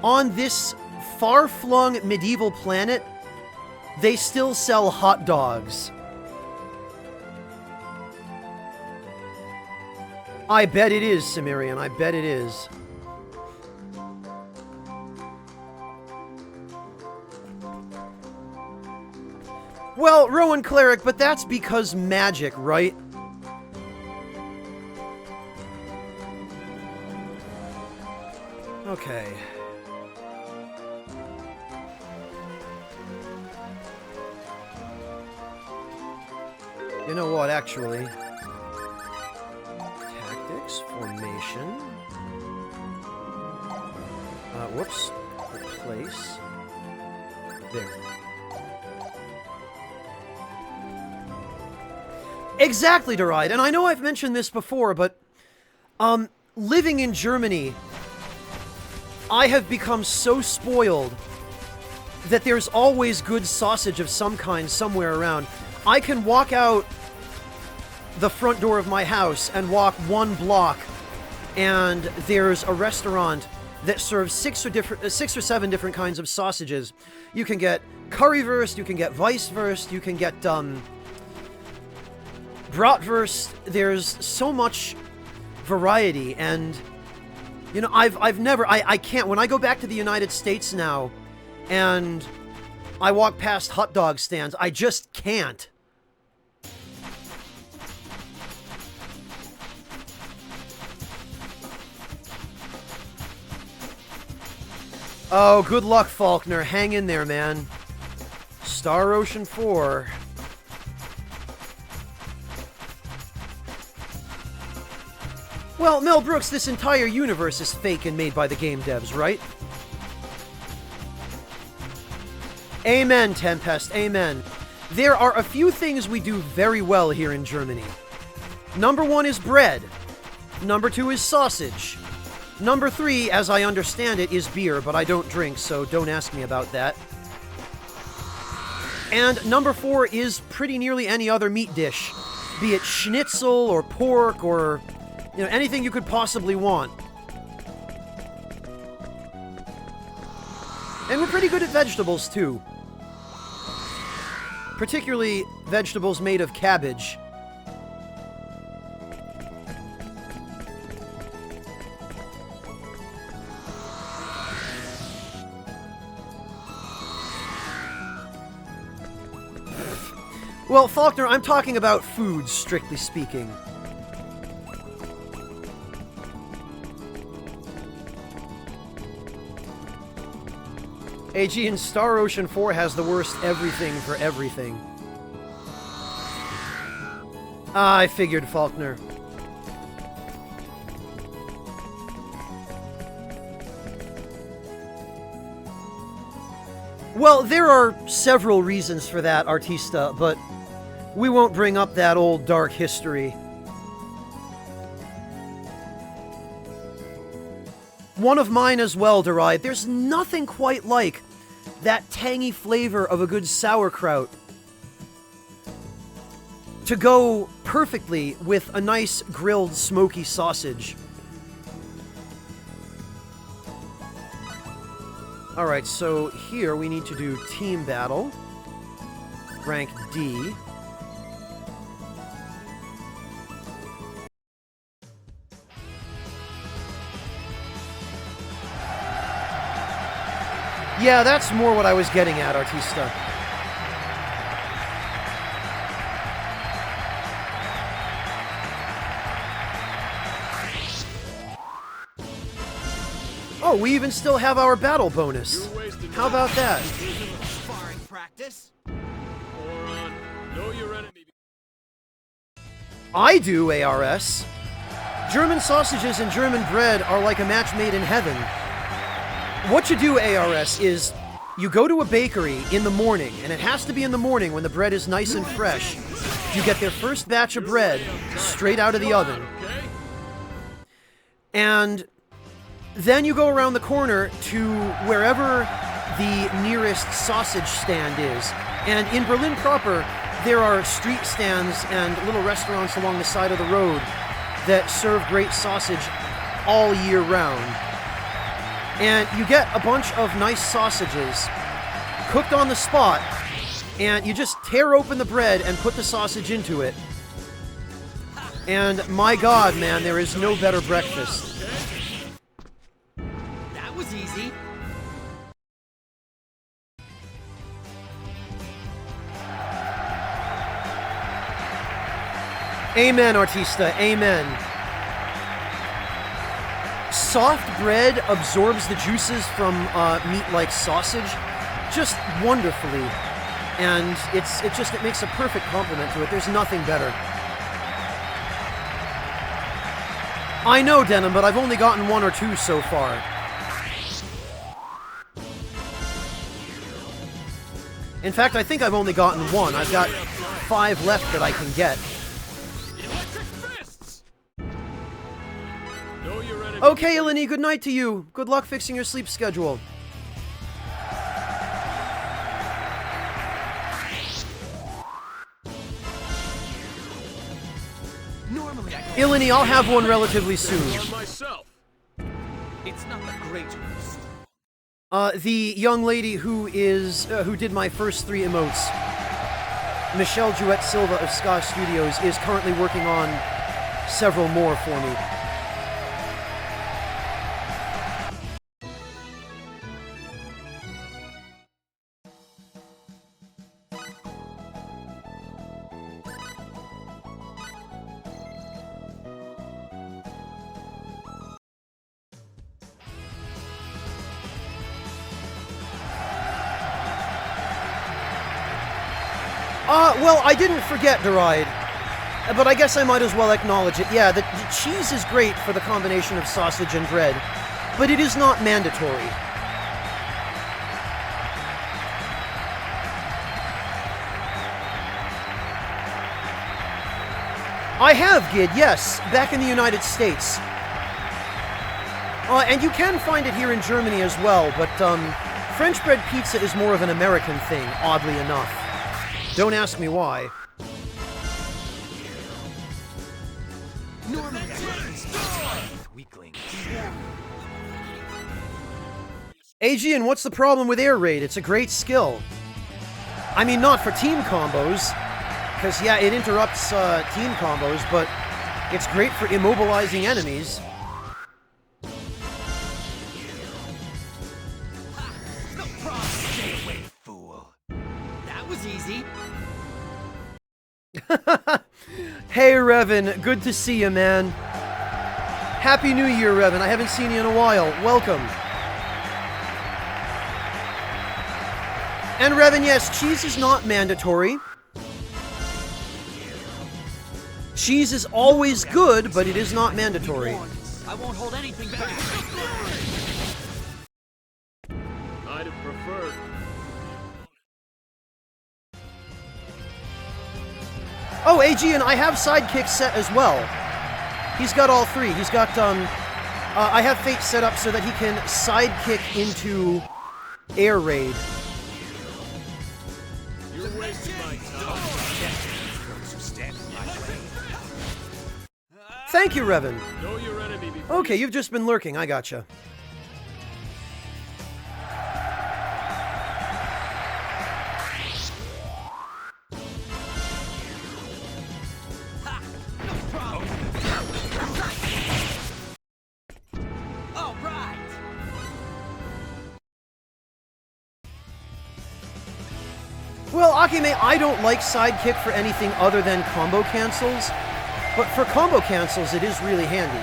on this far-flung medieval planet, they still sell hot dogs. I bet it is, Cimmerian. I bet it is. Well, Rowan Cleric, but that's because magic, right? Okay. You know what, actually? Tactics, formation. Whoops. Replace. There. Exactly, Deride, and I know I've mentioned this before, but, living in Germany, I have become so spoiled that there's always good sausage of some kind somewhere around. I can walk out the front door of my house and walk 1 block, and there's a restaurant that serves 6 or 7 different kinds of sausages. You can get currywurst, you can get weisswurst, you can get bratwurst. There's so much variety, and you know, I can't, when I go back to the United States now, and I walk past hot dog stands, I just can't. Oh, good luck, Faulkner. Hang in there, man. Star Ocean 4. Well, Mel Brooks, this entire universe is fake and made by the game devs, right? Amen, Tempest, amen. There are a few things we do very well here in Germany. Number 1 is bread. Number 2 is sausage. Number 3, as I understand it, is beer, but I don't drink, so don't ask me about that. And number 4 is pretty nearly any other meat dish, be it schnitzel or pork or, you know, anything you could possibly want. And we're pretty good at vegetables, too. Particularly vegetables made of cabbage. Well, Faulkner, I'm talking about food, strictly speaking. AG, and Star Ocean 4 has the worst everything for everything. Ah, I figured, Faulkner. Well, there are several reasons for that, Artista, but we won't bring up that old dark history. One of mine as well, Deride. There's nothing quite like that tangy flavor of a good sauerkraut to go perfectly with a nice grilled smoky sausage. Alright, so here we need to do team battle. Rank D. Yeah, that's more what I was getting at, Artista. Oh, we even still have our battle bonus. How about that? Sparring practice? Know your enemy. I do, ARS. German sausages and German bread are like a match made in heaven. What you do, ARS, is you go to a bakery in the morning, and it has to be in the morning when the bread is nice and fresh. You get their first batch of bread straight out of the oven. And Then you go around the corner to wherever the nearest sausage stand is. And in Berlin proper, there are street stands and little restaurants along the side of the road that serve great sausage all year round. And you get a bunch of nice sausages cooked on the spot, and you just tear open the bread and put the sausage into it. And my God, man, there is no better breakfast. That was easy. Amen, Artista, amen. Soft bread absorbs the juices from meat like sausage just wonderfully. And it makes a perfect complement to it. There's nothing better. I know, Denim, but I've only gotten 1 or 2 so far. In fact, I think I've only gotten 1. I've got 5 left that I can get. Okay, Eleni, good night to you. Good luck fixing your sleep schedule. Eleni, I'll have one relatively soon. It's not the great host. The young lady who did my first 3 emotes, Michelle Jouette Silva of Ska Studios, is currently working on several more for me. Well, I didn't forget, Deride, but I guess I might as well acknowledge it. Yeah, the cheese is great for the combination of sausage and bread, but it is not mandatory. I have, Gid, yes, back in the United States. And you can find it here in Germany as well, but French bread pizza is more of an American thing, oddly enough. Don't ask me why. Aegean, what's the problem with air raid? It's a great skill. I mean, not for team combos, because yeah, it interrupts team combos, but it's great for immobilizing enemies. Hey, Revan, good to see you, man. Happy New Year, Revan. I haven't seen you in a while. Welcome. And Revan, yes, cheese is not mandatory. Cheese is always good, but it is not mandatory. I won't hold anything back. I'd have preferred. Oh, Aegean, I have Sidekick set as well. He's got all 3. He's got, I have Fate set up so that he can Sidekick into Air Raid. You're wasting my time. Thank you, Revan. Know your enemy before. Okay, you've just been lurking. I gotcha. Well, Akime, I don't like Sidekick for anything other than combo cancels, but for combo cancels, it is really handy.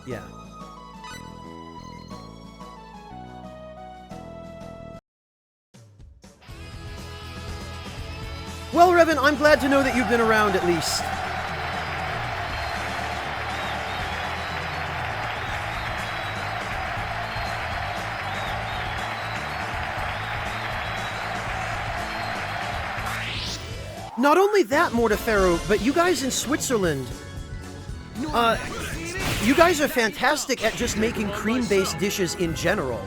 Yeah. Well, Revan, I'm glad to know that you've been around at least. Not only that, Mortefero, but you guys in Switzerland, you guys are fantastic at just making cream-based dishes in general.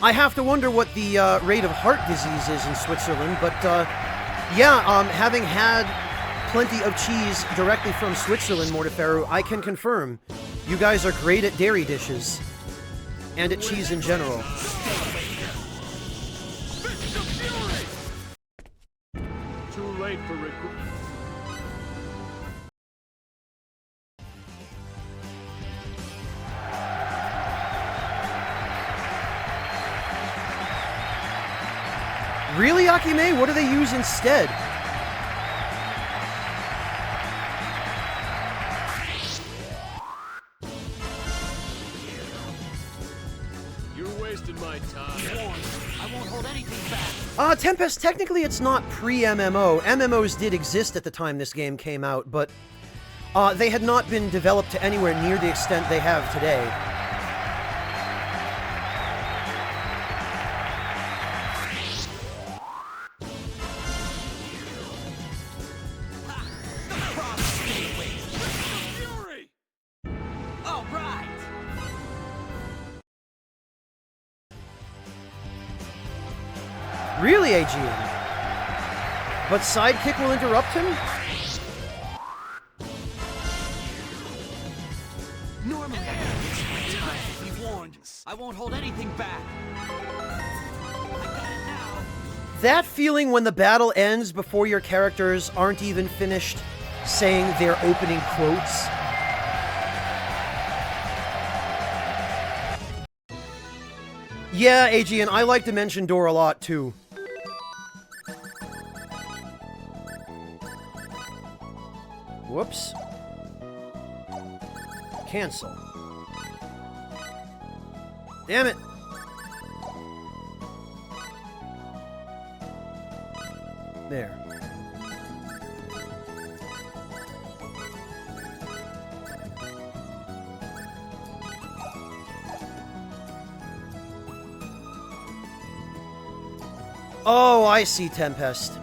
I have to wonder what the rate of heart disease is in Switzerland, but yeah, having had plenty of cheese directly from Switzerland, Mortefero, I can confirm you guys are great at dairy dishes and at cheese in general. Too late for Really, Akime? What do they use instead? You're wasting my time. I won't hold anything back. Tempest, technically it's not pre-MMO. MMOs did exist at the time this game came out, but they had not been developed to anywhere near the extent they have today. All right. Really, Aegean? But Sidekick will interrupt him? Normally, it's my time to be warned. I won't hold anything back. I got it now. That feeling when the battle ends before your characters aren't even finished saying their opening quotes. Yeah, Aegean, I like Dimension Door a lot, too. Whoops. Cancel. Damn it! There. Oh, I see, Tempest.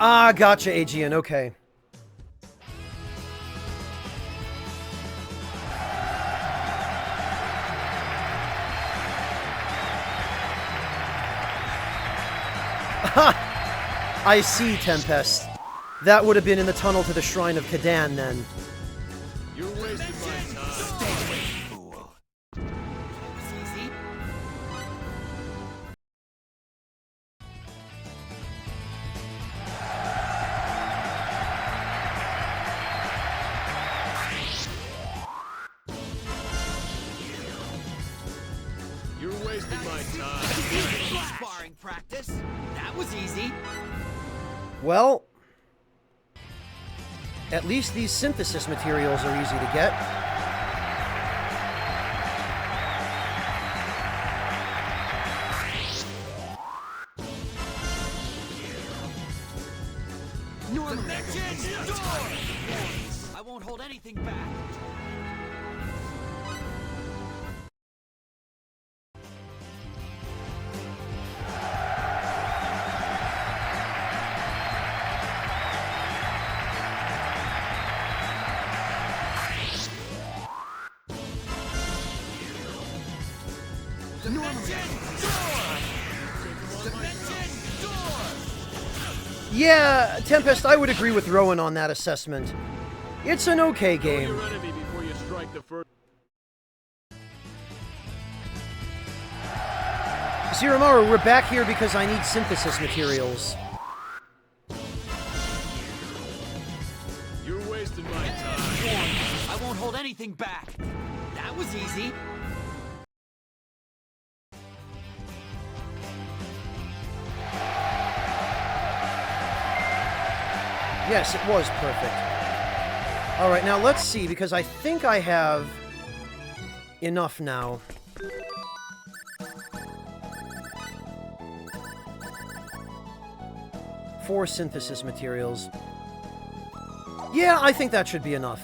Ah, gotcha, Aegean, okay. Ha! I see, Tempest. That would have been in the tunnel to the Shrine of Kadan, then. You're wasting my time. Stay away, fool. It's easy. You're wasting my time. Sparring practice. That was easy. Well, at least these synthesis materials are easy to get. Dimension Door! I won't hold anything back. Yeah, Tempest, I would agree with Rowan on that assessment. It's an okay Know game. your enemy before you strike the first. Ziramaru, we're back here because I need synthesis materials. You're wasting my time. I won't hold anything back. That was easy. Yes, it was perfect. Alright, now let's see, because I think I have enough now. Four synthesis materials. Yeah, I think that should be enough.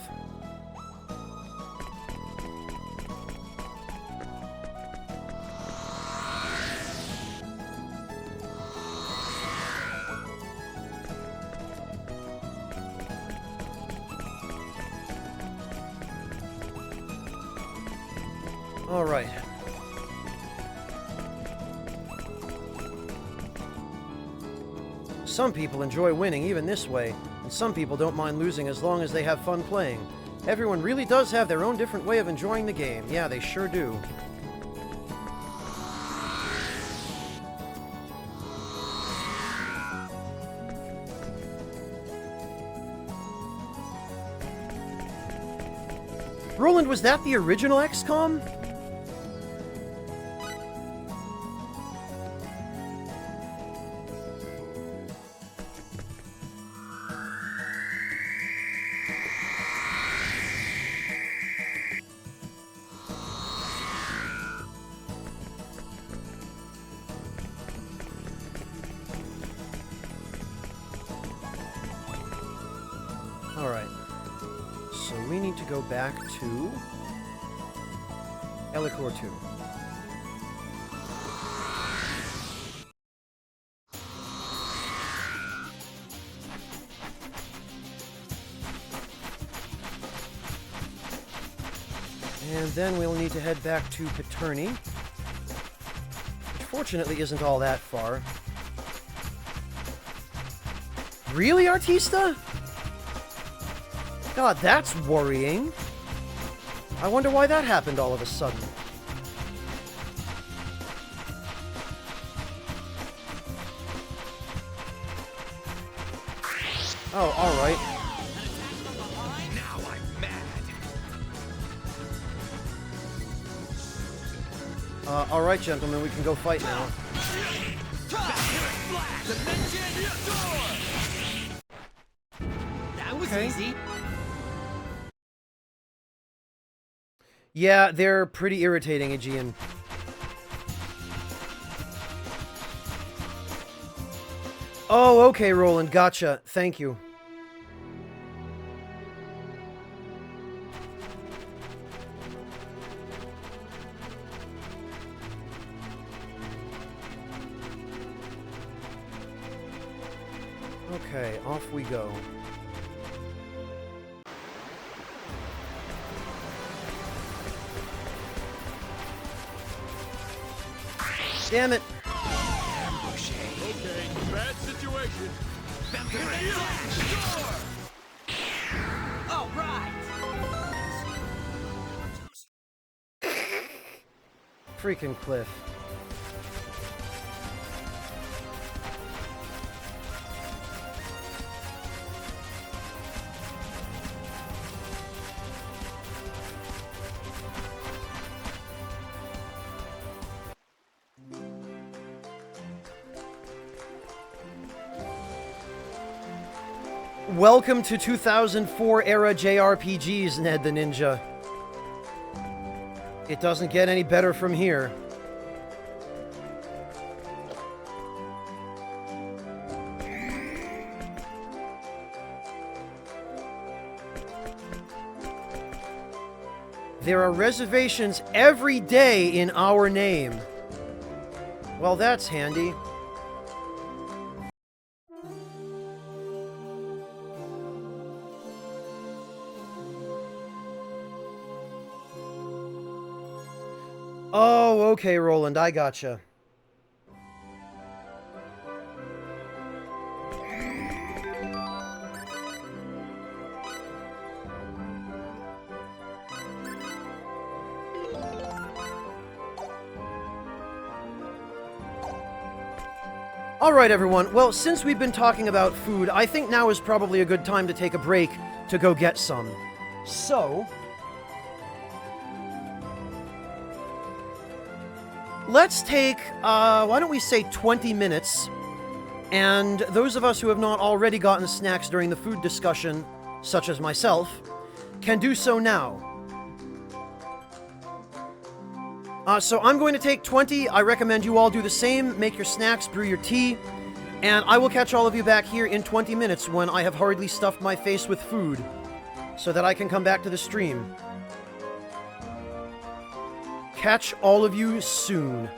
All right. Some people enjoy winning even this way, and some people don't mind losing as long as they have fun playing. Everyone really does have their own different way of enjoying the game. Yeah, they sure do. Roland, was that the original XCOM? Alright. So we need to go back to Elicor 2. And then we'll need to head back to Paterni, which fortunately isn't all that far. Really, Artista? God, that's worrying. I wonder why that happened all of a sudden. Oh, alright. Now I'm mad. Alright, gentlemen, we can go fight now. That was Okay. easy. Yeah, they're pretty irritating, Aegean. Oh, okay, Roland, gotcha. Thank you. Okay, off we go. Damn it. Okay, bad situation. All right. Freaking Cliff. Welcome to 2004 era JRPGs, Ned the Ninja. It doesn't get any better from here. There are reservations every day in our name. Well, that's handy. Oh, okay, Roland, I gotcha. Alright, everyone. Well, since we've been talking about food, I think now is probably a good time to take a break to go get some. So, let's take, why don't we say 20 minutes, and those of us who have not already gotten snacks during the food discussion, such as myself, can do so now. So I'm going to take 20. I recommend you all do the same. Make your snacks, brew your tea, And I will catch all of you back here in 20 minutes when I have hurriedly stuffed my face with food so that I can come back to the stream. Catch all of you soon.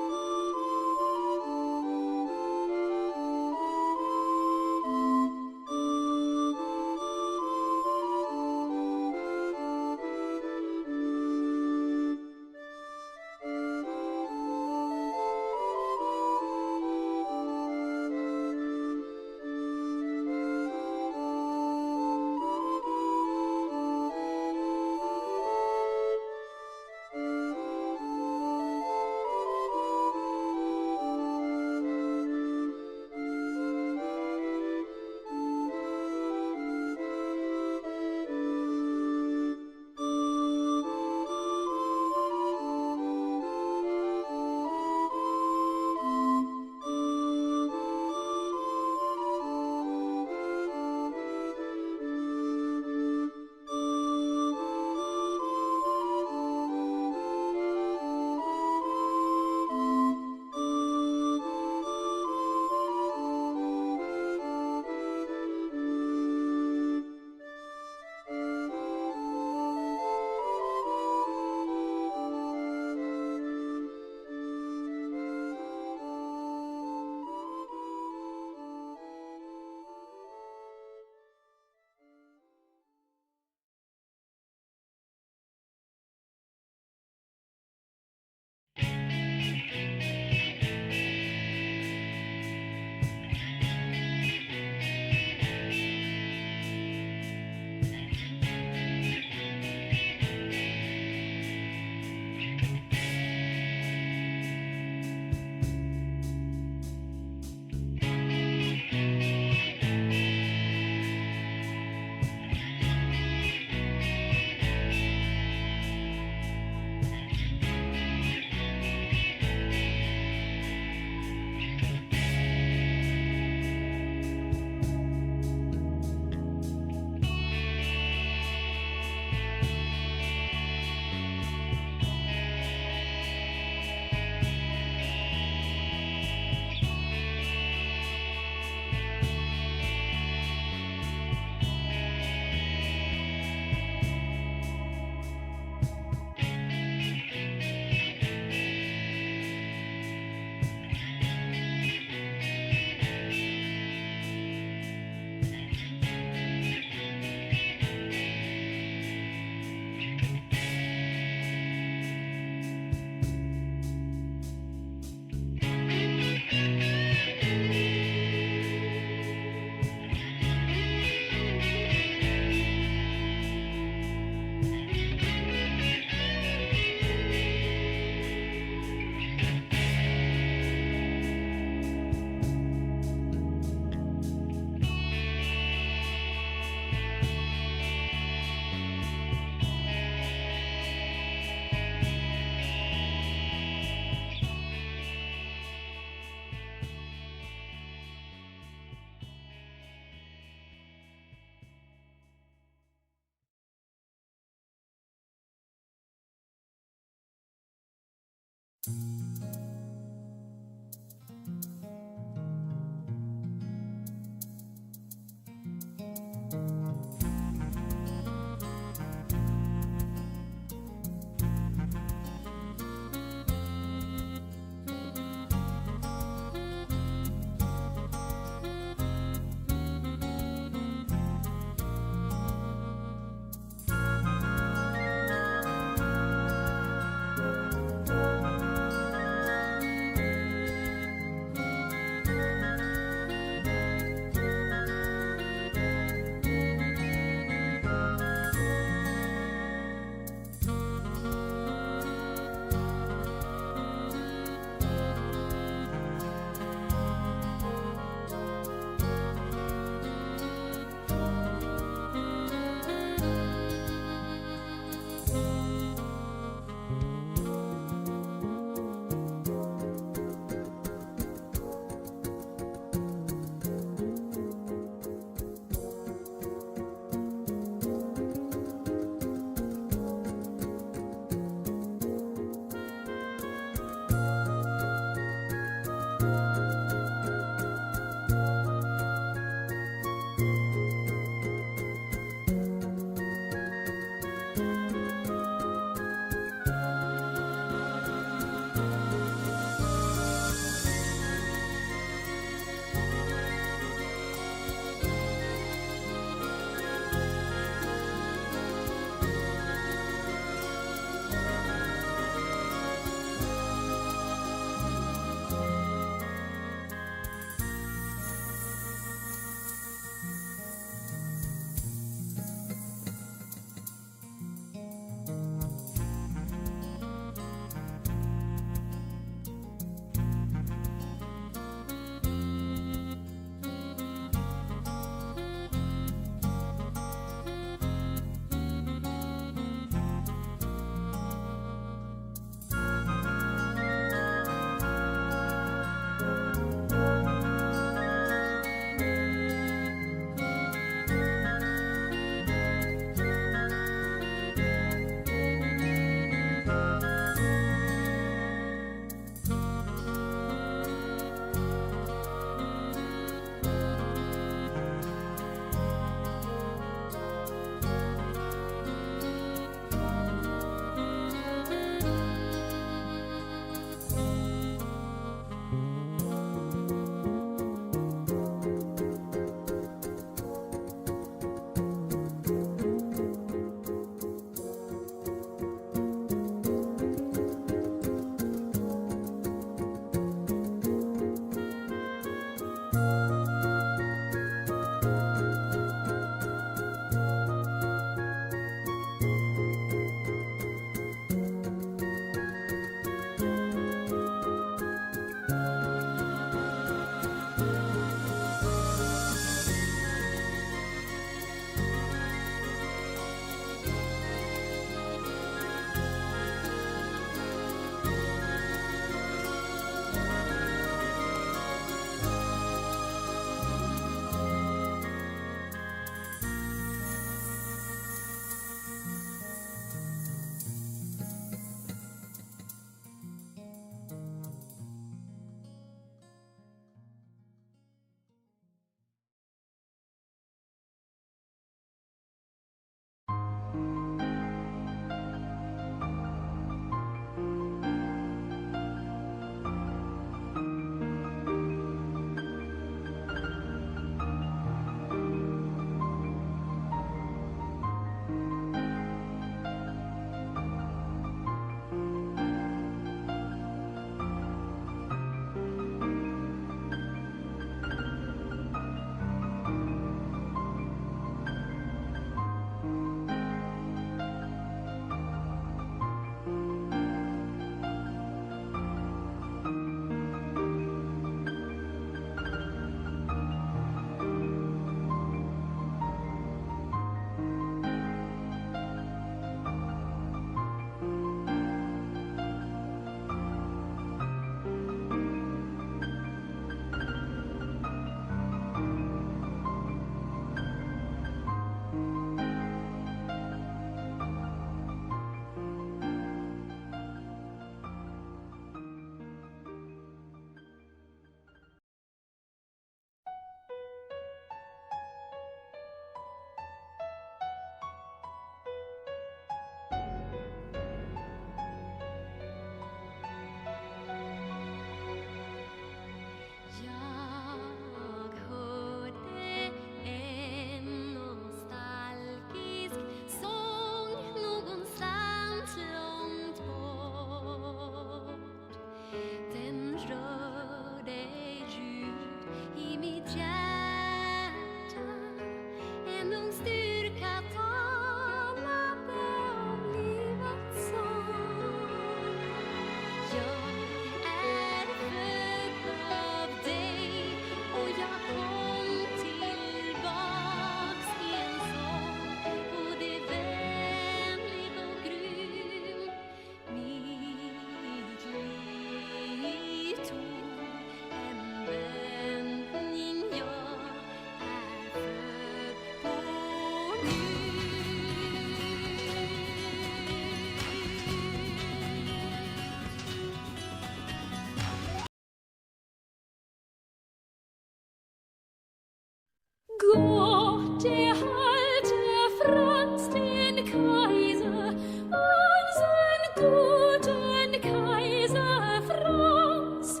Gott erhalte Franz den Kaiser, unseren guten Kaiser Franz.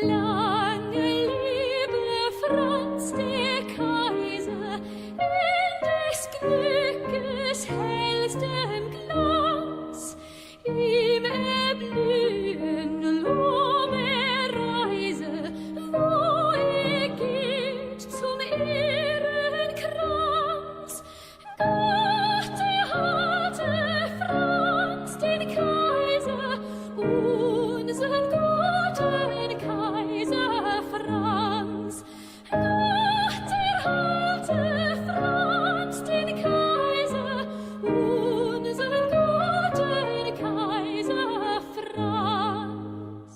Lange lebe Franz der Kaiser, in des Glückes hellstem Glanz. Ihm erblühen Lohme Reise, wo geht zum Ehrenkranz. Gott erhalte Franz den Kaiser, unseren guten Kaiser Franz. Gott erhalte Franz den Kaiser, unseren guten Kaiser Franz.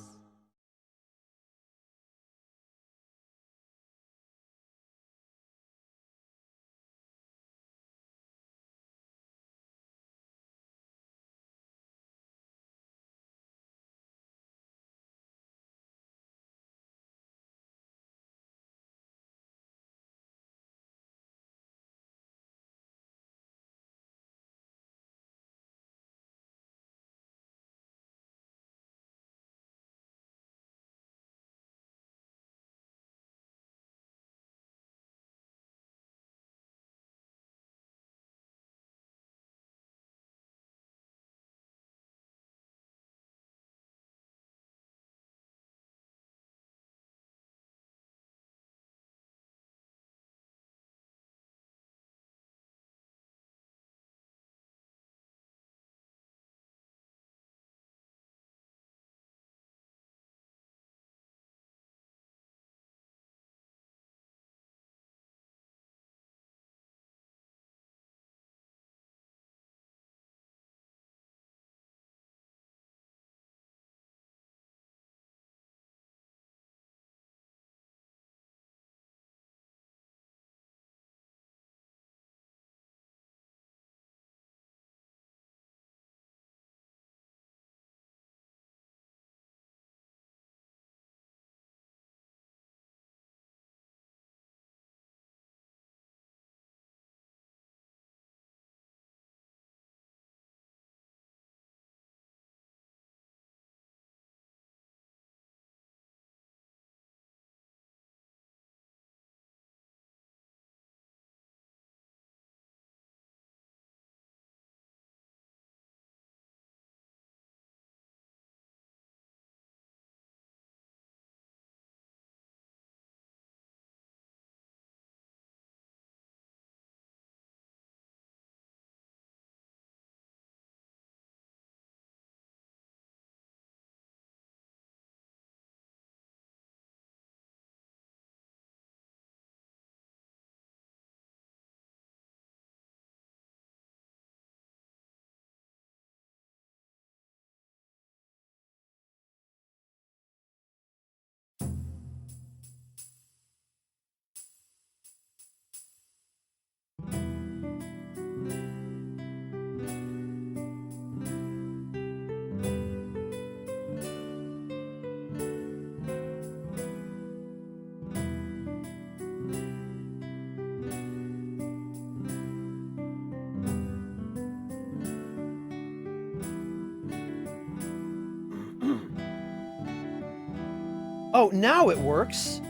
Oh, now it works.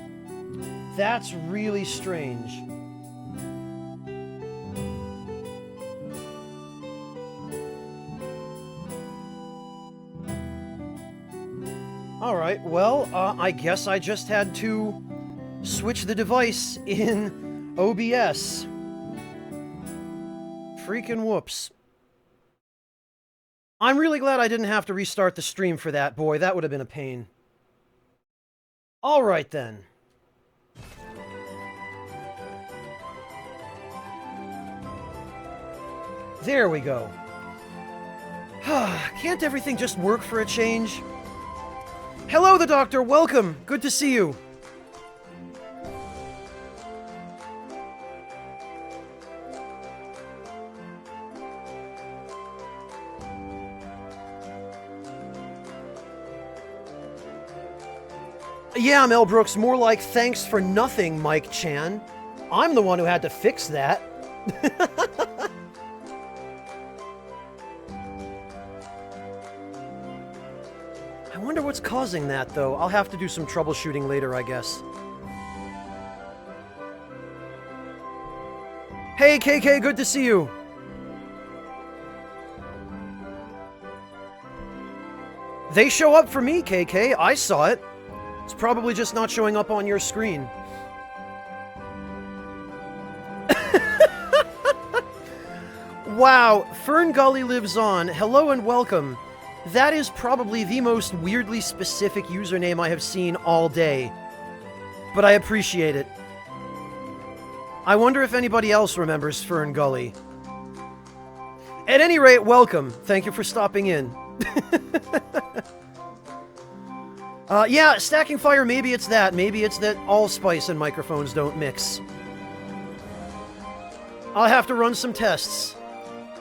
That's really strange. Alright, well, I guess I just had to switch the device in OBS. Freaking whoops. I'm really glad I didn't have to restart the stream for that, boy. That would have been a pain. Alright then. There we go. Can't everything just work for a change? Hello, the Doctor! Welcome! Good to see you! Yeah, Mel Brooks, more like thanks for nothing, Mike Chan. I'm the one who had to fix that. I wonder what's causing that, though. I'll have to do some troubleshooting later, I guess. Hey, KK, good to see you. They show up for me, KK. I saw it. It's probably just not showing up on your screen. Wow, Fern Gully lives on. Hello and welcome. That is probably the most weirdly specific username I have seen all day. But I appreciate it. I wonder if anybody else remembers Fern Gully. At any rate, welcome. Thank you for stopping in. Yeah, stacking fire, maybe it's that. Maybe it's that allspice and microphones don't mix. I'll have to run some tests,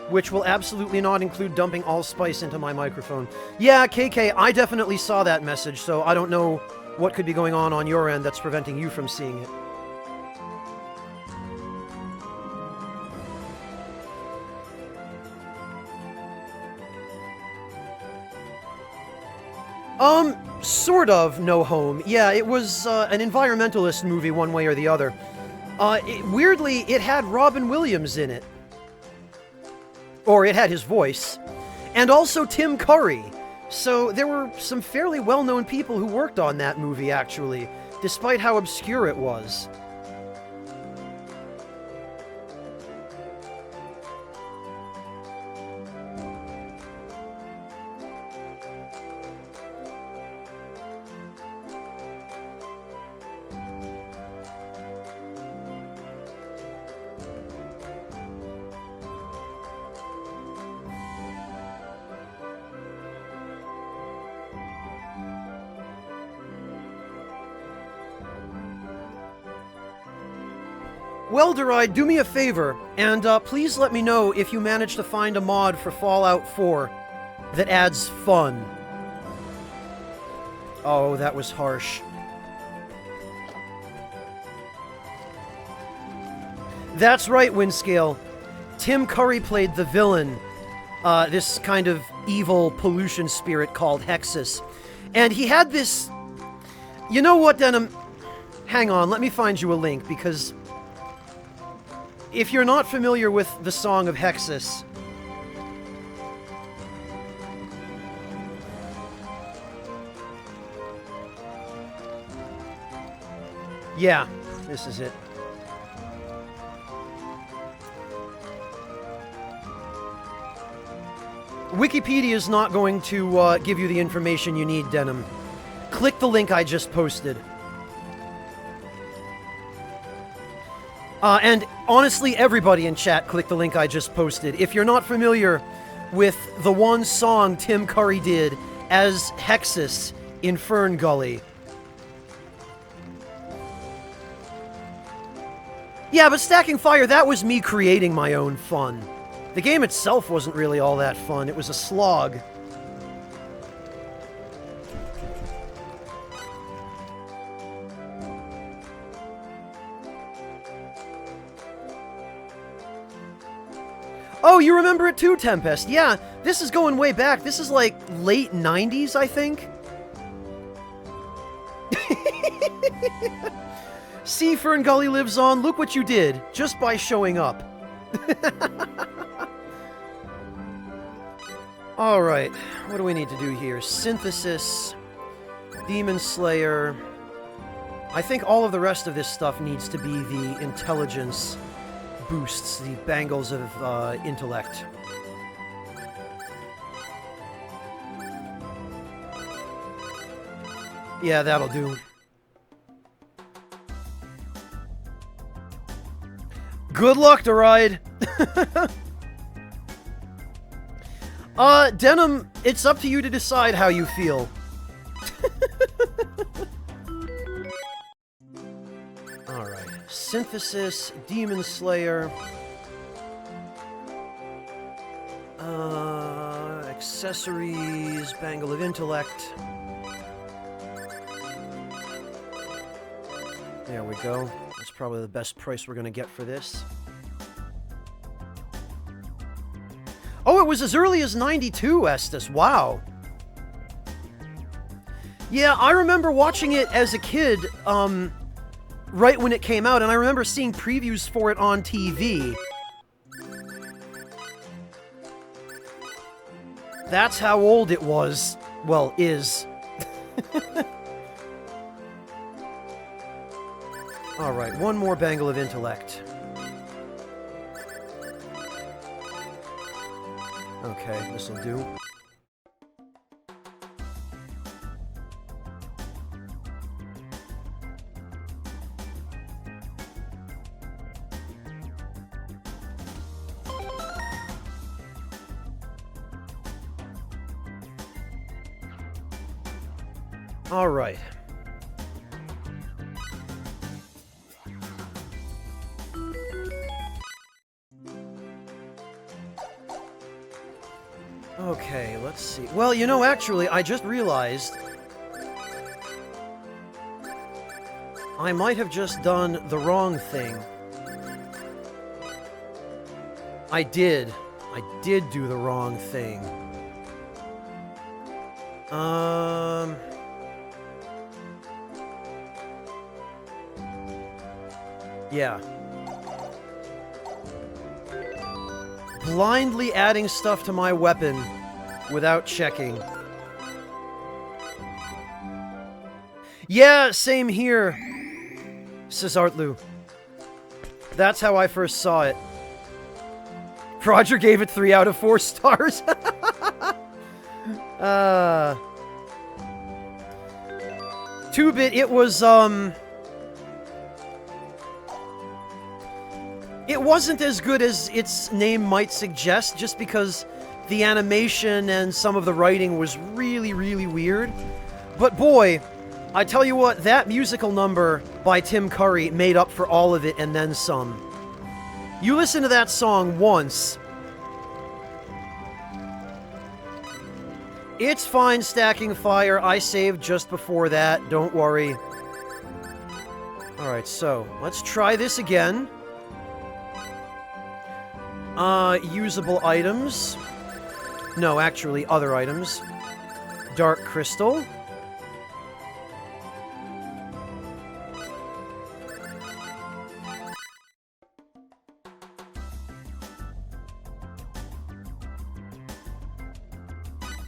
which will absolutely not include dumping allspice into my microphone. Yeah, KK, I definitely saw that message, so I don't know what could be going on your end that's preventing you from seeing it. Sort of No Home. Yeah, it was an environmentalist movie one way or the other. Weirdly, it had Robin Williams in it. Or it had his voice. And also Tim Curry. So there were some fairly well-known people who worked on that movie, actually, despite how obscure it was. Well, Deride, do me a favor, and please let me know if you manage to find a mod for Fallout 4 that adds fun. Oh, that was harsh. That's right, Windscale. Tim Curry played the villain, this kind of evil pollution spirit called Hexus. And he had this... You know what, Denim? Hang on, let me find you a link, because... if you're not familiar with the Song of Hexus... Yeah, this is it. Wikipedia is not going to give you the information you need, Denim. Click the link I just posted. And honestly, everybody in chat, click the link I just posted. If you're not familiar with the one song Tim Curry did as Hexus in Fern Gully. Yeah, but Stacking Fire, that was me creating my own fun. The game itself wasn't really all that fun. It was a slog. Oh, you remember it too, Tempest? Yeah, this is going way back. This is like late 90s, I think. See, Fern Gully lives on. Look what you did, just by showing up. Alright, what do we need to do here? Synthesis, Demon Slayer. I think all of the rest of this stuff needs to be the intelligence boosts, the bangles of intellect. Yeah, that'll do. Good luck, Deride! Denim, it's up to you to decide how you feel. Alright. Synthesis, Demon Slayer. Accessories, Bangle of Intellect. There we go. Let's probably the best price we're gonna get for this. Oh, it was as early as 92, Estes. Wow. Yeah, I remember watching it as a kid, right when it came out, and I remember seeing previews for it on TV. That's how old it was. Well, is. Alright, one more bangle of intellect. Okay, this'll do. All right. Okay, let's see. Well, you know, actually, I just realized I might have just done the wrong thing. I did do the wrong thing. Yeah. Blindly adding stuff to my weapon without checking. Yeah, same here, says Artlu. That's how I first saw it. Roger gave it 3 out of 4 stars. 2-bit, it was, it wasn't as good as its name might suggest, just because the animation and some of the writing was really, really weird. But boy, I tell you what, that musical number by Tim Curry made up for all of it and then some. You listen to that song once. It's fine stacking fire. I saved just before that. Don't worry. Alright, so let's try this again. Usable items. No, actually, other items. Dark crystal.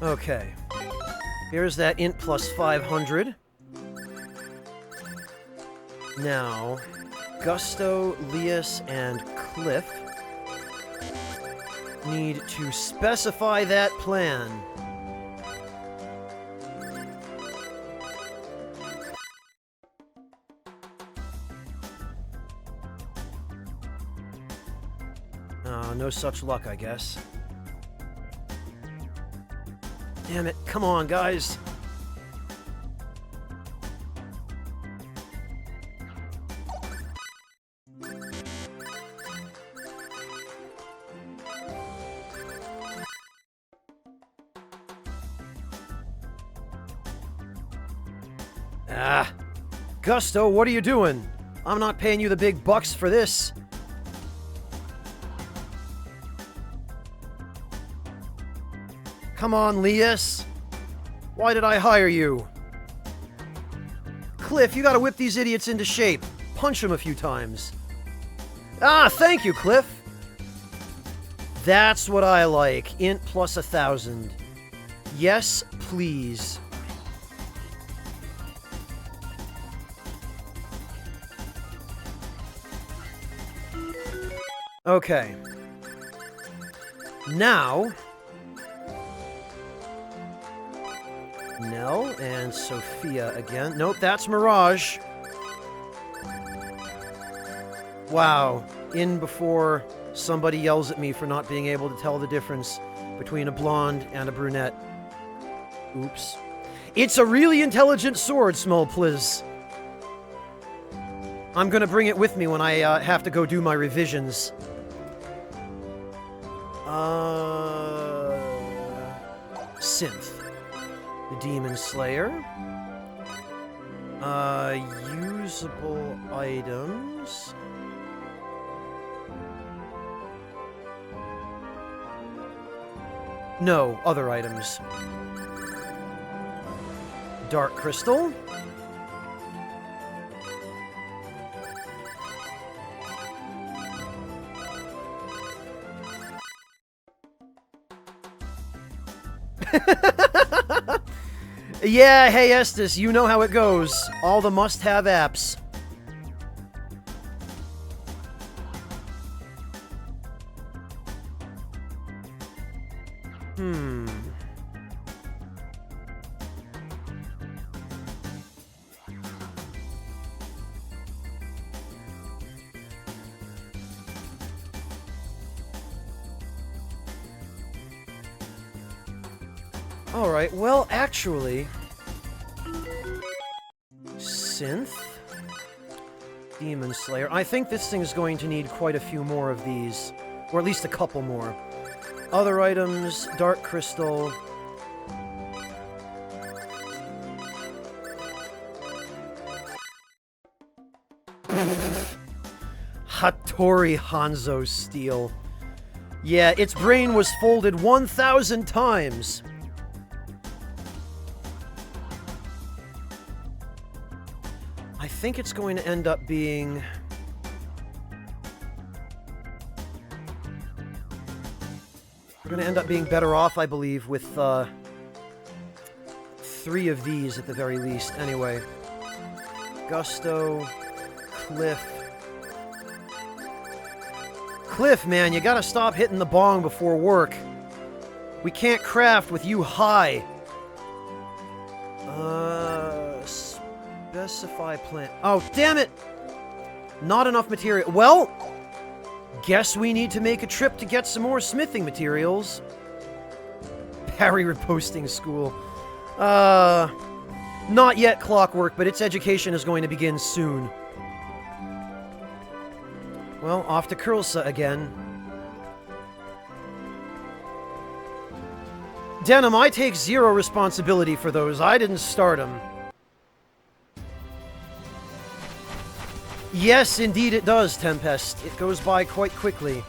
Okay. Here's that int plus 500. Now, Gusto, Lias, and Cliff need to specify that plan. No such luck, I guess. Damn it, come on, guys. Ah. Gusto, what are you doing? I'm not paying you the big bucks for this. Come on, Lias. Why did I hire you? Cliff, you gotta whip these idiots into shape. Punch them a few times. Ah, thank you, Cliff. That's what I like. Int plus 1,000. Yes, please. Okay. Now, Nell and Sophia again. Nope, that's Mirage. Wow. In before somebody yells at me for not being able to tell the difference between a blonde and a brunette. Oops. It's a really intelligent sword, Small Pliz. I'm gonna bring it with me when I have to go do my revisions. Synth. The Demon Slayer. usable items. No, other items. Dark crystal. Yeah, hey Estes, you know how it goes. All the must-have apps. Alright, well, actually... Synth? Demon Slayer. I think this thing's going to need quite a few more of these. Or at least a couple more. Other items, Dark Crystal... Hattori Hanzo Steel. Yeah, its brain was folded 1,000 times. I think it's going to end up being... We're going to end up being better off, I believe, with 3 of these at the very least. Anyway. Gusto. Cliff. Cliff, man, you gotta stop hitting the bong before work. We can't craft with you high. Specify plant. Oh, damn it! Not enough material. Well, guess we need to make a trip to get some more smithing materials. Parry reposting school. Not yet Clockwork, but its education is going to begin soon. Well, off to Kurlsa again. Denim, I take zero responsibility for those. I didn't start them. Yes, indeed it does, Tempest. It goes by quite quickly.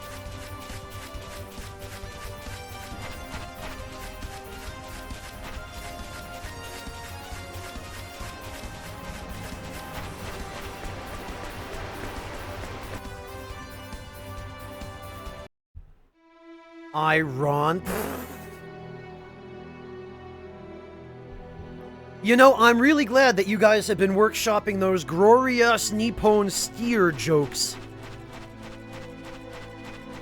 Iron. You know, I'm really glad that you guys have been workshopping those glorious Nippon steer jokes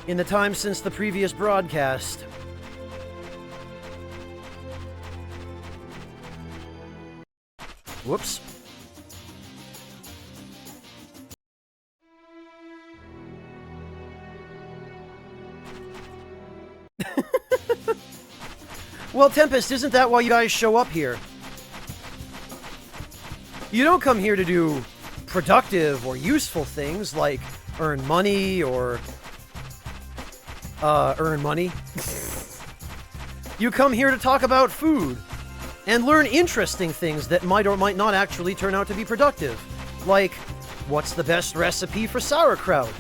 in the time since the previous broadcast. Whoops. Well, Tempest, isn't that why you guys show up here? You don't come here to do productive or useful things like earn money or... earn money. You come here to talk about food and learn interesting things that might or might not actually turn out to be productive. Like, what's the best recipe for sauerkraut?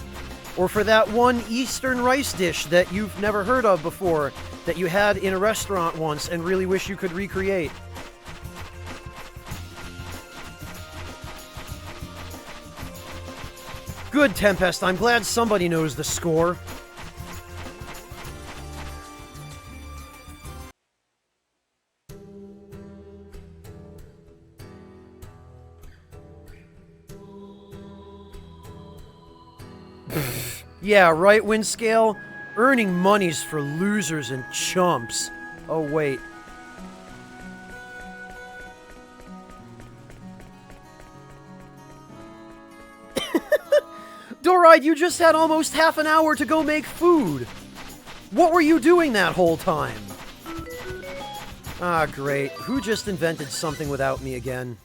Or for that one Eastern rice dish that you've never heard of before that you had in a restaurant once and really wish you could recreate. Good, Tempest. I'm glad somebody knows the score. Yeah, right, Windscale? Earning money's for losers and chumps. Oh, wait. Doride, you just had almost half an hour to go make food. What were you doing that whole time? Ah, great. Who just invented something without me again?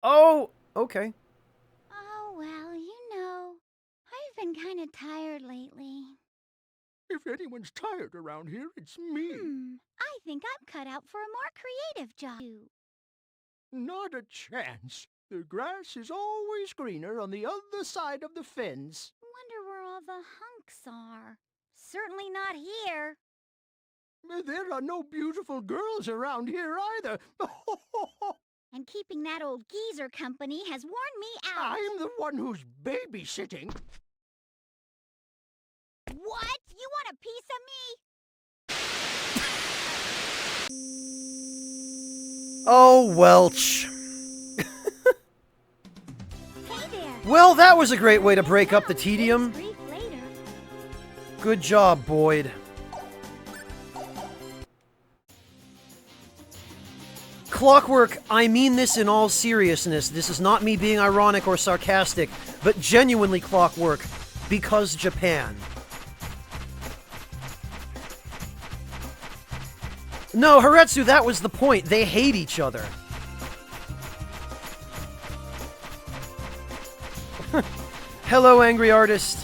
Oh, okay. Oh, well, you know, I've been kind of tired lately. If anyone's tired around here, it's me. I think I'm cut out for a more creative job. Not a chance. The grass is always greener on the other side of the fence. Wonder where all the hunks are. Certainly not here. There are no beautiful girls around here either. And keeping that old geezer company has worn me out. I'm the one who's babysitting. What? You want a piece of me? Oh, Welch. Hey there. Well, that was a great way to break up the tedium. Brief later. Good job, Boyd. Clockwork, I mean this in all seriousness. This is not me being ironic or sarcastic, but genuinely Clockwork, because Japan. No, Haretsu, that was the point. They hate each other. Hello, angry artist.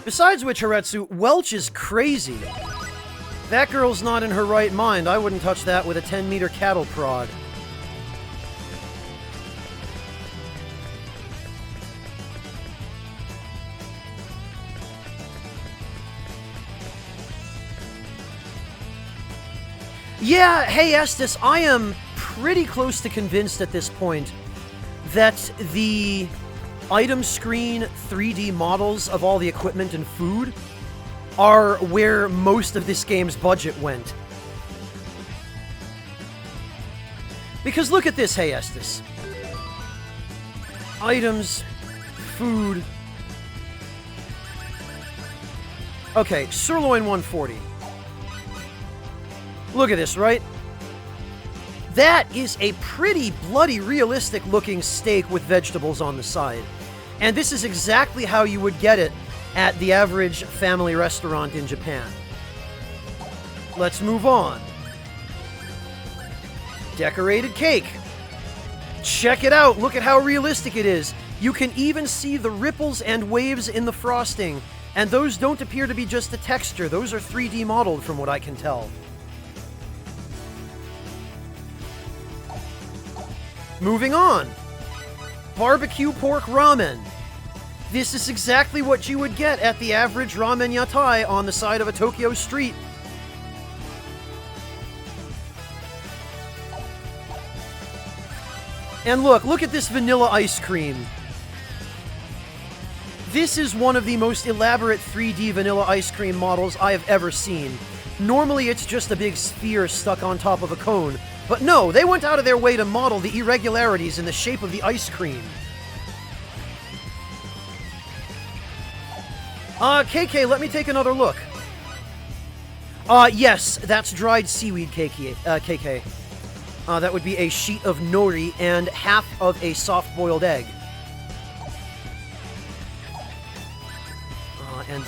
Besides which, Haretsu, Welch is crazy. That girl's not in her right mind. I wouldn't touch that with a 10-meter cattle prod. Yeah, hey Estes, I am pretty close to convinced at this point that the item screen 3D models of all the equipment and food are where most of this game's budget went. Because look at this, hey Estes. Items, food. Okay, sirloin 140. Look at this, right? That is a pretty bloody realistic looking steak with vegetables on the side. And this is exactly how you would get it at the average family restaurant in Japan. Let's move on. Decorated cake. Check it out. Look at how realistic it is. You can even see the ripples and waves in the frosting. And those don't appear to be just a texture. Those are 3D modeled from what I can tell. Moving on. Barbecue pork ramen. This is exactly what you would get at the average ramen yatai on the side of a Tokyo street. And look at this vanilla ice cream. This is one of the most elaborate 3D vanilla ice cream models I have ever seen. Normally it's just a big sphere stuck on top of a cone. But no, they went out of their way to model the irregularities in the shape of the ice cream. KK, let me take another look. Yes, that's dried seaweed, KK. That would be a sheet of nori and half of a soft-boiled egg. And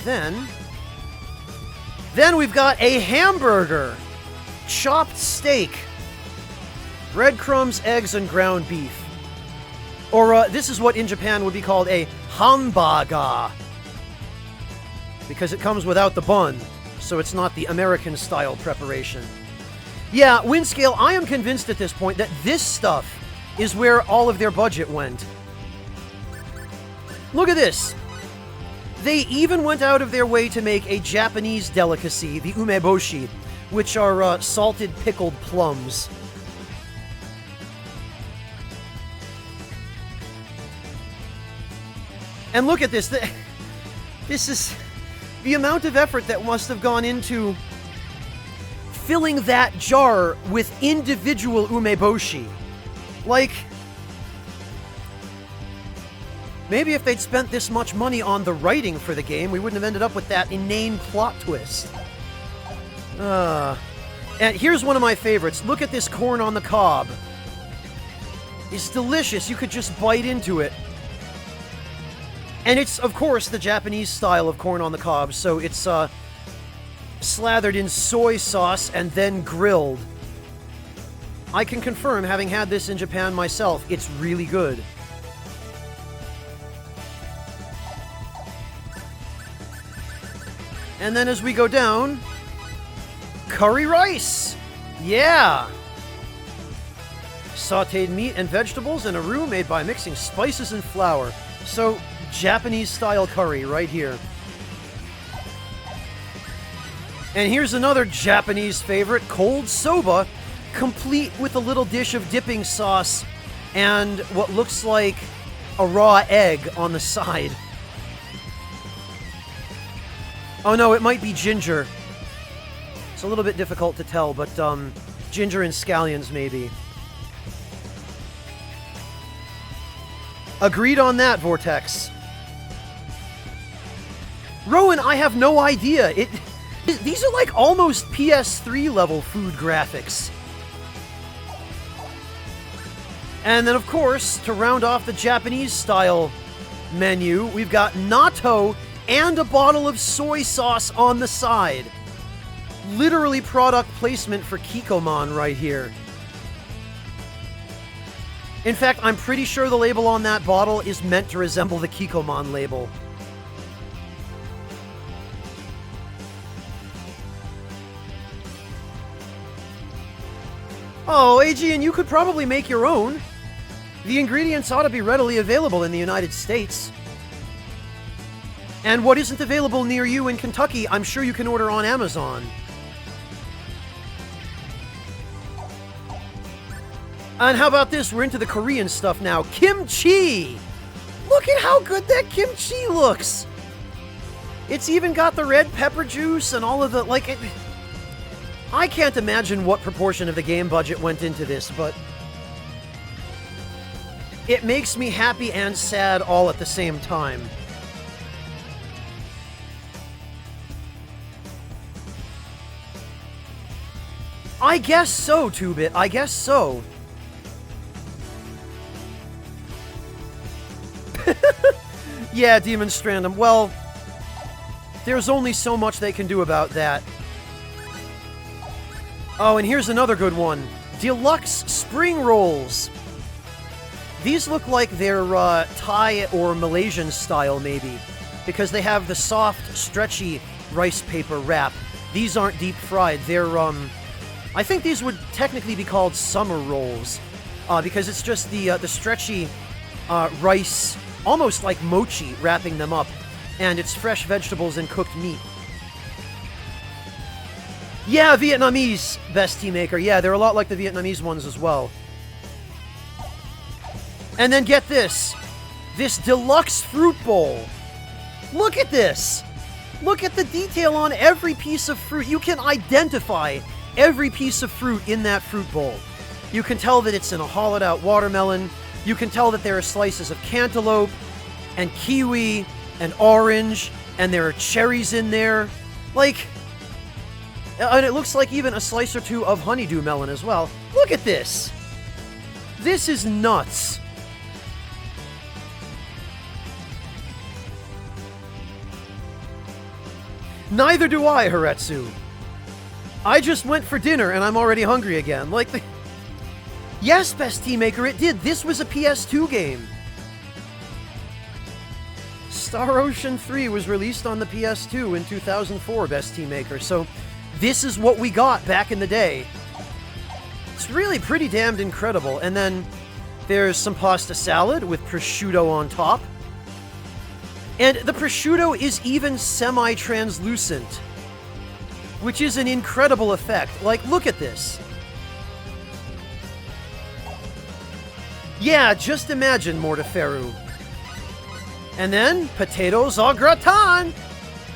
then we've got a hamburger. Chopped steak. Breadcrumbs, eggs, and ground beef. Or, this is what in Japan would be called a hamburger. Because it comes without the bun, so it's not the American-style preparation. Yeah, Windscale, I am convinced at this point that this stuff is where all of their budget went. Look at this. They even went out of their way to make a Japanese delicacy, the umeboshi, which are salted pickled plums. And look at this. This is the amount of effort that must have gone into filling that jar with individual umeboshi. Like, maybe if they'd spent this much money on the writing for the game, we wouldn't have ended up with that inane plot twist. And here's one of my favorites. Look at this corn on the cob. It's delicious. You could just bite into it. And it's, of course, the Japanese style of corn on the cob, so it's slathered in soy sauce and then grilled. I can confirm, having had this in Japan myself, it's really good. And then as we go down, curry rice. Yeah. Sauteed meat and vegetables in a roux made by mixing spices and flour. So, Japanese-style curry right here. And here's another Japanese favorite, cold soba, complete with a little dish of dipping sauce and what looks like a raw egg on the side. Oh no, it might be ginger. It's a little bit difficult to tell, but ginger and scallions maybe. Agreed on that, Vortex. Rowan, I have no idea. These are like almost PS3 level food graphics. And then, of course, to round off the Japanese-style menu, we've got natto and a bottle of soy sauce on the side. Literally product placement for Kikkoman right here. In fact, I'm pretty sure the label on that bottle is meant to resemble the Kikkoman label. Oh, Aegean, you could probably make your own. The ingredients ought to be readily available in the United States. And what isn't available near you in Kentucky, I'm sure you can order on Amazon. And how about this? We're into the Korean stuff now. Kimchi! Look at how good that kimchi looks! It's even got the red pepper juice and all of the, like, I can't imagine what proportion of the game budget went into this, but it makes me happy and sad all at the same time. I guess so, 2-Bit. I guess so. Yeah, Demon Strandum. Well, there's only so much they can do about that. Oh, and here's another good one. Deluxe Spring Rolls. These look like they're Thai or Malaysian style, maybe, because they have the soft, stretchy rice paper wrap. These aren't deep fried. They're, I think these would technically be called summer rolls, because it's just the stretchy rice, almost like mochi, wrapping them up, and it's fresh vegetables and cooked meat. Yeah, Vietnamese, Best Tea Maker. Yeah, they're a lot like the Vietnamese ones as well. And then get this. This deluxe fruit bowl. Look at this. Look at the detail on every piece of fruit. You can identify every piece of fruit in that fruit bowl. You can tell that it's in a hollowed out watermelon. You can tell that there are slices of cantaloupe and kiwi and orange, and there are cherries in there. Like, and it looks like even a slice or two of honeydew melon as well. Look at this. This is nuts. Neither do I, Haretsu. I just went for dinner and I'm already hungry again. Like, yes, Best Tea Maker, it did. This was a PS2 game. Star Ocean 3 was released on the PS2 in 2004, Best Tea Maker. So this is what we got back in the day. It's really pretty damned incredible. And then there's some pasta salad with prosciutto on top. And the prosciutto is even semi-translucent, which is an incredible effect. Like, look at this. Yeah, just imagine, Mortiferu. And then, potatoes au gratin!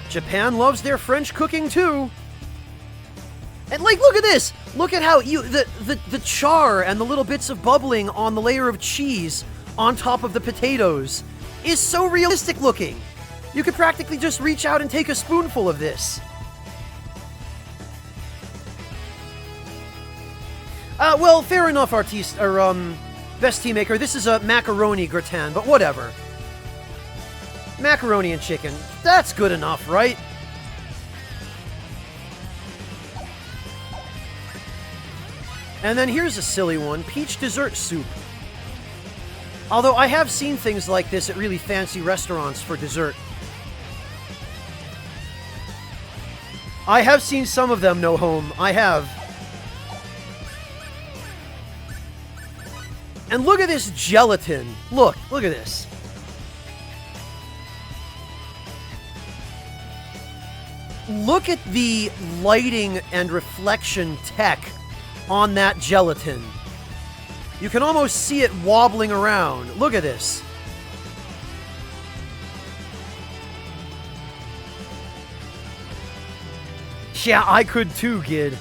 Japan loves their French cooking, too. And, like, look at this! Look at how the char and the little bits of bubbling on the layer of cheese on top of the potatoes is so realistic looking. You could practically just reach out and take a spoonful of this. Well, fair enough, Best Tea Maker. This is a macaroni gratin, but whatever. Macaroni and chicken. That's good enough, right? And then here's a silly one. Peach dessert soup. Although I have seen things like this at really fancy restaurants for dessert. I have seen some of them, No Home. I have. And look at this gelatin. Look at this. Look at the lighting and reflection tech on that gelatin. You can almost see it wobbling around. Look at this. Yeah, I could too, Gid.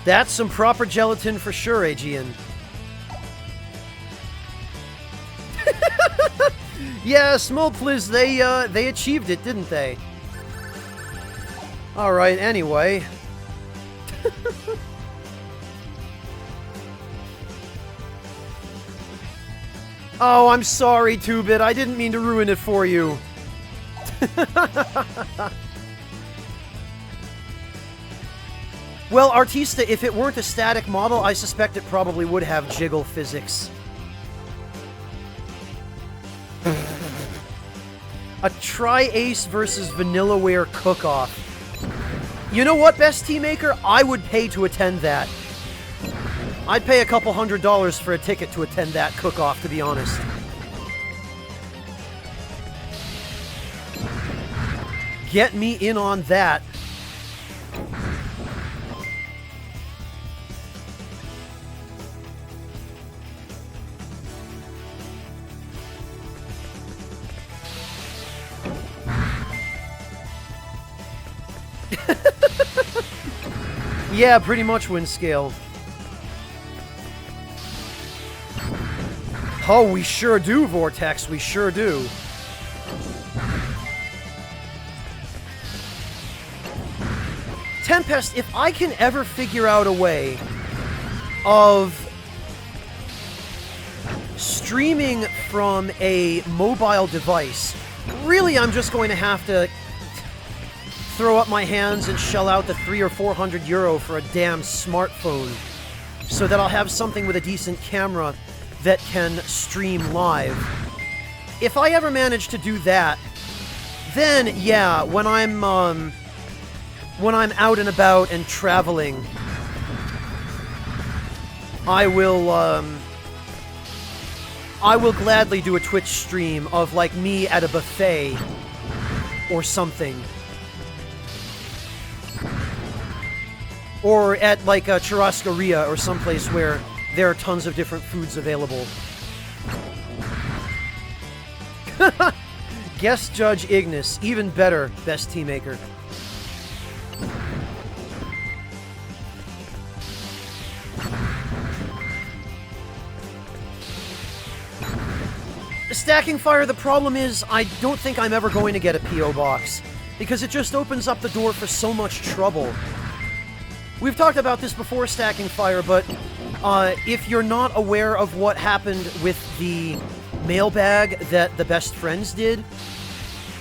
That's some proper gelatin for sure, Aegean. Yeah, Smolpliz, they achieved it, didn't they? Alright, anyway. Oh, I'm sorry, 2-Bit. I didn't mean to ruin it for you. Well, Artista, if it weren't a static model, I suspect it probably would have jiggle physics. A Tri-Ace versus Vanillaware cook-off. You know what, Best Tea Maker? I would pay to attend that. I'd pay a couple $100 for a ticket to attend that cook-off, to be honest. Get me in on that. Yeah, pretty much, Windscale. Oh, we sure do, Vortex. We sure do. Tempest, if I can ever figure out a way of streaming from a mobile device, really I'm just going to have to throw up my hands and shell out the 300 or 400 euro for a damn smartphone so that I'll have something with a decent camera that can stream live. If I ever manage to do that, then yeah, when I'm out and about and traveling, I will gladly do a Twitch stream of like me at a buffet or something. Or at, like, a churrascaria or someplace where there are tons of different foods available. Guest Judge Ignis. Even better, Best Tea Maker. Stacking Fire, the problem is, I don't think I'm ever going to get a P.O. box. Because it just opens up the door for so much trouble. We've talked about this before, Stacking Fire, but if you're not aware of what happened with the mailbag that the Best Friends did,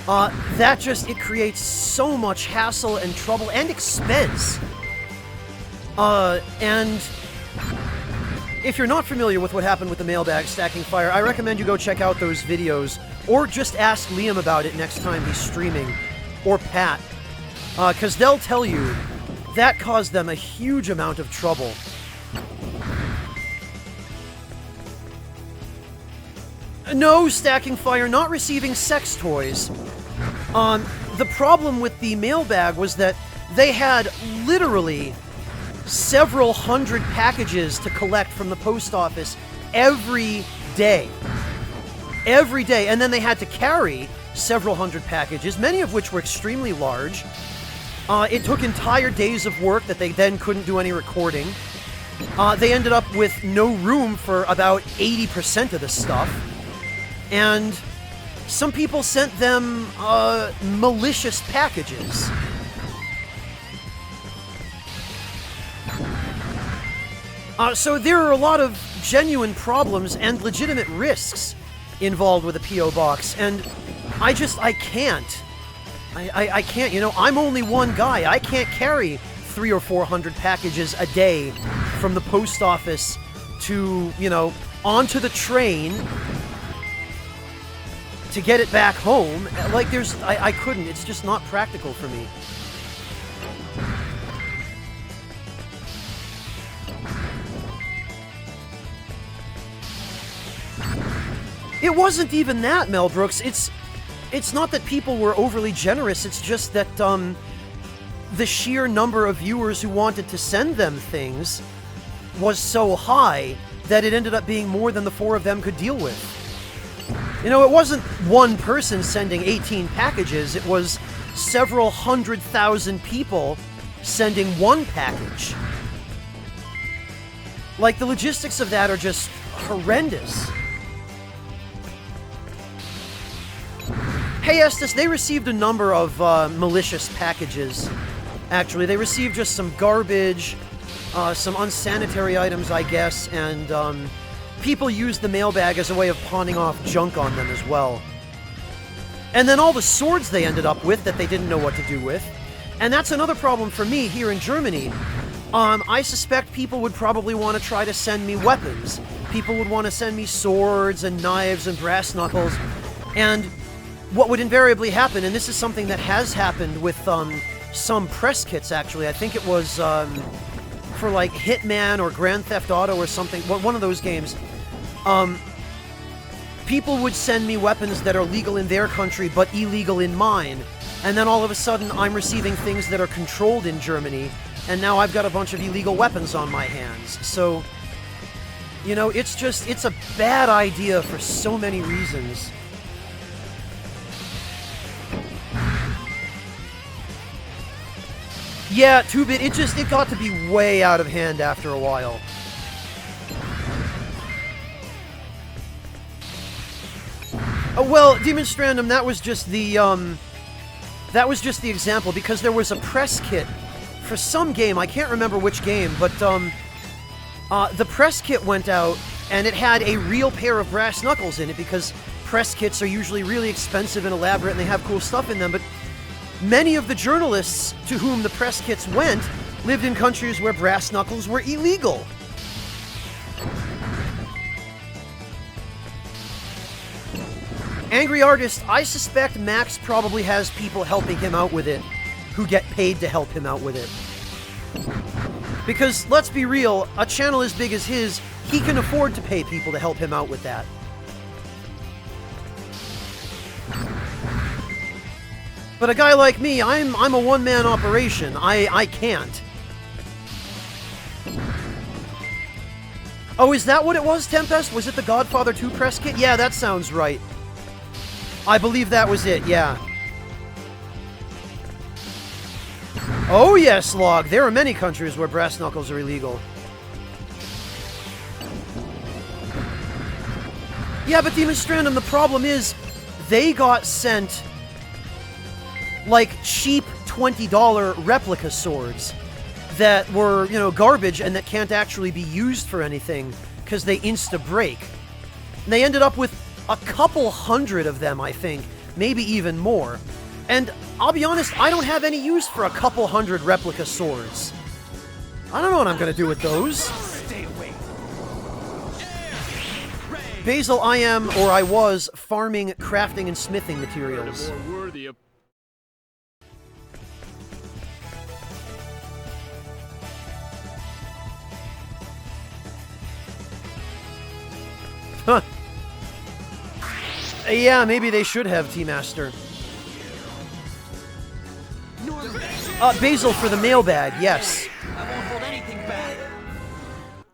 it creates so much hassle and trouble and expense. And if you're not familiar with what happened with the mailbag, Stacking Fire, I recommend you go check out those videos, or just ask Liam about it next time he's streaming, or Pat, because they'll tell you that caused them a huge amount of trouble. No, Stacking Fire, not receiving sex toys. The problem with the mailbag was that they had literally several hundred packages to collect from the post office every day. Every day. And then they had to carry several hundred packages, many of which were extremely large. It took entire days of work that they then couldn't do any recording. They ended up with no room for about 80% of the stuff. And some people sent them malicious packages. So there are a lot of genuine problems and legitimate risks involved with a P.O. box, and I can't. I can't, you know, I'm only one guy. I can't carry 300 or 400 packages a day from the post office to, you know, onto the train, to get it back home. Like, I couldn't. It's just not practical for me. It wasn't even that, Mel Brooks. It's not that people were overly generous. It's just that, the sheer number of viewers who wanted to send them things was so high that it ended up being more than the four of them could deal with. You know, it wasn't one person sending 18 packages, it was several 100,000 people sending one package. Like, the logistics of that are just horrendous. Hey Estes, they received a number of malicious packages. Actually, they received just some garbage, some unsanitary items, I guess, and people used the mailbag as a way of pawning off junk on them as well. And then all the swords they ended up with that they didn't know what to do with. And that's another problem for me here in Germany. I suspect people would probably want to try to send me weapons. People would want to send me swords and knives and brass knuckles. And what would invariably happen, and this is something that has happened with some press kits, actually. I think it was for like Hitman or Grand Theft Auto or something, one of those games. People would send me weapons that are legal in their country but illegal in mine. And then all of a sudden I'm receiving things that are controlled in Germany, and now I've got a bunch of illegal weapons on my hands. So, you know, it's a bad idea for so many reasons. Yeah, 2-bit, it got to be way out of hand after a while. Well, Demon Strandum, that was just the example, because there was a press kit for some game, I can't remember which game, but, the press kit went out, and it had a real pair of brass knuckles in it, because press kits are usually really expensive and elaborate, and they have cool stuff in them, but many of the journalists to whom the press kits went lived in countries where brass knuckles were illegal. Angry Artist, I suspect Max probably has people helping him out with it who get paid to help him out with it. Because, let's be real, a channel as big as his, he can afford to pay people to help him out with that. But a guy like me, I'm a one-man operation. I can't. Oh, is that what it was, Tempest? Was it the Godfather 2 press kit? Yeah, that sounds right. I believe that was it, yeah. Oh yes, Log. There are many countries where brass knuckles are illegal. Yeah, but Demon Strandum, the problem is, they got sent like cheap $20 replica swords that were, you know, garbage and that can't actually be used for anything because they insta-break. And they ended up with a couple hundred of them, I think, maybe even more. And I'll be honest, I don't have any use for a couple hundred replica swords. I don't know what I'm gonna do with those. Stay away. Basil, I am, or I was, farming, crafting, and smithing materials. More worthy of Huh. Yeah, maybe they should have, T-Master. Basil, for the mailbag, yes. I won't hold anything back.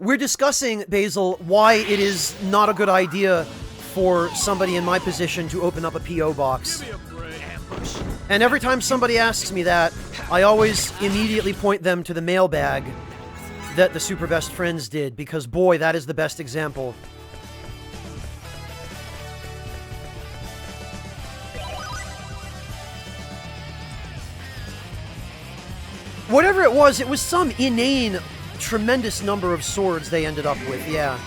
We're discussing, Basil, why it is not a good idea for somebody in my position to open up a P.O. box. And every time somebody asks me that, I always immediately point them to the mailbag that the Super Best Friends did, because boy, that is the best example. Whatever it was some inane, tremendous number of swords they ended up with, yeah.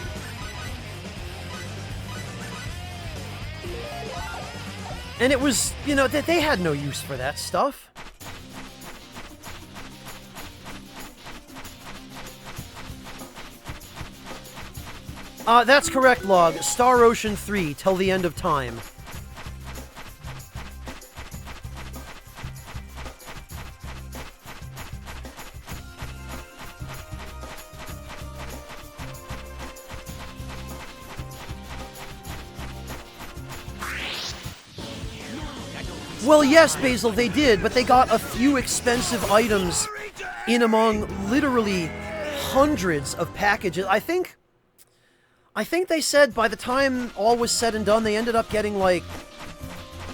And it was, you know, they had no use for that stuff. That's correct, Log. Star Ocean 3, till the end of time. Well, yes, Basil, they did, but they got a few expensive items in among literally hundreds of packages. I think they said by the time all was said and done, they ended up getting, like,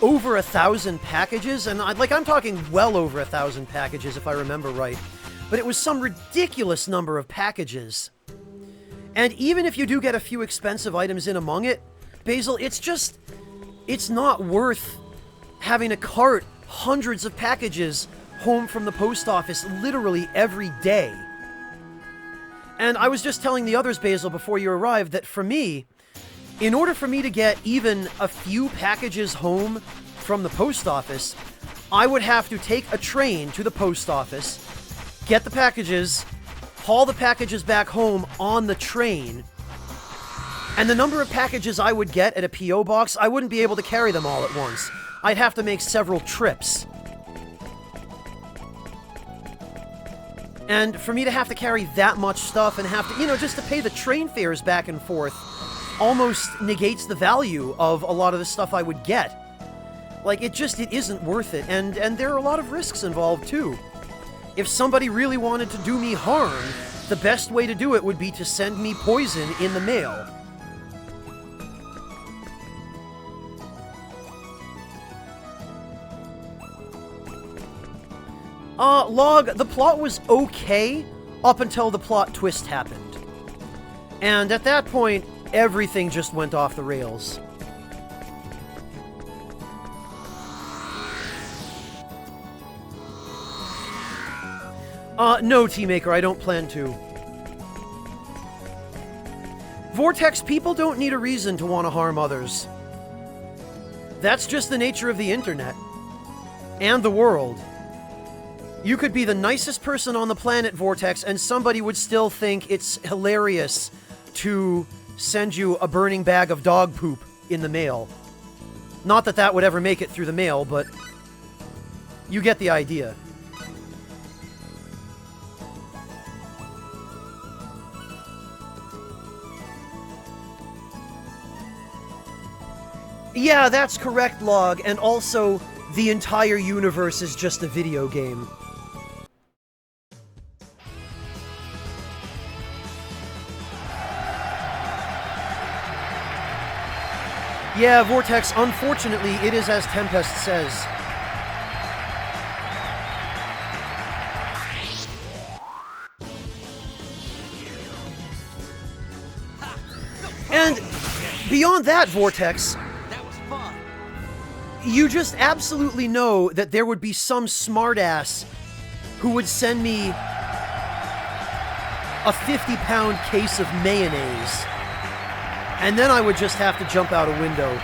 over 1,000 packages, and I'm talking well over 1,000 packages, if I remember right. But it was some ridiculous number of packages. And even if you do get a few expensive items in among it, Basil, it's not worth having to cart hundreds of packages home from the post office literally every day. And I was just telling the others, Basil, before you arrived, that for me, in order for me to get even a few packages home from the post office, I would have to take a train to the post office, get the packages, haul the packages back home on the train, and the number of packages I would get at a P.O. box, I wouldn't be able to carry them all at once. I'd have to make several trips. And for me to have to carry that much stuff and have to, just to pay the train fares back and forth almost negates the value of a lot of the stuff I would get. Like, it isn't worth it, and there are a lot of risks involved, too. If somebody really wanted to do me harm, the best way to do it would be to send me poison in the mail. Log, the plot was okay up until the plot twist happened. And at that point, everything just went off the rails. No, Teamaker, I don't plan to. Vortex, people don't need a reason to want to harm others. That's just the nature of the internet. And the world. You could be the nicest person on the planet, Vortex, and somebody would still think it's hilarious to send you a burning bag of dog poop in the mail. Not that that would ever make it through the mail, but you get the idea. Yeah, that's correct, Log, and also, the entire universe is just a video game. Yeah, Vortex, unfortunately, it is as Tempest says. And beyond that, Vortex, you just absolutely know that there would be some smartass who would send me a 50-pound case of mayonnaise. And then I would just have to jump out a window.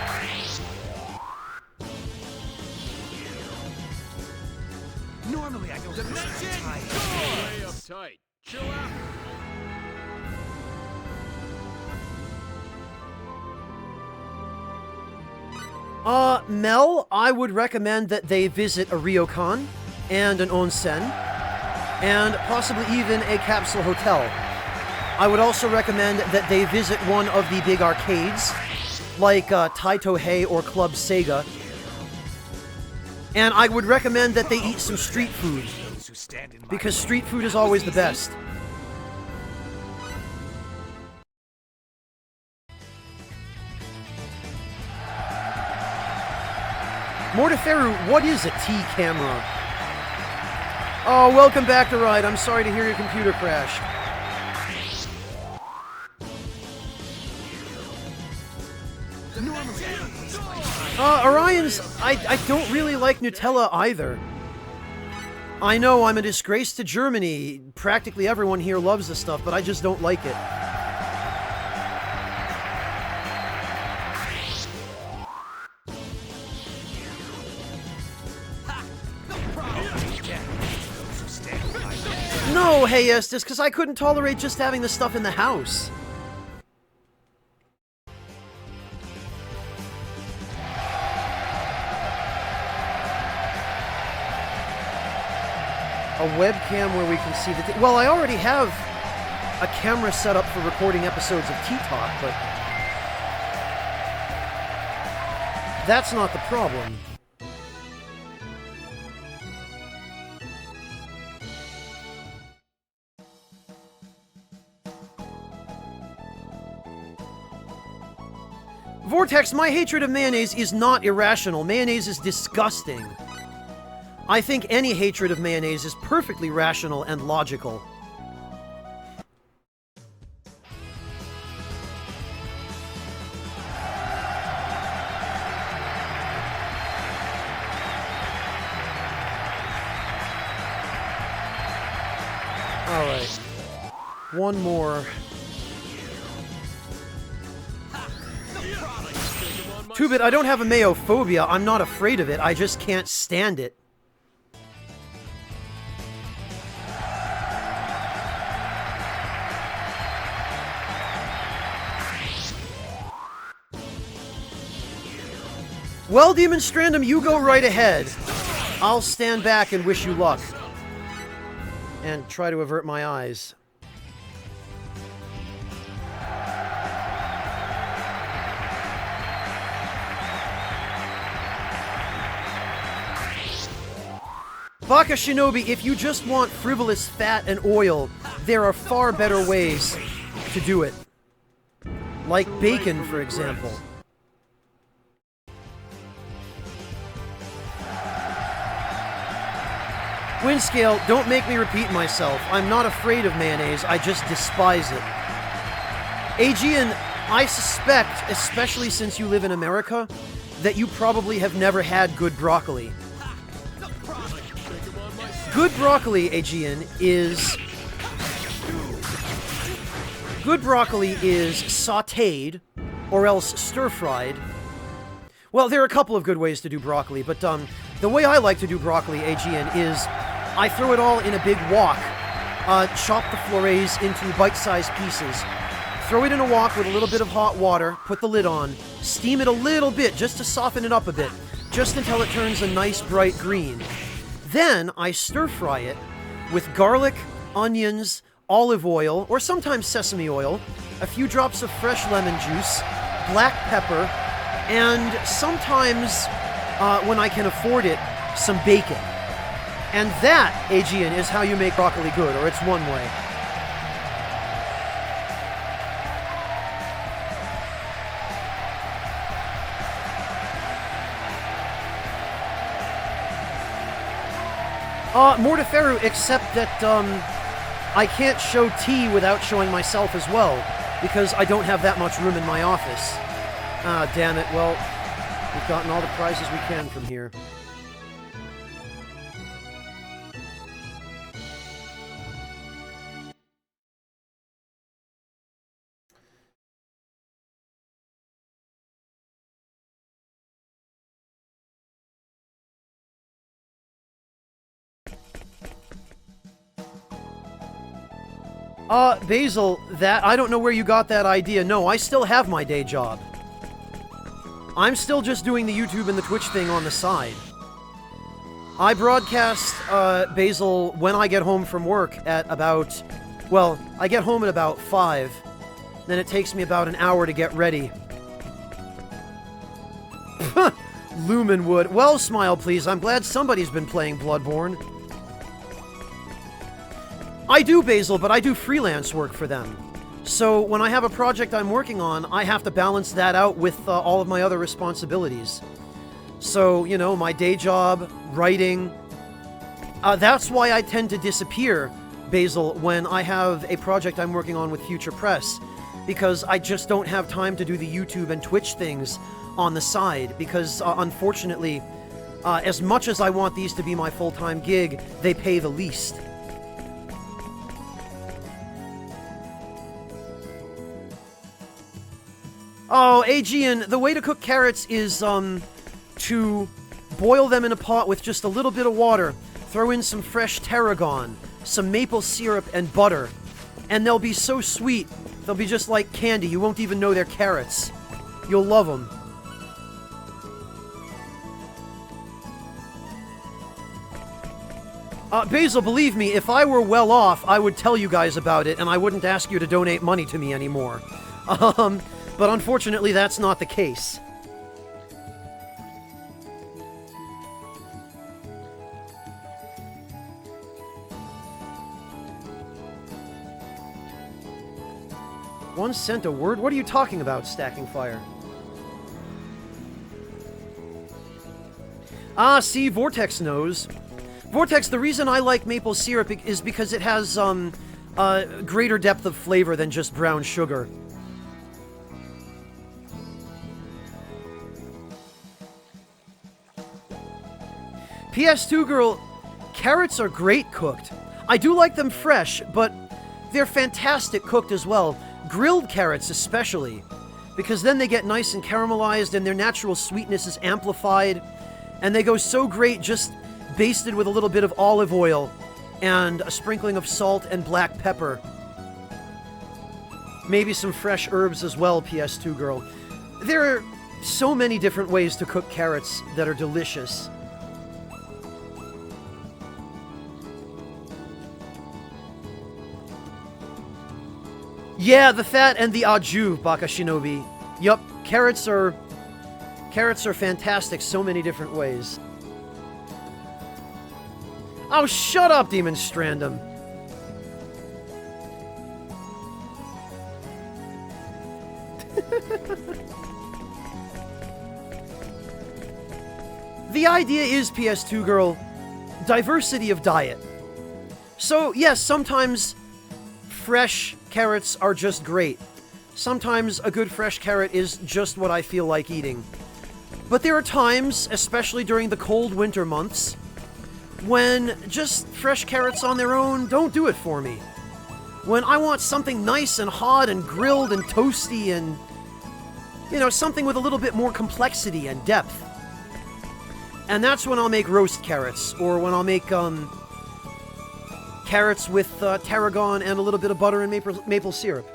Normally I don't get Way uptight. Chill out. Mel, I would recommend that they visit a ryokan and an onsen, and possibly even a capsule hotel. I would also recommend that they visit one of the big arcades, like Taitohei or Club Sega. And I would recommend that they eat some street food, because street food is always the best. Mortiferu, what is a T-camera? Oh, welcome back to Ride. I'm sorry to hear your computer crashed. Orion's, I don't really like Nutella either. I know I'm a disgrace to Germany. Practically everyone here loves this stuff, but I just don't like it. No, hey Estes, because I couldn't tolerate just having the stuff in the house. A webcam where we can see the... Well, I already have a camera set up for recording episodes of T-Talk, but... that's not the problem. Vortex, my hatred of mayonnaise is not irrational. Mayonnaise is disgusting. I think any hatred of mayonnaise is perfectly rational and logical. Alright. One more. Two-bit, I don't have a mayo phobia. I'm not afraid of it. I just can't stand it. Well, Demon Strandum, you go right ahead. I'll stand back and wish you luck. And try to avert my eyes. Baka Shinobi, if you just want frivolous fat and oil, there are far better ways to do it. Like bacon, for example. Windscale, don't make me repeat myself. I'm not afraid of mayonnaise, I just despise it. Aegean, I suspect, especially since you live in America, that you probably have never had good broccoli. Good broccoli, Aegean, is... Good broccoli is sautéed, or else stir-fried. Well, there are a couple of good ways to do broccoli, but the way I like to do broccoli, Aegean, is I throw it all in a big wok, chop the florets into bite-sized pieces, throw it in a wok with a little bit of hot water, put the lid on, steam it a little bit just to soften it up a bit, just until it turns a nice bright green. Then I stir-fry it with garlic, onions, olive oil, or sometimes sesame oil, a few drops of fresh lemon juice, black pepper, and sometimes, when I can afford it, some bacon. And that, Aegean, is how you make broccoli good, or it's one way. Mortiferu, except that, I can't show tea without showing myself as well, because I don't have that much room in my office. Ah, damn it. Well, we've gotten all the prizes we can from here. Basil, I don't know where you got that idea. No, I still have my day job. I'm still just doing the YouTube and the Twitch thing on the side. I broadcast, Basil, when I get home from work at about... Well, I get home at about 5. Then it takes me about an hour to get ready. Lumenwood. Well, smile please. I'm glad somebody's been playing Bloodborne. I do, Basil, but I do freelance work for them. So when I have a project I'm working on, I have to balance that out with all of my other responsibilities. So, you know, my day job, writing... that's why I tend to disappear, Basil, when I have a project I'm working on with Future Press. Because I just don't have time to do the YouTube and Twitch things on the side. Because, unfortunately, as much as I want these to be my full-time gig, they pay the least. Oh, Aegean, the way to cook carrots is, to boil them in a pot with just a little bit of water, throw in some fresh tarragon, some maple syrup, and butter, and they'll be so sweet, they'll be just like candy, you won't even know they're carrots. You'll love them. Basil, believe me, if I were well off, I would tell you guys about it, and I wouldn't ask you to donate money to me anymore. But unfortunately, that's not the case. $1 cent a word? What are you talking about, Stacking Fire? Ah, see, Vortex knows. Vortex, the reason I like maple syrup is because it has, greater depth of flavor than just brown sugar. PS2 girl, carrots are great cooked. I do like them fresh, but they're fantastic cooked as well. Grilled carrots especially, because then they get nice and caramelized and their natural sweetness is amplified, and they go so great just basted with a little bit of olive oil and a sprinkling of salt and black pepper. Maybe some fresh herbs as well, PS2 girl. There are so many different ways to cook carrots that are delicious. Yeah, the fat and the au jus, Baka Shinobi. Yup, carrots are fantastic so many different ways. Oh, shut up, Demon Strandum. The idea is, PS2 girl, diversity of diet. So, yes, sometimes fresh carrots are just great. Sometimes a good fresh carrot is just what I feel like eating. But there are times, especially during the cold winter months, when just fresh carrots on their own don't do it for me. When I want something nice and hot and grilled and toasty and, you know, something with a little bit more complexity and depth. And that's when I'll make roast carrots, or when I'll make, carrots with tarragon and a little bit of butter and maple syrup.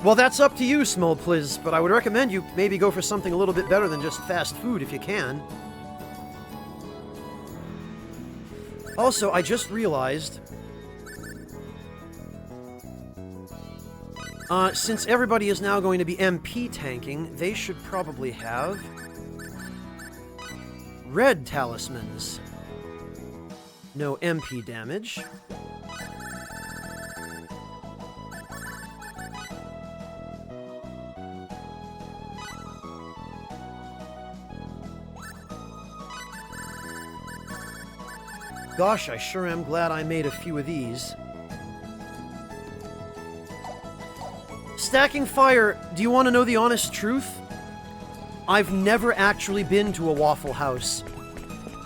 Well, that's up to you, Smolpliz, but I would recommend you maybe go for something a little bit better than just fast food if you can. Also, I just realized, since everybody is now going to be MP tanking, they should probably have red talismans. No MP damage. Gosh, I sure am glad I made a few of these. Stacking Fire, do you want to know the honest truth? I've never actually been to a Waffle House.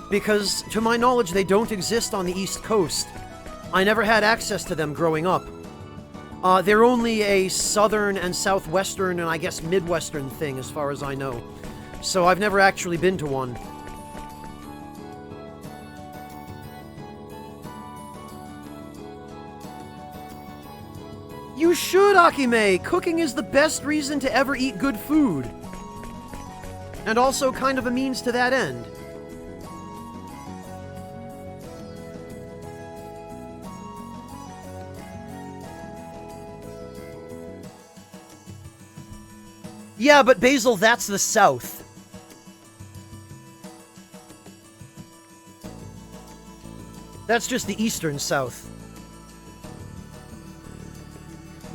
Because, to my knowledge, they don't exist on the East Coast. I never had access to them growing up. They're only a southern and southwestern and I guess midwestern thing as far as I know. So I've never actually been to one. You should, Akime! Cooking is the best reason to ever eat good food. And also kind of a means to that end. Yeah, but Basil, that's the South. That's just the Eastern South.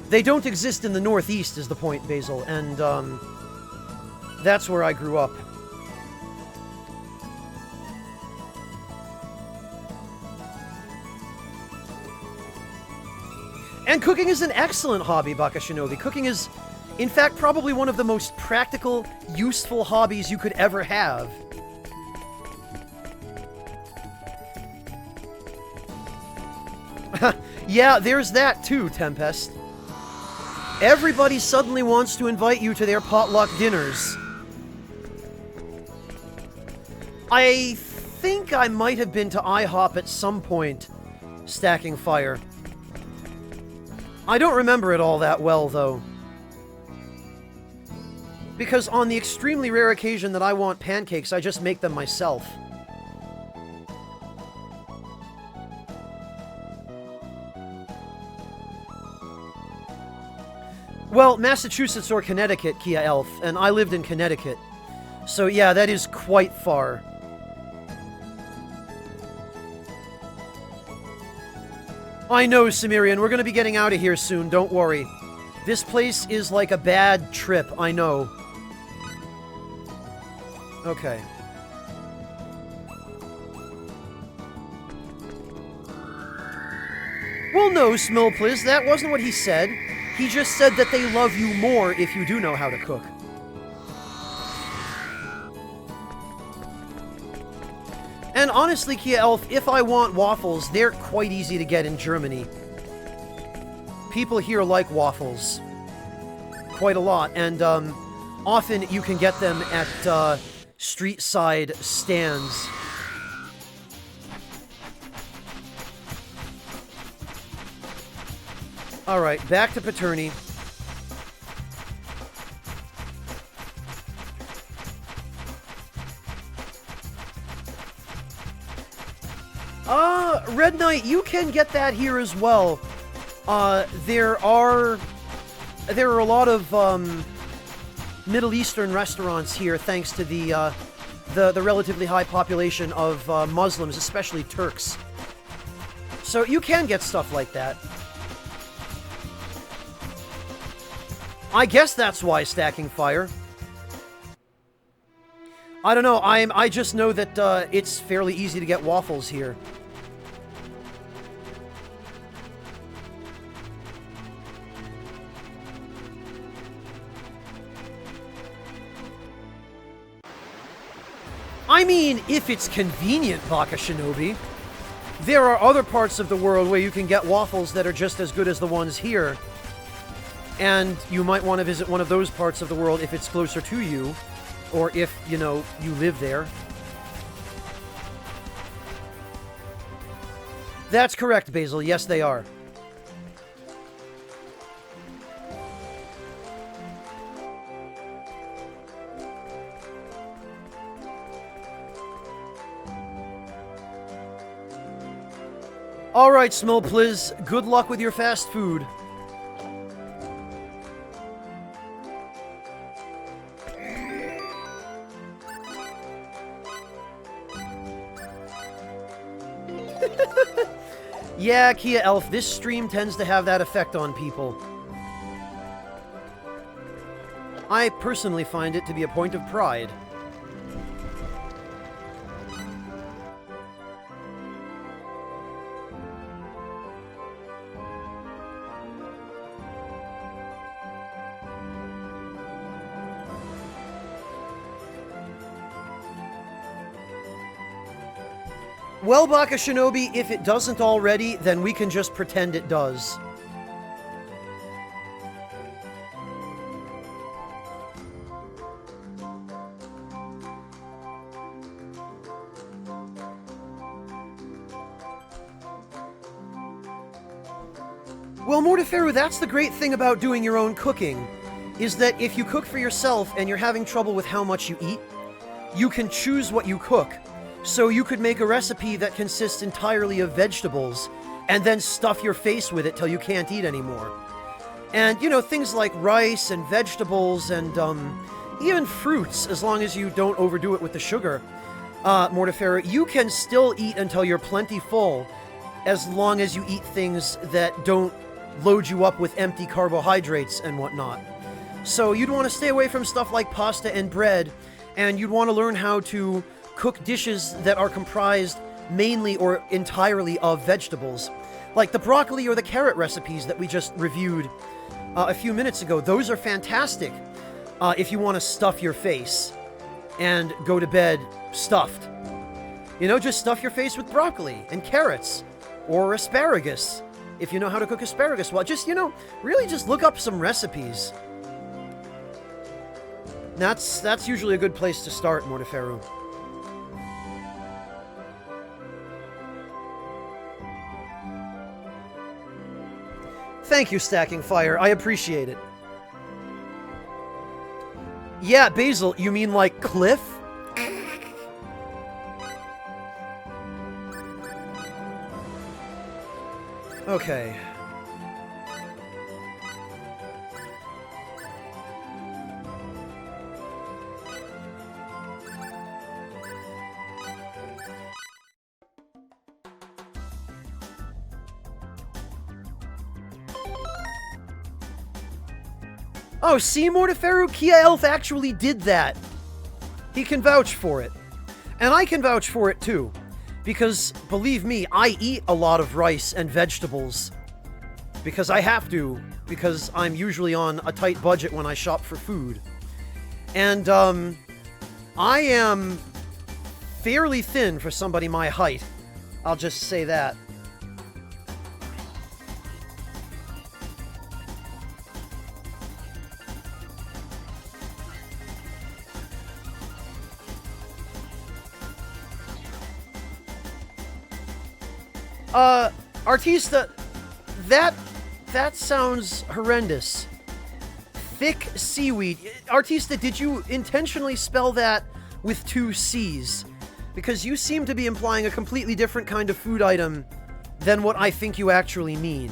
They don't exist in the Northeast, is the point, Basil, and, that's where I grew up. And cooking is an excellent hobby, Baka Shinobi. Cooking is, in fact, probably one of the most practical, useful hobbies you could ever have. Yeah, there's that too, Tempest. Everybody suddenly wants to invite you to their potluck dinners. I think I might have been to IHOP at some point, Stacking Fire. I don't remember it all that well, though. Because on the extremely rare occasion that I want pancakes, I just make them myself. Well, Massachusetts or Connecticut, Kia Elf, and I lived in Connecticut. So yeah, that is quite far. I know, Cimmerian, we're gonna be getting out of here soon, don't worry. This place is like a bad trip, I know. Okay. Well, no, Smilpliz, that wasn't what he said. He just said that they love you more if you do know how to cook. And honestly, Kia Elf, if I want waffles, they're quite easy to get in Germany. People here like waffles quite a lot, and often you can get them at street side stands. Alright, back to Paterni. Red Knight, you can get that here as well. There are a lot of Middle Eastern restaurants here, thanks to the relatively high population of Muslims, especially Turks. So you can get stuff like that. I guess that's why stacking fire. I don't know. I just know that it's fairly easy to get waffles here. I mean, if it's convenient, Baka Shinobi. There are other parts of the world where you can get waffles that are just as good as the ones here. And you might want to visit one of those parts of the world if it's closer to you. Or if, you know, you live there. That's correct, Basil. Yes, they are. Alright, Smilpliz. Good luck with your fast food. Yeah, Kia Elf, this stream tends to have that effect on people. I personally find it to be a point of pride. Well, Baka Shinobi, if it doesn't already, then we can just pretend it does. Well, Mortiferu, that's the great thing about doing your own cooking, is that if you cook for yourself and you're having trouble with how much you eat, you can choose what you cook. So you could make a recipe that consists entirely of vegetables, and then stuff your face with it till you can't eat anymore. And, you know, things like rice and vegetables and, even fruits, as long as you don't overdo it with the sugar, Mortiferu, you can still eat until you're plenty full, as long as you eat things that don't load you up with empty carbohydrates and whatnot. So you'd want to stay away from stuff like pasta and bread, and you'd want to learn how to cook dishes that are comprised mainly or entirely of vegetables. Like the broccoli or the carrot recipes that we just reviewed a few minutes ago. Those are fantastic if you want to stuff your face and go to bed stuffed. You know, just stuff your face with broccoli and carrots or asparagus if you know how to cook asparagus well. Just, you know, really just look up some recipes. That's usually a good place to start, Mortiferu. Thank you, Stacking Fire. I appreciate it. Yeah, Basil, you mean like Cliff? Okay. Oh, see, Mortiferu? Kia Elf actually did that. He can vouch for it. And I can vouch for it too. Because, believe me, I eat a lot of rice and vegetables. Because I have to. Because I'm usually on a tight budget when I shop for food. And, I am fairly thin for somebody my height. I'll just say that. Artista, that sounds horrendous. Thick seaweed. Artista, did you intentionally spell that with 2 C's? Because you seem to be implying a completely different kind of food item than what I think you actually mean.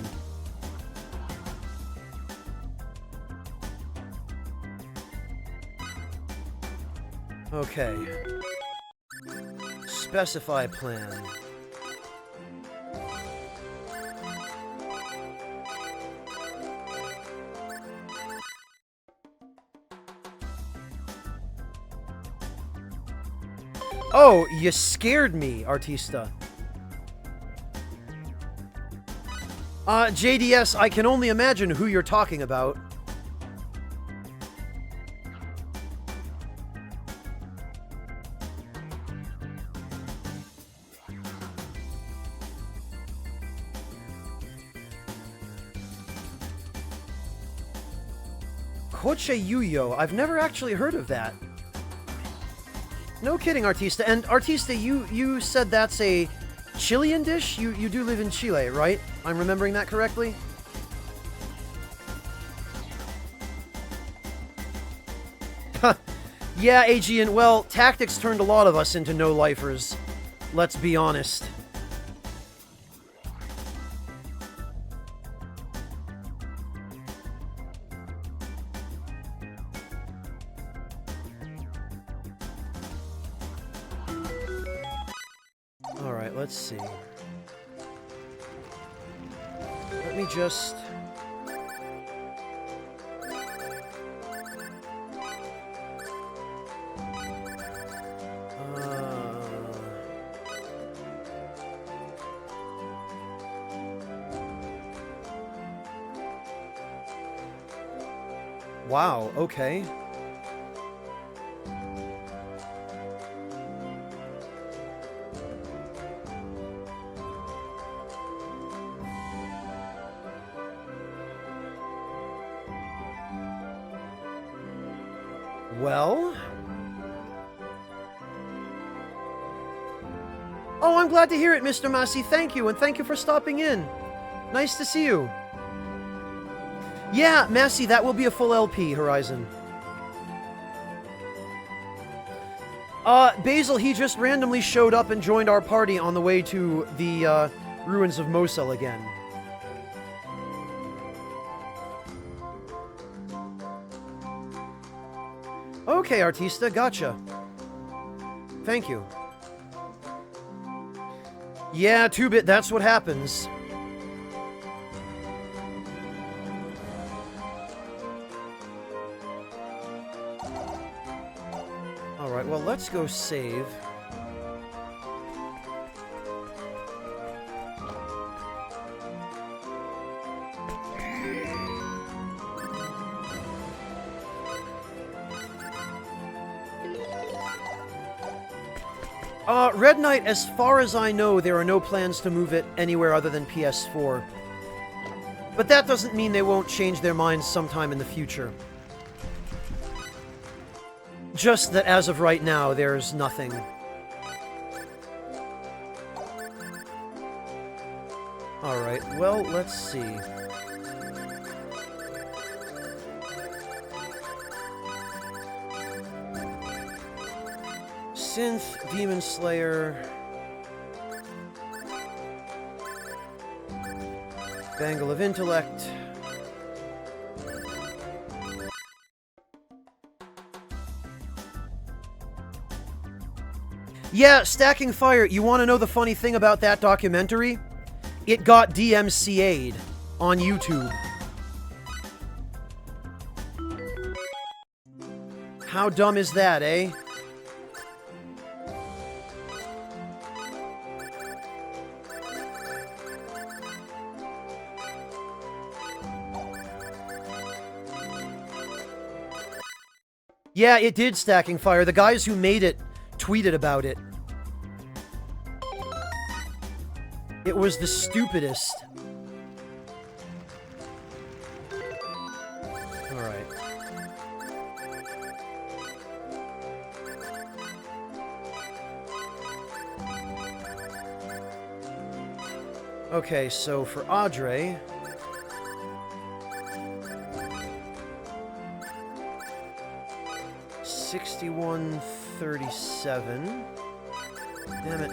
Okay. Specify plan. Oh, you scared me, Artista. JDS, I can only imagine who you're talking about. Koche Yuyo, I've never actually heard of that. No kidding, Artista. And Artista, you said that's a Chilean dish? You do live in Chile, right? I'm remembering that correctly? Yeah, Aegean, well, tactics turned a lot of us into no-lifers. Let's be honest. Alright, let's see. Let me just... Wow, okay. Well... Oh, I'm glad to hear it, Mr. Massey. Thank you, and thank you for stopping in. Nice to see you. Yeah, Massey, that will be a full LP, Horizon. Basil, he just randomly showed up and joined our party on the way to the, ruins of Mosul again. Okay, Artista, gotcha. Thank you. Yeah, 2-bit, that's what happens. Alright, well, let's go save. Red Knight, as far as I know, there are no plans to move it anywhere other than PS4. But that doesn't mean they won't change their minds sometime in the future. Just that as of right now, there's nothing. Alright, well, let's see. Synth, Demon Slayer... Bangle of Intellect... Yeah, Stacking Fire, you want to know the funny thing about that documentary? It got DMCA'd on YouTube. How dumb is that, eh? Yeah, it did, Stacking Fire. The guys who made it tweeted about it. It was the stupidest. Alright. Okay, so for Audrey... $61.37. Damn it.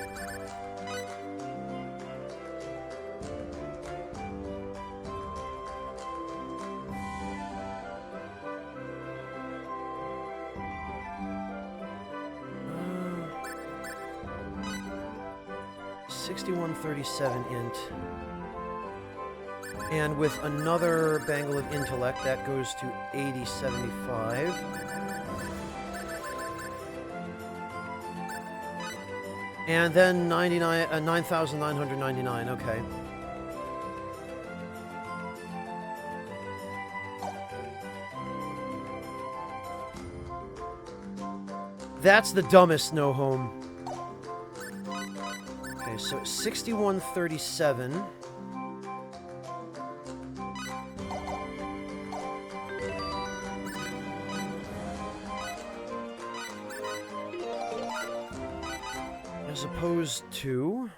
$61.37 int. And with another Bangle of Intellect, that goes to $80.75. And then 9,999, okay. That's the dumbest no home. Okay, so 61.37. As opposed to...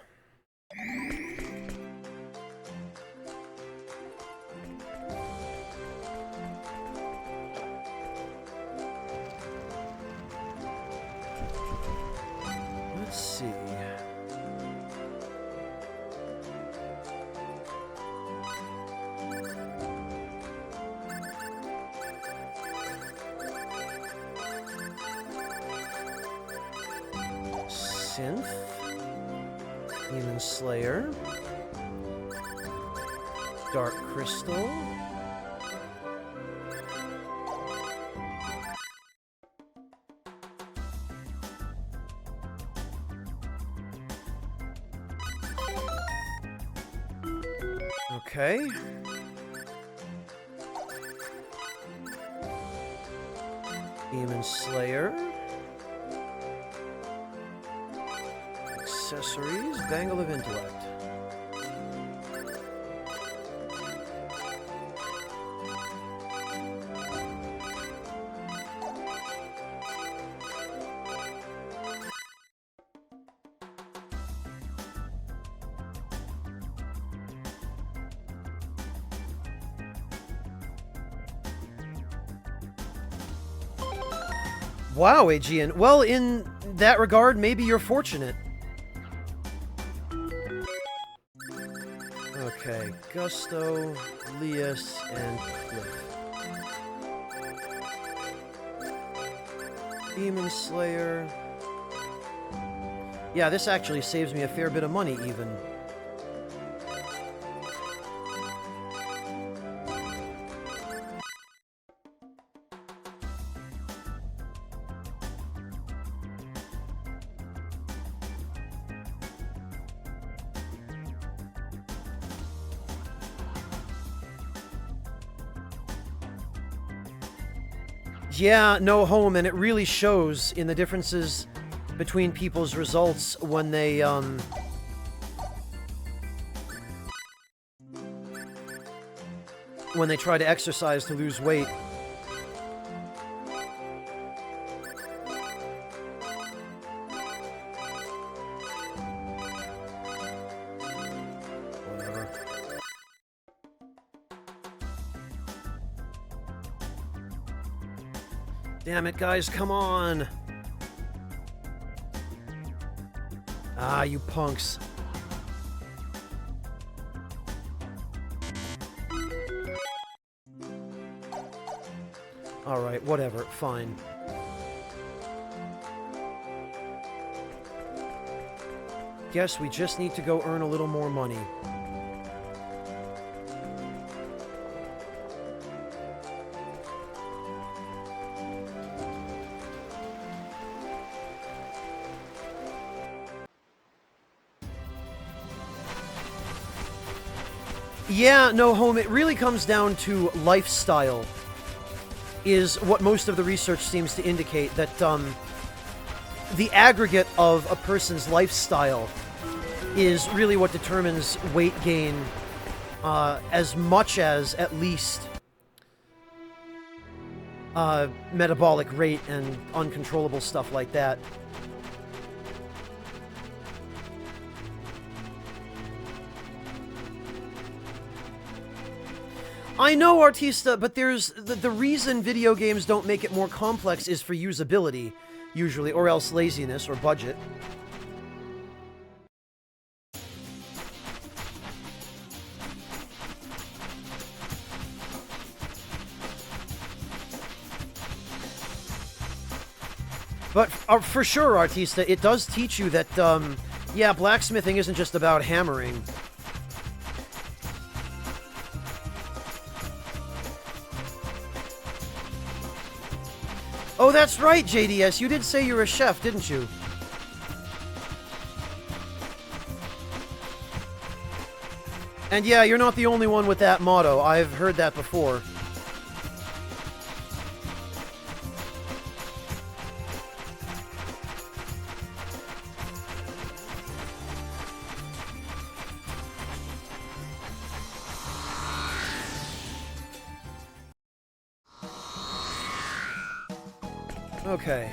Let's see... Synth, Demon Slayer, Dark Crystal, okay, Demon Slayer, accessories, Bangle of Intellect. Wow, Aegean. Well, in that regard, maybe you're fortunate. Okay, Gusto, Lias, and Cliff. Demon Slayer. Yeah, this actually saves me a fair bit of money, even. Yeah, no home, and it really shows in the differences between people's results when they, when they try to exercise to lose weight. Whatever. Damn it, guys, come on! Ah, you punks. Alright, whatever, fine. Guess we just need to go earn a little more money. Yeah, no, home, it really comes down to lifestyle, is what most of the research seems to indicate, that the aggregate of a person's lifestyle is really what determines weight gain, as much as, at least, metabolic rate and uncontrollable stuff like that. I know, Artista, but there's the reason video games don't make it more complex is for usability, usually, or else laziness or budget. But for sure, Artista, it does teach you that, yeah, blacksmithing isn't just about hammering. Oh, that's right, JDS. You did say you're a chef, didn't you? And yeah, you're not the only one with that motto. I've heard that before. Okay.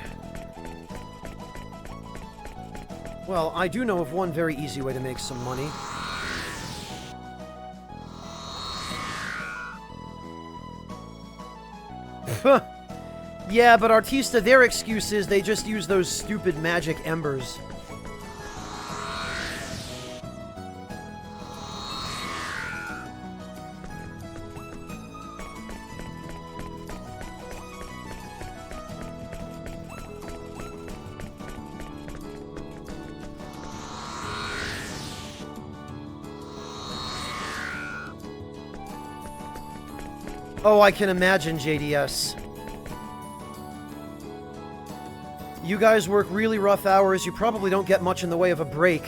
Well, I do know of one very easy way to make some money. Yeah, but Artista, their excuse is they just use those stupid magic embers. Oh, I can imagine, JDS. You guys work really rough hours. You probably don't get much in the way of a break.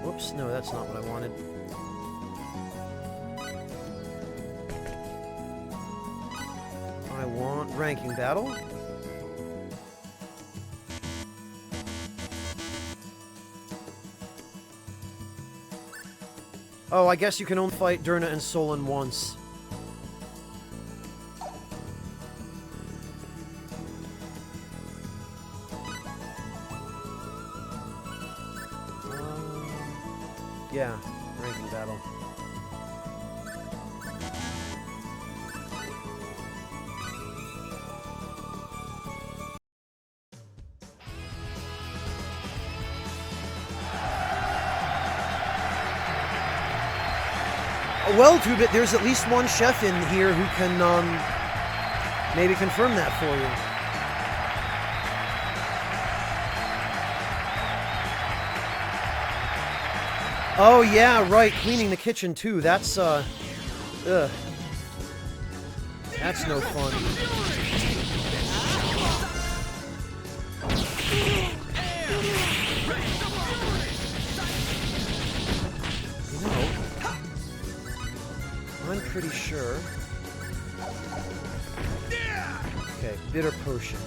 Whoops, no, that's not what I wanted. I want ranking battle. Oh, I guess you can only fight Durna and Solon once. Yeah, ranking battle. Well, Tubit, there's at least one chef in here who can, maybe confirm that for you. Oh, yeah, right, cleaning the kitchen, too. That's, ugh. That's no fun. I'm pretty sure. Okay, bitter potion.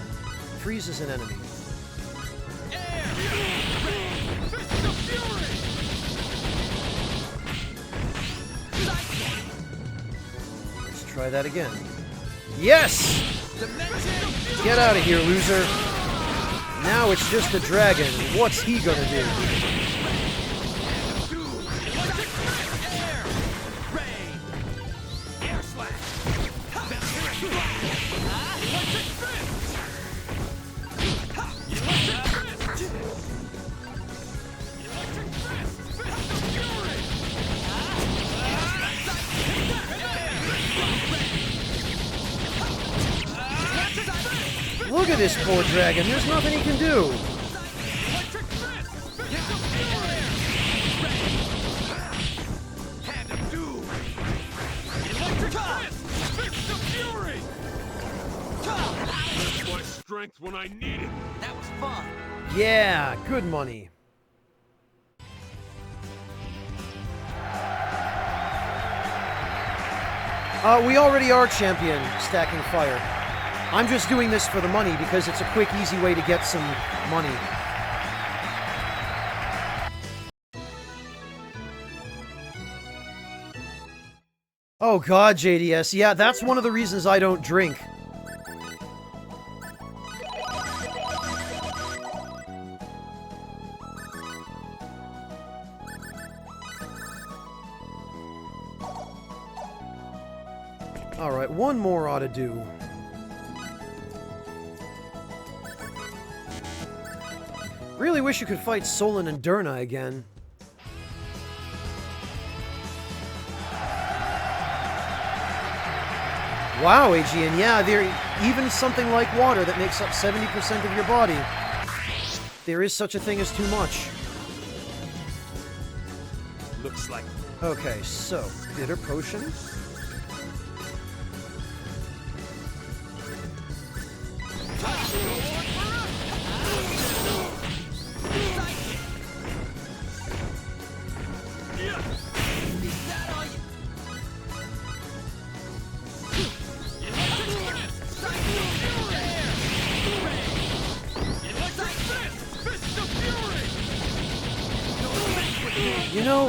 Freezes an enemy. Let's try that again. Yes! Get out of here, loser. Now it's just a dragon. What's he gonna do? Look at this poor dragon. There's nothing he can do. My strength when I need it. That was fun. Yeah, good money. We already are champion stacking fire. I'm just doing this for the money because it's a quick, easy way to get some money. Oh god, JDS. Yeah, that's one of the reasons I don't drink. Alright, one more ought to do. Really wish you could fight Solon and Durna again. Wow, Aegean, yeah, there even something like water that makes up 70% of your body. There is such a thing as too much. Looks like... Okay, so, bitter potion. You know,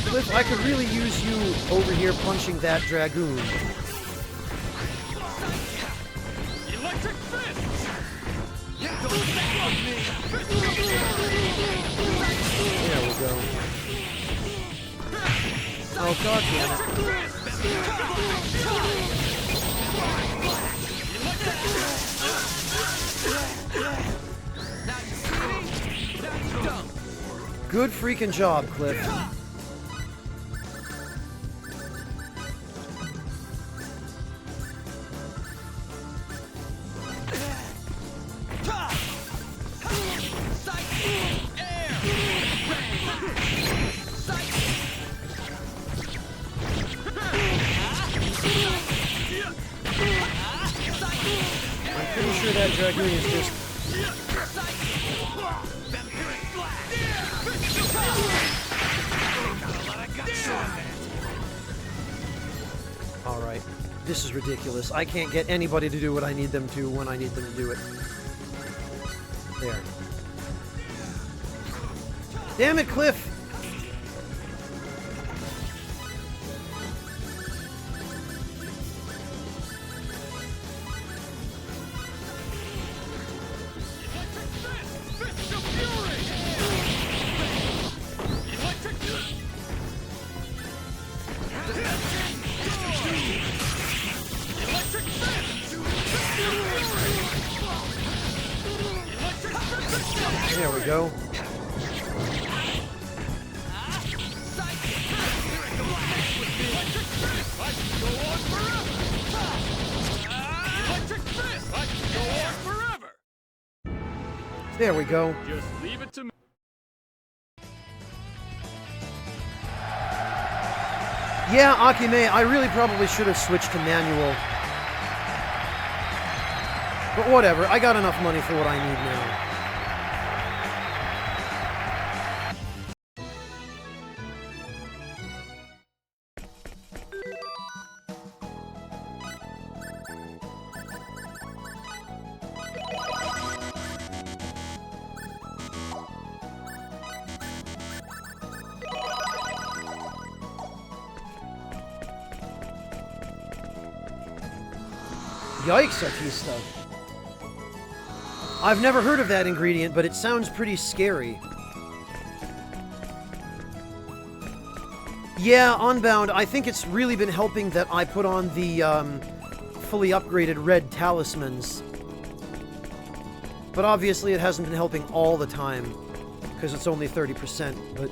Cliff, I could really use you over here punching that dragoon. Electric fist! There we go. Oh, god damn it. Good freaking job, Cliff. I'm pretty sure that dragoon is just... Alright, this is ridiculous. I can't get anybody to do what I need them to when I need them to do it. There. Damn it, Cliff! There we go. There we go. Just leave it to me. Yeah, Akime, I really probably should have switched to manual. But whatever, I got enough money for what I need now. Yikes, Artista. I've never heard of that ingredient, but it sounds pretty scary. Yeah, Unbound, I think it's really been helping that I put on the, fully upgraded red talismans. But obviously it hasn't been helping all the time, because it's only 30%, but...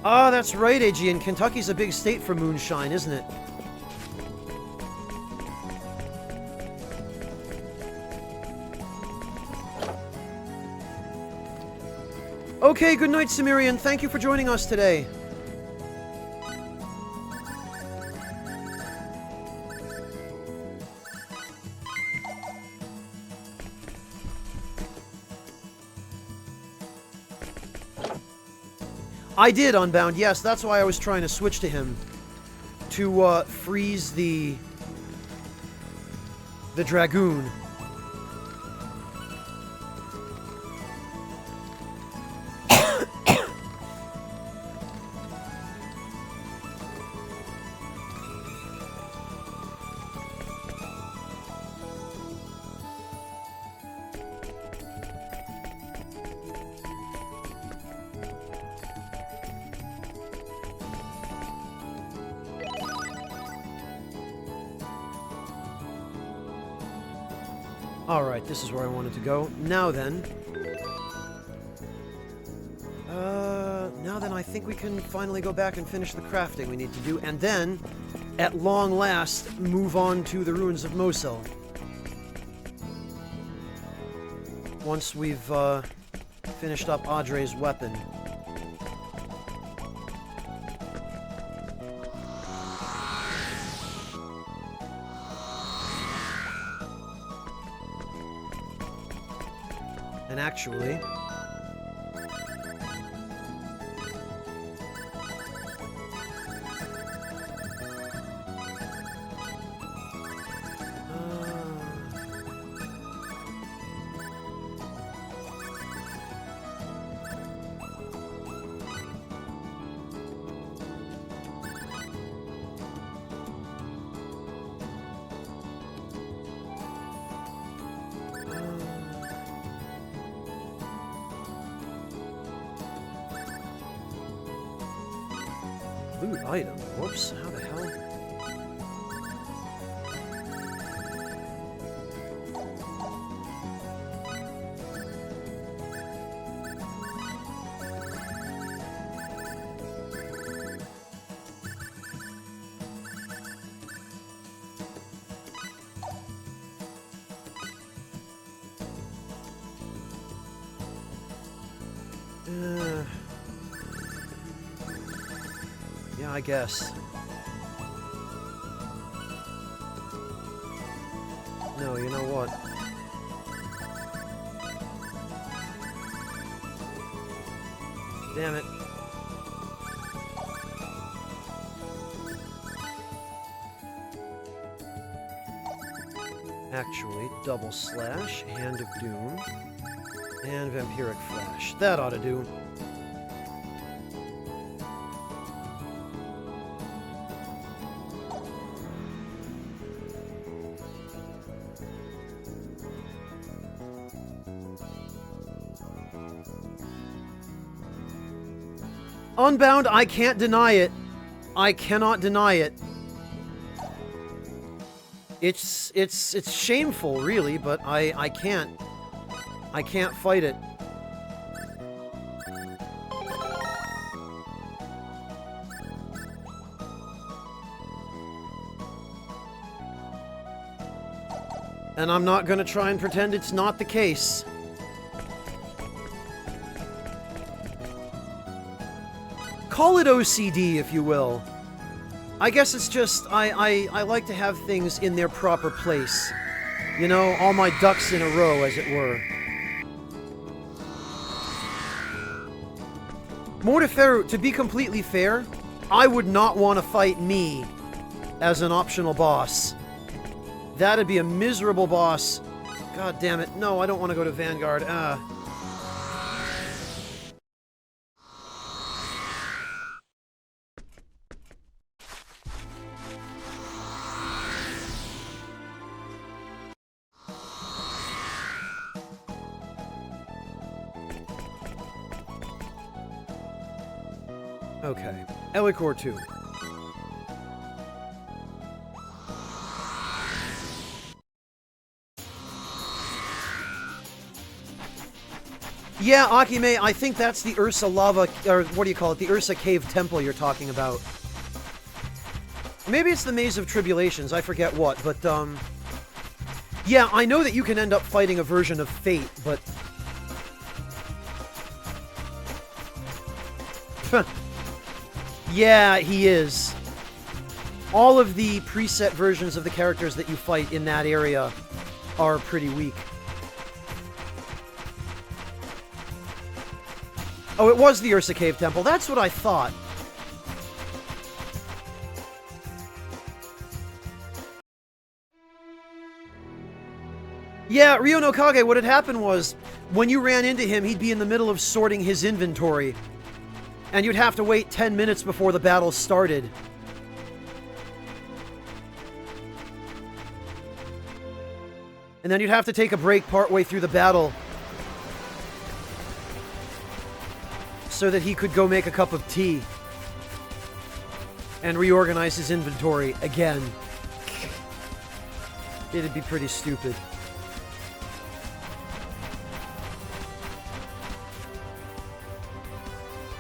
Ah, that's right, Aegean. Kentucky's a big state for moonshine, isn't it? Okay, good night, Cimmerian. Thank you for joining us today. I did, Unbound, yes, that's why I was trying to switch to him. To, freeze the Dragoon. Alright, this is where I wanted to go. Now then... now then I think we can finally go back and finish the crafting we need to do, and then, at long last, move on to the ruins of Mosul. Once we've, finished up Audrey's weapon. And actually... loot item. Whoops, how the hell? Yeah, I guess. No, you know what? Damn it. Actually, double slash, Hand of Doom, and Vampiric Flash. That ought to do. Unbound, I can't deny it. I cannot deny it. It's shameful, really, but I can't fight it. And I'm not gonna try and pretend it's not the case. Call it OCD, if you will. I guess it's just, I like to have things in their proper place. You know, all my ducks in a row, as it were. Mortiferu, to be completely fair, I would not want to fight me as an optional boss. That'd be a miserable boss. God damn it. No, I don't want to go to Vanguard. Okay. Elicor 2. Yeah, Akime, I think that's the Ursa lava, or what do you call it? The Ursa cave temple you're talking about. Maybe it's the Maze of Tribulations, I forget what, but, yeah, I know that you can end up fighting a version of Fate, but... Yeah, he is. All of the preset versions of the characters that you fight in that area are pretty weak. Oh, it was the Ursa Cave Temple. That's what I thought. Yeah, Ryo no Kage, what had happened was, when you ran into him, he'd be in the middle of sorting his inventory. And you'd have to wait 10 minutes before the battle started. And then you'd have to take a break partway through the battle so that he could go make a cup of tea and reorganize his inventory again. It'd be pretty stupid.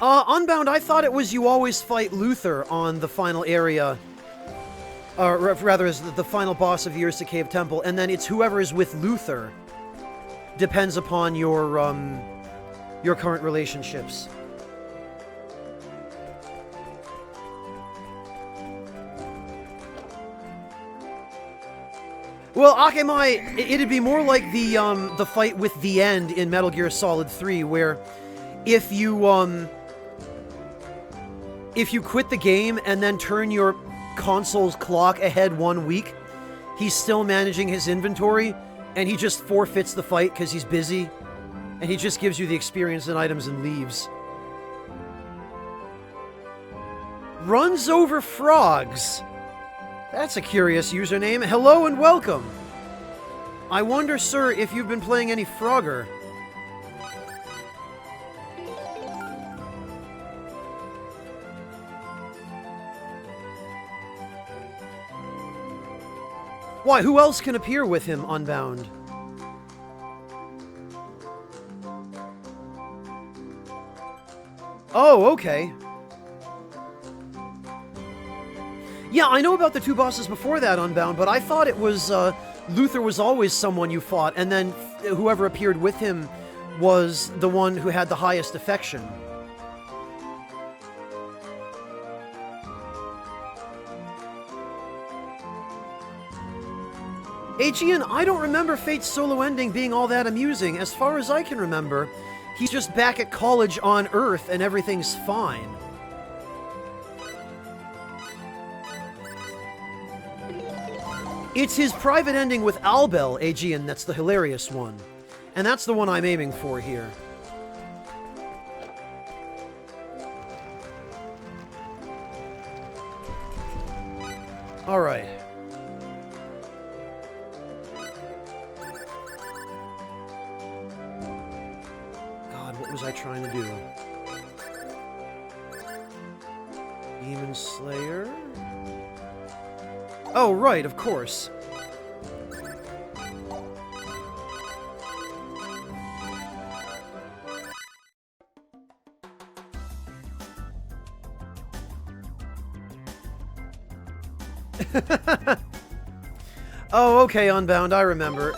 Unbound, I thought it was you always fight Luther on the final area. Rather, as the final boss of the Ursa Cave Temple, and then it's whoever is with Luther. Depends upon your current relationships. Well, Akemai, it'd be more like the fight with the End in Metal Gear Solid 3, where if you quit the game and then turn your console's clock ahead 1 week, he's still managing his inventory, and he just forfeits the fight because he's busy, and he just gives you the experience and items and leaves. Runs over frogs. That's a curious username. Hello and welcome. I wonder, sir, if you've been playing any Frogger. Why, who else can appear with him, Unbound? Oh, okay. Yeah, I know about the two bosses before that, Unbound, but I thought it was, Luther was always someone you fought, and then whoever appeared with him was the one who had the highest affection. Aegean, I don't remember Fate's solo ending being all that amusing. As far as I can remember, he's just back at college on Earth and everything's fine. It's his private ending with Albel, Aegean, that's the hilarious one. And that's the one I'm aiming for here. Alright. What was I trying to do? Demon Slayer? Oh, right, of course. Oh, okay, Unbound, I remember.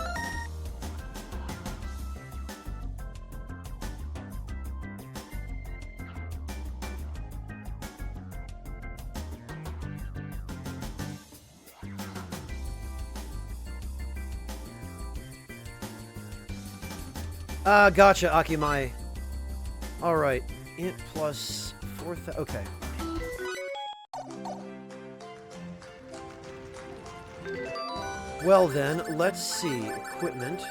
Gotcha, Akimai. Alright. Int plus 4,000. Okay. Well then, let's see. Equipment.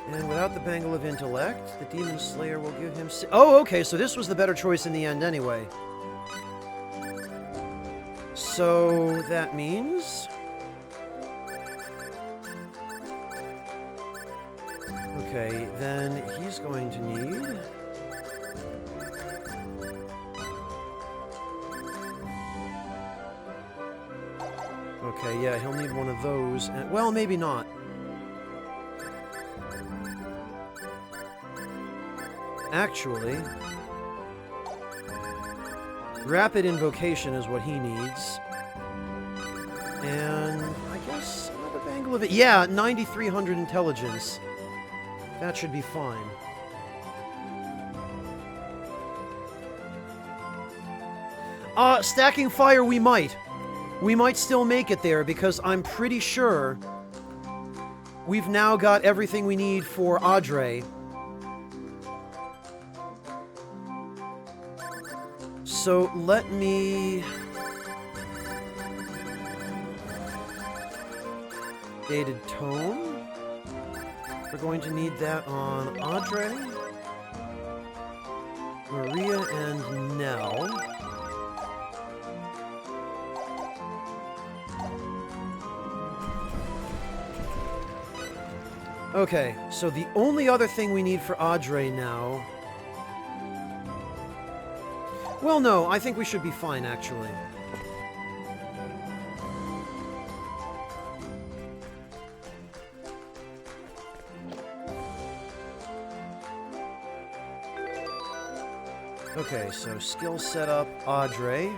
And without the Bangle of Intellect, the Demon Slayer will give him... Oh, okay, so this was the better choice in the end anyway. So, that means... Okay, then he's going to need... Okay, yeah, he'll need one of those. And, well, maybe not. Actually... Rapid Invocation is what he needs. And I guess another Bangle of it. Yeah, 9,300 Intelligence. That should be fine. Stacking Fire we might. We might still make it there, because I'm pretty sure we've now got everything we need for Audrey. So let me... Dated tome. We're going to need that on Audrey, Maria, and Nell. Okay, so the only other thing we need for Audrey now... Well, no, I think we should be fine, actually. Okay, so skill setup, Audrey.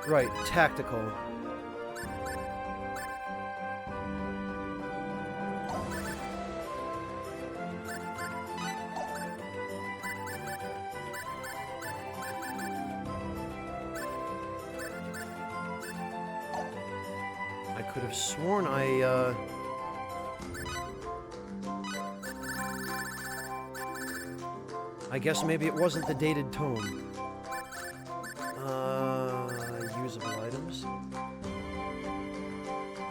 Right, tactical. I could have sworn I guess maybe it wasn't the dated tome. Usable items.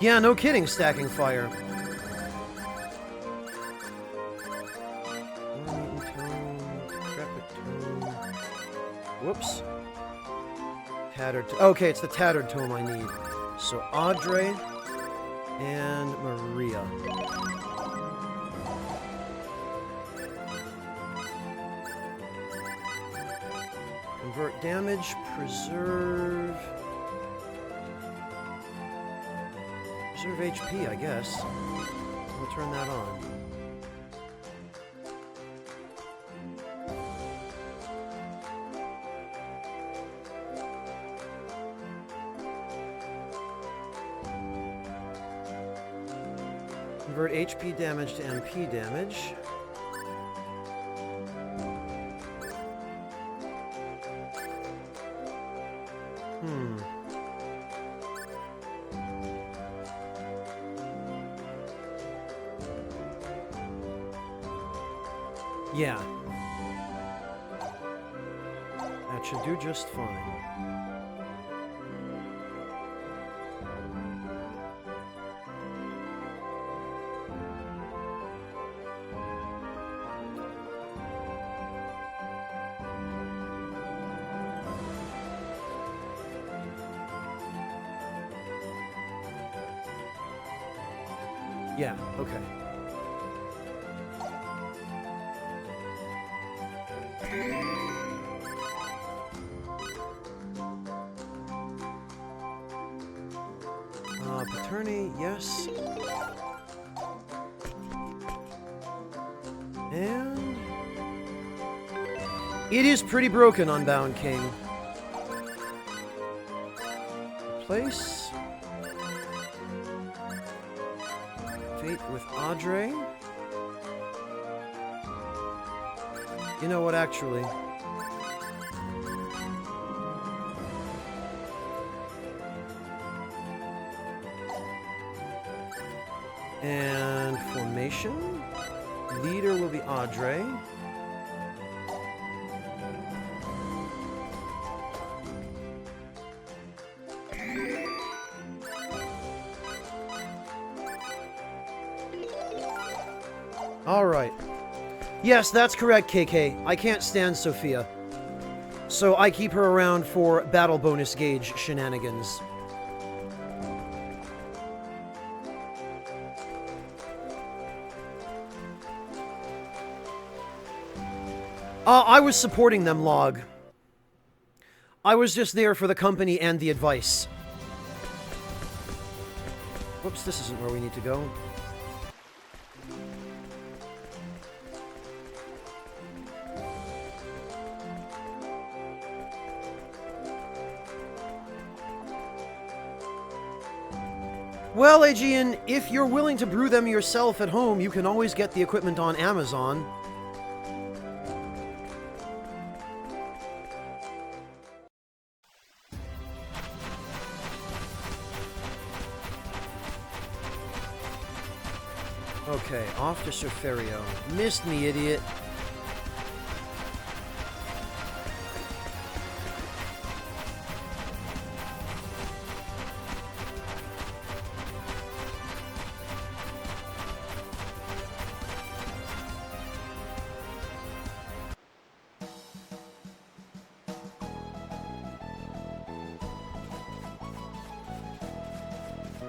Yeah, no kidding, stacking fire. Whoops. Tattered. Okay, it's the tattered tome I need. So Audrey and Maria. Convert damage, preserve HP, I guess. We'll turn that on. Convert HP damage to MP damage. Yeah. That should do just fine. Yeah, okay. Paterni, yes. And... it is pretty broken on Bound King. Replace... Fate with Audrey. You know what, actually... and formation. Leader will be Audrey. All right. Yes, that's correct, KK. I can't stand Sophia. So I keep her around for battle bonus gauge shenanigans. I was supporting them, Log. I was just there for the company and the advice. Whoops, this isn't where we need to go. Well, Aegean, if you're willing to brew them yourself at home, you can always get the equipment on Amazon. Okay, off to Surferio. Missed me, idiot.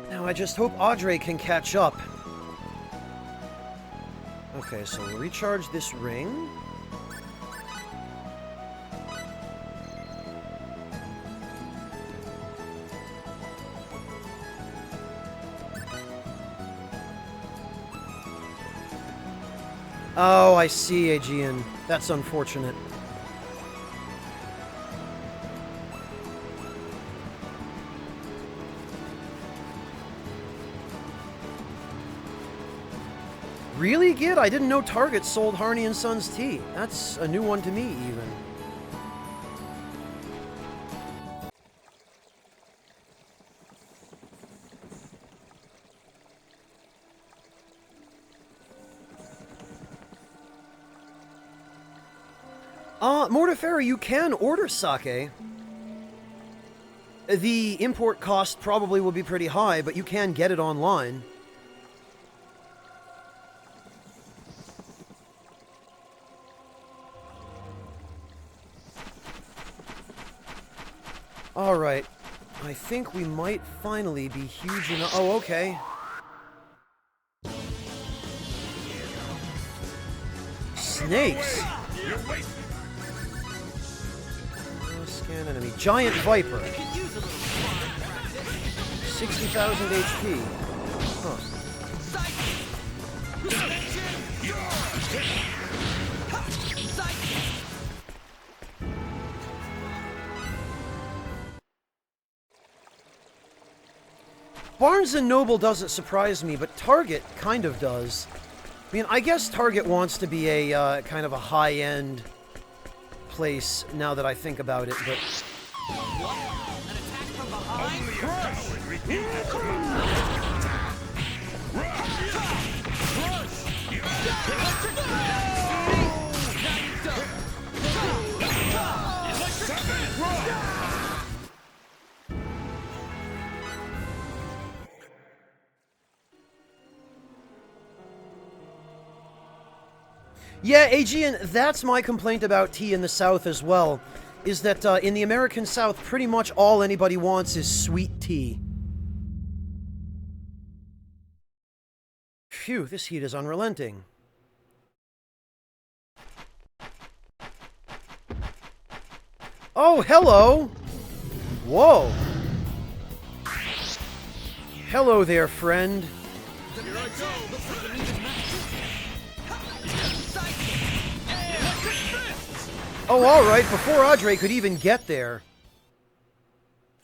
Now I just hope Audrey can catch up. Okay, so we'll recharge this ring. Oh, I see, Aegean. That's unfortunate. Really, Gid? I didn't know Target sold Harney & Sons tea. That's a new one to me, even. Mortefera, you can order sake. The import cost probably will be pretty high, but you can get it online. Alright. I think we might finally be huge enough. Oh, okay. Snakes! Scan enemy. Giant Viper. 60,000 HP. Huh. Barnes & Noble doesn't surprise me, but Target kind of does. I mean, I guess Target wants to be a kind of a high-end place now that I think about it, but... Yeah, Aegean, that's my complaint about tea in the South as well, is that in the American South, pretty much all anybody wants is sweet tea. Phew, this heat is unrelenting. Oh, hello! Whoa! Hello there, friend. Here I go. Oh, alright, before Audrey could even get there.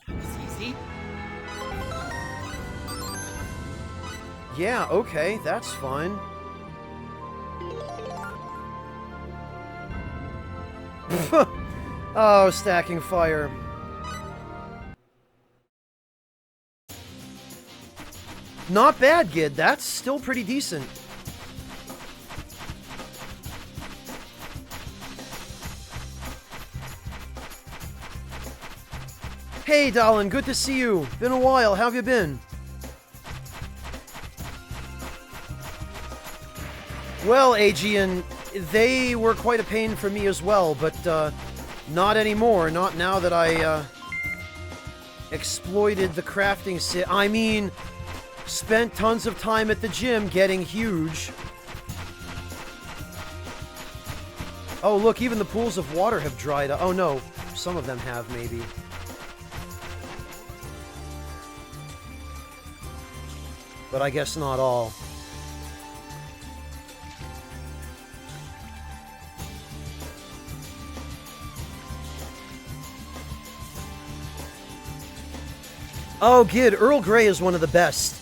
Easy. Yeah, okay, that's fine. Oh, stacking fire. Not bad, Gid. That's still pretty decent. Hey, Dallin, good to see you. Been a while. How have you been? Well, Aegean, they were quite a pain for me as well, but not anymore. Not now that I exploited the crafting I mean, spent tons of time at the gym getting huge. Oh, look, even the pools of water have dried up. Oh, no. Some of them have, maybe. But I guess not all. Oh, Gid, Earl Grey is one of the best.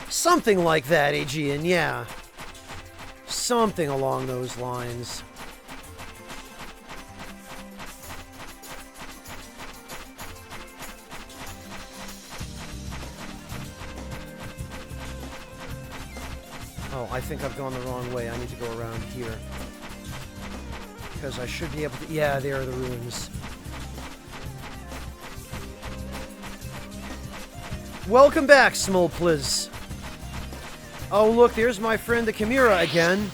Something like that, Aegean, yeah. Something along those lines. Oh, I think I've gone the wrong way. I need to go around here. Because I should be able to... Yeah, there are the ruins. Welcome back, Smolpliz. Oh, look, there's my friend the Chimera again.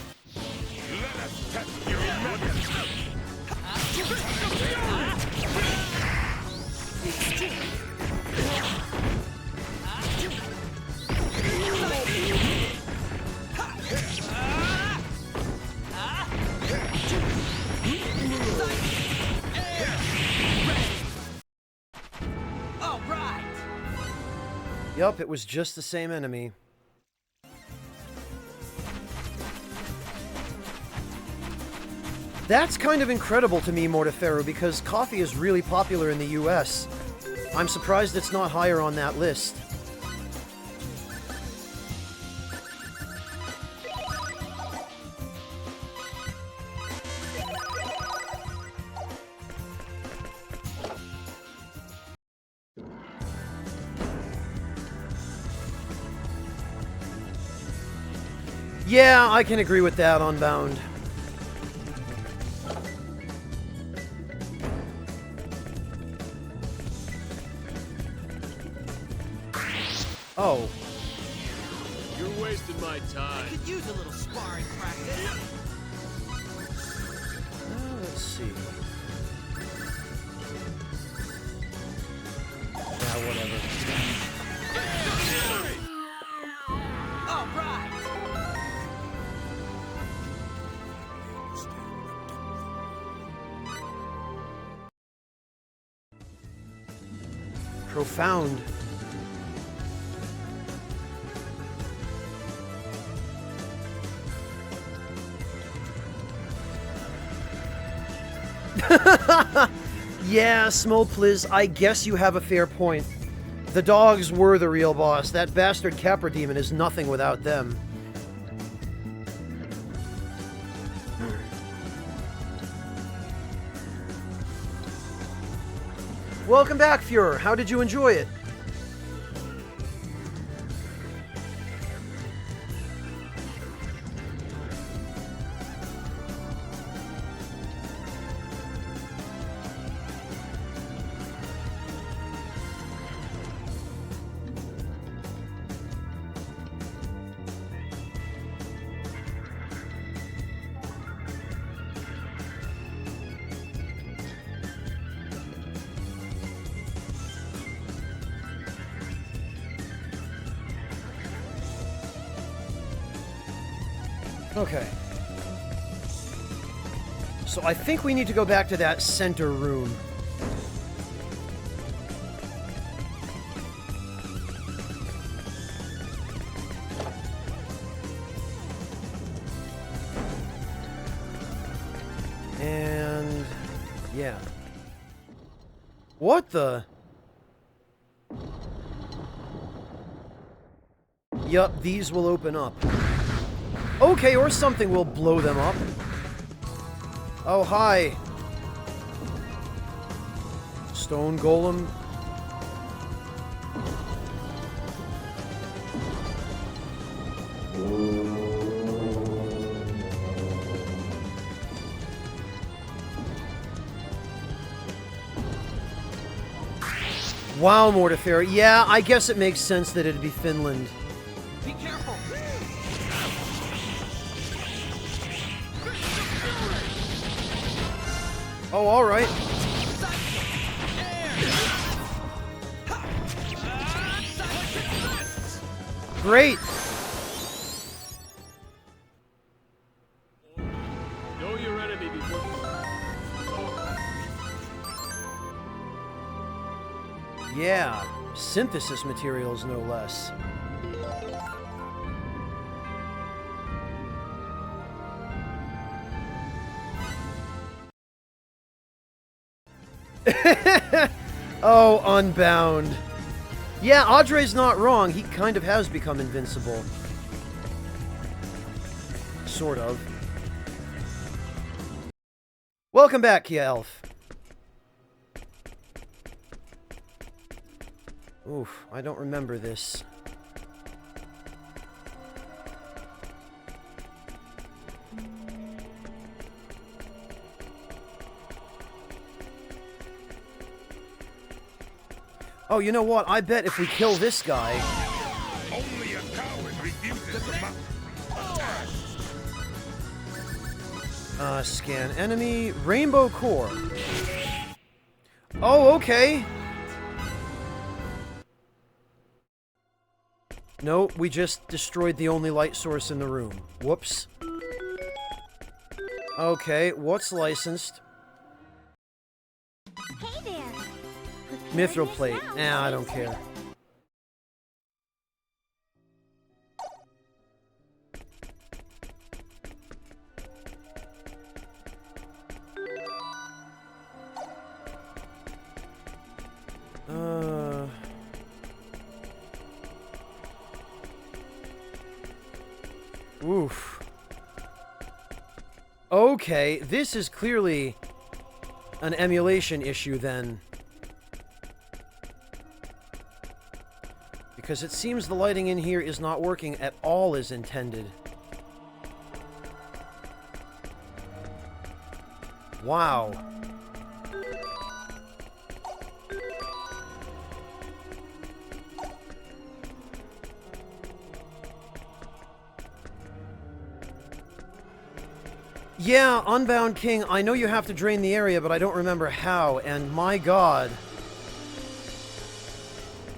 Yup, it was just the same enemy. That's kind of incredible to me, Mortiferu, because coffee is really popular in the US. I'm surprised it's not higher on that list. Yeah, I can agree with that, Unbound. Oh. You're wasting my time. I could use a little sparring practice. Let's see. Yeah, whatever. All right. Profound. Yeah, Smolpliz, I guess you have a fair point. The dogs were the real boss. That bastard Capra Demon is nothing without them. Welcome back, Fuhrer. How did you enjoy it? Okay. So I think we need to go back to that center room. And... yeah. What the... Yup, these will open up. Okay, or something will blow them up. Oh, hi. Stone Golem. Wow, Mortifer. Yeah, I guess it makes sense that it'd be Finland. Be careful. Oh, all right. Great. Know your enemy before. Yeah, synthesis materials, no less. Oh, Unbound. Yeah, Audrey's not wrong. He kind of has become invincible. Sort of. Welcome back, Kia Elf. Oof, I don't remember this. Oh, you know what? I bet if we kill this guy... Only a coward refuses to scan enemy, rainbow core. Oh, okay. No, we just destroyed the only light source in the room. Whoops. Okay, what's licensed? Hey there. Mithril plate. Nah, I don't care. Oof. Okay, this is clearly an emulation issue then. Because it seems the lighting in here is not working at all as intended. Wow. Yeah, Unbound King, I know you have to drain the area, but I don't remember how, and my god.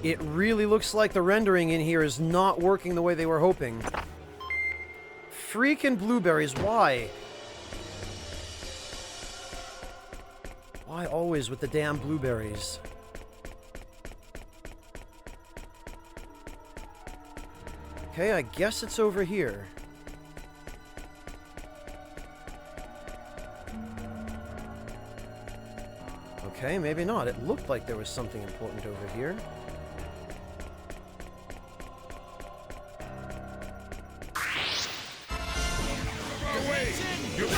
It really looks like the rendering in here is not working the way they were hoping. Freaking blueberries, why? Why always with the damn blueberries? Okay, I guess it's over here. Okay, maybe not. It looked like there was something important over here. You're way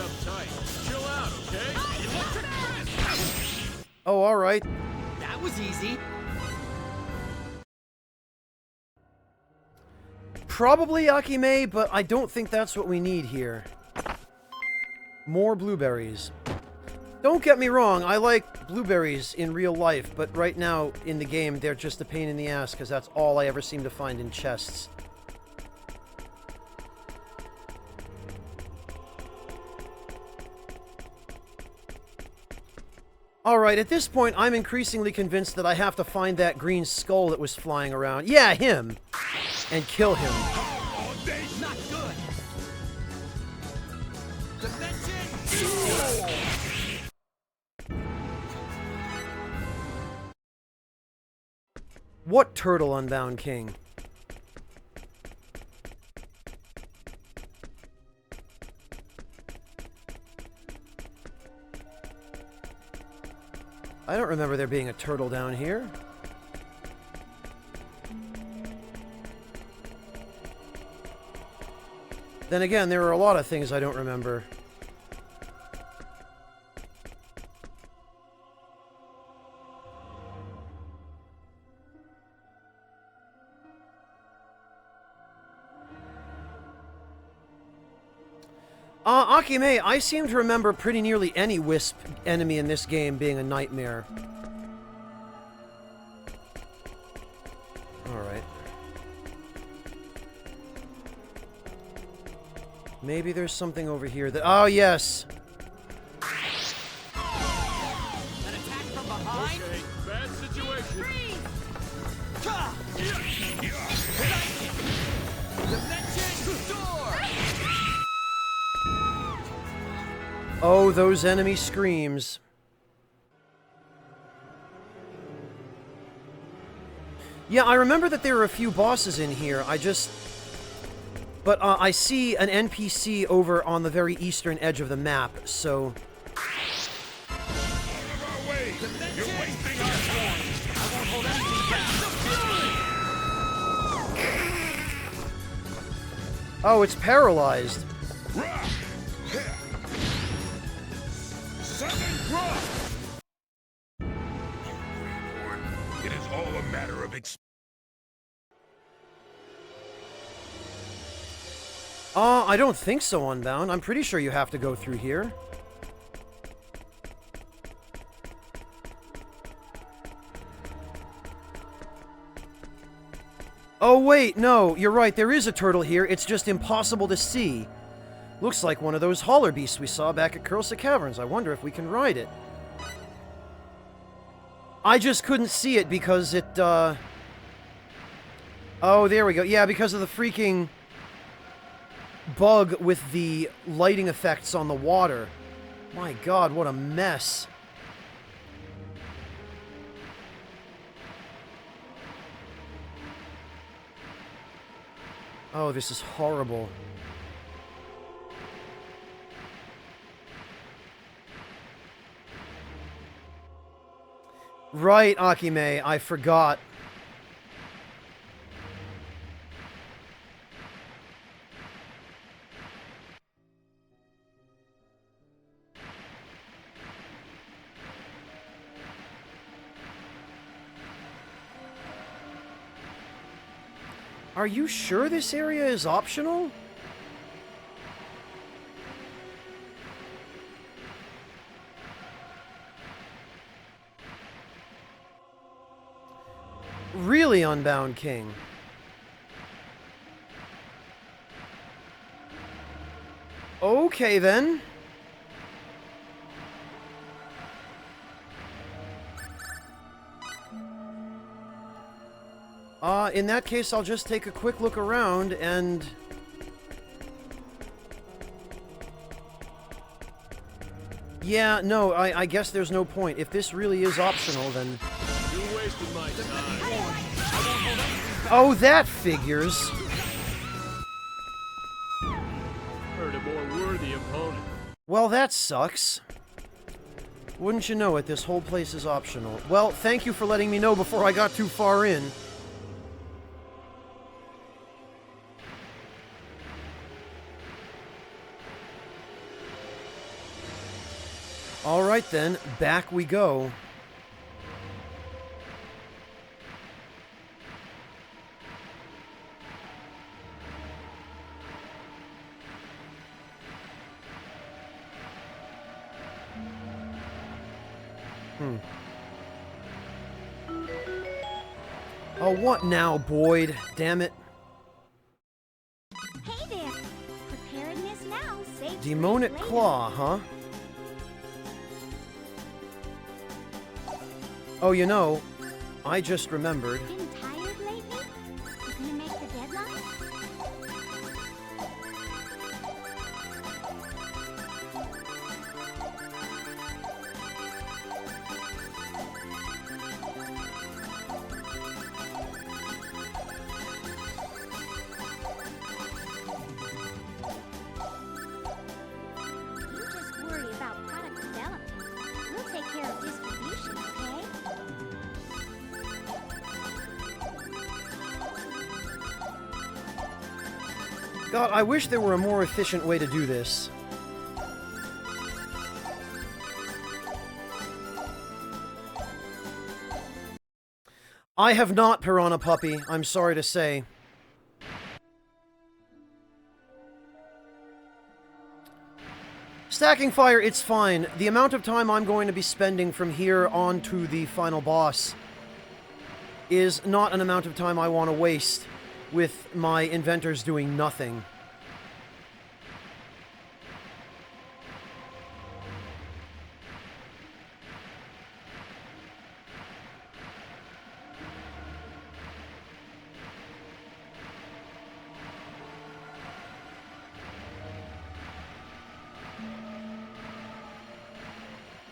uptight. Chill out, okay? Oh, alright. That was easy. Probably Akime, but I don't think that's what we need here. More blueberries. Don't get me wrong, I like blueberries in real life, but right now in the game they're just a pain in the ass because that's all I ever seem to find in chests. Alright, at this point I'm increasingly convinced that I have to find that green skull that was flying around. Yeah, him! And kill him. Not good. What turtle, Unbound King? I don't remember there being a turtle down here. Then again, there are a lot of things I don't remember. Akime, I seem to remember pretty nearly any Wisp enemy in this game being a nightmare. Alright. Maybe there's something over here that... Oh, yes! An attack from behind? Okay, bad situation. Dimension door! Oh, those enemy screams. Yeah, I remember that there are a few bosses in here. But I see an NPC over on the very eastern edge of the map, so... You're wasting our time. I won't hold anything back. Oh, it's paralyzed. Sudden drop! It is all a matter of experience. I don't think so, Unbound. I'm pretty sure you have to go through here. Oh, wait, no, you're right, there is a turtle here, it's just impossible to see. Looks like one of those holler beasts we saw back at Cursa Caverns. I wonder if we can ride it. I just couldn't see it because it, Oh, there we go. Yeah, because of the freaking bug with the lighting effects on the water. My god, what a mess. Oh, this is horrible. Right, Akime, I forgot. Are you sure this area is optional? Really, Unbound King? Okay, then. In that case, I'll just take a quick look around and... Yeah, no, I guess there's no point. If this really is optional, then... You wasted my time. Oh, that figures. Heard a more worthy opponent. Well, that sucks. Wouldn't you know it, this whole place is optional. Well, thank you for letting me know before I got too far in. Alright then, back we go. Oh, what now, Boyd? Damn it. Hey there! Preparedness now, save Demonic later. Claw, huh? Oh, you know, I just remembered. Been tired lately? You gonna make the deadline? You just worry about product development. We'll take care of distribution, okay? God, I wish there were a more efficient way to do this. I have not, Piranha Puppy, I'm sorry to say. Stacking fire, it's fine. The amount of time I'm going to be spending from here on to the final boss is not an amount of time I want to waste with my inventors doing nothing.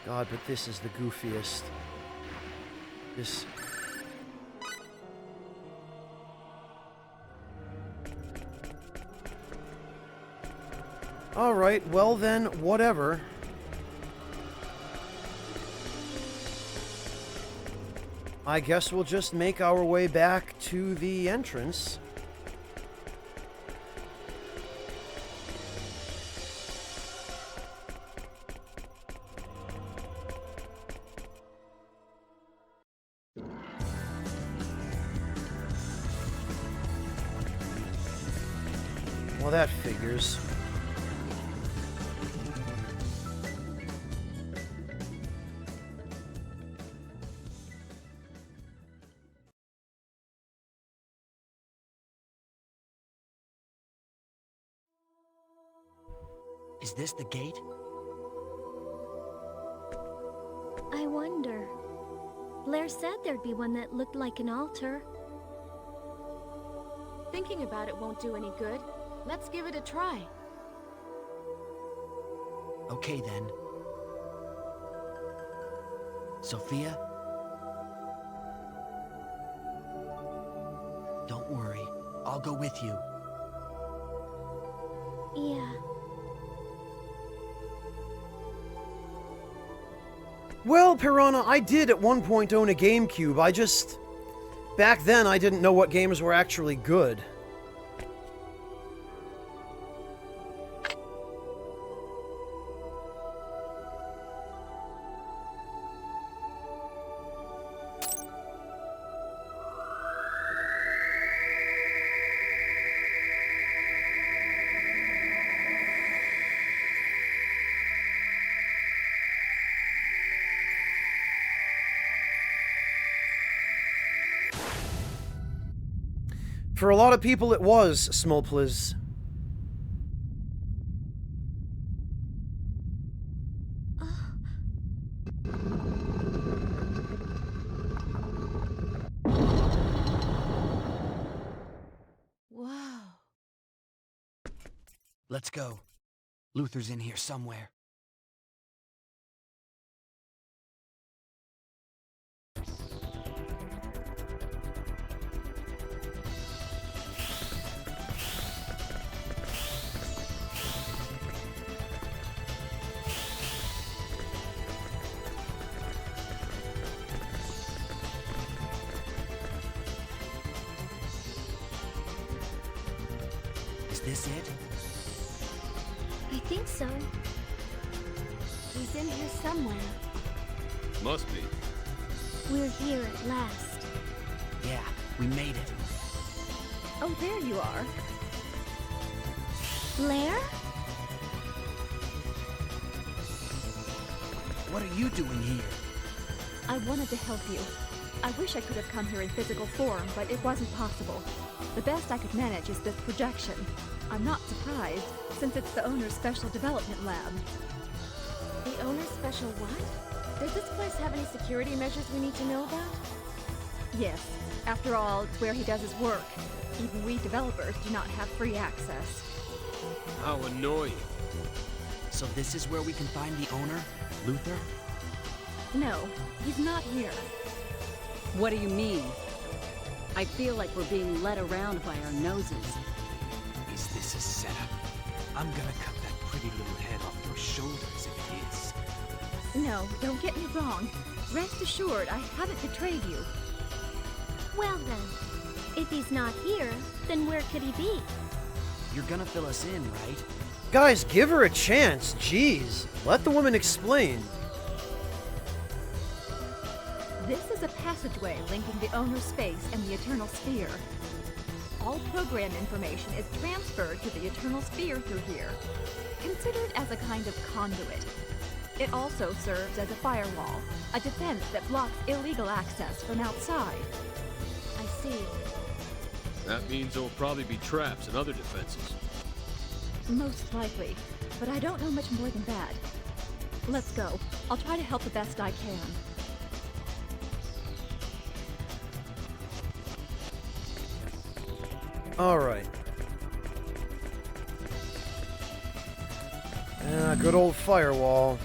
God, but this is the goofiest. This... Alright, well then, whatever. I guess we'll just make our way back to the entrance. Well, that figures. Is this the gate? I wonder. Blair said there'd be one that looked like an altar. Thinking about it won't do any good. Let's give it a try. Okay then. Sophia? Don't worry. I'll go with you. Yeah. Well, Piranha, I did at one point own a GameCube. Back then, I didn't know what games were actually good. For a lot of people, it was Smolpliz. Wow. Let's go. Luther's in here somewhere. Is this it? I think so. He's in here somewhere. Must be. We're here at last. Yeah, we made it. Oh, there you are. Blair? What are you doing here? I wanted to help you. I wish I could have come here in physical form, but it wasn't possible. The best I could manage is this projection. I'm not surprised, since it's the owner's special development lab. The owner's special what? Does this place have any security measures we need to know about? Yes, after all, it's where he does his work. Even we developers do not have free access. How annoying. So this is where we can find the owner, Luther? No, he's not here. What do you mean? I feel like we're being led around by our noses. Is this a setup? I'm gonna cut that pretty little head off your shoulders if it is. No, don't get me wrong. Rest assured, I haven't betrayed you. Well then, if he's not here, then where could he be? You're gonna fill us in, right? Guys, give her a chance. Jeez. Let the woman explain. This is a passageway linking the owner's space and the Eternal Sphere. All program information is transferred to the Eternal Sphere through here, considered as a kind of conduit. It also serves as a firewall, a defense that blocks illegal access from outside. I see. That means there'll probably be traps and other defenses. Most likely, but I don't know much more than that. Let's go. I'll try to help the best I can. Alright. Good old firewall.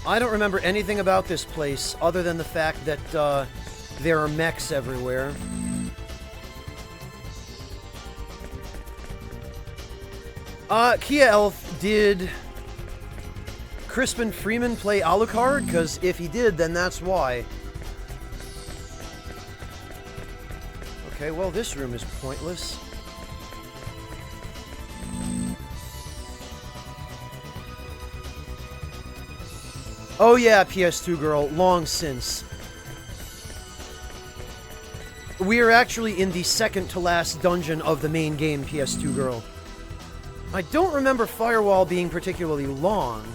I don't remember anything about this place other than the fact that there are mechs everywhere. Kia Elf, did Crispin Freeman play Alucard? Because if he did, then that's why. Okay, well, this room is pointless. Oh yeah, PS2 girl, long since. We are actually in the second to last dungeon of the main game, PS2 girl. I don't remember Firewall being particularly long,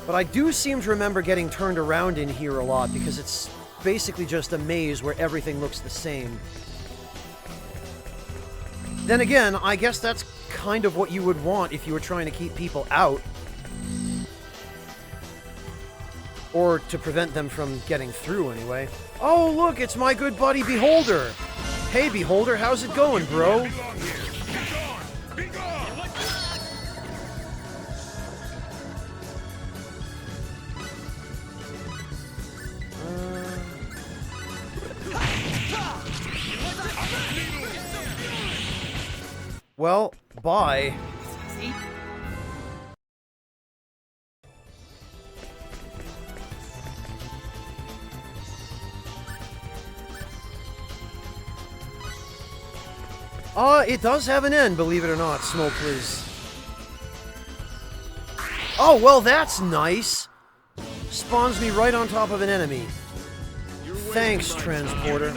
but I do seem to remember getting turned around in here a lot because it's basically just a maze where everything looks the same. Then again, I guess that's kind of what you would want if you were trying to keep people out. Or to prevent them from getting through, anyway. Oh, look, it's my good buddy Beholder! Hey, Beholder, how's it going, bro? Well, bye. It does have an end, believe it or not, Smoke Please. Oh, well, that's nice. Spawns me right on top of an enemy. Thanks, Transporter.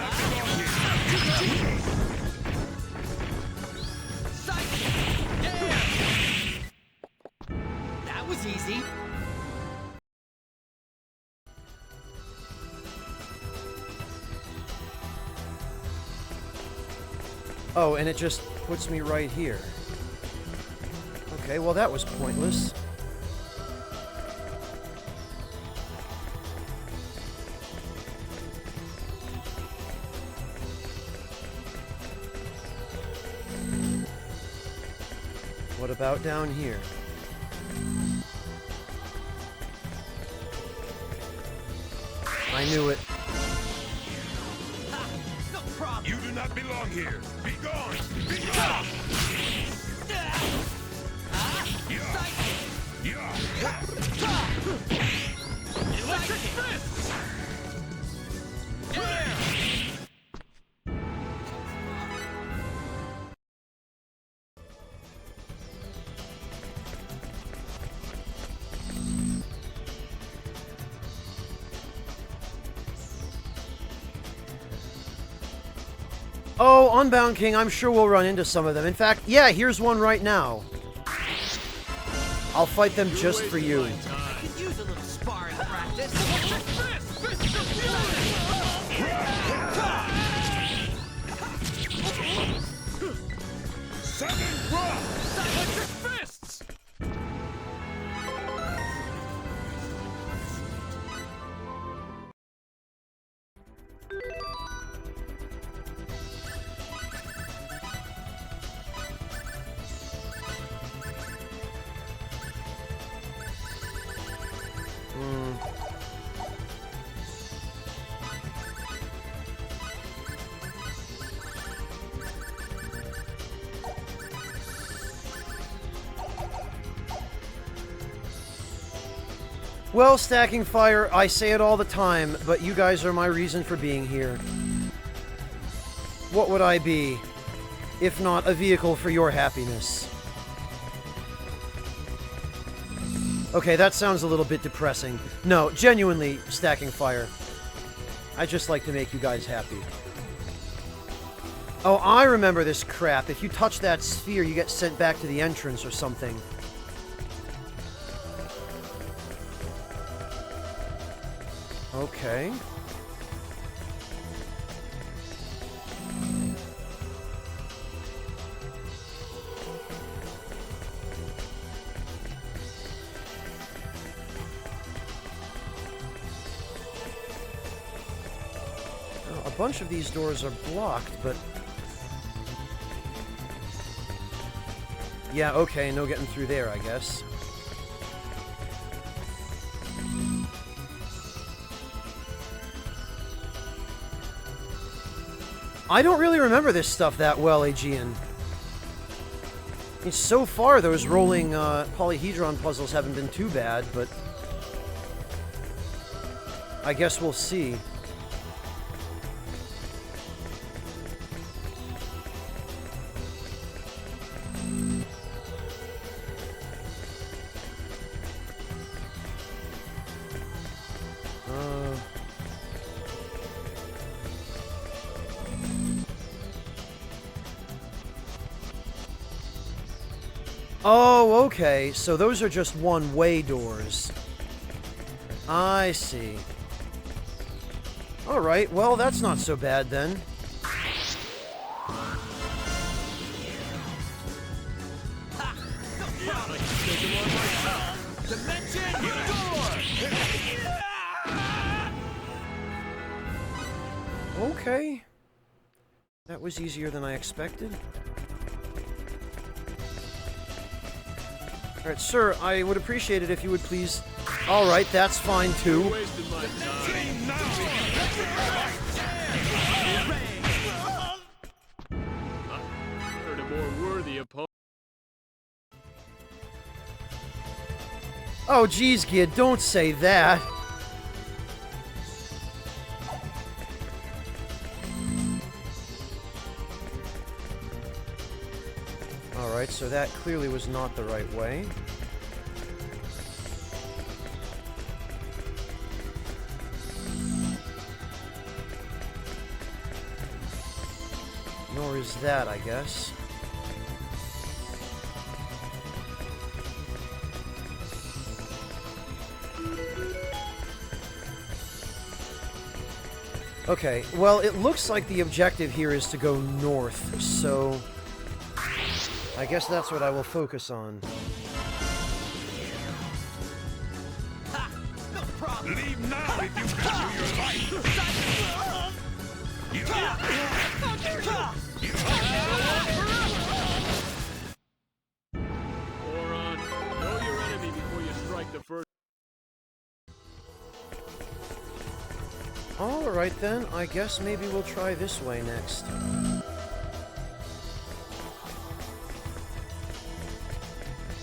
That was easy. Oh, and it just puts me right here. Okay, well that was pointless. What about down here? I knew it. You do not belong here. Be gone. Be gone. Electric fists! Oh, Unbound King, I'm sure we'll run into some of them. In fact, yeah, here's one right now. I'll fight them just for you. Could use a little sparring practice. Sudden drop! Electric fists! Well, Stacking Fire, I say it all the time, but you guys are my reason for being here. What would I be, if not a vehicle for your happiness? Okay, that sounds a little bit depressing. No, genuinely, Stacking Fire. I just like to make you guys happy. Oh, I remember this crap. If you touch that sphere, you get sent back to the entrance or something. Okay. A bunch of these doors are blocked, but... Yeah, okay, no getting through there, I guess. I don't really remember this stuff that well, Aegean. I mean, so far, those rolling polyhedron puzzles haven't been too bad, but I guess we'll see. Oh, okay. So those are just one-way doors. I see. Alright, well, that's not so bad then. Okay. That was easier than I expected. Alright, sir, I would appreciate it if you would please... Alright, that's fine, too. Wasted my time. Heard a more worthy opponent. Oh, geez, kid, don't say that. Alright, so that clearly was not the right way. Nor is that, I guess. Okay, well, it looks like the objective here is to go north, so... I guess that's what I will focus on. Leave now if you value your life! Moron, know your enemy before you strike the first. Alright then, I guess maybe we'll try this way next.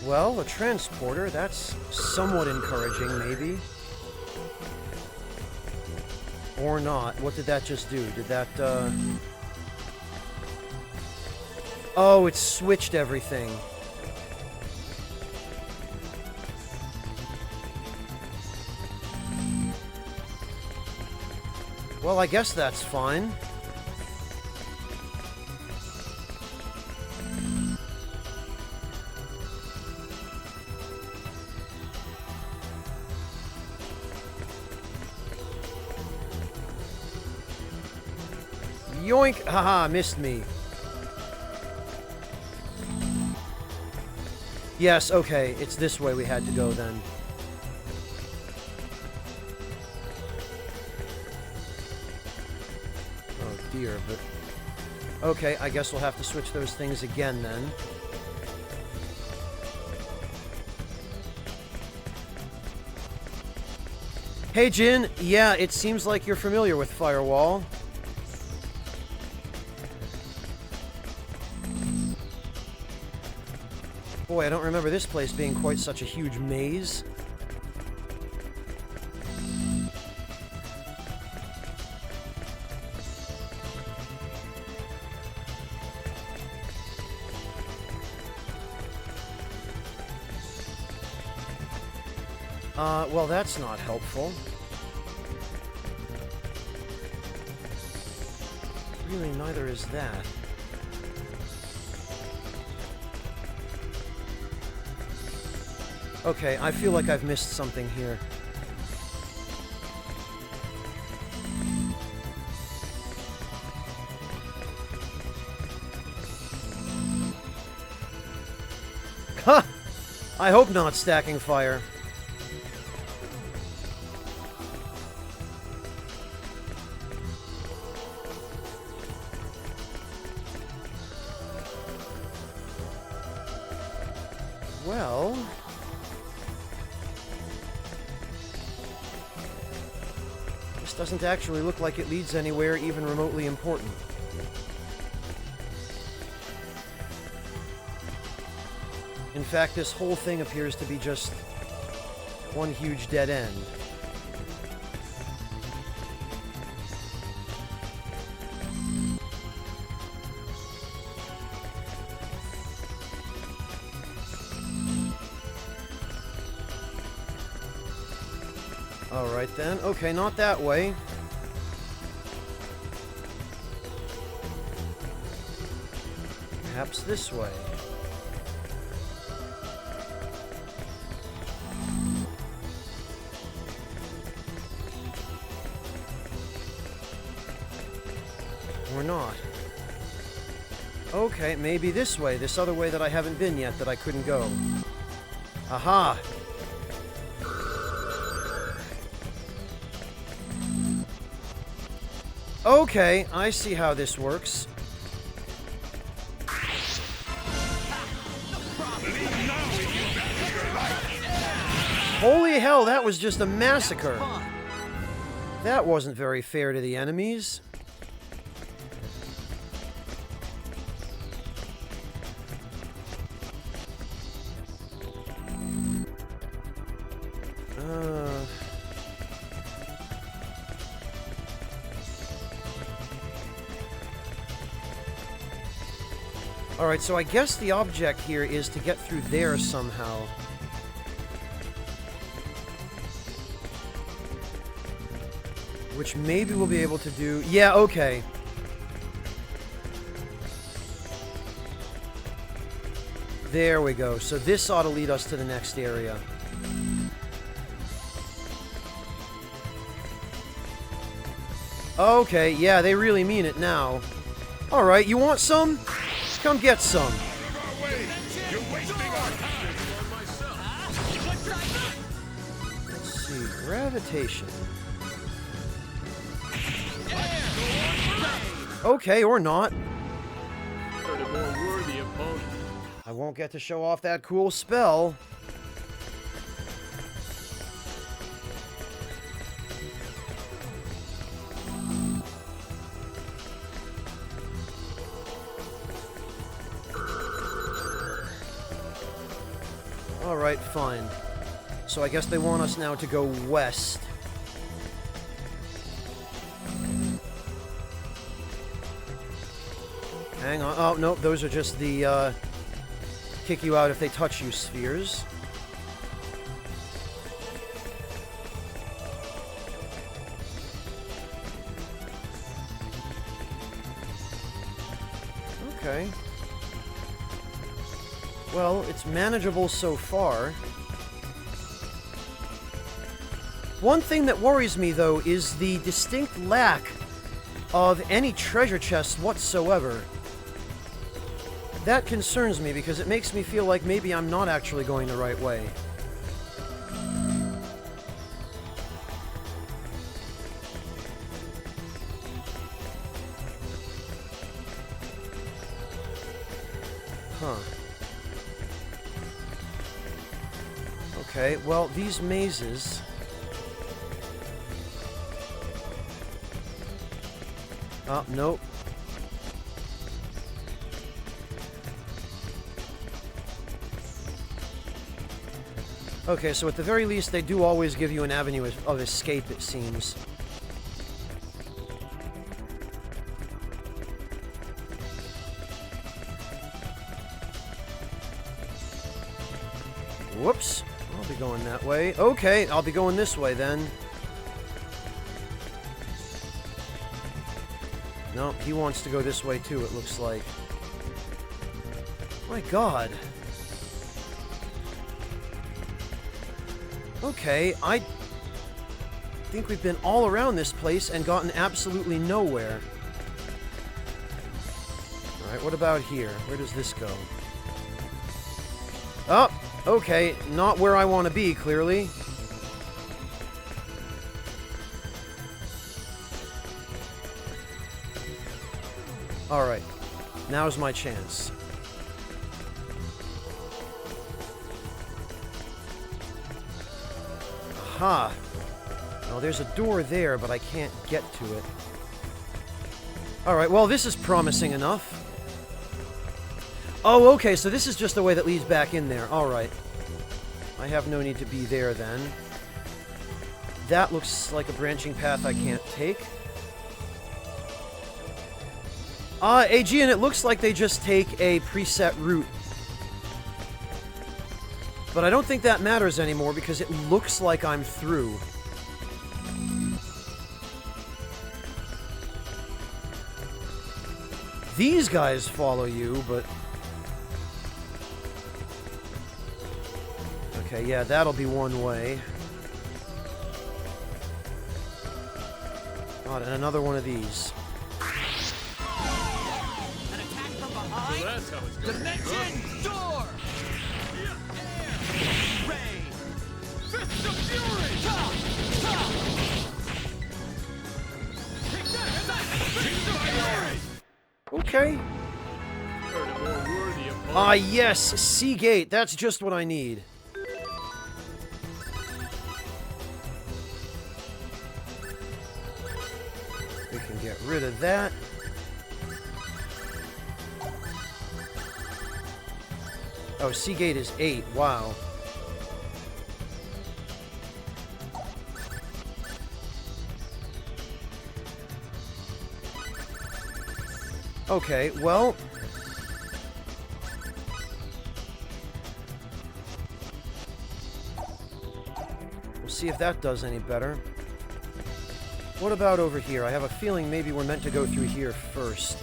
Well, a transporter, that's somewhat encouraging, maybe. Or not. What did that just do? Did that, Oh, it switched everything. Well, I guess that's fine. Yoink! Haha, missed me. Yes, okay, it's this way we had to go then. Oh dear, but... Okay, I guess we'll have to switch those things again then. Hey Jin, yeah, it seems like you're familiar with Firewall. Boy, I don't remember this place being quite such a huge maze. Well, that's not helpful. Really, neither is that. Okay, I feel like I've missed something here. Ha! I hope not, stacking fire. Well... this doesn't actually look like it leads anywhere even remotely important. In fact, this whole thing appears to be just one huge dead end. Alright then. Okay, not that way. Perhaps this way. Or not. Okay, maybe this way, this other way that I haven't been yet that I couldn't go. Aha! Okay, I see how this works. Holy hell, that was just a massacre. That wasn't very fair to the enemies. Alright, so I guess the object here is to get through there somehow. Which maybe we'll be able to do... Yeah, okay. There we go. So this ought to lead us to the next area. Okay, yeah, they really mean it now. Alright, you want some? Come get some. Let's see, gravitation. Okay, or not. I won't get to show off that cool spell. Alright, fine. So I guess they want us now to go west. Hang on. Oh, no, those are just the, kick you out if they touch you spheres. Okay. Well, it's manageable so far. One thing that worries me, though, is the distinct lack of any treasure chests whatsoever. That concerns me because it makes me feel like maybe I'm not actually going the right way. Huh. Okay, well, these mazes... Oh, nope. Okay, so at the very least, they do always give you an avenue of escape, it seems. Whoops. I'll be going that way. Okay, I'll be going this way then. No, he wants to go this way too, it looks like. My God. Okay, I think we've been all around this place and gotten absolutely nowhere. Alright, what about here? Where does this go? Oh, okay, not where I want to be, clearly. Alright, now's my chance. Aha! Well, there's a door there, but I can't get to it. Alright, well, this is promising enough. Oh, okay, so this is just the way that leads back in there. Alright. I have no need to be there then. That looks like a branching path I can't take. AG, and it looks like they just take a preset route. But I don't think that matters anymore because it looks like I'm through. These guys follow you, but... Okay, yeah, that'll be one way. God, and another one of these. An attack from behind. So that's how it's going. Dimension door. Ray. Fist of fury. Ta. Ta. Take that. Fist of fury. Okay. Heard a more worthy opponent. Ah, yes, Seagate. That's just what I need. We can get rid of that. Oh, Seagate is 8. Wow. Okay, well... We'll see if that does any better. What about over here? I have a feeling maybe we're meant to go through here first.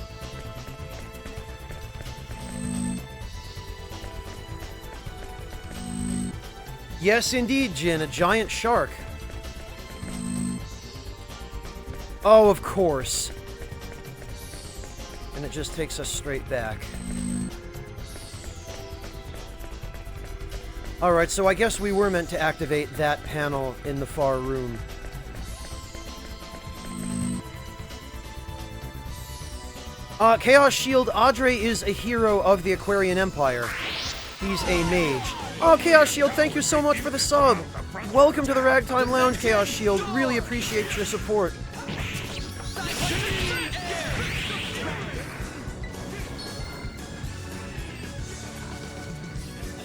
Yes, indeed, Jin. A giant shark. Oh, of course. And it just takes us straight back. Alright, so I guess we were meant to activate that panel in the far room. Chaos Shield, Audrey is a hero of the Aquarian Empire. He's a mage. Oh, Chaos Shield, thank you so much for the sub! Welcome to the Ragtime Lounge, Chaos Shield. Really appreciate your support.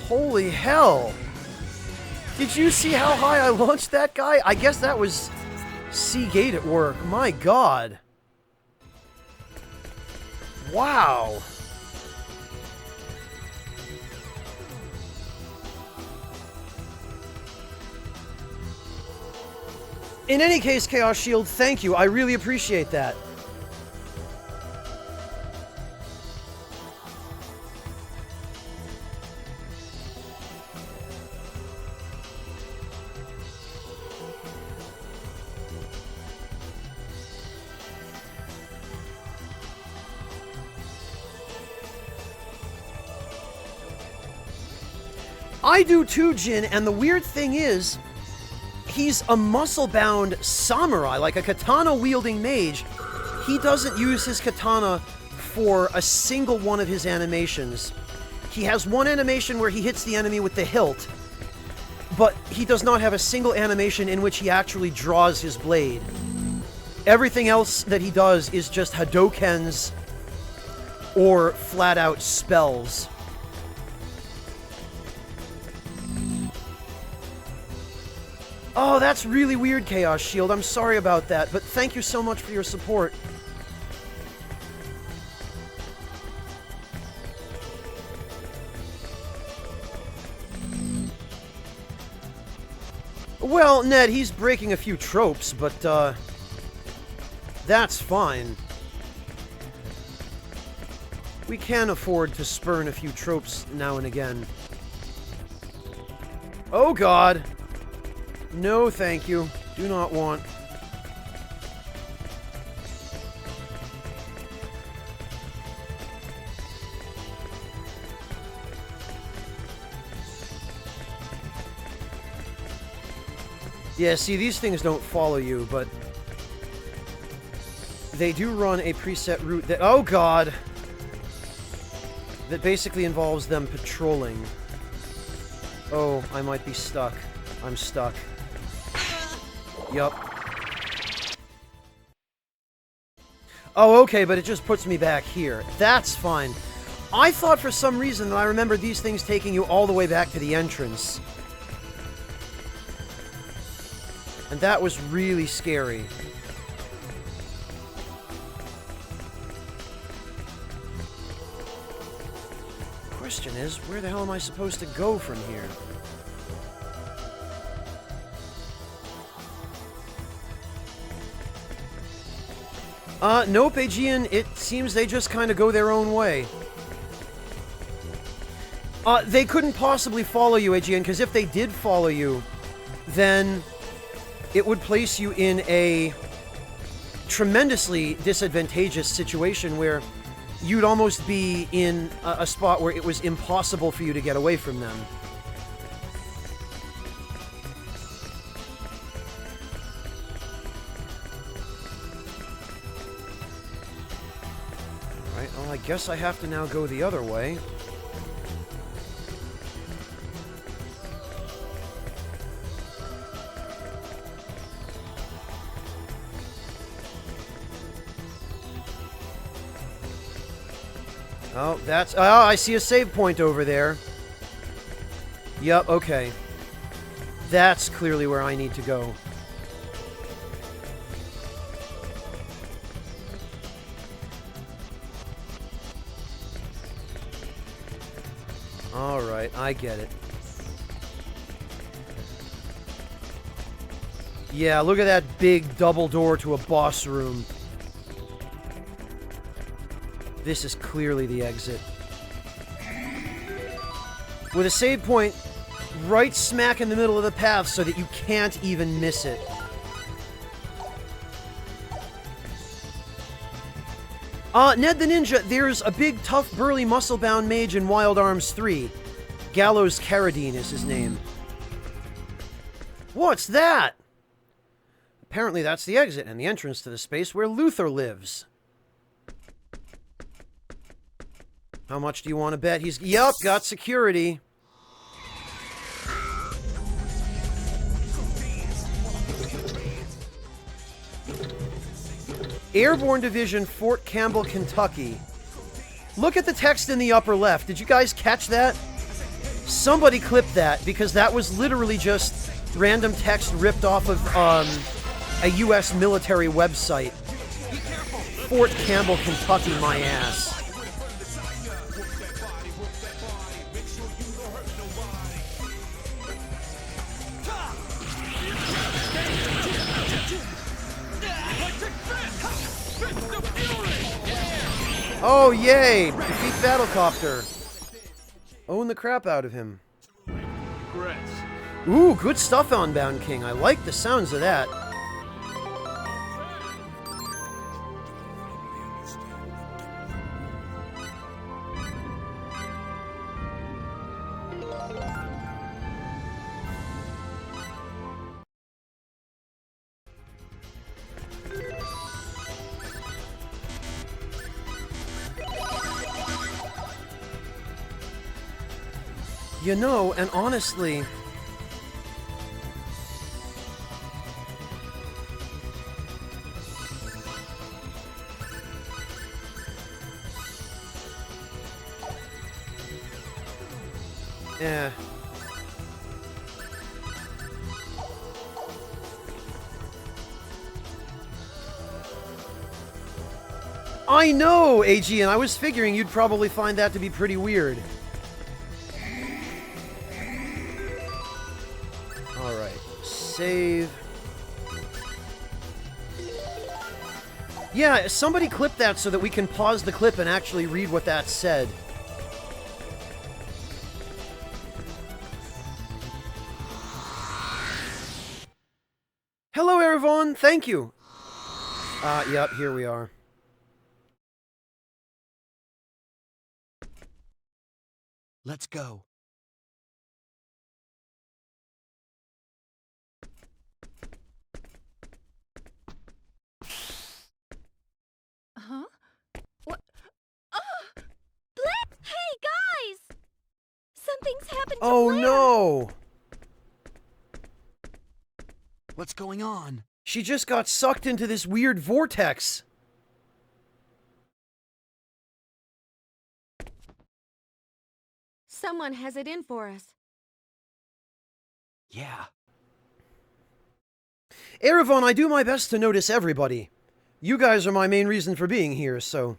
Holy hell! Did you see how high I launched that guy? I guess that was Seagate at work. My god. Wow. In any case, Chaos Shield, thank you. I really appreciate that. I do too, Jin, and the weird thing is, he's a muscle-bound samurai, like a katana-wielding mage. He doesn't use his katana for a single one of his animations. He has one animation where he hits the enemy with the hilt, but he does not have a single animation in which he actually draws his blade. Everything else that he does is just Hadokens or flat-out spells. Oh, that's really weird, Chaos Shield. I'm sorry about that, but thank you so much for your support. Well, Ned, he's breaking a few tropes, but, that's fine. We can afford to spurn a few tropes now and again. Oh, God. No, thank you. Do not want. Yeah, see, these things don't follow you, but they do run a preset route that... Oh, God! That basically involves them patrolling. Oh, I might be stuck. I'm stuck. Yup. Oh, okay, but it just puts me back here. That's fine. I thought for some reason that I remembered these things taking you all the way back to the entrance. And that was really scary. Question is, where the hell am I supposed to go from here? Nope, Aegean, it seems they just kind of go their own way. They couldn't possibly follow you, Aegean, because if they did follow you, then it would place you in a tremendously disadvantageous situation where you'd almost be in a spot where it was impossible for you to get away from them. Alright, well, I guess I have to now go the other way. Oh, that's... Oh, I see a save point over there. Yup, okay. That's clearly where I need to go. Alright, I get it. Yeah, look at that big double door to a boss room. This is clearly the exit. With a save point right smack in the middle of the path so that you can't even miss it. Ned the Ninja, there's a big, tough, burly, muscle-bound mage in Wild Arms 3. Gallows Carradine is his name. What's that? Apparently that's the exit and the entrance to the space where Luther lives. How much do you want to bet he's... Yup, got security. Airborne Division, Fort Campbell, Kentucky. Look at the text in the upper left. Did you guys catch that? Somebody clipped that, because that was literally just random text ripped off of a U.S. military website. Fort Campbell, Kentucky, my ass. Oh, yay! Defeat Battlecopter. Own the crap out of him. Congrats. Ooh, good stuff, Unbound King. I like the sounds of that. You know, and honestly... Yeah. I know, AG, and I was figuring you'd probably find that to be pretty weird. Alright, save. Yeah, somebody clip that so that we can pause the clip and actually read what that said. Hello, Erevon. Thank you. Yep, here we are. Let's go. Huh? What? Ah! Blair! Hey, guys! Something's happened to Oh, Blair! no! What's going on? She just got sucked into this weird vortex. Someone has it in for us. Yeah. Erevan, I do my best to notice everybody. You guys are my main reason for being here, so...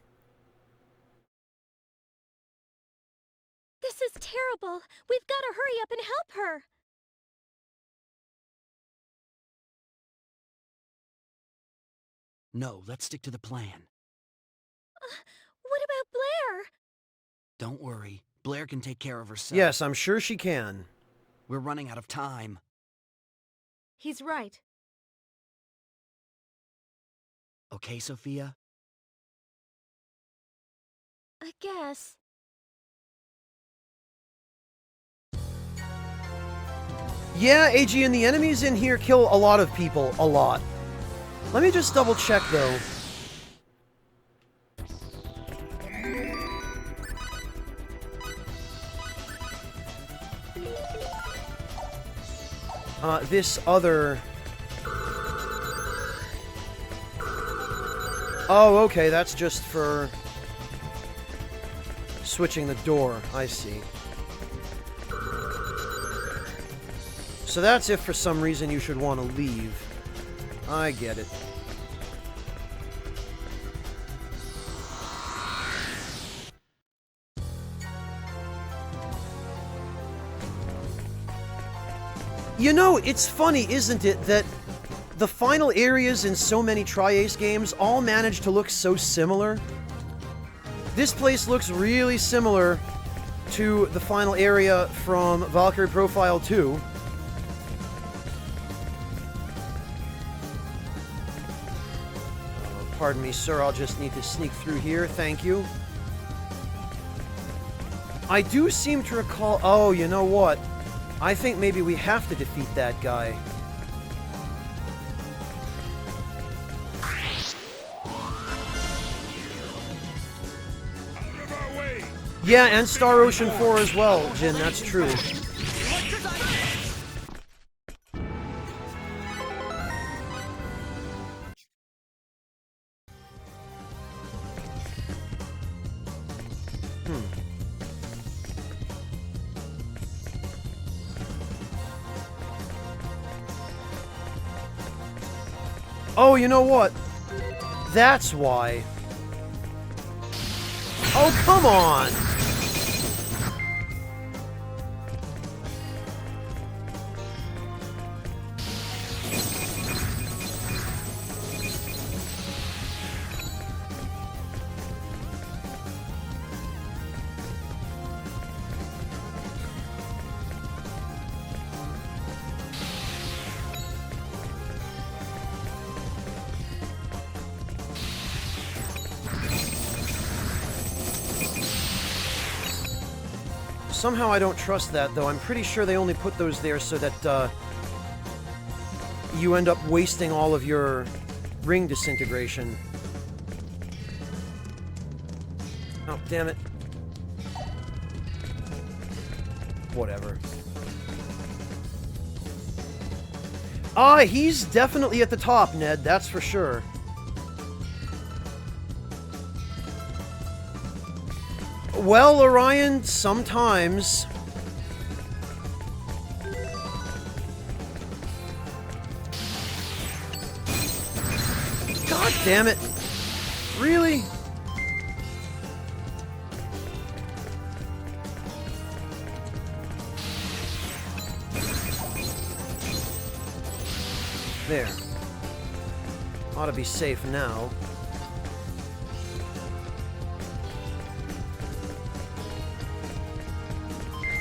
This is terrible. We've got to hurry up and help her. No, let's stick to the plan. What about Blair? Don't worry. Blair can take care of herself. Yes, I'm sure she can. We're running out of time. He's right. Okay, Sophia? I guess. Yeah, AG, and the enemies in here kill a lot of people. A lot. Let me just double check, though. This other... Oh, okay, that's just for... switching the door. I see. So that's if for some reason you should want to leave. I get it. You know, it's funny, isn't it, that the final areas in so many Tri-Ace games all manage to look so similar? This place looks really similar to the final area from Valkyrie Profile 2. Pardon me, sir, I'll just need to sneak through here, thank you. I do seem to recall... Oh, you know what? I think maybe we have to defeat that guy. Yeah, and Star Ocean 4 as well, Jin, that's true. Oh, you know what? That's why. Oh, come on! Somehow I don't trust that, though. I'm pretty sure they only put those there so that, you end up wasting all of your ring disintegration. Oh, damn it. Whatever. Ah, he's definitely at the top, Ned, that's for sure. Well, Orion, sometimes. God damn it. Really? There. Ought to be safe now.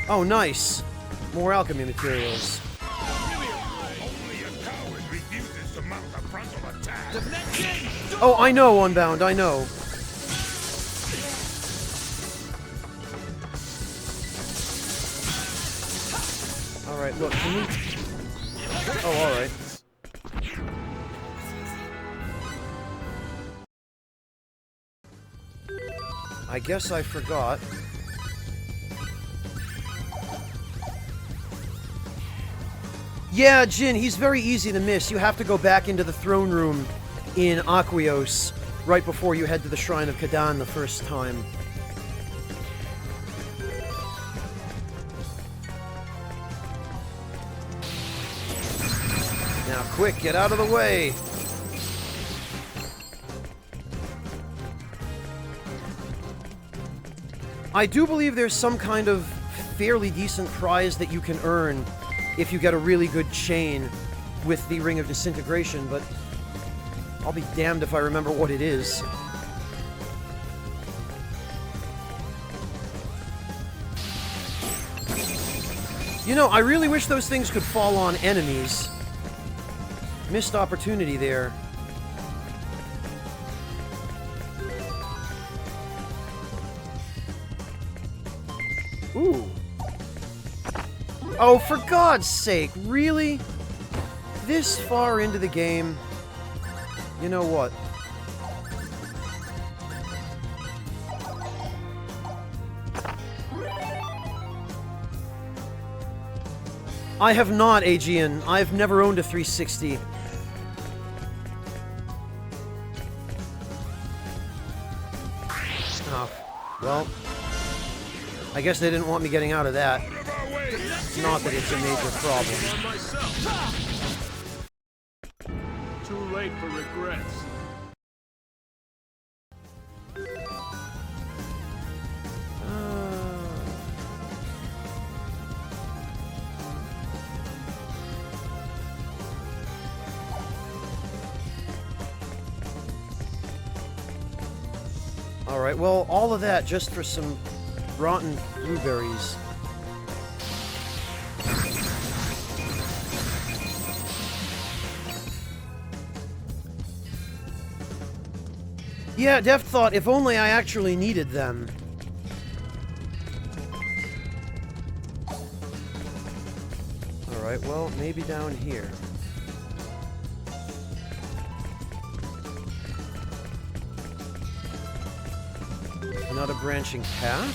Oh, nice. More alchemy materials. Only a coward refuses to mount a frontal attack. Oh, I know, Unbound, I know. Alright, look, can you... Oh, alright. I guess I forgot. Yeah, Jin, he's very easy to miss. You have to go back into the throne room in Aquios right before you head to the Shrine of Kadan the first time. Now, quick, get out of the way! I do believe there's some kind of fairly decent prize that you can earn if you get a really good chain with the Ring of Disintegration, but I'll be damned if I remember what it is. You know, I really wish those things could fall on enemies. Missed opportunity there. Ooh. Oh, for God's sake, really? This far into the game? You know what? I have not, Aegean. I've never owned a 360. Oh, well. I guess they didn't want me getting out of that. Not that it's a major problem. Too late for regrets. Alright, well, all of that just for some rotten blueberries. Yeah, Dev thought, if only I actually needed them. Alright, well, maybe down here. Another branching path?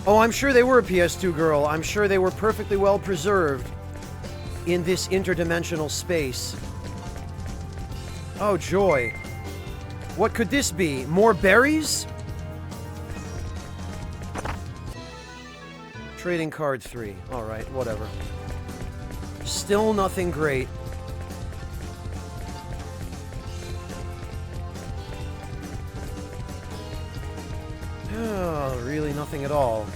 Oh, I'm sure they were a PS2 girl. I'm sure they were perfectly well preserved in this interdimensional space. Oh, joy. What could this be? More berries? Trading card 3. Alright, whatever. Still nothing great. Oh, really nothing at all.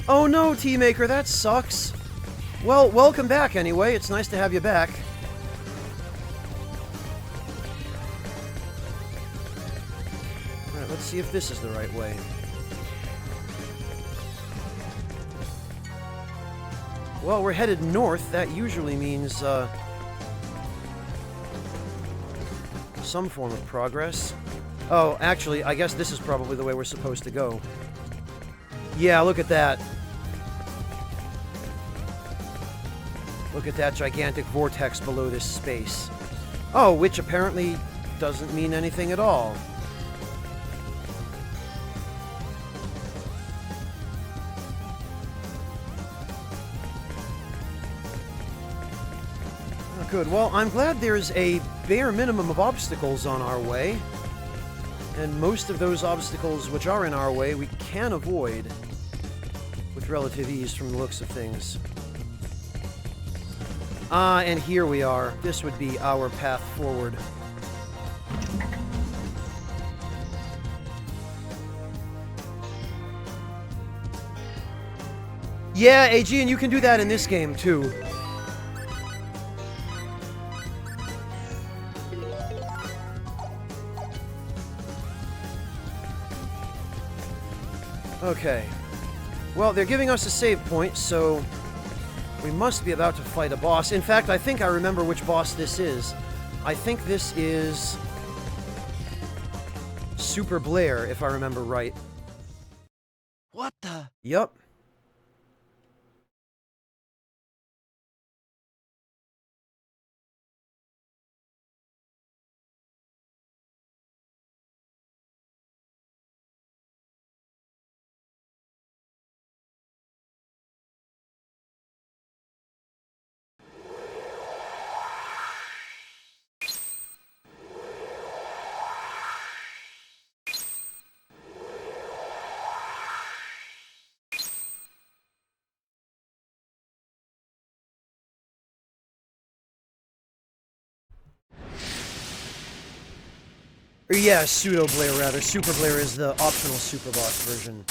Oh no, Tea-Maker, that sucks. Well, welcome back anyway. It's nice to have you back. Alright, let's see if this is the right way. Well, we're headed north. That usually means, some form of progress. Oh, actually, I guess this is probably the way we're supposed to go. Yeah, look at that. Look at that gigantic vortex below this space. Oh, which apparently doesn't mean anything at all. Oh, good. Well, I'm glad there's a bare minimum of obstacles on our way. And most of those obstacles which are in our way we can avoid with relative ease from the looks of things. Ah, and here we are. This would be our path forward. Yeah, Aegean, you can do that in this game, too. Okay. Well, they're giving us a save point, so we must be about to fight a boss. In fact, I think I remember which boss this is. I think this is Super Blair, if I remember right. What the? Yup. Or yeah, Pseudo Blair rather. Super Blair is the optional Super Boss version.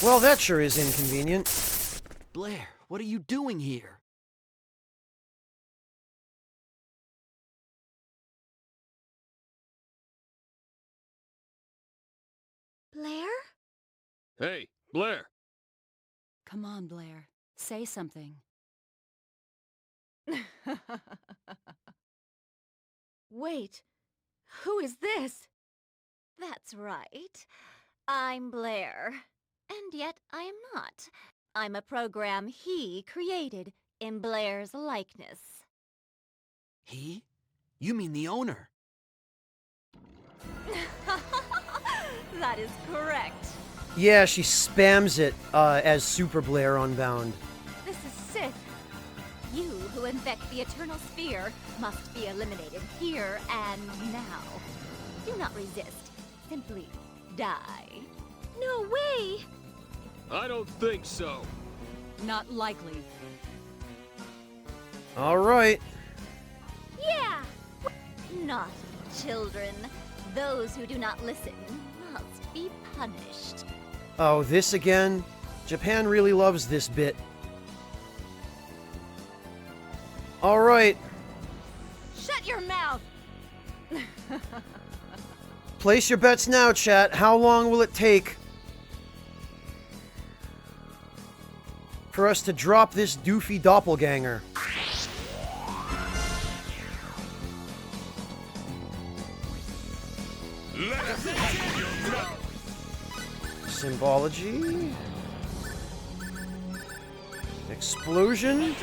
Well, that sure is inconvenient. Blair, what are you doing here? Blair? Hey, Blair. Come on, Blair. Say something. Wait, who is this? That's right. I'm Blair. And yet I am not. I'm a program he created in Blair's likeness. He? You mean the owner? That is correct. Yeah, she spams it as Super Blair on Bound. This is sick. You who infect the Eternal Sphere must be eliminated here and now. Do not resist. Simply die. No way! I don't think so. Not likely. Alright. Yeah! Naughty children. Those who do not listen must be punished. Oh, this again? Japan really loves this bit. Alright. Shut your mouth! Place your bets now, chat. How long will it take for us to drop this doofy doppelganger? Symbology. Explosion.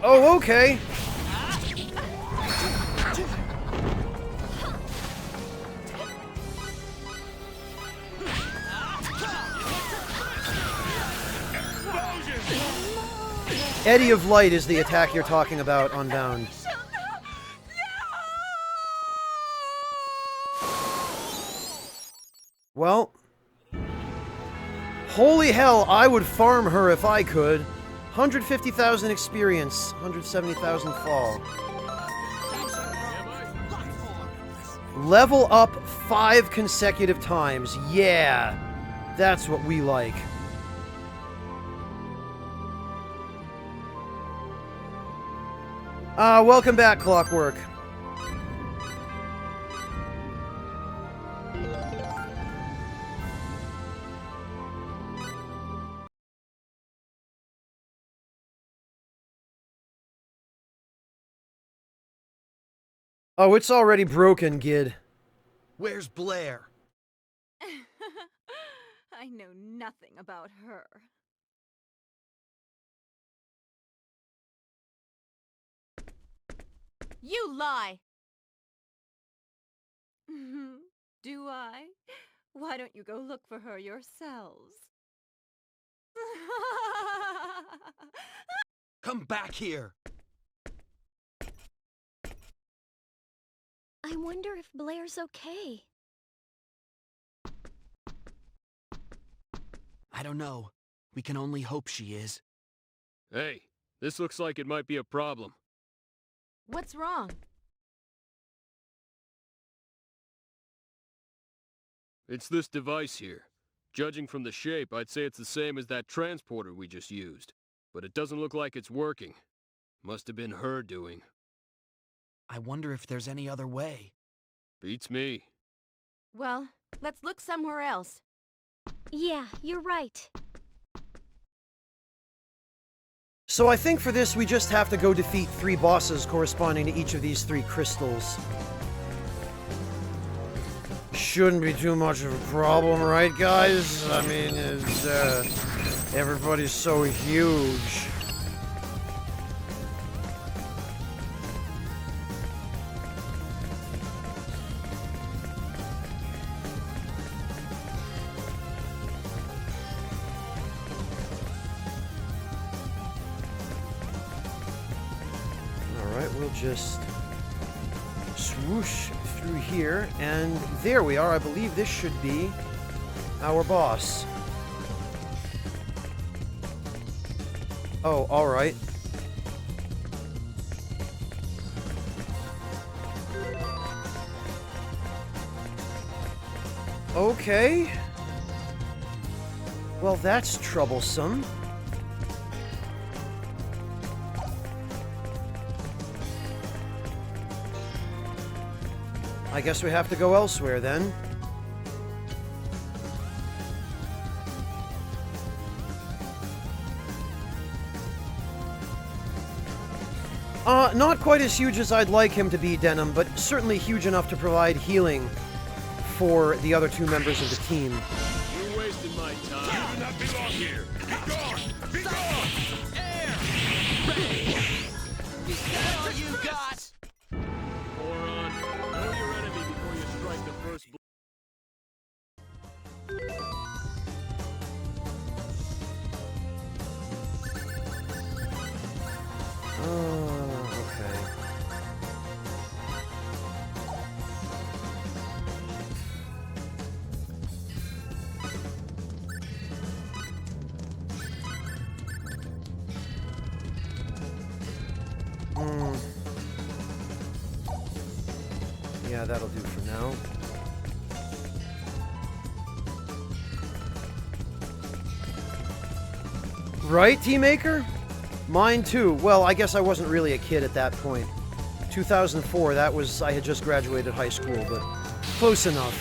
Oh, okay. Eddy of Light is the attack you're talking about on Bound. Well, holy hell, I would farm her if I could. 150,000 experience, 170,000 fall. Level up 5 consecutive times. Yeah, that's what we like. Welcome back, Clockwork. Oh, it's already broken, Gid. Where's Blair? I know nothing about her. You lie! Do I? Why don't you go look for her yourselves? Come back here! I wonder if Blair's okay. I don't know. We can only hope she is. Hey, this looks like it might be a problem. What's wrong? It's this device here. Judging from the shape, I'd say it's the same as that transporter we just used. But it doesn't look like it's working. Must have been her doing. I wonder if there's any other way. Beats me. Well, let's look somewhere else. Yeah, you're right. So I think for this we just have to go defeat 3 bosses corresponding to each of these 3 crystals. Shouldn't be too much of a problem, right guys? I mean, it's, everybody's so huge. We'll just swoosh through here, and there we are. I believe this should be our boss. Oh, alright. Okay. Well, that's troublesome. I guess we have to go elsewhere then. Not quite as huge as I'd like him to be, Denim, but certainly huge enough to provide healing for the other two members of the team. You're wasting my time. You do not belong here. Be gone! Be gone! Air! Ray! Is that all you got? Moron. Know your enemy before you strike the first blow. Oh, okay. Yeah, that'll do for now. Right, Teammaker? Mine too. Well, I guess I wasn't really a kid at that point. 2004, that was... I had just graduated high school, but close enough.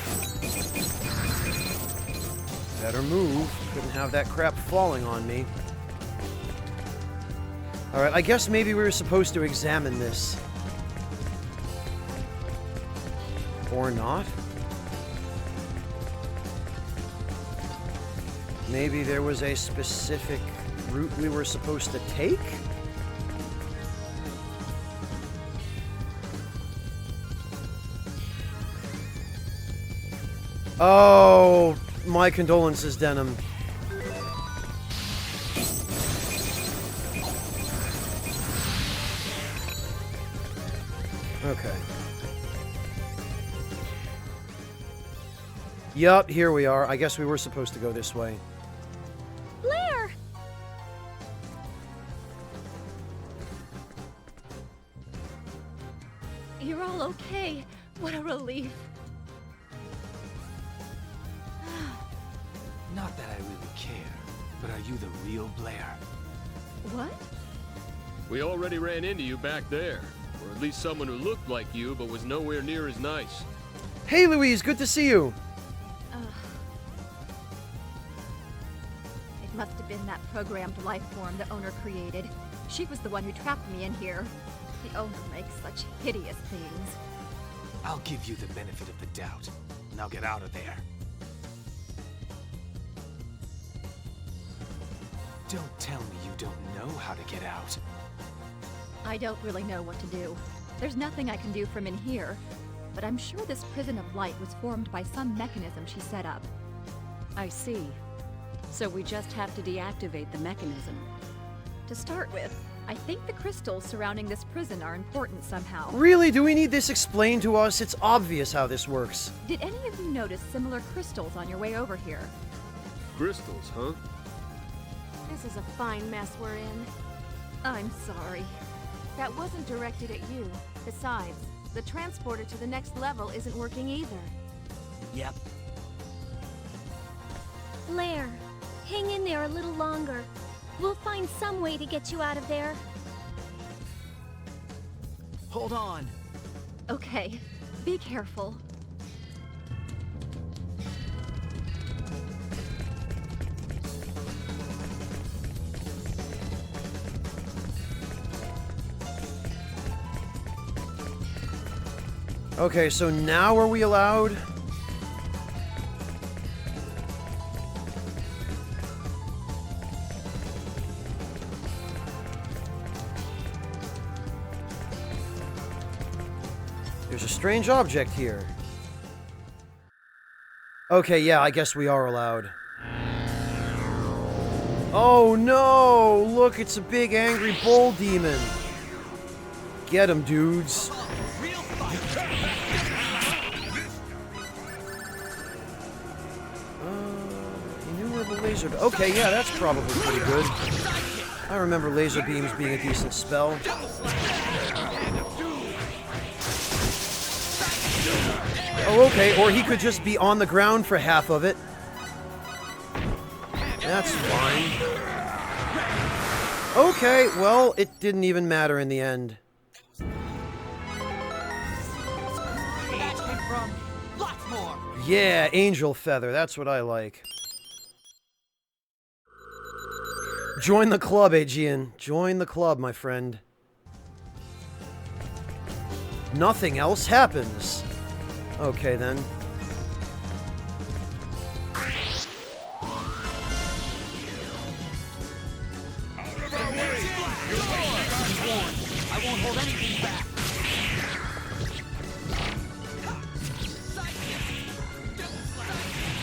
Better move. Couldn't have that crap falling on me. Alright, I guess maybe we were supposed to examine this. Or not? Maybe there was a specific route we were supposed to take? Oh, my condolences, Denim. Okay. Yup, here we are. I guess we were supposed to go this way. Blair! You're all okay. What a relief. Not that I really care, but are you the real Blair? What? We already ran into you back there. Or at least someone who looked like you, but was nowhere near as nice. Hey, Louise, good to see you. It must have been that programmed life form the owner created. She was the one who trapped me in here. The owner makes such hideous things. I'll give you the benefit of the doubt. Now get out of there. Don't tell me you don't know how to get out. I don't really know what to do. There's nothing I can do from in here, but I'm sure this prison of light was formed by some mechanism she set up. I see. So we just have to deactivate the mechanism. To start with, I think the crystals surrounding this prison are important somehow. Really? Do we need this explained to us? It's obvious how this works. Did any of you notice similar crystals on your way over here? Crystals, huh? This is a fine mess we're in. I'm sorry. That wasn't directed at you. Besides, the transporter to the next level isn't working either. Yep. Blair, hang in there a little longer. We'll find some way to get you out of there. Hold on. Okay, be careful. Okay, so now are we allowed? There's a strange object here. Okay, yeah, I guess we are allowed. Oh no! Look, it's a big angry bull demon. Get him, dudes. Innumerable laser. Okay, yeah, that's probably pretty good. I remember laser beams being a decent spell. Oh, okay, or he could just be on the ground for half of it. That's fine. Okay, well, it didn't even matter in the end. Yeah, angel feather, that's what I like. Join the club, Aegean. Join the club, my friend. Nothing else happens. Okay, then. I won't hold anything back.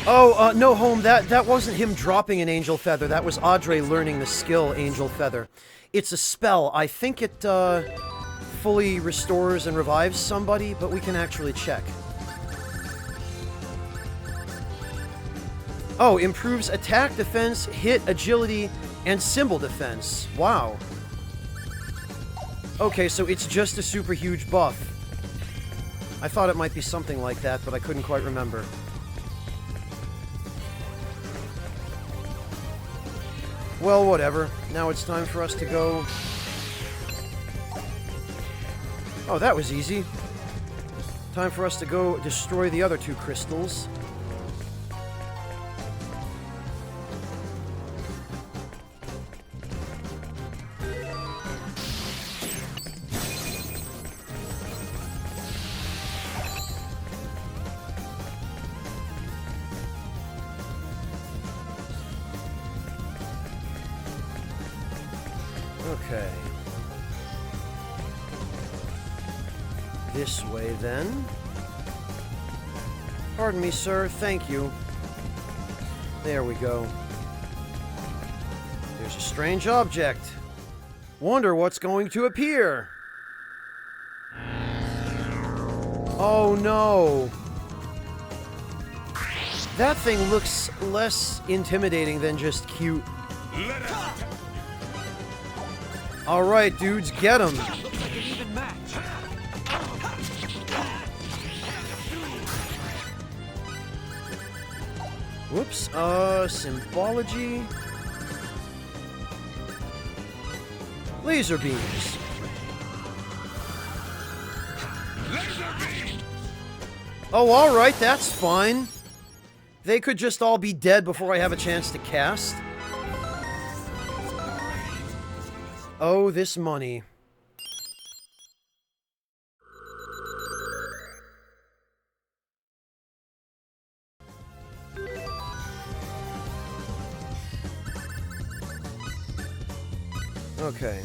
Oh, no, Home, that wasn't him dropping an angel feather. That was Audrey learning the skill angel feather. It's a spell. I think it, fully restores and revives somebody, but we can actually check. Oh, improves attack, defense, hit, agility, and symbol defense. Wow. Okay, so it's just a super huge buff. I thought it might be something like that, but I couldn't quite remember. Well, whatever. Now it's time for us to go... Oh, that was easy. Time for us to go destroy the other two crystals. Okay. This way, then. Pardon me, sir. Thank you. There we go. There's a strange object. Wonder what's going to appear. Oh, no. That thing looks less intimidating than just cute. Alright, dudes, get him. Whoops, symbology. Laser beams. Oh, alright, that's fine. They could just all be dead before I have a chance to cast. Oh, this money. Okay.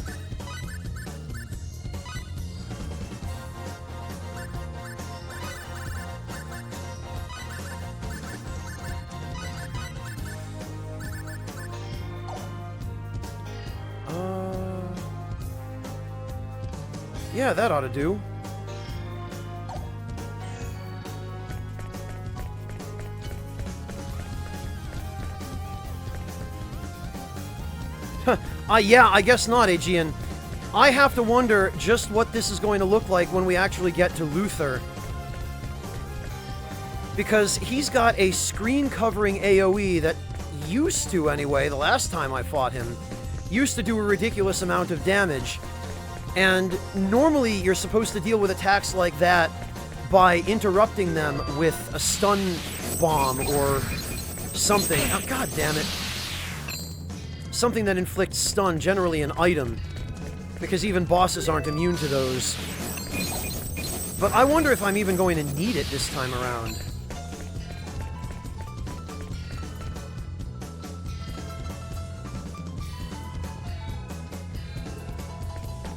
Yeah, that ought to do. Yeah, I guess not, Aegean. I have to wonder just what this is going to look like when we actually get to Luther. Because he's got a screen-covering AoE that used to, anyway, the last time I fought him, used to do a ridiculous amount of damage. And normally you're supposed to deal with attacks like that by interrupting them with a stun bomb or something. Oh, God damn it. Something that inflicts stun, generally an item, because even bosses aren't immune to those. But I wonder if I'm even going to need it this time around.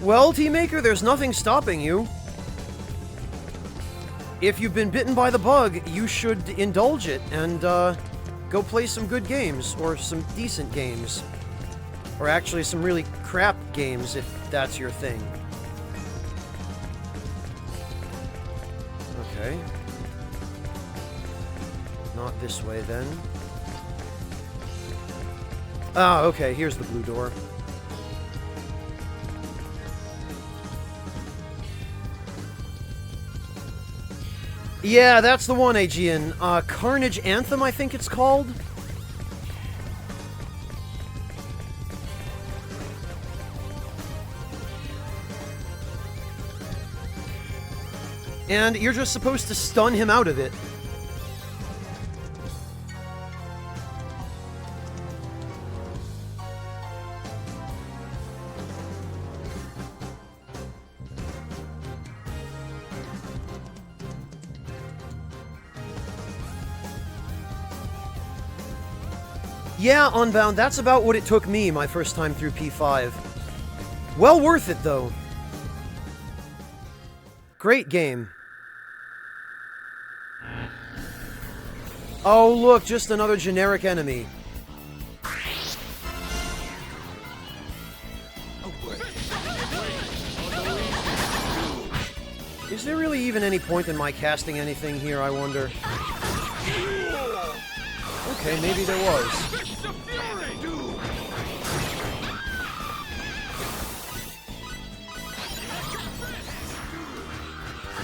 Well, Teammaker, there's nothing stopping you. If you've been bitten by the bug, you should indulge it and go play some good games, or some decent games. Or actually some really crap games, if that's your thing. Okay. Not this way, then. Ah, okay, here's the blue door. Yeah, that's the one, Aegean. Carnage Anthem, I think it's called? And you're just supposed to stun him out of it. Yeah, Unbound, that's about what it took me my first time through P5. Well worth it, though. Great game. Oh, look, just another generic enemy. Is there really even any point in my casting anything here, I wonder? Okay, maybe there was.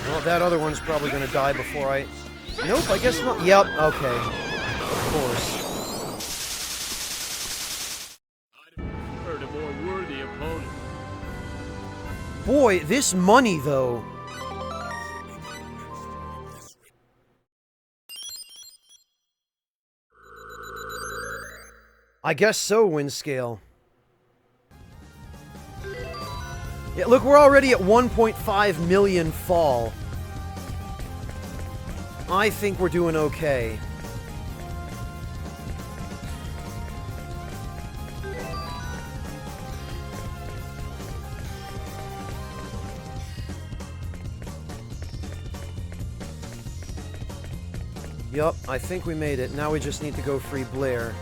Well, that other one's probably gonna die before I... Nope, I guess not. Yep, okay. Of course. Heard a more worthy opponent. Boy, this money, though. I guess so, Windscale. Yeah, look, we're already at 1.5 million fall. I think we're doing okay. Yup, I think we made it. Now we just need to go free Blair.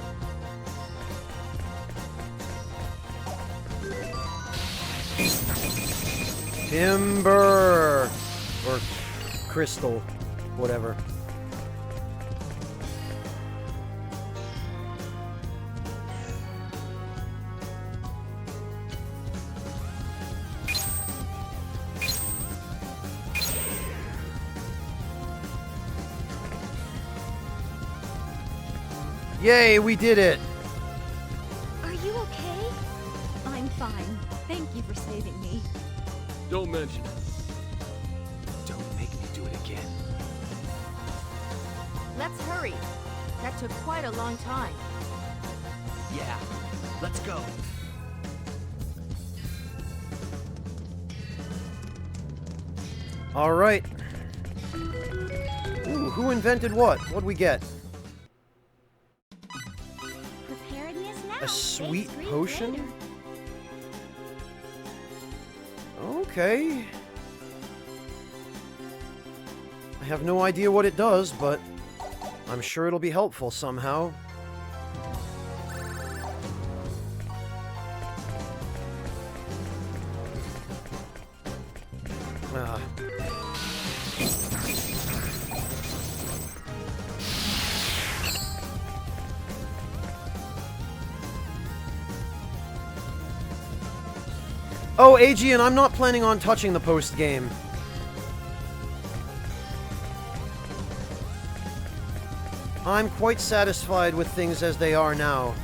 Timber! Or crystal. Whatever. Yay, we did it! Are you okay? I'm fine. Thank you for saving me. Don't mention it. Don't make me do it again. Let's hurry. That took quite a long time. Yeah, let's go. Alright. Ooh, who invented what? What'd we get? Preparedness now. A sweet Day 3 potion? later. Okay. I have no idea what it does, but I'm sure it'll be helpful somehow. Ah. Oh, Aegean, I'm not planning on touching the post-game. I'm quite satisfied with things as they are now.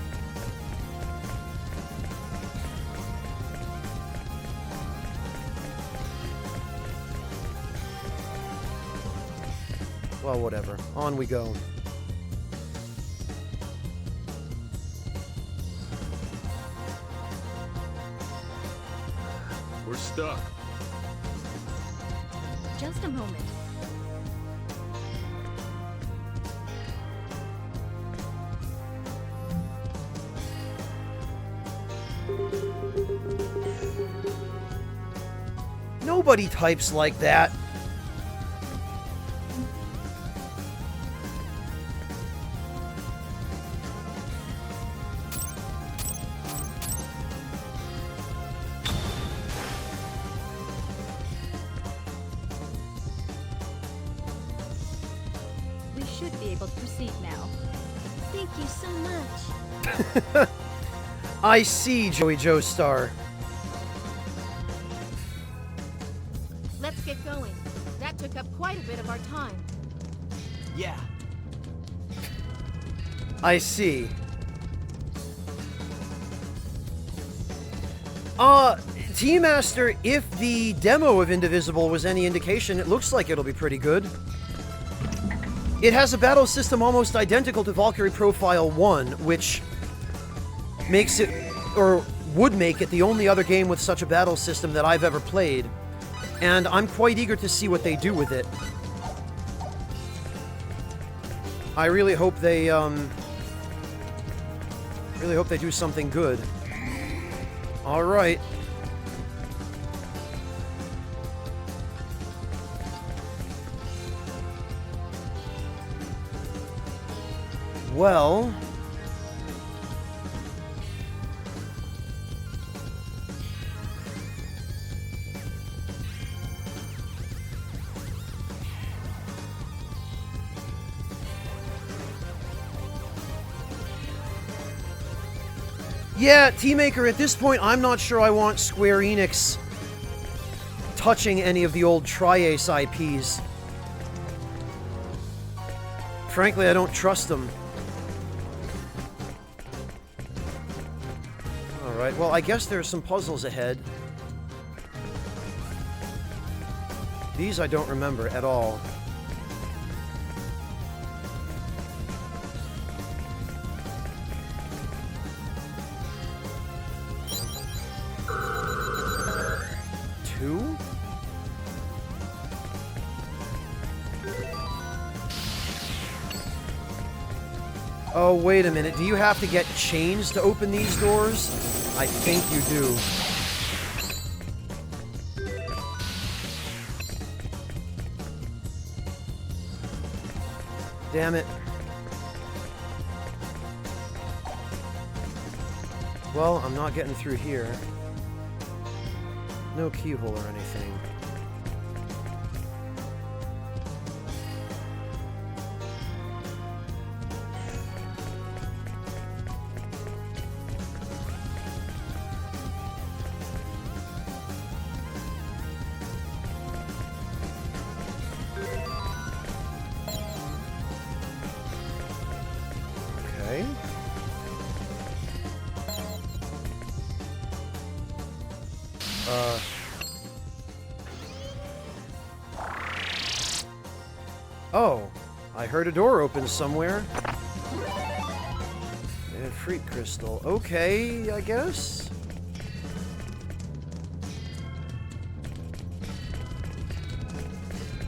Well, whatever. On we go. We're stuck. Just a moment. Nobody types like that. We should be able to proceed now. Thank you so much. I see, Joey Joestar. Let's get going. That took up quite a bit of our time. Yeah. I see. Team Master, if the demo of Indivisible was any indication, it looks like it'll be pretty good. It has a battle system almost identical to Valkyrie Profile 1, which makes it, or would make it, the only other game with such a battle system that I've ever played. And I'm quite eager to see what they do with it. I really hope they do something good. All right. Well, yeah, T-Maker, at this point, I'm not sure I want Square Enix touching any of the old Tri-Ace IPs. Frankly, I don't trust them. Alright, well, I guess there's some puzzles ahead. These I don't remember at all. Two? Oh, wait a minute. Do you have to get chains to open these doors? I think you do. Damn it. Well, I'm not getting through here. No keyhole or anything. Okay. Oh, I heard a door open somewhere. A freak crystal. Okay, I guess.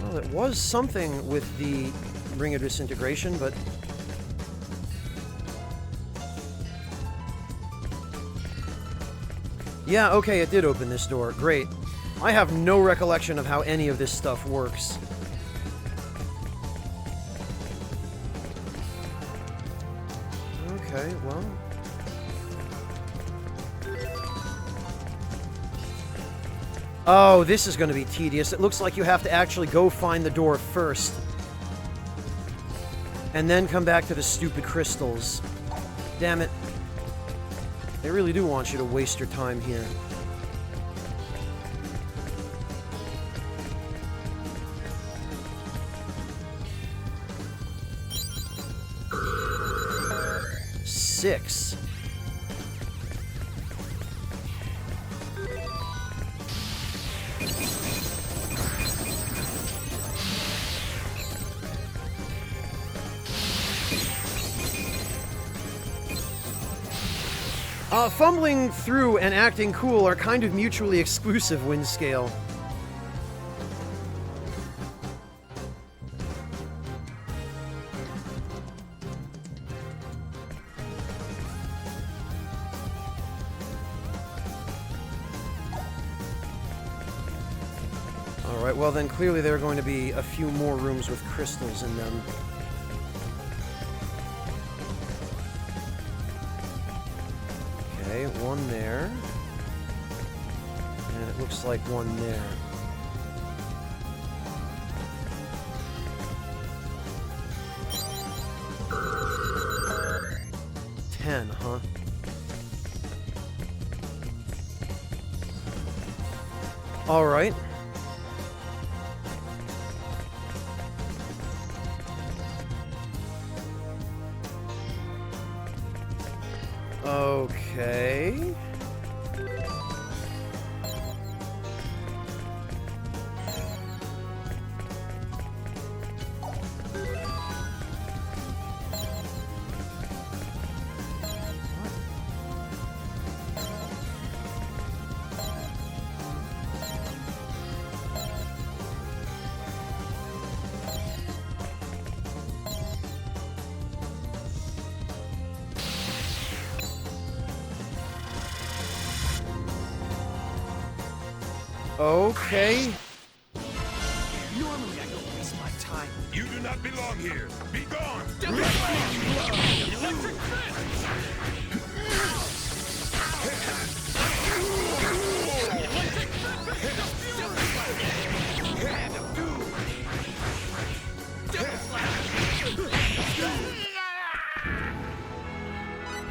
Well, it was something with the Ring of Disintegration, but... yeah, okay, it did open this door. Great. I have no recollection of how any of this stuff works. Okay, well... oh, this is going to be tedious. It looks like you have to actually go find the door first. And then come back to the stupid crystals. Damn it. They really do want you to waste your time here. Six. Fumbling through and acting cool are kind of mutually exclusive, Wind Scale. Alright, well then clearly there are going to be a few more rooms with crystals in them. Okay, one there. And it looks like one there. Ten, huh? Alright. Okay. Okay. Normally I don't waste my time. You do not belong here. Be gone. Electric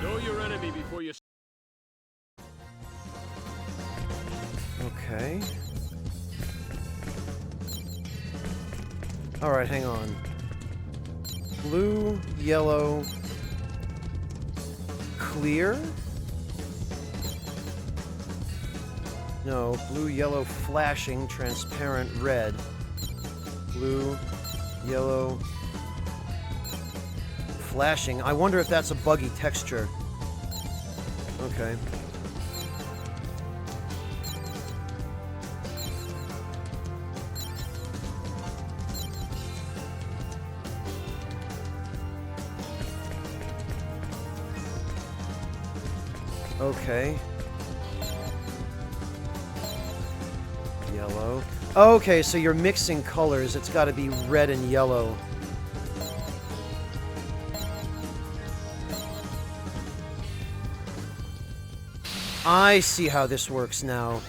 Know your enemy before you... Okay. Alright, hang on. Blue, yellow, clear? No, blue, yellow, flashing, transparent, red. Blue, yellow, flashing. I wonder if that's a buggy texture. Okay. Okay. Yellow. Okay, so you're mixing colors. It's got to be red and yellow. I see how this works now.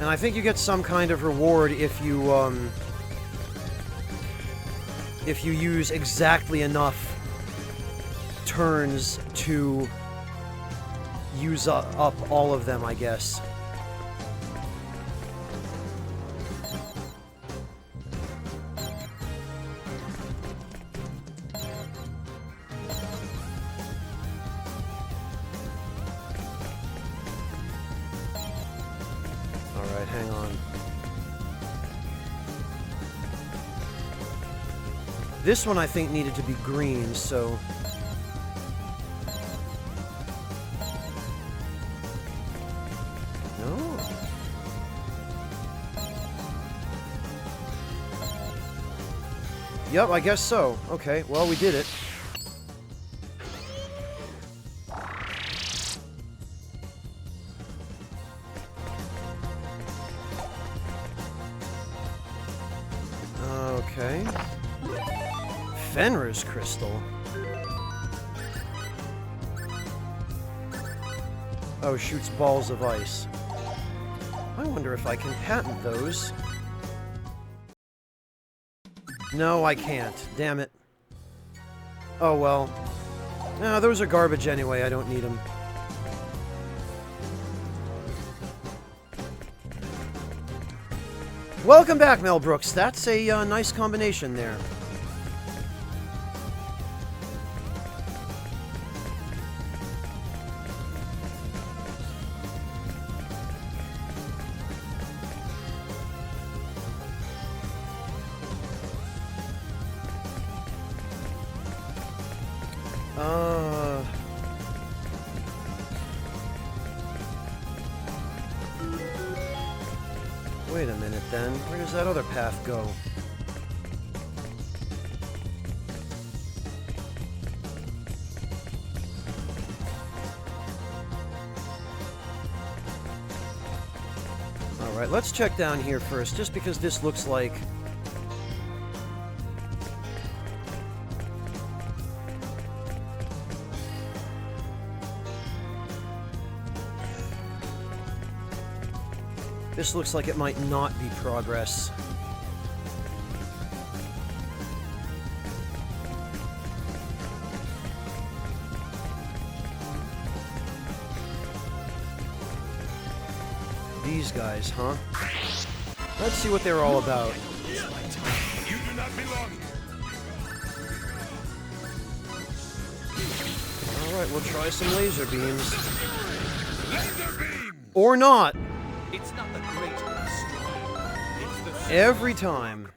And I think you get some kind of reward if you use exactly enough turns to use up all of them, I guess. Alright, hang on. This one I think needed to be green, so... No. Yep, I guess so. Okay, well, we did it. Okay. Fenrir's crystal. Oh, shoots balls of ice. I wonder if I can patent those. No, I can't. Damn it. Oh, well. No, those are garbage anyway. I don't need them. Welcome back, Mel Brooks. That's a nice combination there. Wait a minute then. Where does that other path go? Alright, let's check down here first, just because this looks like... This looks like it might not be progress. These guys, huh? Let's see what they're all about. You do not belong here. Alright, we'll try some laser beams. Laser beam! Or not! It's not the great or the strong. It's the Every time.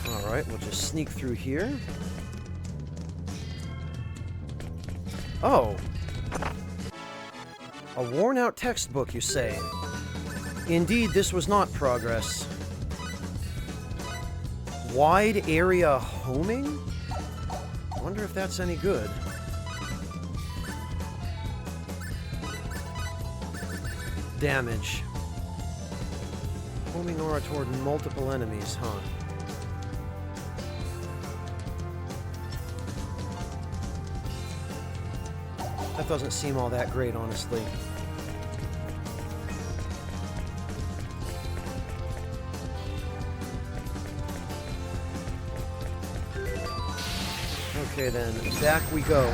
Alright, we'll just sneak through here. Oh. A worn-out textbook, you say? Indeed, this was not progress. Wide area homing? I wonder if that's any good. Damage. Homing aura toward multiple enemies, huh? That doesn't seem all that great, honestly. Okay then, back we go.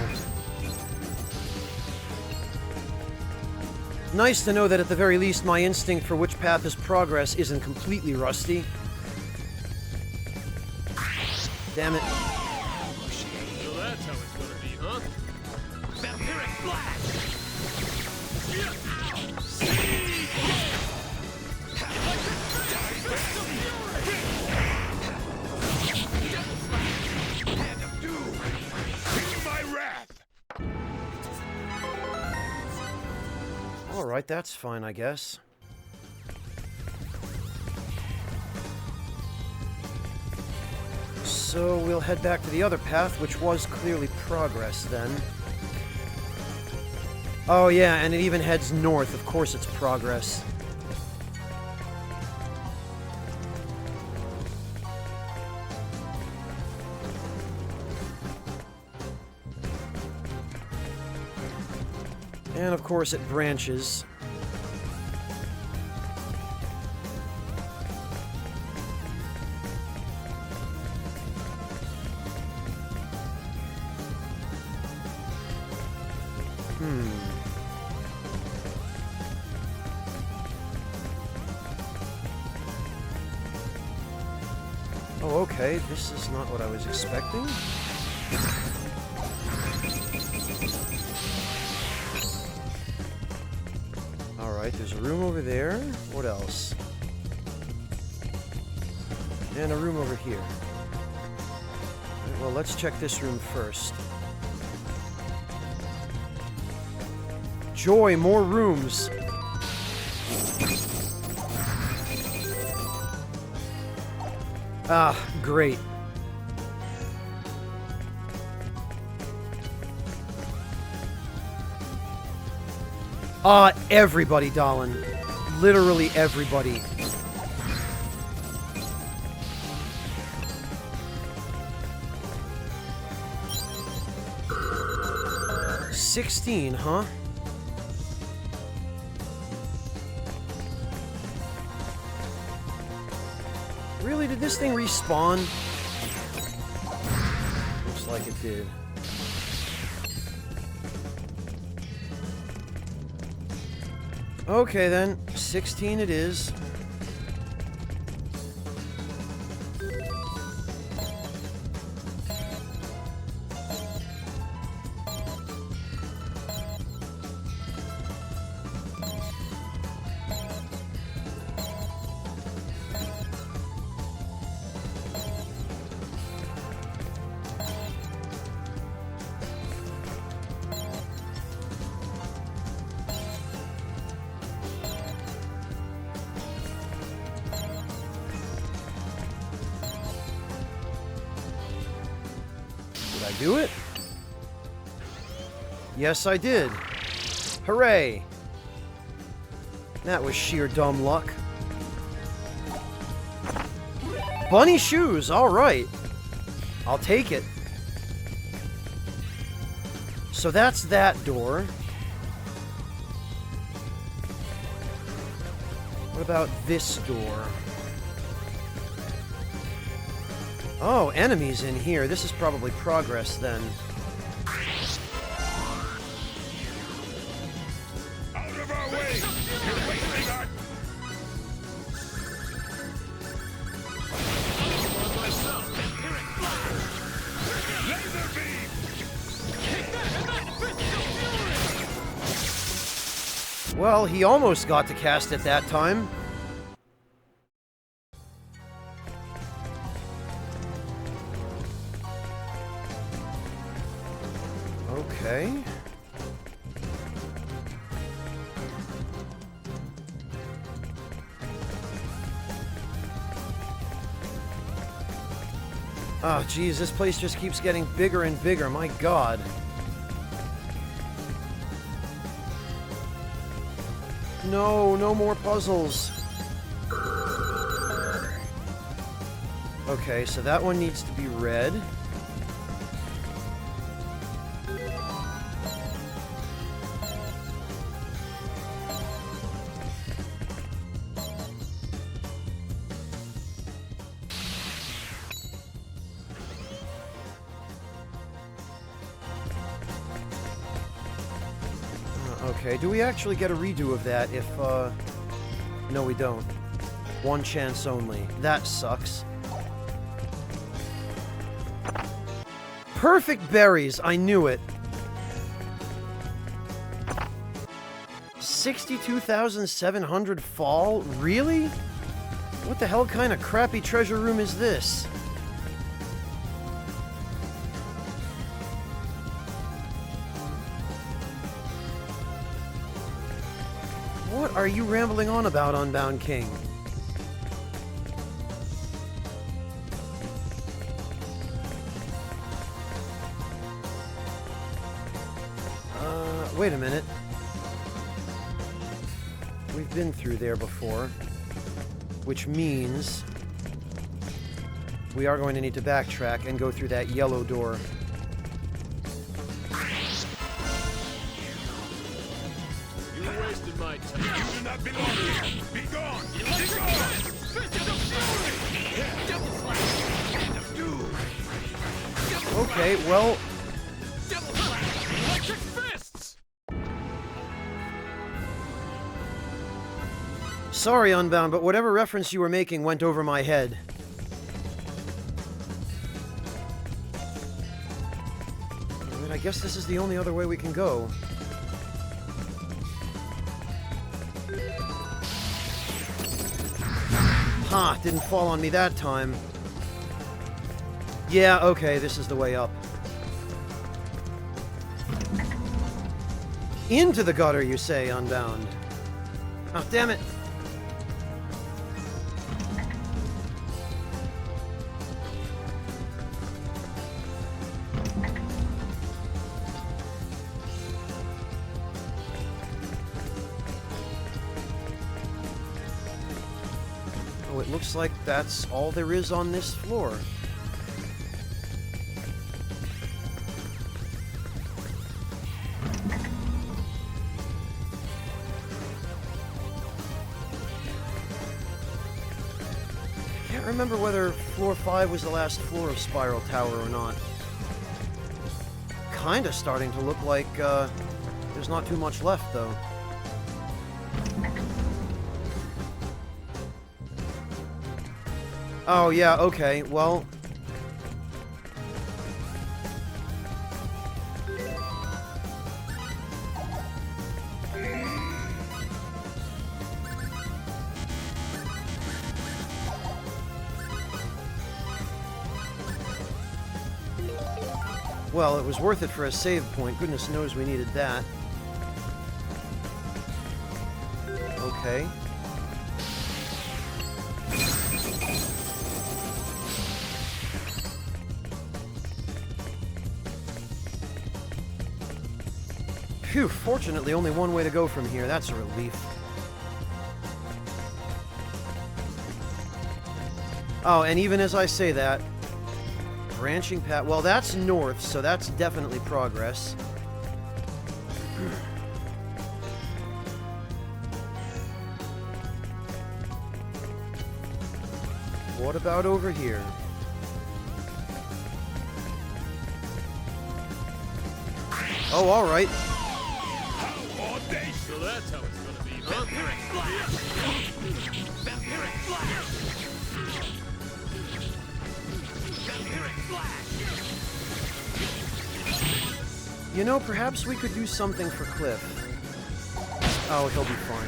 Nice to know that at the very least my instinct for which path is progress isn't completely rusty. Damn it. So that's how it's gonna be, huh? vampiric blast! Hand of doom! Feel my wrath! Alright, that's fine, I guess. So we'll head back to the other path, which was clearly progress then. Oh yeah, and it even heads north. Of course it's progress. And of course it branches. Oh, okay, this is not what I was expecting. Alright, there's a room over there. What else? And a room over here. Alright, well, let's check this room first. Joy, more rooms! Ah, great. Everybody, Dallin. Literally everybody. $16, huh? Really? Did this thing respawn? Looks like it did. Okay then, 16 it is. Did I do it? Yes, I did. Hooray! That was sheer dumb luck. Bunny shoes, alright. I'll take it. So that's that door. What about this door? Oh, enemies in here. This is probably progress then. Well, he almost got to cast it that time. Okay. Oh, geez, this place just keeps getting bigger and bigger. My God. No, no more puzzles. Okay, so that one needs to be red. Okay, do we actually get a redo of that if, no we don't. One chance only. That sucks. Perfect berries! I knew it! 62,700 fall? Really? What the hell kind of crappy treasure room is this? What are you rambling on about, Unbound King? Wait a minute. We've been through there before, which means we are going to need to backtrack and go through that yellow door. You wasted my time. You do not belong here! Be gone! Be gone! Okay, well... Electric fists! Sorry, Unbound, but whatever reference you were making went over my head. I mean, I guess this is the only other way we can go. Ha! Didn't fall on me that time. Yeah, okay, this is the way up. Into the gutter, you say, Unbound. Oh, damn it! Oh, it looks like that's all there is on this floor. I can't remember whether floor 5 was the last floor of Spiral Tower or not. Kinda starting to look like, there's not too much left, though. Oh, yeah, okay, well... Well, it was worth it for a save point. Goodness knows we needed that. Okay. Phew, fortunately only one way to go from here. That's a relief. Oh, and even as I say that, branching path. Well, that's north, so that's definitely progress. What about over here? Oh, all right. How audacious! So that's how it's gonna be, huh? Vampiric flash! Vampiric flash! Vampiric flash! You know, perhaps we could do something for Cliff. Oh, he'll be fine.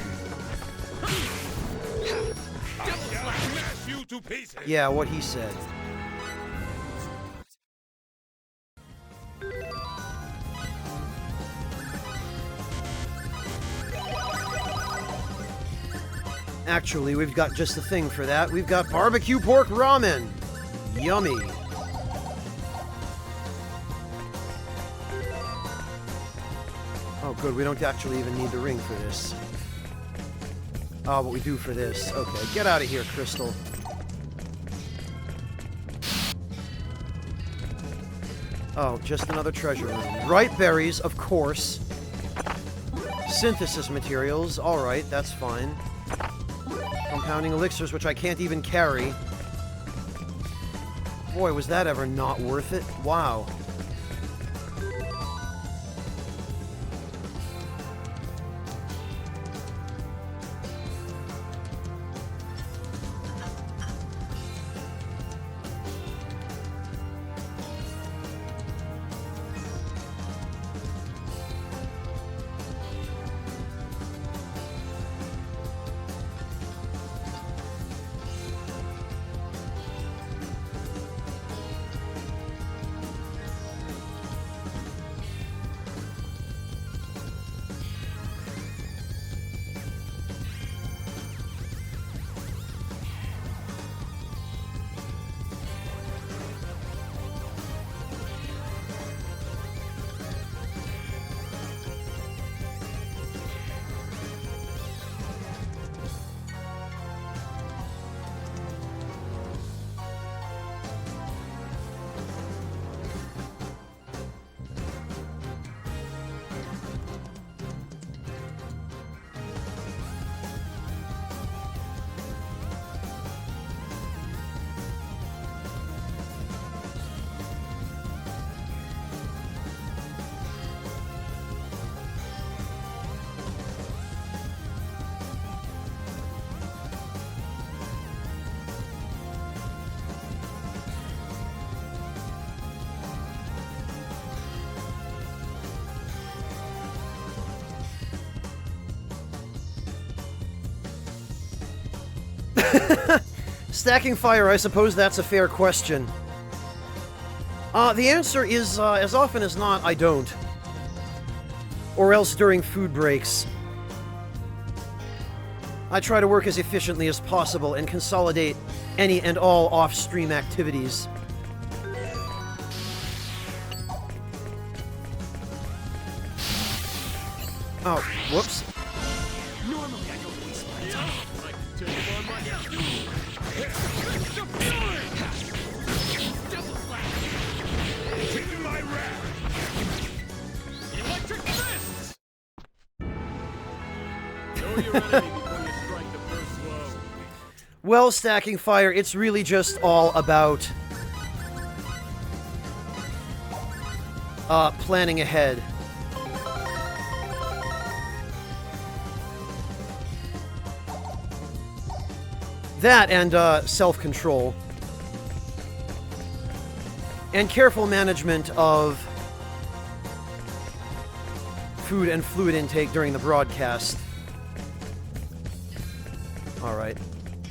I shall smash you to pieces. Yeah, what he said. Actually, we've got just the thing for that. We've got barbecue pork ramen. Yummy. Oh, good. We don't actually even need the ring for this. Oh, but we do for this. Okay, get out of here, Crystal. Oh, just another treasure room. Ripe berries, of course. Synthesis materials. Alright, that's fine. Compounding elixirs, which I can't even carry. Boy, was that ever not worth it. Wow. Stacking fire, I suppose that's a fair question. The answer is, as often as not, I don't. Or else during food breaks. I try to work as efficiently as possible and consolidate any and all off-stream activities. Oh, whoops. Normally I don't waste my time. Keep my wrath. Electric fists! Know your enemy before you strike the first blow. Well, stacking fire, it's really just all about planning ahead. That and self-control. And careful management of food and fluid intake during the broadcast. Alright.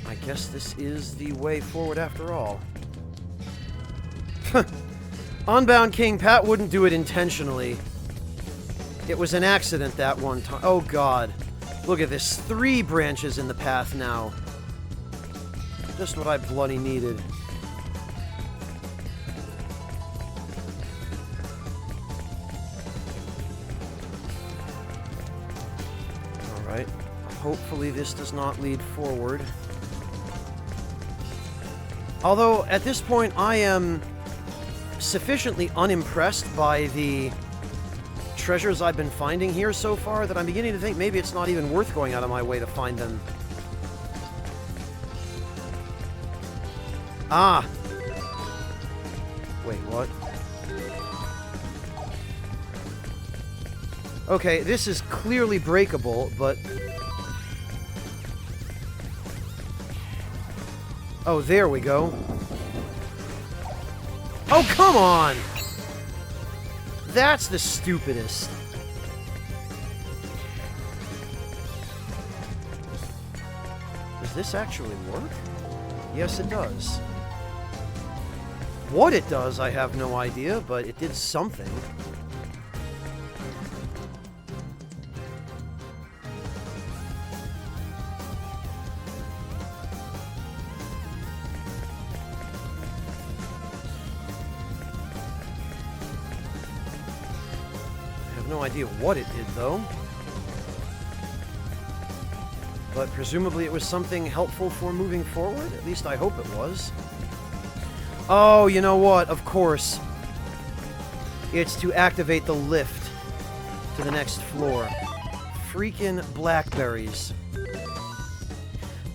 I guess this is the way forward after all. Unbound King, Pat wouldn't do it intentionally. It was an accident that one time. Oh god. Look at this. 3 branches in the path now. Just what I bloody needed. Alright. Hopefully this does not lead forward. Although, at this point, I am sufficiently unimpressed by the treasures I've been finding here so far that I'm beginning to think maybe it's not even worth going out of my way to find them. Ah! Wait, what? Okay, this is clearly breakable, but... Oh, there we go. Oh, come on! That's the stupidest. Does this actually work? Yes, it does. What it does, I have no idea, but it did something. No idea what it did, though. But presumably it was something helpful for moving forward. At least I hope it was. Oh, you know what? Of course. It's to activate the lift to the next floor. Freaking blackberries.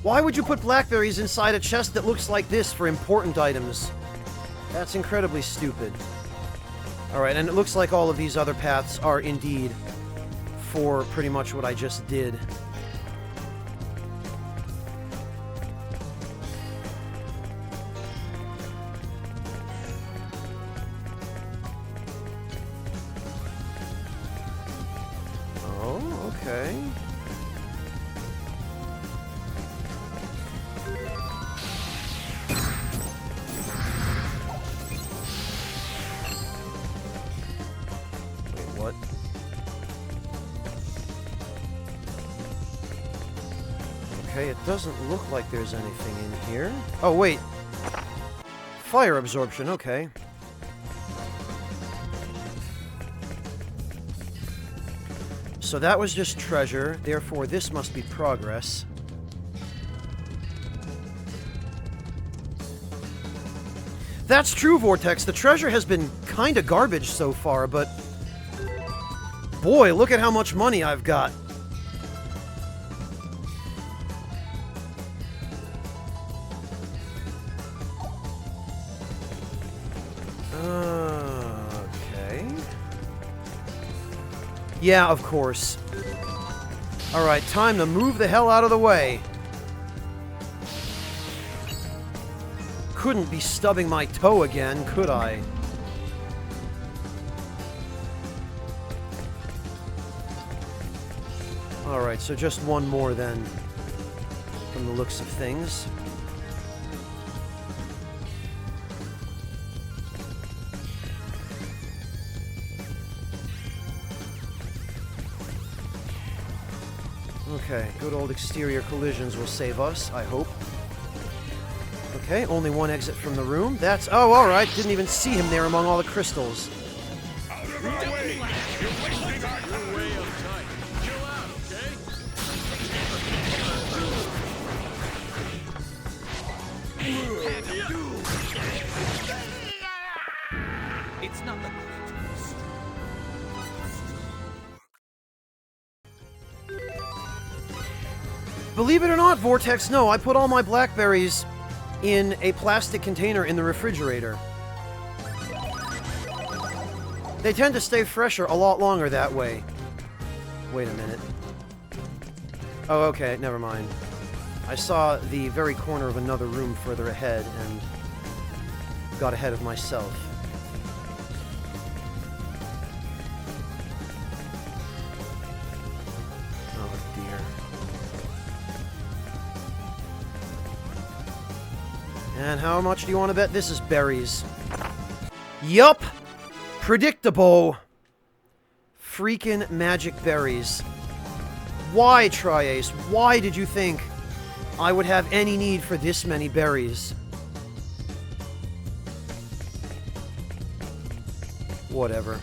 Why would you put blackberries inside a chest that looks like this for important items? That's incredibly stupid. Alright, and it looks like all of these other paths are indeed for pretty much what I just did. Oh, okay. What? Okay, it doesn't look like there's anything in here. Oh, wait. Fire absorption, okay. So that was just treasure, therefore this must be progress. That's true, Vortex. The treasure has been kinda garbage so far, but... boy, look at how much money I've got. Okay. Yeah, of course. Alright, time to move the hell out of the way. Couldn't be stubbing my toe again, could I? Alright, so just one more then, from the looks of things. Okay, good old exterior collisions will save us, I hope. Okay, only one exit from the room. That's... oh, alright, didn't even see him there among all the crystals. Out of our way! You're wasting our time! You're way uptight. Chill out, okay? It's not the greatest. Believe it or not, Vortex, no, I put all my blackberries in a plastic container in the refrigerator. They tend to stay fresher a lot longer that way. Wait a minute. Oh, okay, never mind. I saw the very corner of another room further ahead and got ahead of myself. Oh, dear. And how much do you want to bet this is berries? Yup! Predictable! Freaking magic berries. Why, Triace? Why did you think I would have any need for this many berries? Whatever.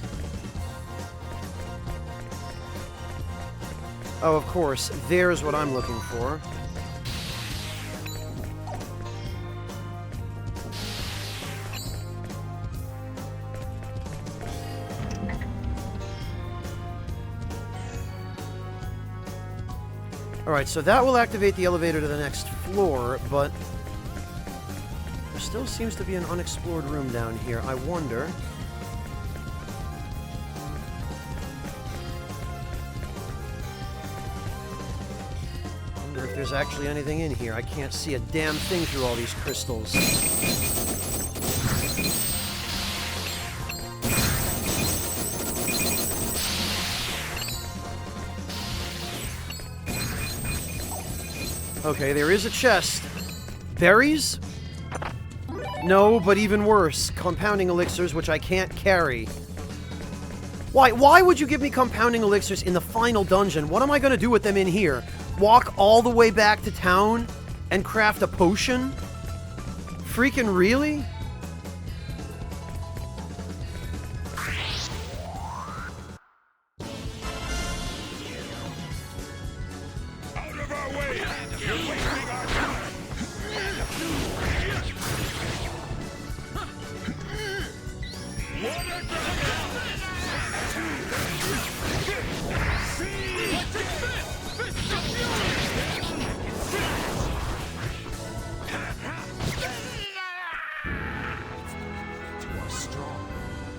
Oh, of course, there's what I'm looking for. Alright, so that will activate the elevator to the next floor, but there still seems to be an unexplored room down here. I wonder... if there's actually anything in here. I can't see a damn thing through all these crystals. Okay, there is a chest. Berries? No, but even worse. Compounding elixirs, which I can't carry. Why would you give me compounding elixirs in the final dungeon? What am I gonna do with them in here? Walk all the way back to town and craft a potion? Freaking really? Out of our way! You're wasting our time!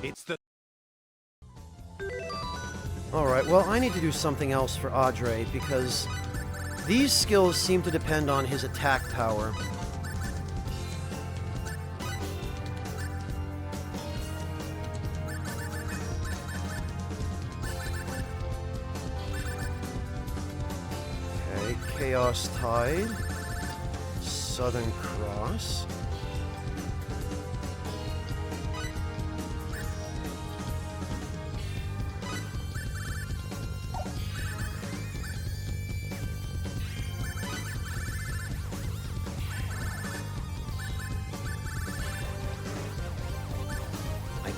It's the... Alright, well, I need to do something else for Audrey, because these skills seem to depend on his attack power. Okay, Chaos Tide, Southern Cross.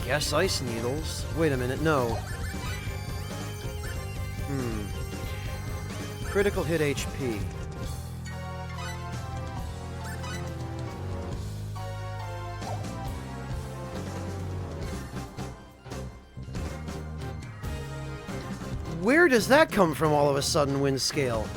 Guess Ice Needles. Wait a minute, no. Critical hit HP. Where does that come from all of a sudden, Wind Scale?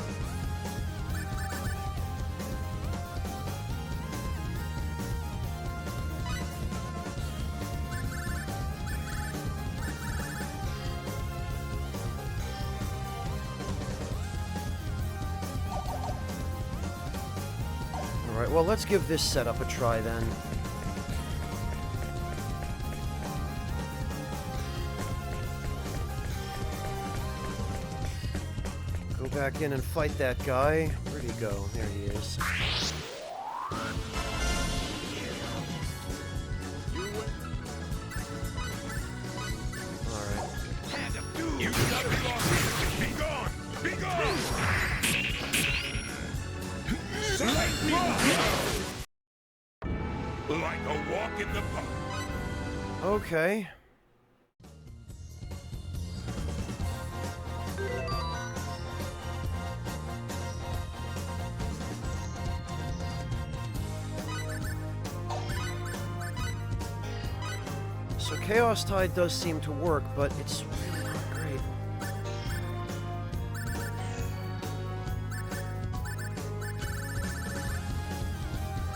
Alright, well, let's give this setup a try then. Go back in and fight that guy. Where'd he go? There he is. Alright. You gotta be gone! Be gone! Be gone! Like a walk in the park. Okay. So Chaos Tide does seem to work, but it's really not great.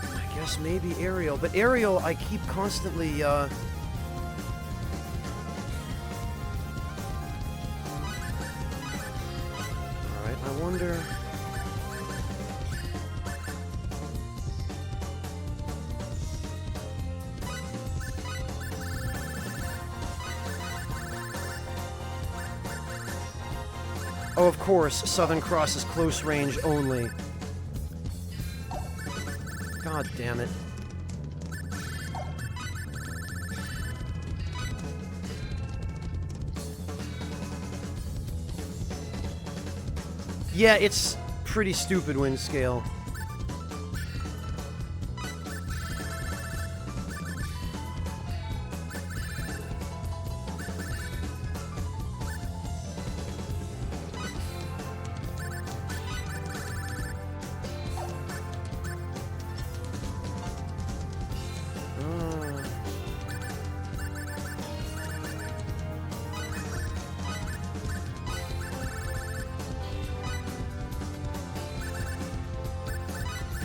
I guess maybe Aerial, but Aerial I keep constantly, Alright, I wonder... Oh, of course, Southern Cross is close range only. God damn it. Yeah, it's pretty stupid, Wind Scale.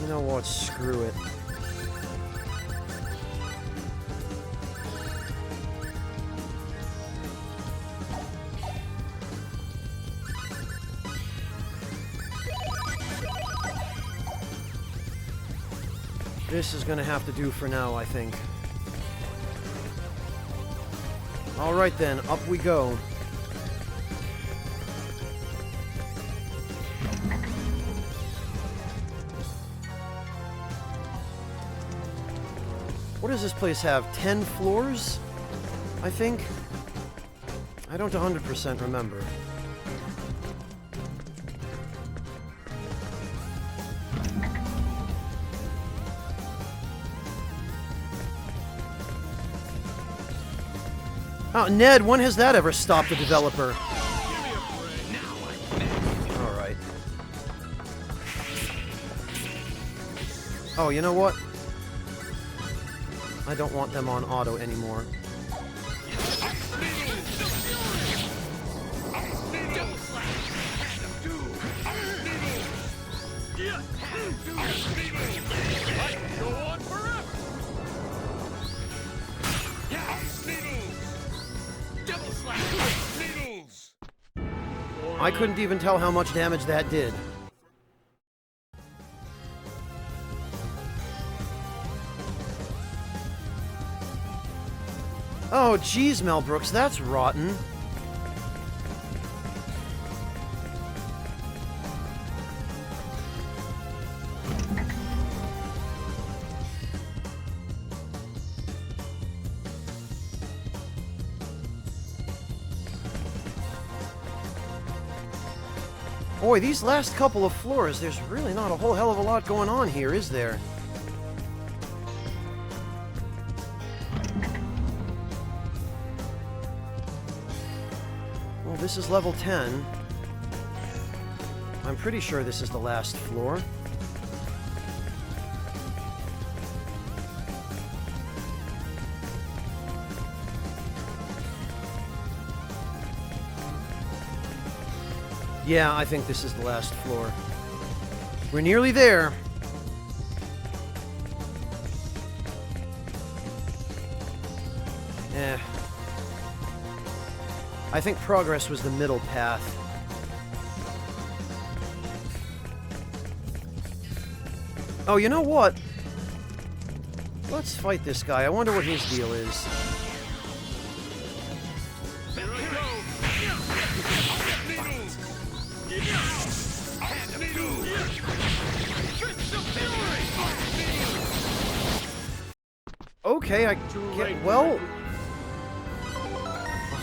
You know what? Screw it. This is gonna have to do for now, I think. Alright then, up we go. What does this place have? 10 floors? I think? I don't 100% remember. Oh, Ned, when has that ever stopped a developer? Alright. Oh, you know what? I don't want them on auto anymore. I couldn't even tell how much damage that did. Oh, geez, Mel Brooks, that's rotten. Boy, these last couple of floors, there's really not a whole hell of a lot going on here, is there? Well, this is level 10. I'm pretty sure this is the last floor. Yeah, I think this is the last floor. We're nearly there. I think progress was the middle path. Oh, you know what? Let's fight this guy. I wonder what his deal is. Okay, I get, well,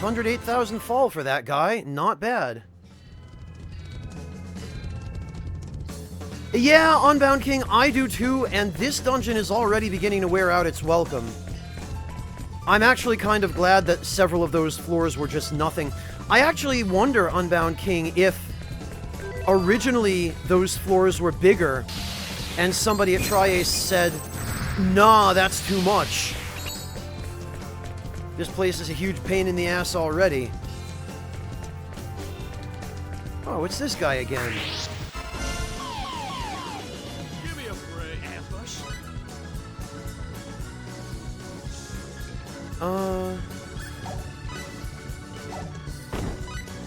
108,000 fall for that guy. Not bad. Yeah, Unbound King, I do too, and this dungeon is already beginning to wear out its welcome. I'm actually kind of glad that several of those floors were just nothing. I actually wonder, Unbound King, if originally those floors were bigger and somebody at Tri-Ace said, nah, that's too much. This place is a huge pain in the ass already. Oh, it's this guy again. Give me a break, ambush.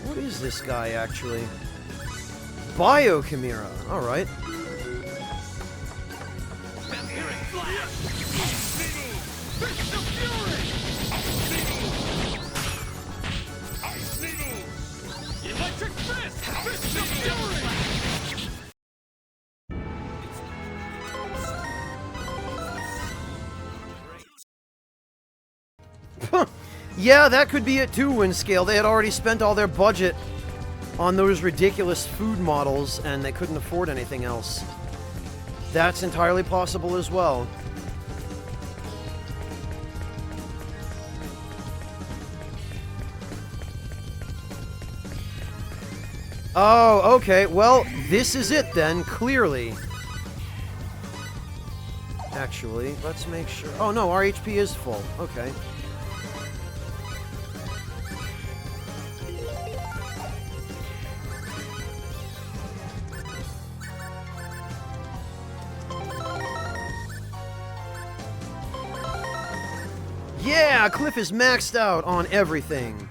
What is this guy actually? Bio-Chimera, alright. Yeah, that could be it too, Windscale. They had already spent all their budget on those ridiculous food models, and they couldn't afford anything else. That's entirely possible as well. Oh, okay. Well, this is it then, clearly. Actually, let's make sure. Oh no, our HP is full. Okay. Yeah, Cliff is maxed out on everything.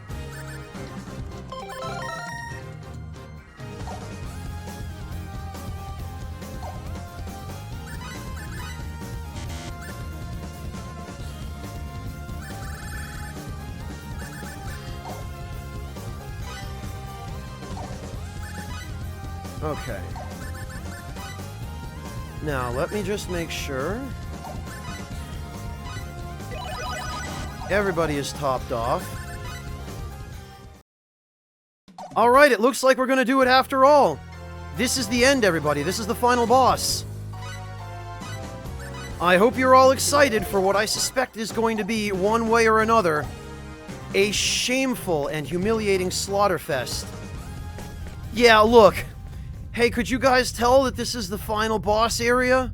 Okay. Now, let me just make sure. Everybody is topped off. Alright, it looks like we're gonna do it after all. This is the end, everybody. This is the final boss. I hope you're all excited for what I suspect is going to be, one way or another, a shameful and humiliating slaughterfest. Yeah, look. Hey, could you guys tell that this is the final boss area?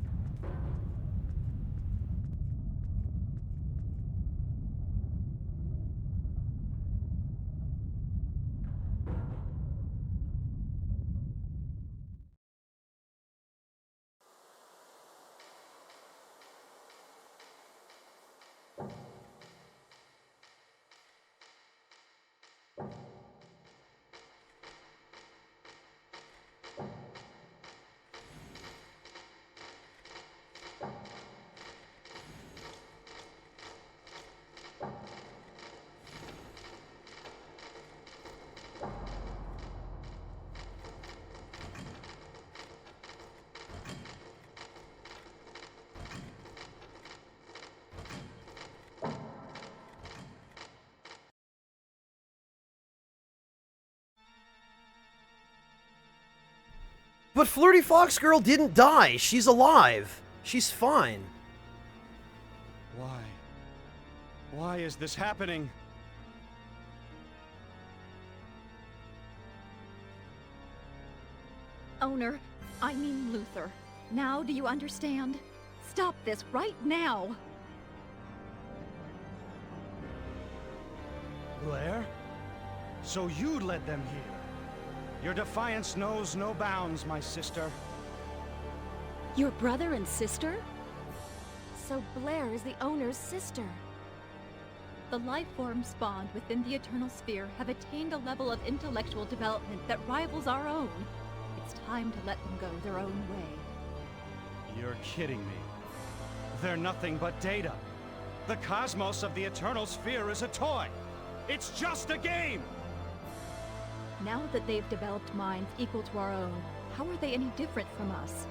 But Flirty Fox Girl didn't die. She's alive. She's fine. Why? Why is this happening? Owner, I mean Luther. Now do you understand? Stop this right now! Blair? So you led them here? Your defiance knows no bounds, my sister. Your brother and sister? So Blair is the owner's sister. The life forms spawned within the Eternal Sphere have attained a level of intellectual development that rivals our own. It's time to let them go their own way. You're kidding me. They're nothing but data. The cosmos of the Eternal Sphere is a toy. It's just a game! Now that they've developed minds equal to our own, how are they any different from us?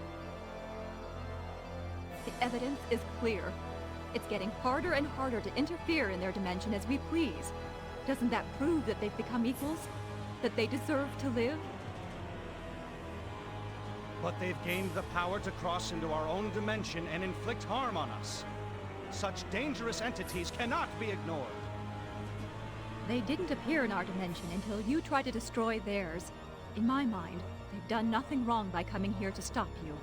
The evidence is clear. It's getting harder and harder to interfere in their dimension as we please. Doesn't that prove that they've become equals? That they deserve to live? But they've gained the power to cross into our own dimension and inflict harm on us. Such dangerous entities cannot be ignored. They didn't appear in our dimension until you tried to destroy theirs. In my mind, they've done nothing wrong by coming here to stop you.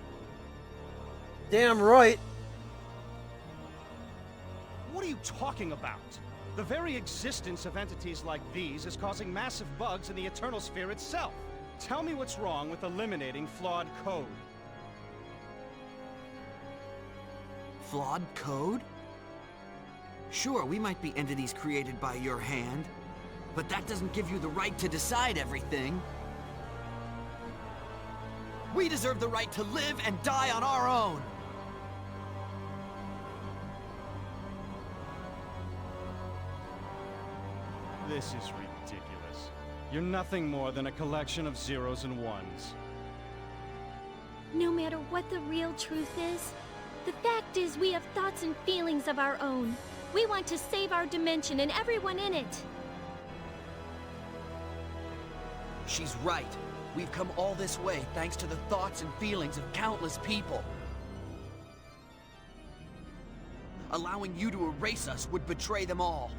Damn right. What are you talking about? The very existence of entities like these is causing massive bugs in the Eternal Sphere itself. Tell me what's wrong with eliminating flawed code. Flawed code? Sure, we might be entities created by your hand, but that doesn't give you the right to decide everything. We deserve the right to live and die on our own. This is ridiculous. You're nothing more than a collection of zeros and ones. No matter what the real truth is, the fact is we have thoughts and feelings of our own. We want to save our dimension and everyone in it. She's right. We've come all this way thanks to the thoughts and feelings of countless people. Allowing you to erase us would betray them all.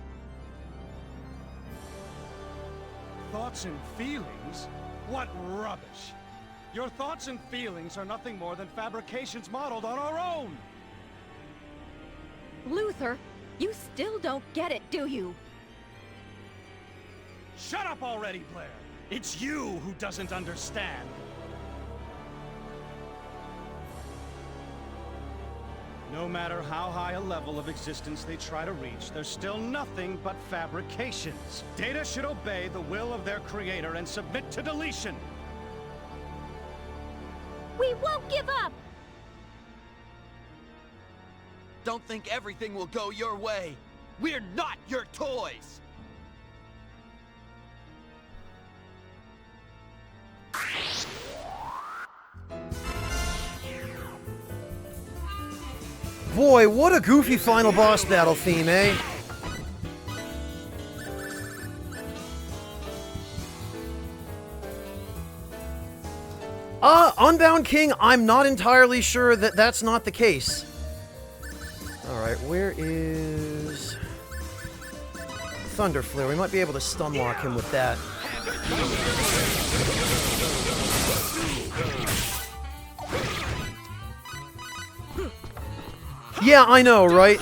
Thoughts and feelings? What rubbish! Your thoughts and feelings are nothing more than fabrications modeled on our own! Luther, you still don't get it, do you? Shut up already, Blair! It's you who doesn't understand! No matter how high a level of existence they try to reach, they're still nothing but fabrications. Data should obey the will of their creator and submit to deletion! We won't give up! Don't think everything will go your way. We're not your toys! Boy, what a goofy final boss battle theme, eh? Unbound King, I'm not entirely sure that that's not the case. Alright, where is... Thunder Flare? We might be able to stun lock him with that. Yeah, I know, right?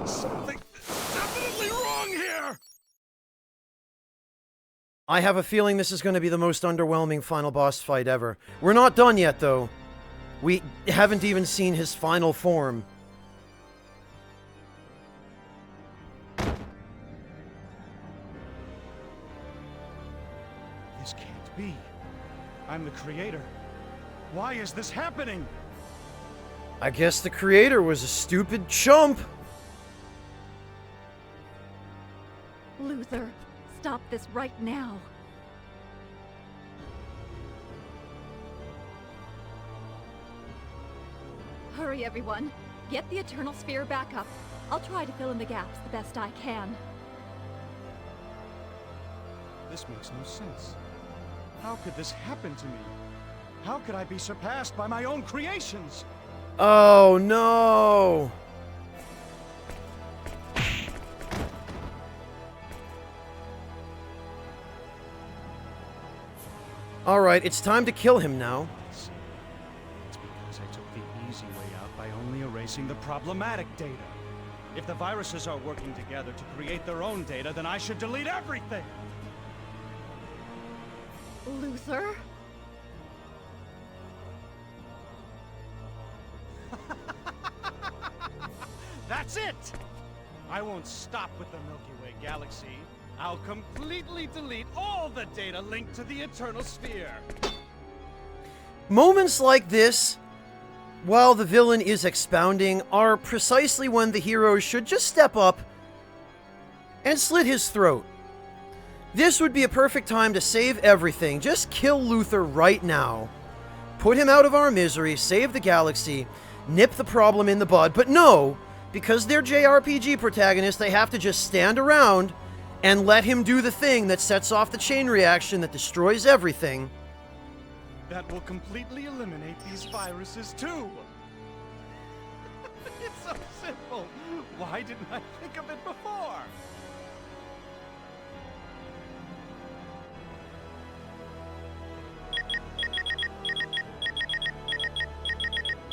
Something definitely wrong here! I have a feeling this is going to be the most underwhelming final boss fight ever. We're not done yet, though. We haven't even seen his final form. This can't be. I'm the creator. Why is this happening? I guess the creator was a stupid chump. Luther, stop this right now. Hurry, everyone. Get the Eternal Sphere back up. I'll try to fill in the gaps the best I can. This makes no sense. How could this happen to me? How could I be surpassed by my own creations? Oh, no. Alright, it's time to kill him now. It's because I took the easy way out by only erasing the problematic data. If the viruses are working together to create their own data, then I should delete everything! Luther? That's it! I won't stop with the Milky Way galaxy. I'll completely delete all the data linked to the Eternal Sphere. Moments like this, while the villain is expounding, are precisely when the hero should just step up and slit his throat. This would be a perfect time to save everything. Just kill Luther right now. Put him out of our misery, save the galaxy, nip the problem in the bud. But no, because they're JRPG protagonists, they have to just stand around and let him do the thing that sets off the chain reaction that destroys everything. That will completely eliminate these viruses too. It's so simple. Why didn't I think of it before?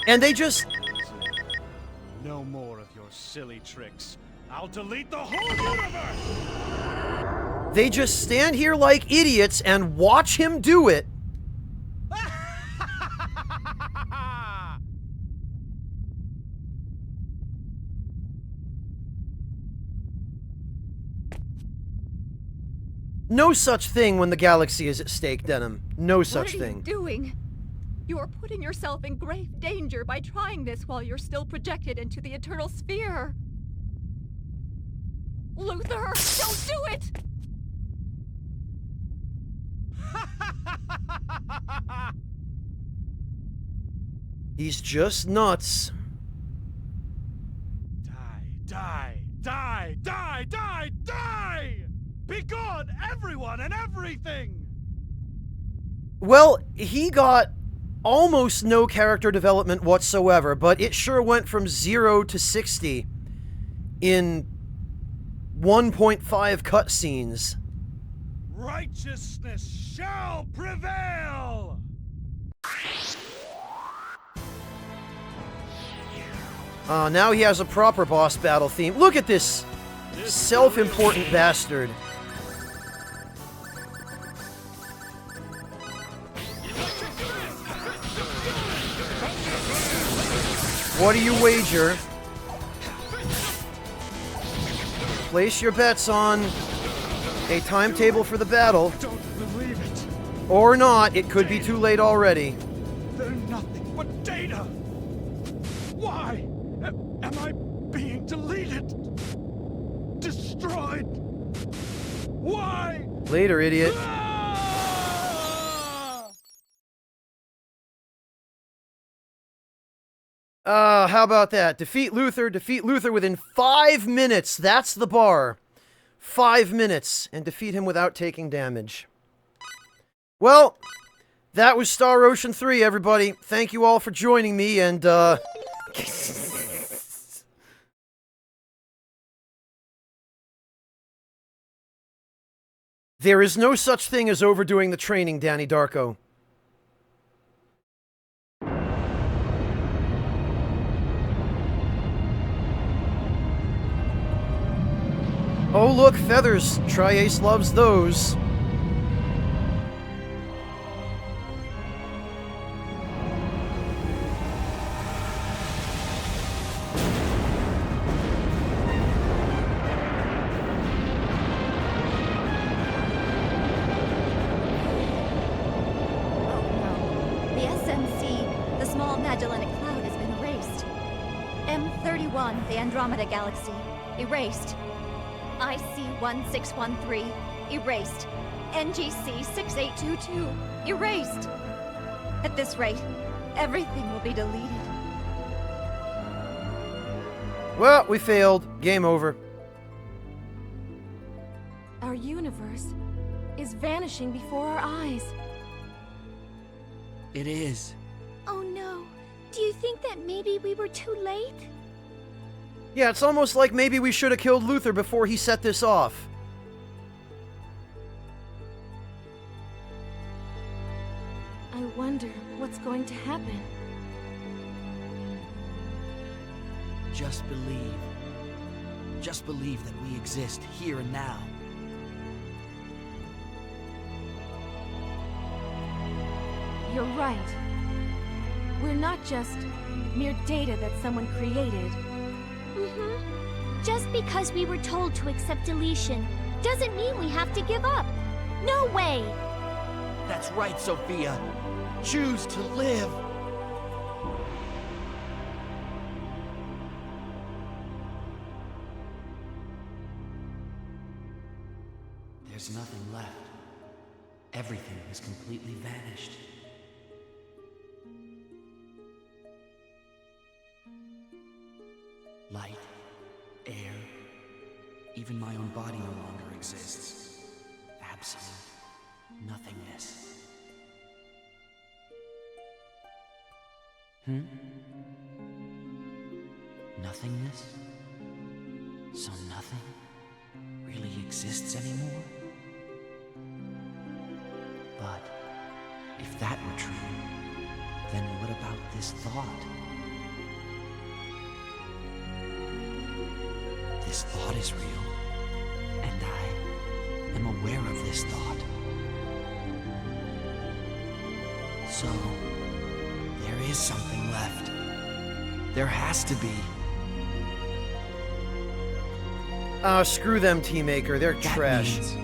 And they just... No more of your silly tricks. I'll delete the whole universe! They just stand here like idiots and watch him do it. No such thing when the galaxy is at stake, Denim. No such thing. What are you doing? You are putting yourself in grave danger by trying this while you're still projected into the Eternal Sphere. Luther, don't do it! He's just nuts. Die! Be gone, everyone and everything! Well, he got almost no character development whatsoever, but it sure went from 0 to 60 in 1.5 cutscenes. Righteousness shall prevail! Now he has a proper boss battle theme. Look at this self-important bastard. What do you wager? Place your bets on a timetable for the battle. Don't believe it. Or not, it could be too late already. They're nothing but data. Why am I being deleted? Destroyed? Why? Later, idiot. How about that? Defeat Luther within 5 minutes. That's the bar. 5 minutes, and defeat him without taking damage. Well, that was Star Ocean 3, everybody. Thank you all for joining me, and, there is no such thing as overdoing the training, Danny Darko. Oh look, feathers. Tri-Ace loves those. The SMC, the Small Magellanic Cloud, has been erased. M31, the Andromeda Galaxy, erased. IC-1613, erased. NGC-6822, erased. At this rate, everything will be deleted. Well, we failed. Game over. Our universe is vanishing before our eyes. It is. Oh no. Do you think that maybe we were too late? Yeah, it's almost like maybe we should have killed Luther before he set this off. I wonder what's going to happen. Just believe. Just believe that we exist here and now. You're right. We're not just mere data that someone created. Just because we were told to accept deletion doesn't mean we have to give up. No way! That's right, Sophia. Choose to live. There's nothing left. Everything has completely vanished. Light, air, even my own body no longer exists. Absolute nothingness. Nothingness? So nothing really exists anymore? But if that were true, then what about this thought? This thought is real, and I am aware of this thought. So, there is something left. There has to be. Screw them, Teamaker. They're That trash. means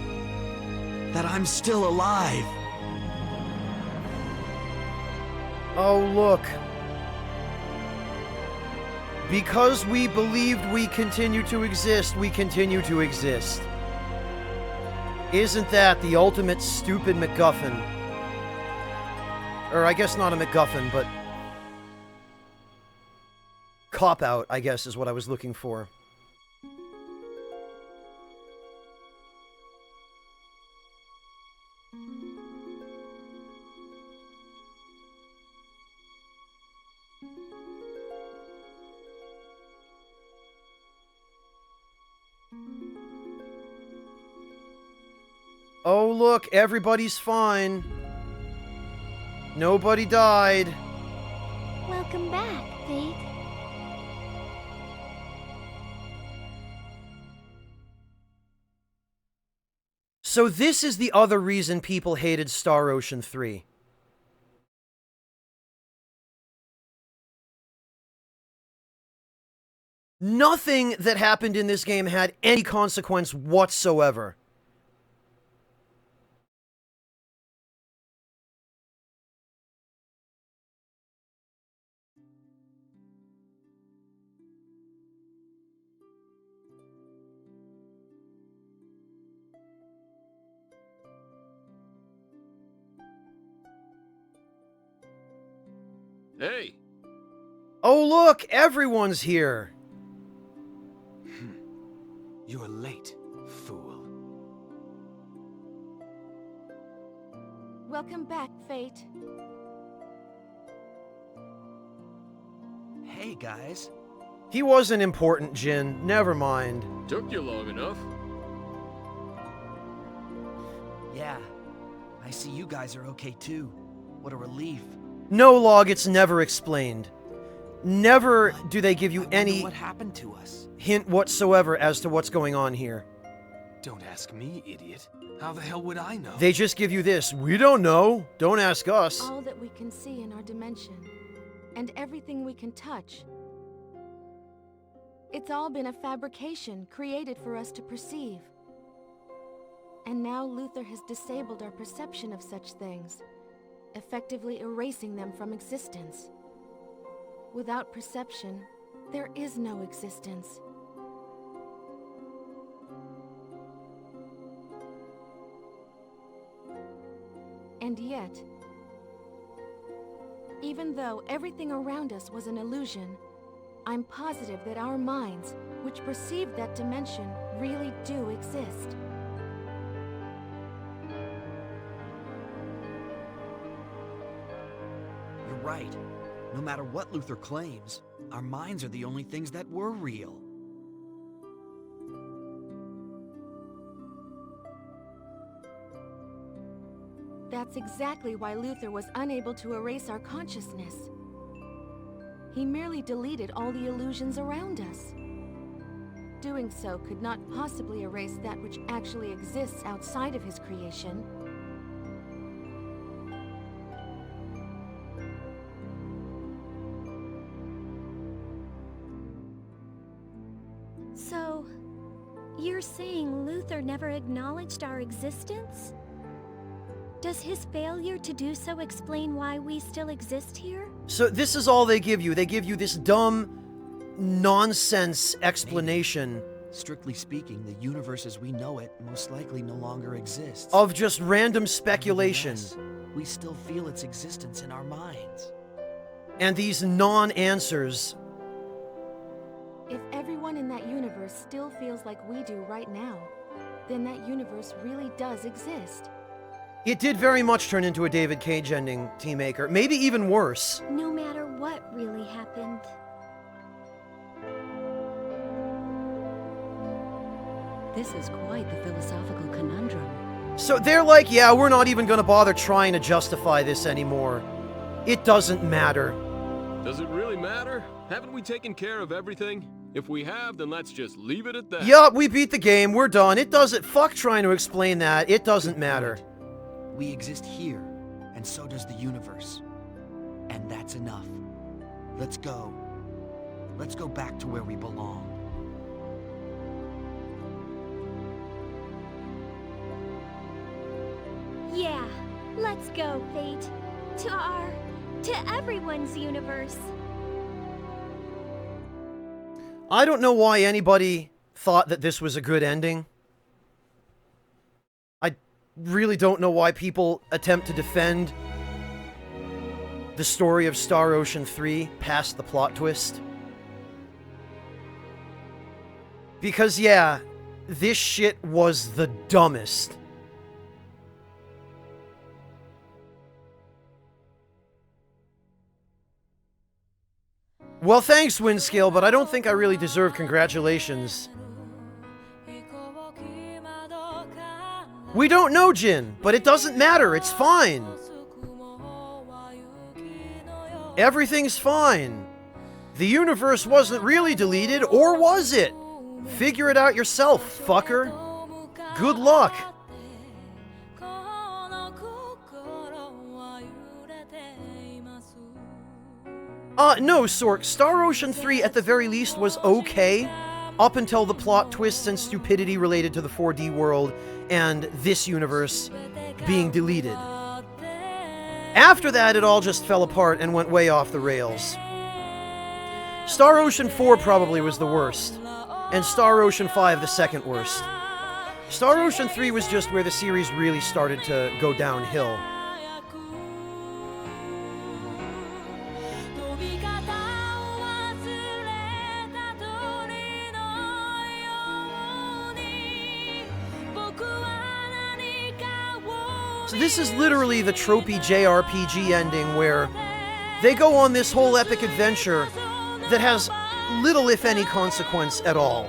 that I'm still alive. Oh, look. Because we believed we continue to exist, we continue to exist. Isn't that the ultimate stupid MacGuffin? Or I guess not a MacGuffin, but... cop-out, I guess, is what I was looking for. Oh, look, everybody's fine. Nobody died. Welcome back, Faith. So this is the other reason people hated Star Ocean 3. Nothing that happened in this game had any consequence whatsoever. Hey! Oh look, everyone's here! You're late, fool. Welcome back, Fate. Hey, guys. He wasn't important, Jin. Never mind. Took you long enough. Yeah. I see you guys are okay too. What a relief. No, Log, it's never explained. Never do they give you any what happened to us. hint whatsoever as to what's going on here. Don't ask me, idiot. How the hell would I know? They just give you this. We don't know. Don't ask us. All that we can see in our dimension, and everything we can touch. It's all been a fabrication created for us to perceive. And now Luther has disabled our perception of such things, effectively erasing them from existence. Without perception, there is no existence. And yet, even though everything around us was an illusion, I'm positive that our minds, which perceive that dimension, really do exist. You're right. No matter what Luther claims, our minds are the only things that were real. That's exactly why Luther was unable to erase our consciousness. He merely deleted all the illusions around us. Doing so could not possibly erase that which actually exists outside of his creation. So, you're saying Luther never acknowledged our existence? Does his failure to do so explain why we still exist here? So this is all they give you. They give you this dumb, nonsense explanation. Maybe. Strictly speaking, the universe as we know it most likely no longer exists. Of just random speculation. We still feel its existence in our minds. And these non-answers. If everyone in that universe still feels like we do right now, then that universe really does exist. It did very much turn into a David Cage ending, Teamaker. Maybe even worse. No matter what really happened. This is quite the philosophical conundrum. So they're like, yeah, we're not even gonna bother trying to justify this anymore. It doesn't matter. Does it really matter? Haven't we taken care of everything? If we have, then let's just leave it at that. Yup, we beat the game, we're done. It doesn't, fuck trying to explain that. It doesn't matter. We exist here, and so does the universe. And that's enough. Let's go. Let's go back to where we belong. Yeah, let's go, Fate. To everyone's universe. I don't know why anybody thought that this was a good ending. I really don't know why people attempt to defend the story of Star Ocean 3 past the plot twist. Because, yeah, this shit was the dumbest. Well, thanks, Windscale, but I don't think I really deserve congratulations. We don't know, Jin, but it doesn't matter, it's fine. Everything's fine. The universe wasn't really deleted, or was it? Figure it out yourself, fucker. Good luck. No, Sork. Star Ocean 3 at the very least was okay, up until the plot twists and stupidity related to the 4D world and this universe being deleted. After that, it all just fell apart and went way off the rails. Star Ocean 4 probably was the worst, and Star Ocean 5 the second worst. Star Ocean 3 was just where the series really started to go downhill. So this is literally the tropey JRPG ending where they go on this whole epic adventure that has little, if any, consequence at all.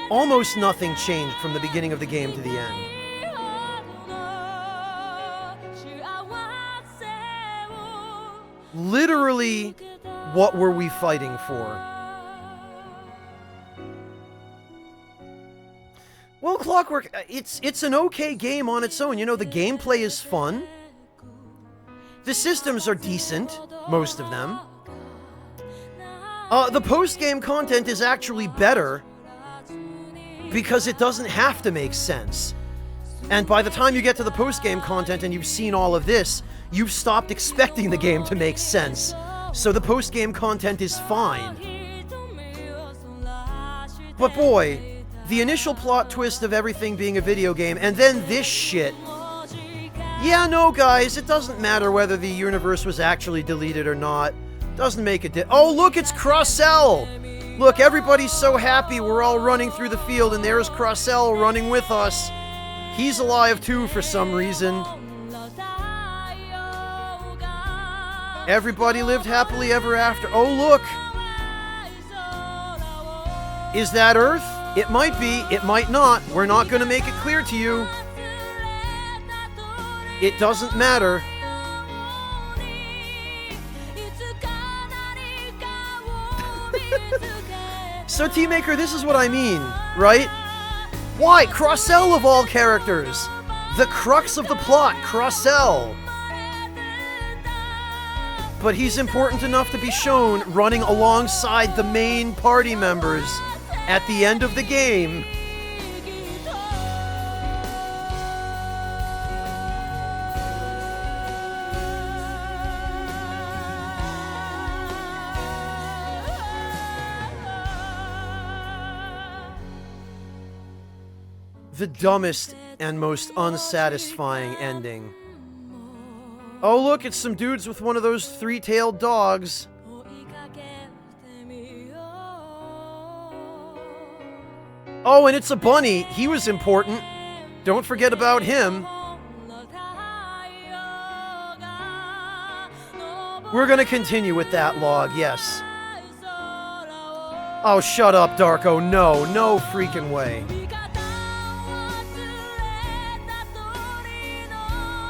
Almost nothing changed from the beginning of the game to the end. Literally, what were we fighting for? Well, Clockwork, it's an okay game on its own. You know, the gameplay is fun. The systems are decent, most of them. The post-game content is actually better because it doesn't have to make sense. And by the time you get to the post-game content and you've seen all of this, you've stopped expecting the game to make sense. So the post-game content is fine. But boy, the initial plot twist of everything being a video game, and then this shit. Yeah, no, guys, it doesn't matter whether the universe was actually deleted or not. Doesn't make a Oh, look, it's Crossell! Look, everybody's so happy we're all running through the field, and there's Crossell running with us. He's alive, too, for some reason. Everybody lived happily ever after. Oh, look! Is that Earth? It might be, it might not. We're not going to make it clear to you. It doesn't matter. So, Teammaker, this is what I mean, right? Why? Crossell of all characters! The crux of the plot, Crossell! But he's important enough to be shown running alongside the main party members at the end of the game. The dumbest and most unsatisfying ending. Oh, look, it's some dudes with one of those three-tailed dogs. Oh, and it's a bunny. He was important. Don't forget about him. We're gonna continue with that log, yes. Oh, shut up, Darko. No, no freaking way.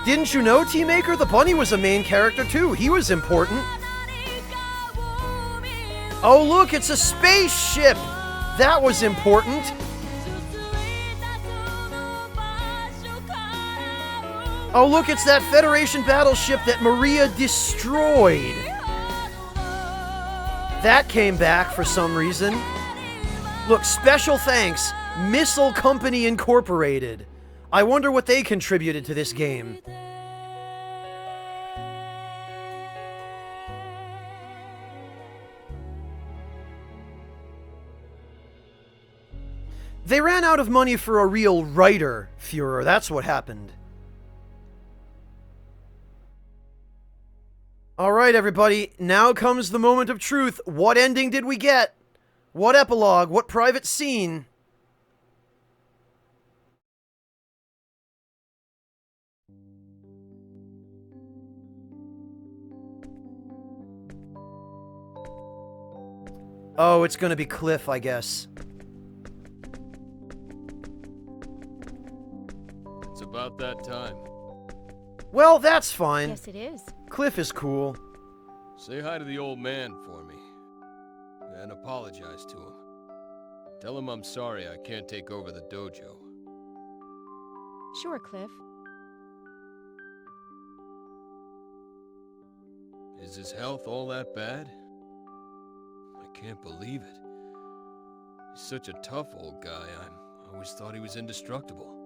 Didn't you know, Teammaker? The bunny was a main character, too. He was important. Oh, look, it's a spaceship! That was important. Oh, look, it's that Federation battleship that Maria destroyed. That came back for some reason. Look, special thanks, Missile Company Incorporated. I wonder what they contributed to this game. They ran out of money for a real writer, Führer. That's what happened. Alright, everybody. Now comes the moment of truth. What ending did we get? What epilogue? What private scene? Oh, it's gonna be Cliff, I guess. It's about that time. Well, that's fine. Yes, it is. Cliff is cool. Say hi to the old man for me. And apologize to him. Tell him I'm sorry I can't take over the dojo. Sure, Cliff. Is his health all that bad? I can't believe it. He's such a tough old guy. I always thought he was indestructible.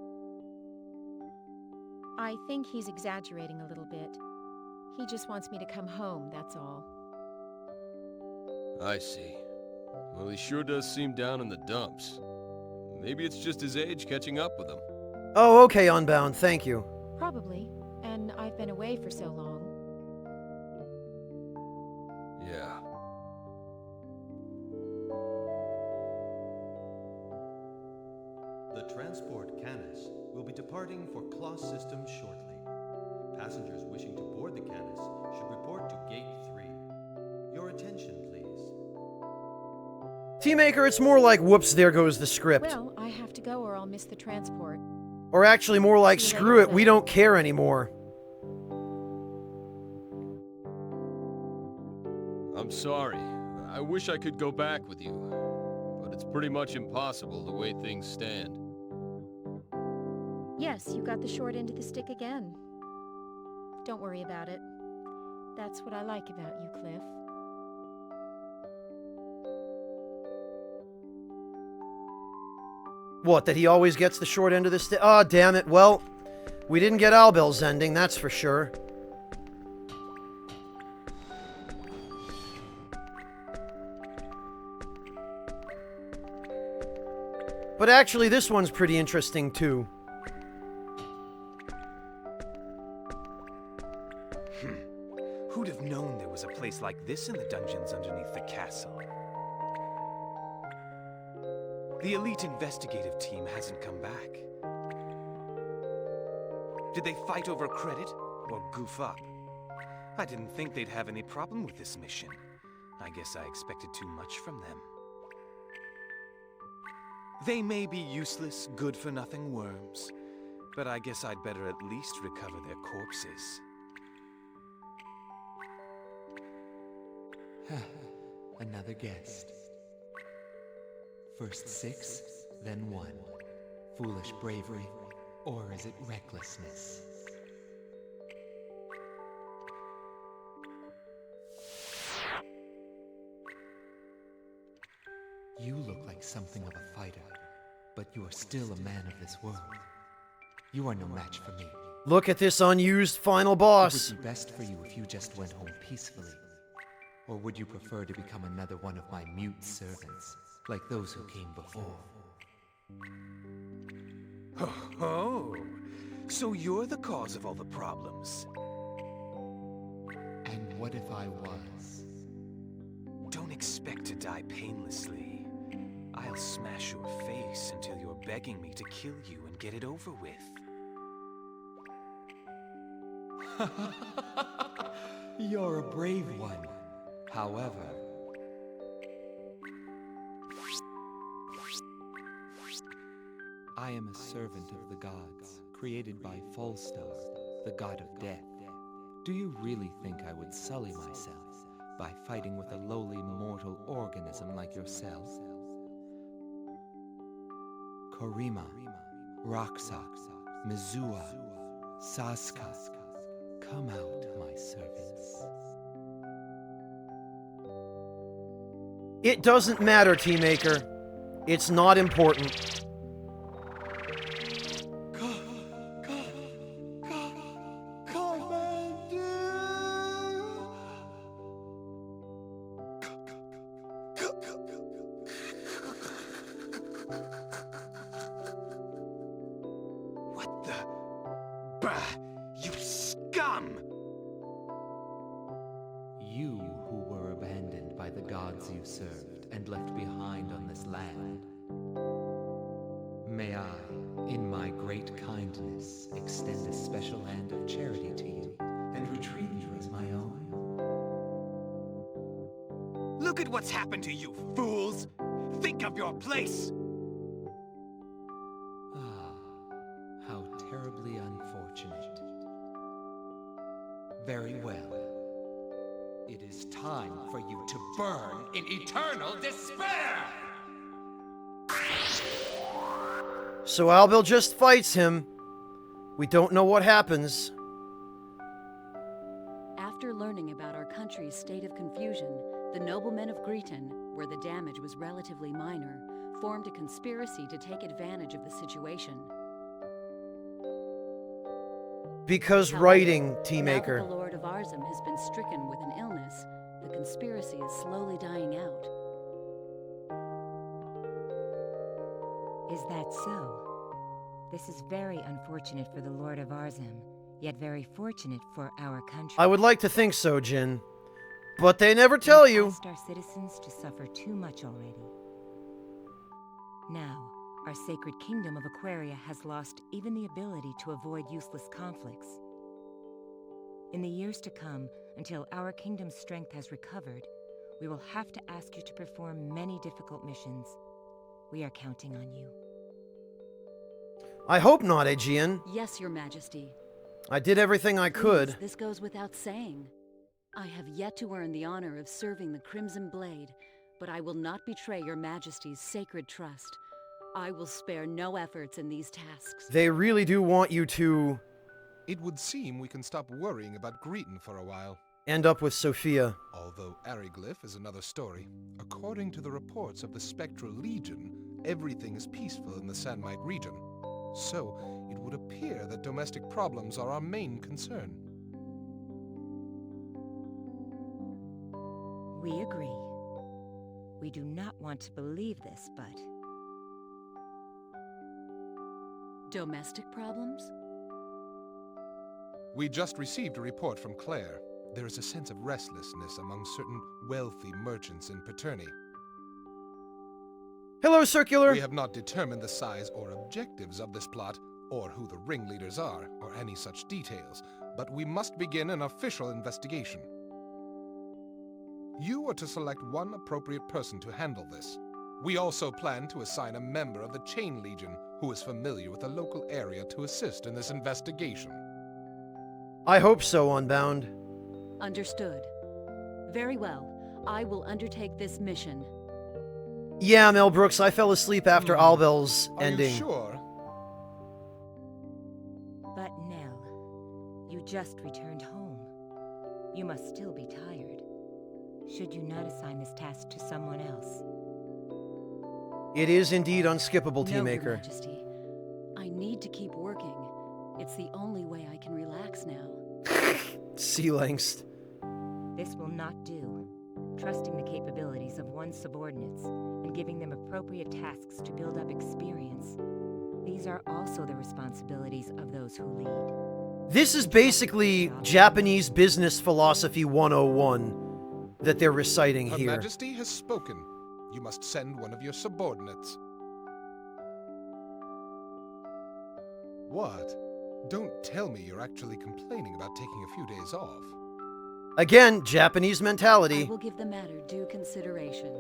I think he's exaggerating a little bit. He just wants me to come home, that's all. I see. Well, he sure does seem down in the dumps. Maybe it's just his age catching up with him. Oh, okay, Unbound. Thank you. Probably. And I've been away for so long. Yeah. The transport Canis will be departing for Claw System shortly. Passengers wishing to board the Canis should report to Gate 3. Your attention, please. Teammaker, it's more like, whoops, there goes the script. Well, I have to go or I'll miss the transport. Or actually more like, See you screw later, it, we then. don't care anymore. I'm sorry. I wish I could go back with you, but it's pretty much impossible the way things stand. Yes, you got the short end of the stick again. Don't worry about it. That's what I like about you, Cliff. What, that he always gets the short end of the stick? Oh, damn it. Well, we didn't get Albel's ending, that's for sure. But actually, this one's pretty interesting, too. Who'd have known there was a place like this in the dungeons underneath the castle? The elite investigative team hasn't come back. Did they fight over credit or goof up? I didn't think they'd have any problem with this mission. I guess I expected too much from them. They may be useless, good-for-nothing worms, but I guess I'd better at least recover their corpses. Another guest. First 6, then 1. Foolish bravery, or is it recklessness? You look like something of a fighter, but you are still a man of this world. You are no match for me. Look at this unused final boss. It would be best for you if you just went home peacefully. Or would you prefer to become another one of my mute servants, like those who came before? Oh, so you're the cause of all the problems. And what if I was? Don't expect to die painlessly. I'll smash your face until you're begging me to kill you and get it over with. You're a brave one. However, I am a servant of the gods, created by Falstar, the god of death. Do you really think I would sully myself by fighting with a lowly mortal organism like yourself? Korima, Roxa, Mizua, Saska, come out, my servants. It doesn't matter, Teammaker. It's not important. What the? Bah! You scum! You who were abandoned by the gods you served and left behind on this land. May I, in my great kindness, extend a special hand of charity to you and retrieve you as my own? Look at what's happened to you, fools! Think of your place! How terribly unfortunate. Very well. It is time for you to burn in eternal despair! So Albel just fights him. We don't know what happens. After learning about our country's state of confusion, the noblemen of Greeton, where the damage was relatively minor, formed a conspiracy to take advantage of the situation. Because However, writing, now Teammaker. that the Lord of Arzum has been stricken with an illness, the conspiracy is slowly dying out. Is that so? This is very unfortunate for the Lord of Arzum, yet very fortunate for our country. I would like to think so, Jin. But they never tell you. We've asked our citizens to suffer too much already. Now, our sacred kingdom of Aquaria has lost even the ability to avoid useless conflicts. In the years to come, until our kingdom's strength has recovered, we will have to ask you to perform many difficult missions. We are counting on you. I hope not, Aegean. Yes, Your Majesty. I did everything I could. Please, this goes without saying. I have yet to earn the honor of serving the Crimson Blade, but I will not betray Your Majesty's sacred trust. I will spare no efforts in these tasks. They really do want you to... It would seem we can stop worrying about Greeton for a while. End up with Sophia. Although Ariglyph is another story. According to the reports of the Spectral Legion, everything is peaceful in the Sandmite region. So, it would appear that domestic problems are our main concern. We agree. We do not want to believe this, but... Domestic problems? We just received a report from Claire. There is a sense of restlessness among certain wealthy merchants in Paterni. Hello, Circular! We have not determined the size or objectives of this plot, or who the ringleaders are, or any such details, but we must begin an official investigation. You are to select one appropriate person to handle this. We also plan to assign a member of the Chain Legion who is familiar with the local area to assist in this investigation. I hope so, Unbound. Understood. Very well. I will undertake this mission. Yeah, Mel Brooks, I fell asleep after Albel's ending. Are you sure? But Nell, you just returned home. You must still be tired. Should you not assign this task to someone else? It is indeed unskippable, No, Your Teamaker. Majesty. I need to keep working. It's the only way I can relax now. Sea lengths. This will not do. Trusting the capabilities of one's subordinates and giving them appropriate tasks to build up experience. These are also the responsibilities of those who lead. This is basically Japanese business philosophy 101 that they're reciting Her here. Majesty has spoken. You must send one of your subordinates. What? Don't tell me you're actually complaining about taking a few days off. Again, Japanese I mentality. will give the matter due consideration.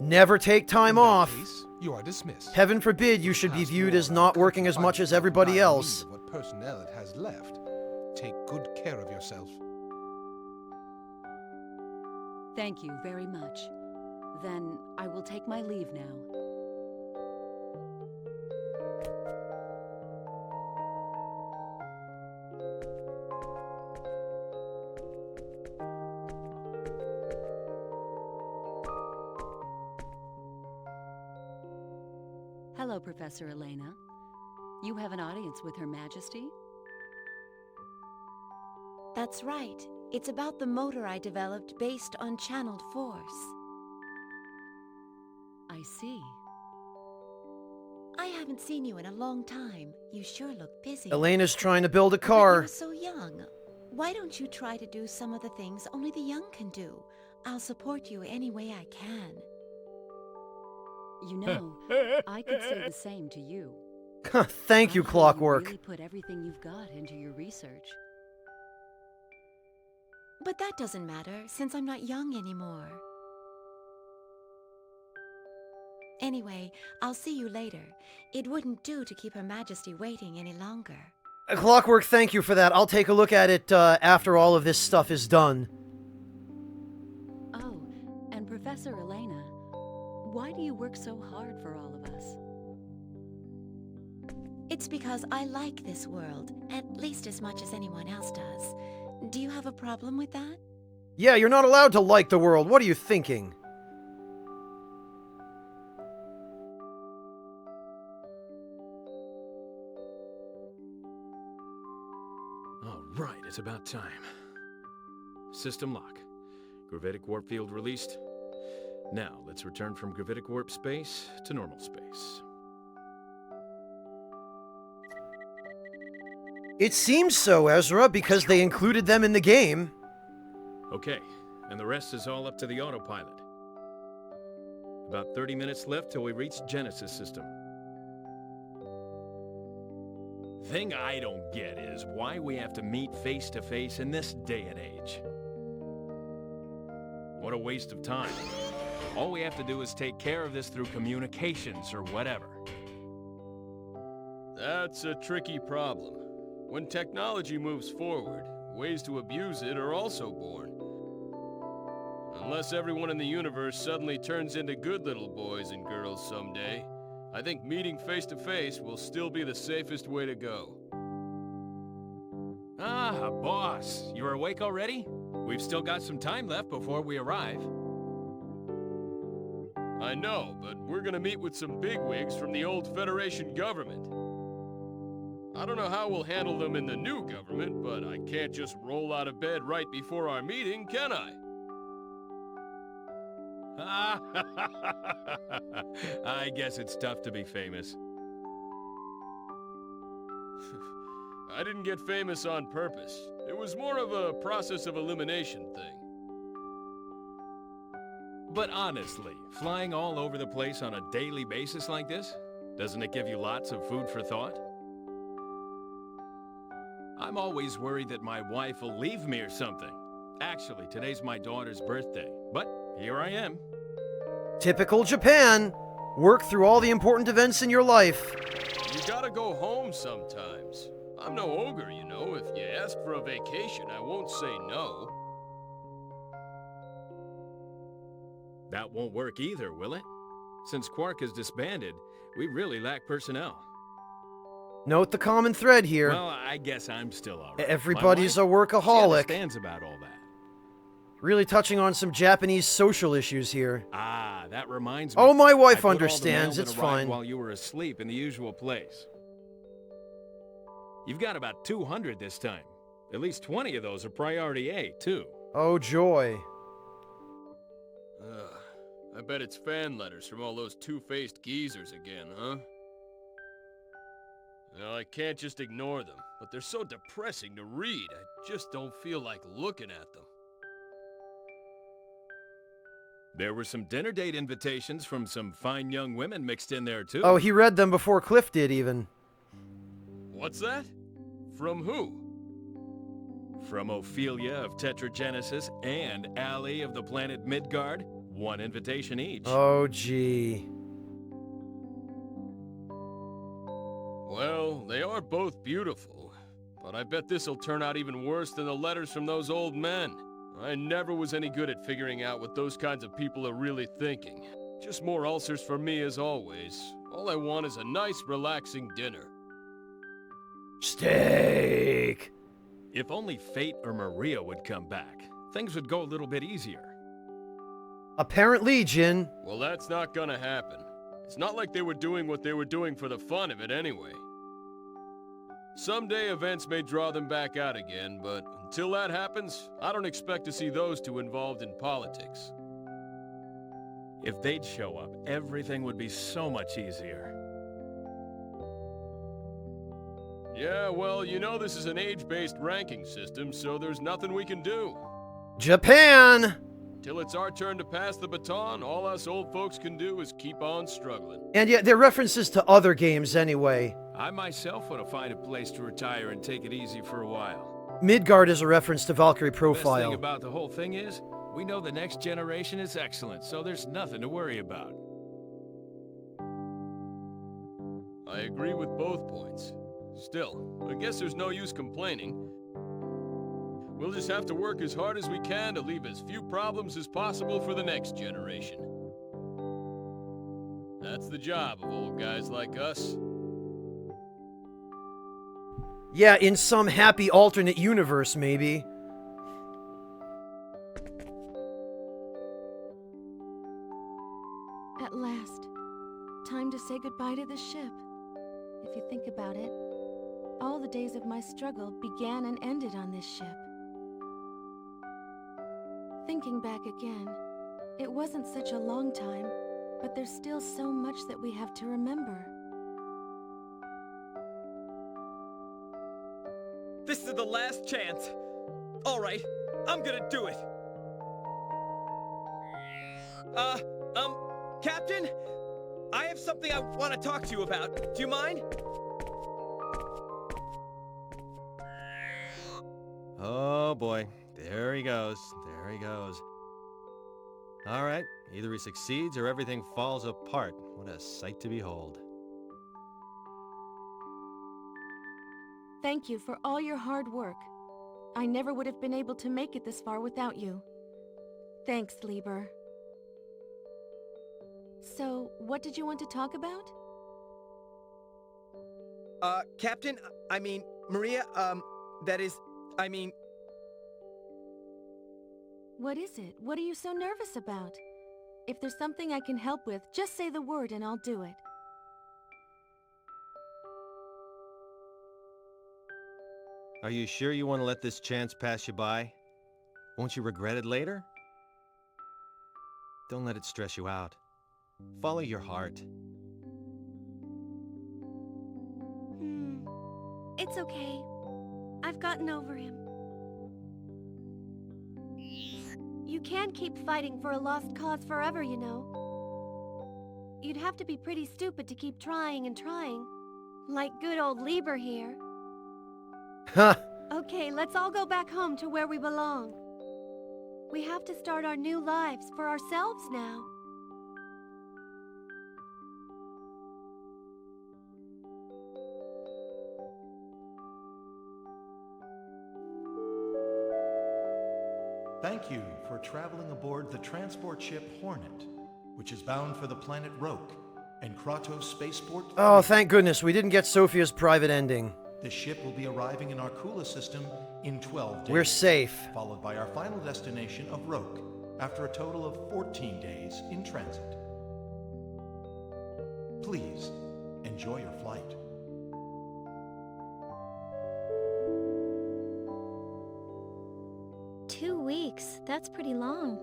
Never take time off. Case, you are dismissed. Heaven forbid you should be viewed as not working as much as everybody else. What personnel it has left. Take good care of yourself. Thank you very much. Then I will take my leave now. Hello, Professor Elena. You have an audience with Her Majesty? That's right. It's about the motor I developed based on channeled force. I see. I haven't seen you in a long time. You sure look busy. Elena's trying to build a But car. you're so young. Why don't you try to do some of the things only the young can do? I'll support you any way I can. You know, I could say the same to you. Thank you, You Clockwork. really put everything you've got into your research. But that doesn't matter, since I'm not young anymore. Anyway, I'll see you later. It wouldn't do to keep Her Majesty waiting any longer. Clockwork, thank you for that. I'll take a look at it after all of this stuff is done. Oh, and Professor Elena, why do you work so hard for all of us? It's because I like this world, at least as much as anyone else does. Do you have a problem with that? Yeah, you're not allowed to like the world. What are you thinking? All right, it's about time. System lock. Gravitic warp field released. Now, let's return from gravitic warp space to normal space. It seems so, Ezra, because they included them in the game. Okay, and the rest is all up to the autopilot. About 30 minutes left till we reach Genesis system. thing I don't get is why we have to meet face to face in this day and age. What a waste of time. All we have to do is take care of this through communications or whatever. That's a tricky problem. When technology moves forward, ways to abuse it are also born. Unless everyone in the universe suddenly turns into good little boys and girls someday, I think meeting face to face will still be the safest way to go. Ah, boss, you're awake already? We've still got some time left before we arrive. I know, but we're gonna meet with some bigwigs from the old Federation government. I don't know how we'll handle them in the new government, but I can't just roll out of bed right before our meeting, can I? I guess it's tough to be famous. I didn't get famous on purpose. It was more of a process of elimination thing. But honestly, flying all over the place on a daily basis like this, doesn't it give you lots of food for thought? I'm always worried that my wife will leave me or something. Actually, today's my daughter's birthday, but here I am. Typical Japan. Work through all the important events in your life. You gotta go home sometimes. I'm no ogre, you know. If you ask for a vacation, I won't say no. That won't work either, will it? Since Quark is disbanded, we really lack personnel. Note the common thread here. Well, I guess I'm still alright. Everybody's a She workaholic. understands about all that. Really touching on some Japanese social issues here. Ah, that reminds me. Oh, my wife I put all the understands. mail that It's arrived fine. While you were asleep in the usual place. You've got about 200 this time. At least 20 of those are priority A, too. Oh, joy. I bet it's fan letters from all those two-faced geezers again, huh? Well, I can't just ignore them, but they're so depressing to read, I just don't feel like looking at them. There were some dinner date invitations from some fine young women mixed in there, too. Oh, he read them before Cliff did, even. What's that? From who? From Ophelia of Tetragenesis and Allie of the planet Midgard. One invitation each. Oh, gee. Well, they are both beautiful, but I bet this'll turn out even worse than the letters from those old men. I never was any good at figuring out what those kinds of people are really thinking. Just more ulcers for me as always. All I want is a nice, relaxing dinner. Steak! If only Fate or Maria would come back, things would go a little bit easier. Apparently, Jin. Well, that's not gonna happen. It's not like they were doing what they were doing for the fun of it anyway. Someday events may draw them back out again, but until that happens, I don't expect to see those two involved in politics. If they'd show up, everything would be so much easier. Yeah, well, you know this is an age-based ranking system, so there's nothing we can do. Japan! Till it's our turn to pass the baton, all us old folks can do is keep on struggling. And yet, they're references to other games anyway. I myself want to find a place to retire and take it easy for a while. Midgard is a reference to Valkyrie Best Profile. thing about the whole thing is, we know the next generation is excellent, so there's nothing to worry about. I agree with both points. Still, I guess there's no use complaining. We'll just have to work as hard as we can to leave as few problems as possible for the next generation. That's the job of old guys like us. Yeah, in some happy alternate universe, maybe. At last. Time to say goodbye to the ship. If you think about it, all the days of my struggle began and ended on this ship. Thinking back again, it wasn't such a long time, but there's still so much that we have to remember. This is the last chance. All right, I'm gonna do it. Captain? I have something I want to talk to you about. Do you mind? Oh boy, there he goes. There he goes. All right, either he succeeds or everything falls apart. What a sight to behold. Thank you for all your hard work. I never would have been able to make it this far without you. Thanks, Lieber. So, what did you want to talk about? Captain, I mean, Maria, that is, I mean... What is it? What are you so nervous about? If there's something I can help with, just say the word and I'll do it. Are you sure you want to let this chance pass you by? Won't you regret it later? Don't let it stress you out. Follow your heart. It's okay. I've gotten over him. You can't keep fighting for a lost cause forever, you know. You'd have to be pretty stupid to keep trying and trying. Like good old Lieber here. Huh. Okay, let's all go back home to where we belong. We have to start our new lives for ourselves now. Thank you for traveling aboard the transport ship Hornet, which is bound for the planet Roke and Kratos Spaceport 3. Oh, thank goodness, we didn't get Sophia's private ending. The ship will be arriving in our Kula system in 12 days. We're safe. Followed by our final destination of Roke, after a total of 14 days in transit. Please, enjoy your flight. Weeks. That's pretty long.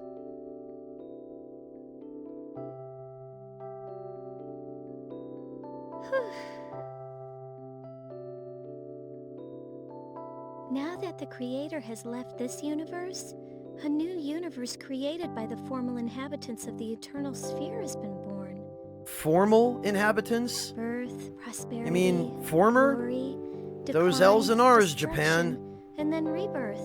Now that the Creator has left this universe, a new universe created by the formal inhabitants of the Eternal Sphere has been born. Formal inhabitants? Birth, prosperity, I mean, former? glory, Those decline, L's and R's, destruction, Japan. And then rebirth.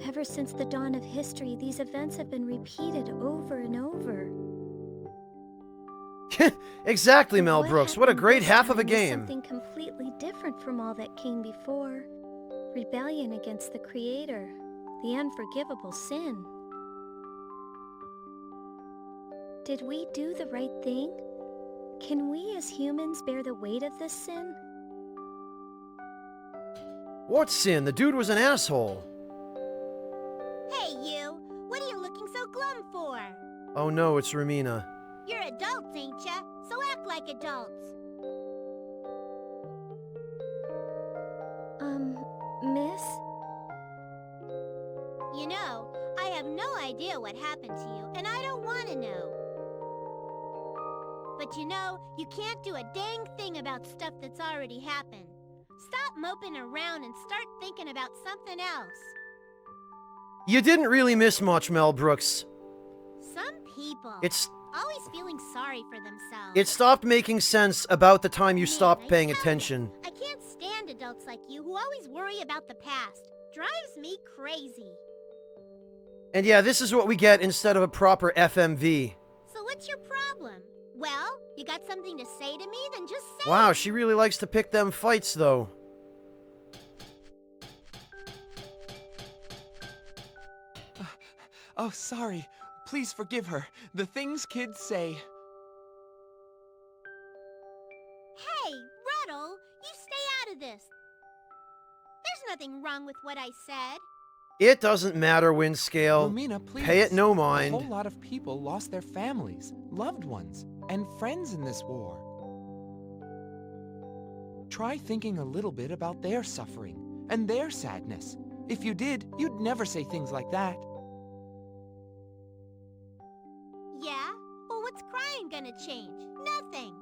Ever since the dawn of history, these events have been repeated over and over. Exactly, Mel Brooks. What a great half of a This time was game. something completely different from all that came before. Rebellion against the Creator, the unforgivable sin. Did we do the right thing? Can we as humans bear the weight of this sin? What sin? The dude was an asshole. Hey, you! What are you looking so glum for? Oh no, it's Romina. You're adults, ain't ya? So act like adults. Miss? You know, I have no idea what happened to you, and I don't want to know. But you know, you can't do a dang thing about stuff that's already happened. Stop moping around and start thinking about something else. You didn't really miss much, Mel Brooks. Some people... It's... always feeling sorry for themselves. It stopped making sense about the time you stopped paying attention. I can't stand adults like you who always worry about the past. Drives me crazy. And yeah, this is what we get instead of a proper FMV. So what's your problem? Well, you got something to say to me? Then just say Wow, it. she really likes to pick them fights, though. Oh, sorry. Please forgive her. The things kids say. Hey, Ruddle, you stay out of this. There's nothing wrong with what I said. It doesn't matter, Windscale. Romina, please. Pay it no A mind. whole lot of people lost their families, loved ones, and friends in this war. Try thinking a little bit about their suffering and their sadness. If you did, you'd never say things like that. Yeah? Well, what's crying gonna change? Nothing.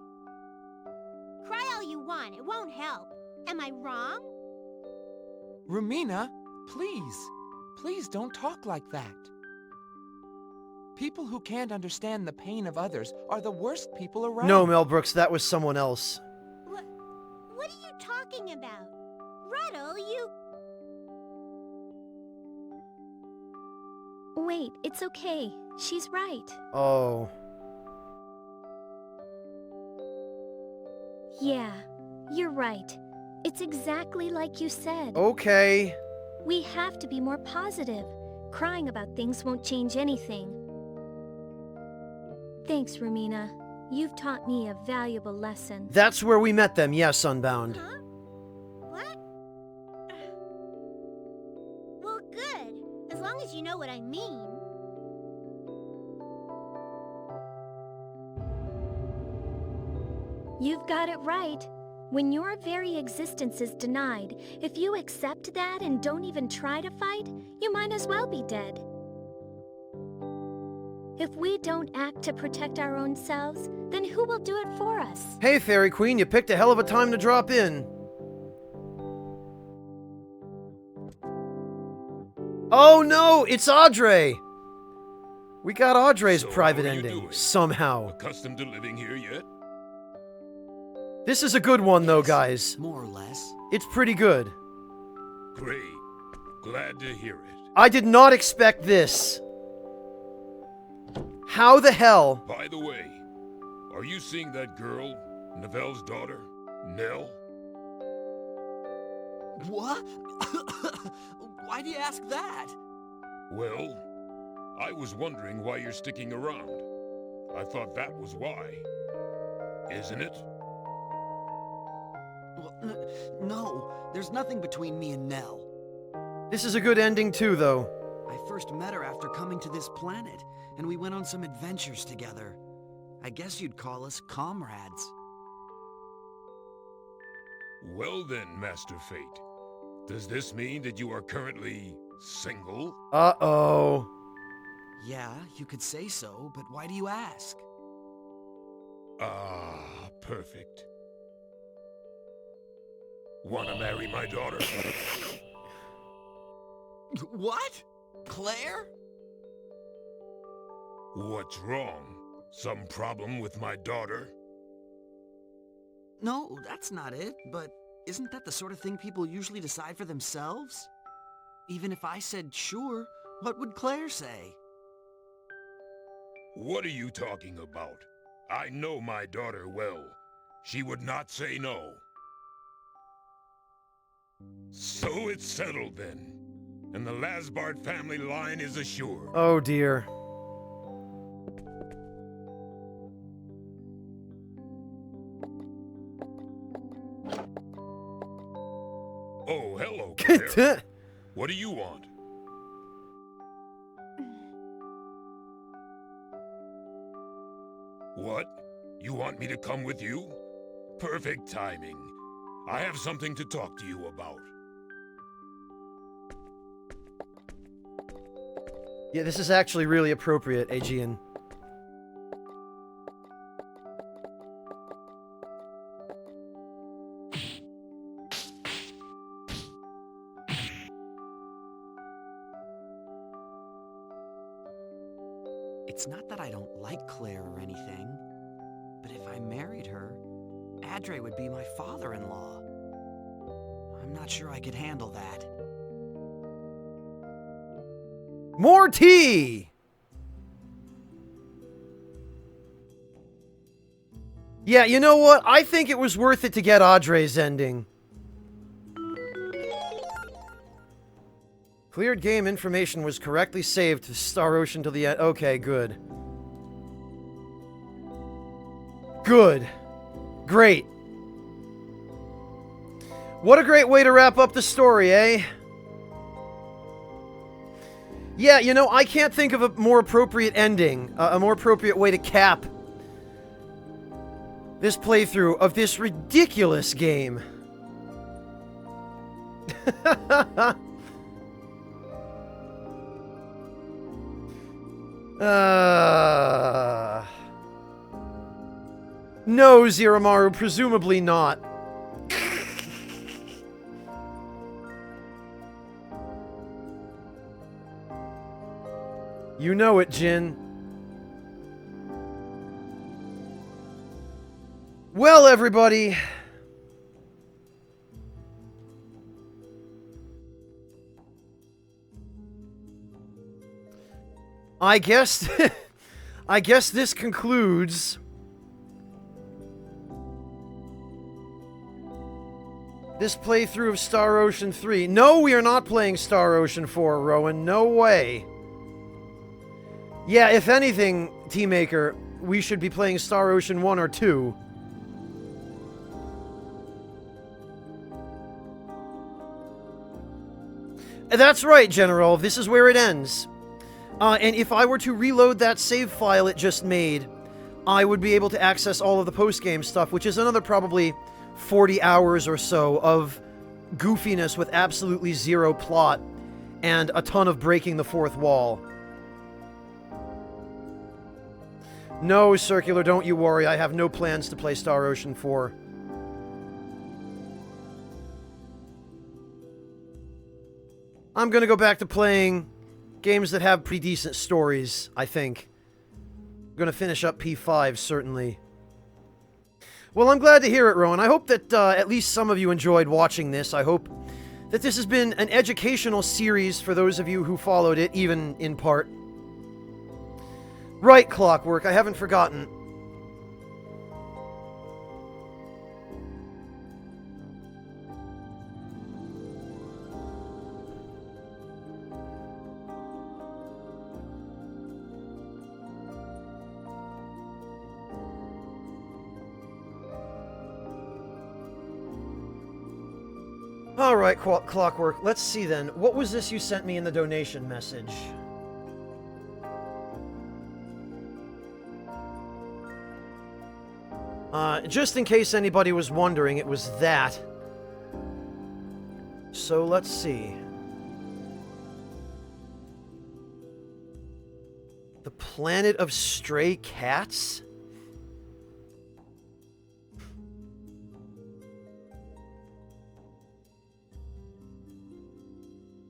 Cry all you want, it won't help. Am I wrong? Romina, please. Please don't talk like that. People who can't understand the pain of others are the worst people around. No, Mel Brooks, that was someone else. What are you talking about? Ruddle, you... Wait, it's okay. She's right. Oh. Yeah, you're right. It's exactly like you said. Okay. We have to be more positive. Crying about things won't change anything. Thanks, Rumina. You've taught me a valuable lesson. That's where we met them, yes, Unbound. Huh? What? Well, good. As long as you know what I mean. You've got it right. When your very existence is denied, if you accept that and don't even try to fight, you might as well be dead. If we don't act to protect our own selves, then who will do it for us? Hey, Fairy Queen, you picked a hell of a time to drop in. Oh no, it's Audrey! We got Audrey's private ending, somehow. Accustomed to living here yet? This is a good one, though, guys. More or less. It's pretty good. Great. Glad to hear it. I did not expect this. How the hell? By the way, are you seeing that girl, Nivelle's daughter, Nell? What? Why do you ask that? Well, I was wondering why you're sticking around. I thought that was why. Isn't it? Well, no, there's nothing between me and Nell. This is a good ending too, though. I first met her after coming to this planet, and we went on some adventures together. I guess you'd call us comrades. Well then, Master Fate. Does this mean that you are currently single? Uh-oh. Yeah, you could say so, but why do you ask? Ah, perfect. Wanna marry my daughter? What? Claire? What's wrong? Some problem with my daughter? No, that's not it, but isn't that the sort of thing people usually decide for themselves? Even if I said sure, what would Claire say? What are you talking about? I know my daughter well. She would not say no. So it's settled then. And the Lasbart family line is assured. Oh dear. Oh, hello, Claire. What do you want? What? You want me to come with you? Perfect timing. I have something to talk to you about. Yeah, this is actually really appropriate, Aegean. It's not that I don't like Claire or anything, but if I married her, Adre would be my father-in-law. I'm not sure I could handle that. More tea! Yeah, you know what? I think it was worth it to get Audrey's ending. Cleared game information was correctly saved to Star Ocean till the end. Okay, good. Good. Great. What a great way to wrap up the story, eh? Yeah, you know, I can't think of a more appropriate ending, a more appropriate way to cap this playthrough of this ridiculous game. No, Ziramaru, presumably not. You know it, Jin. Well, everybody. I guess... I guess this concludes... this playthrough of Star Ocean 3. No, we are not playing Star Ocean 4, Rowan. No way. Yeah, if anything, Teammaker, we should be playing Star Ocean 1 or 2. That's right, General. This is where it ends. And if I were to reload that save file it just made, I would be able to access all of the post-game stuff, which is another probably 40 hours or so of goofiness with absolutely zero plot and a ton of breaking the fourth wall. No, Circular, don't you worry. I have no plans to play Star Ocean 4. I'm gonna go back to playing games that have pretty decent stories, I think. I'm gonna finish up P5, certainly. Well, I'm glad to hear it, Rowan. I hope that at least some of you enjoyed watching this. I hope that this has been an educational series for those of you who followed it, even in part. Right, Clockwork, I haven't forgotten. Alright, Clockwork, let's see then. What was this you sent me in the donation message? Just in case anybody was wondering, it was that. So let's see. The Planet of Stray Cats?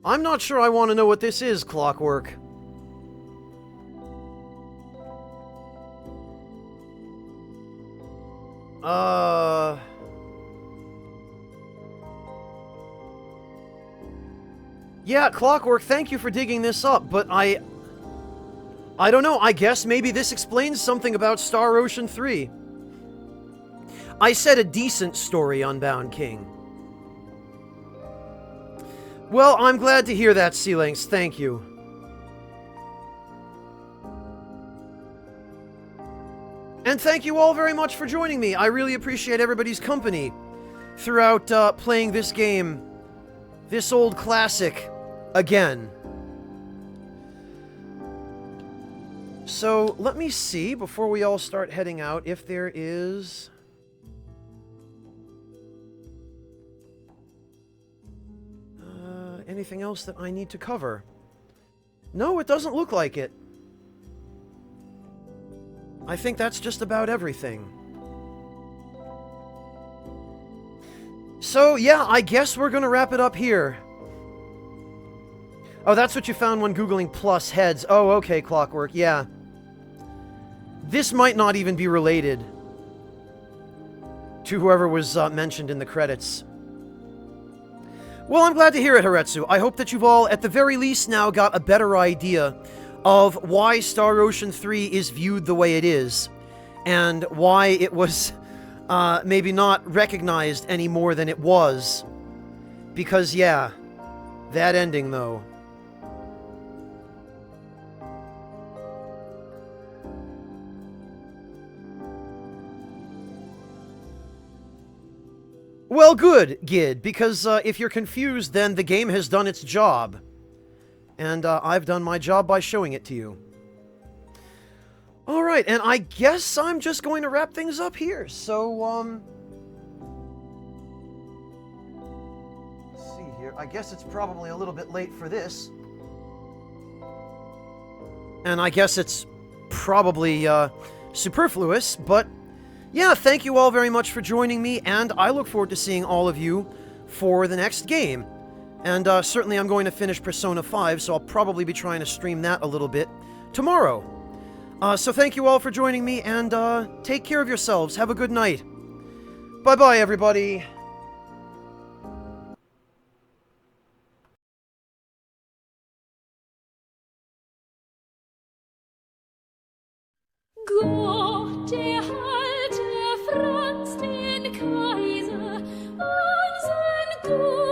I'm not sure I want to know what this is, Clockwork. Yeah, Clockwork, thank you for digging this up, but I don't know, I guess maybe this explains something about Star Ocean 3. I said a decent story, Unbound King. Well, I'm glad to hear that, Sealanx. Thank you. And thank you all very much for joining me. I really appreciate everybody's company throughout playing this game, this old classic, again. So, let me see, before we all start heading out, if there is... anything else that I need to cover? No, it doesn't look like it. I think that's just about everything. So, yeah, I guess we're gonna wrap it up here. Oh, that's what you found when Googling plus heads. Oh, okay, Clockwork, yeah. This might not even be related to whoever was mentioned in the credits. Well, I'm glad to hear it, Haretsu. I hope that you've all, at the very least, now got a better idea of why Star Ocean 3 is viewed the way it is, and why it was maybe not recognized any more than it was. Because, yeah, that ending, though. Well, good, Gid, because if you're confused, then the game has done its job. And I've done my job by showing it to you. Alright, and I guess I'm just going to wrap things up here, so, let's see here. I guess it's probably a little bit late for this. And I guess it's probably, superfluous, but... yeah, thank you all very much for joining me, and I look forward to seeing all of you for the next game. And certainly I'm going to finish Persona 5, so I'll probably be trying to stream that a little bit tomorrow. So thank you all for joining me, and take care of yourselves. Have a good night. Bye-bye, everybody. Ooh.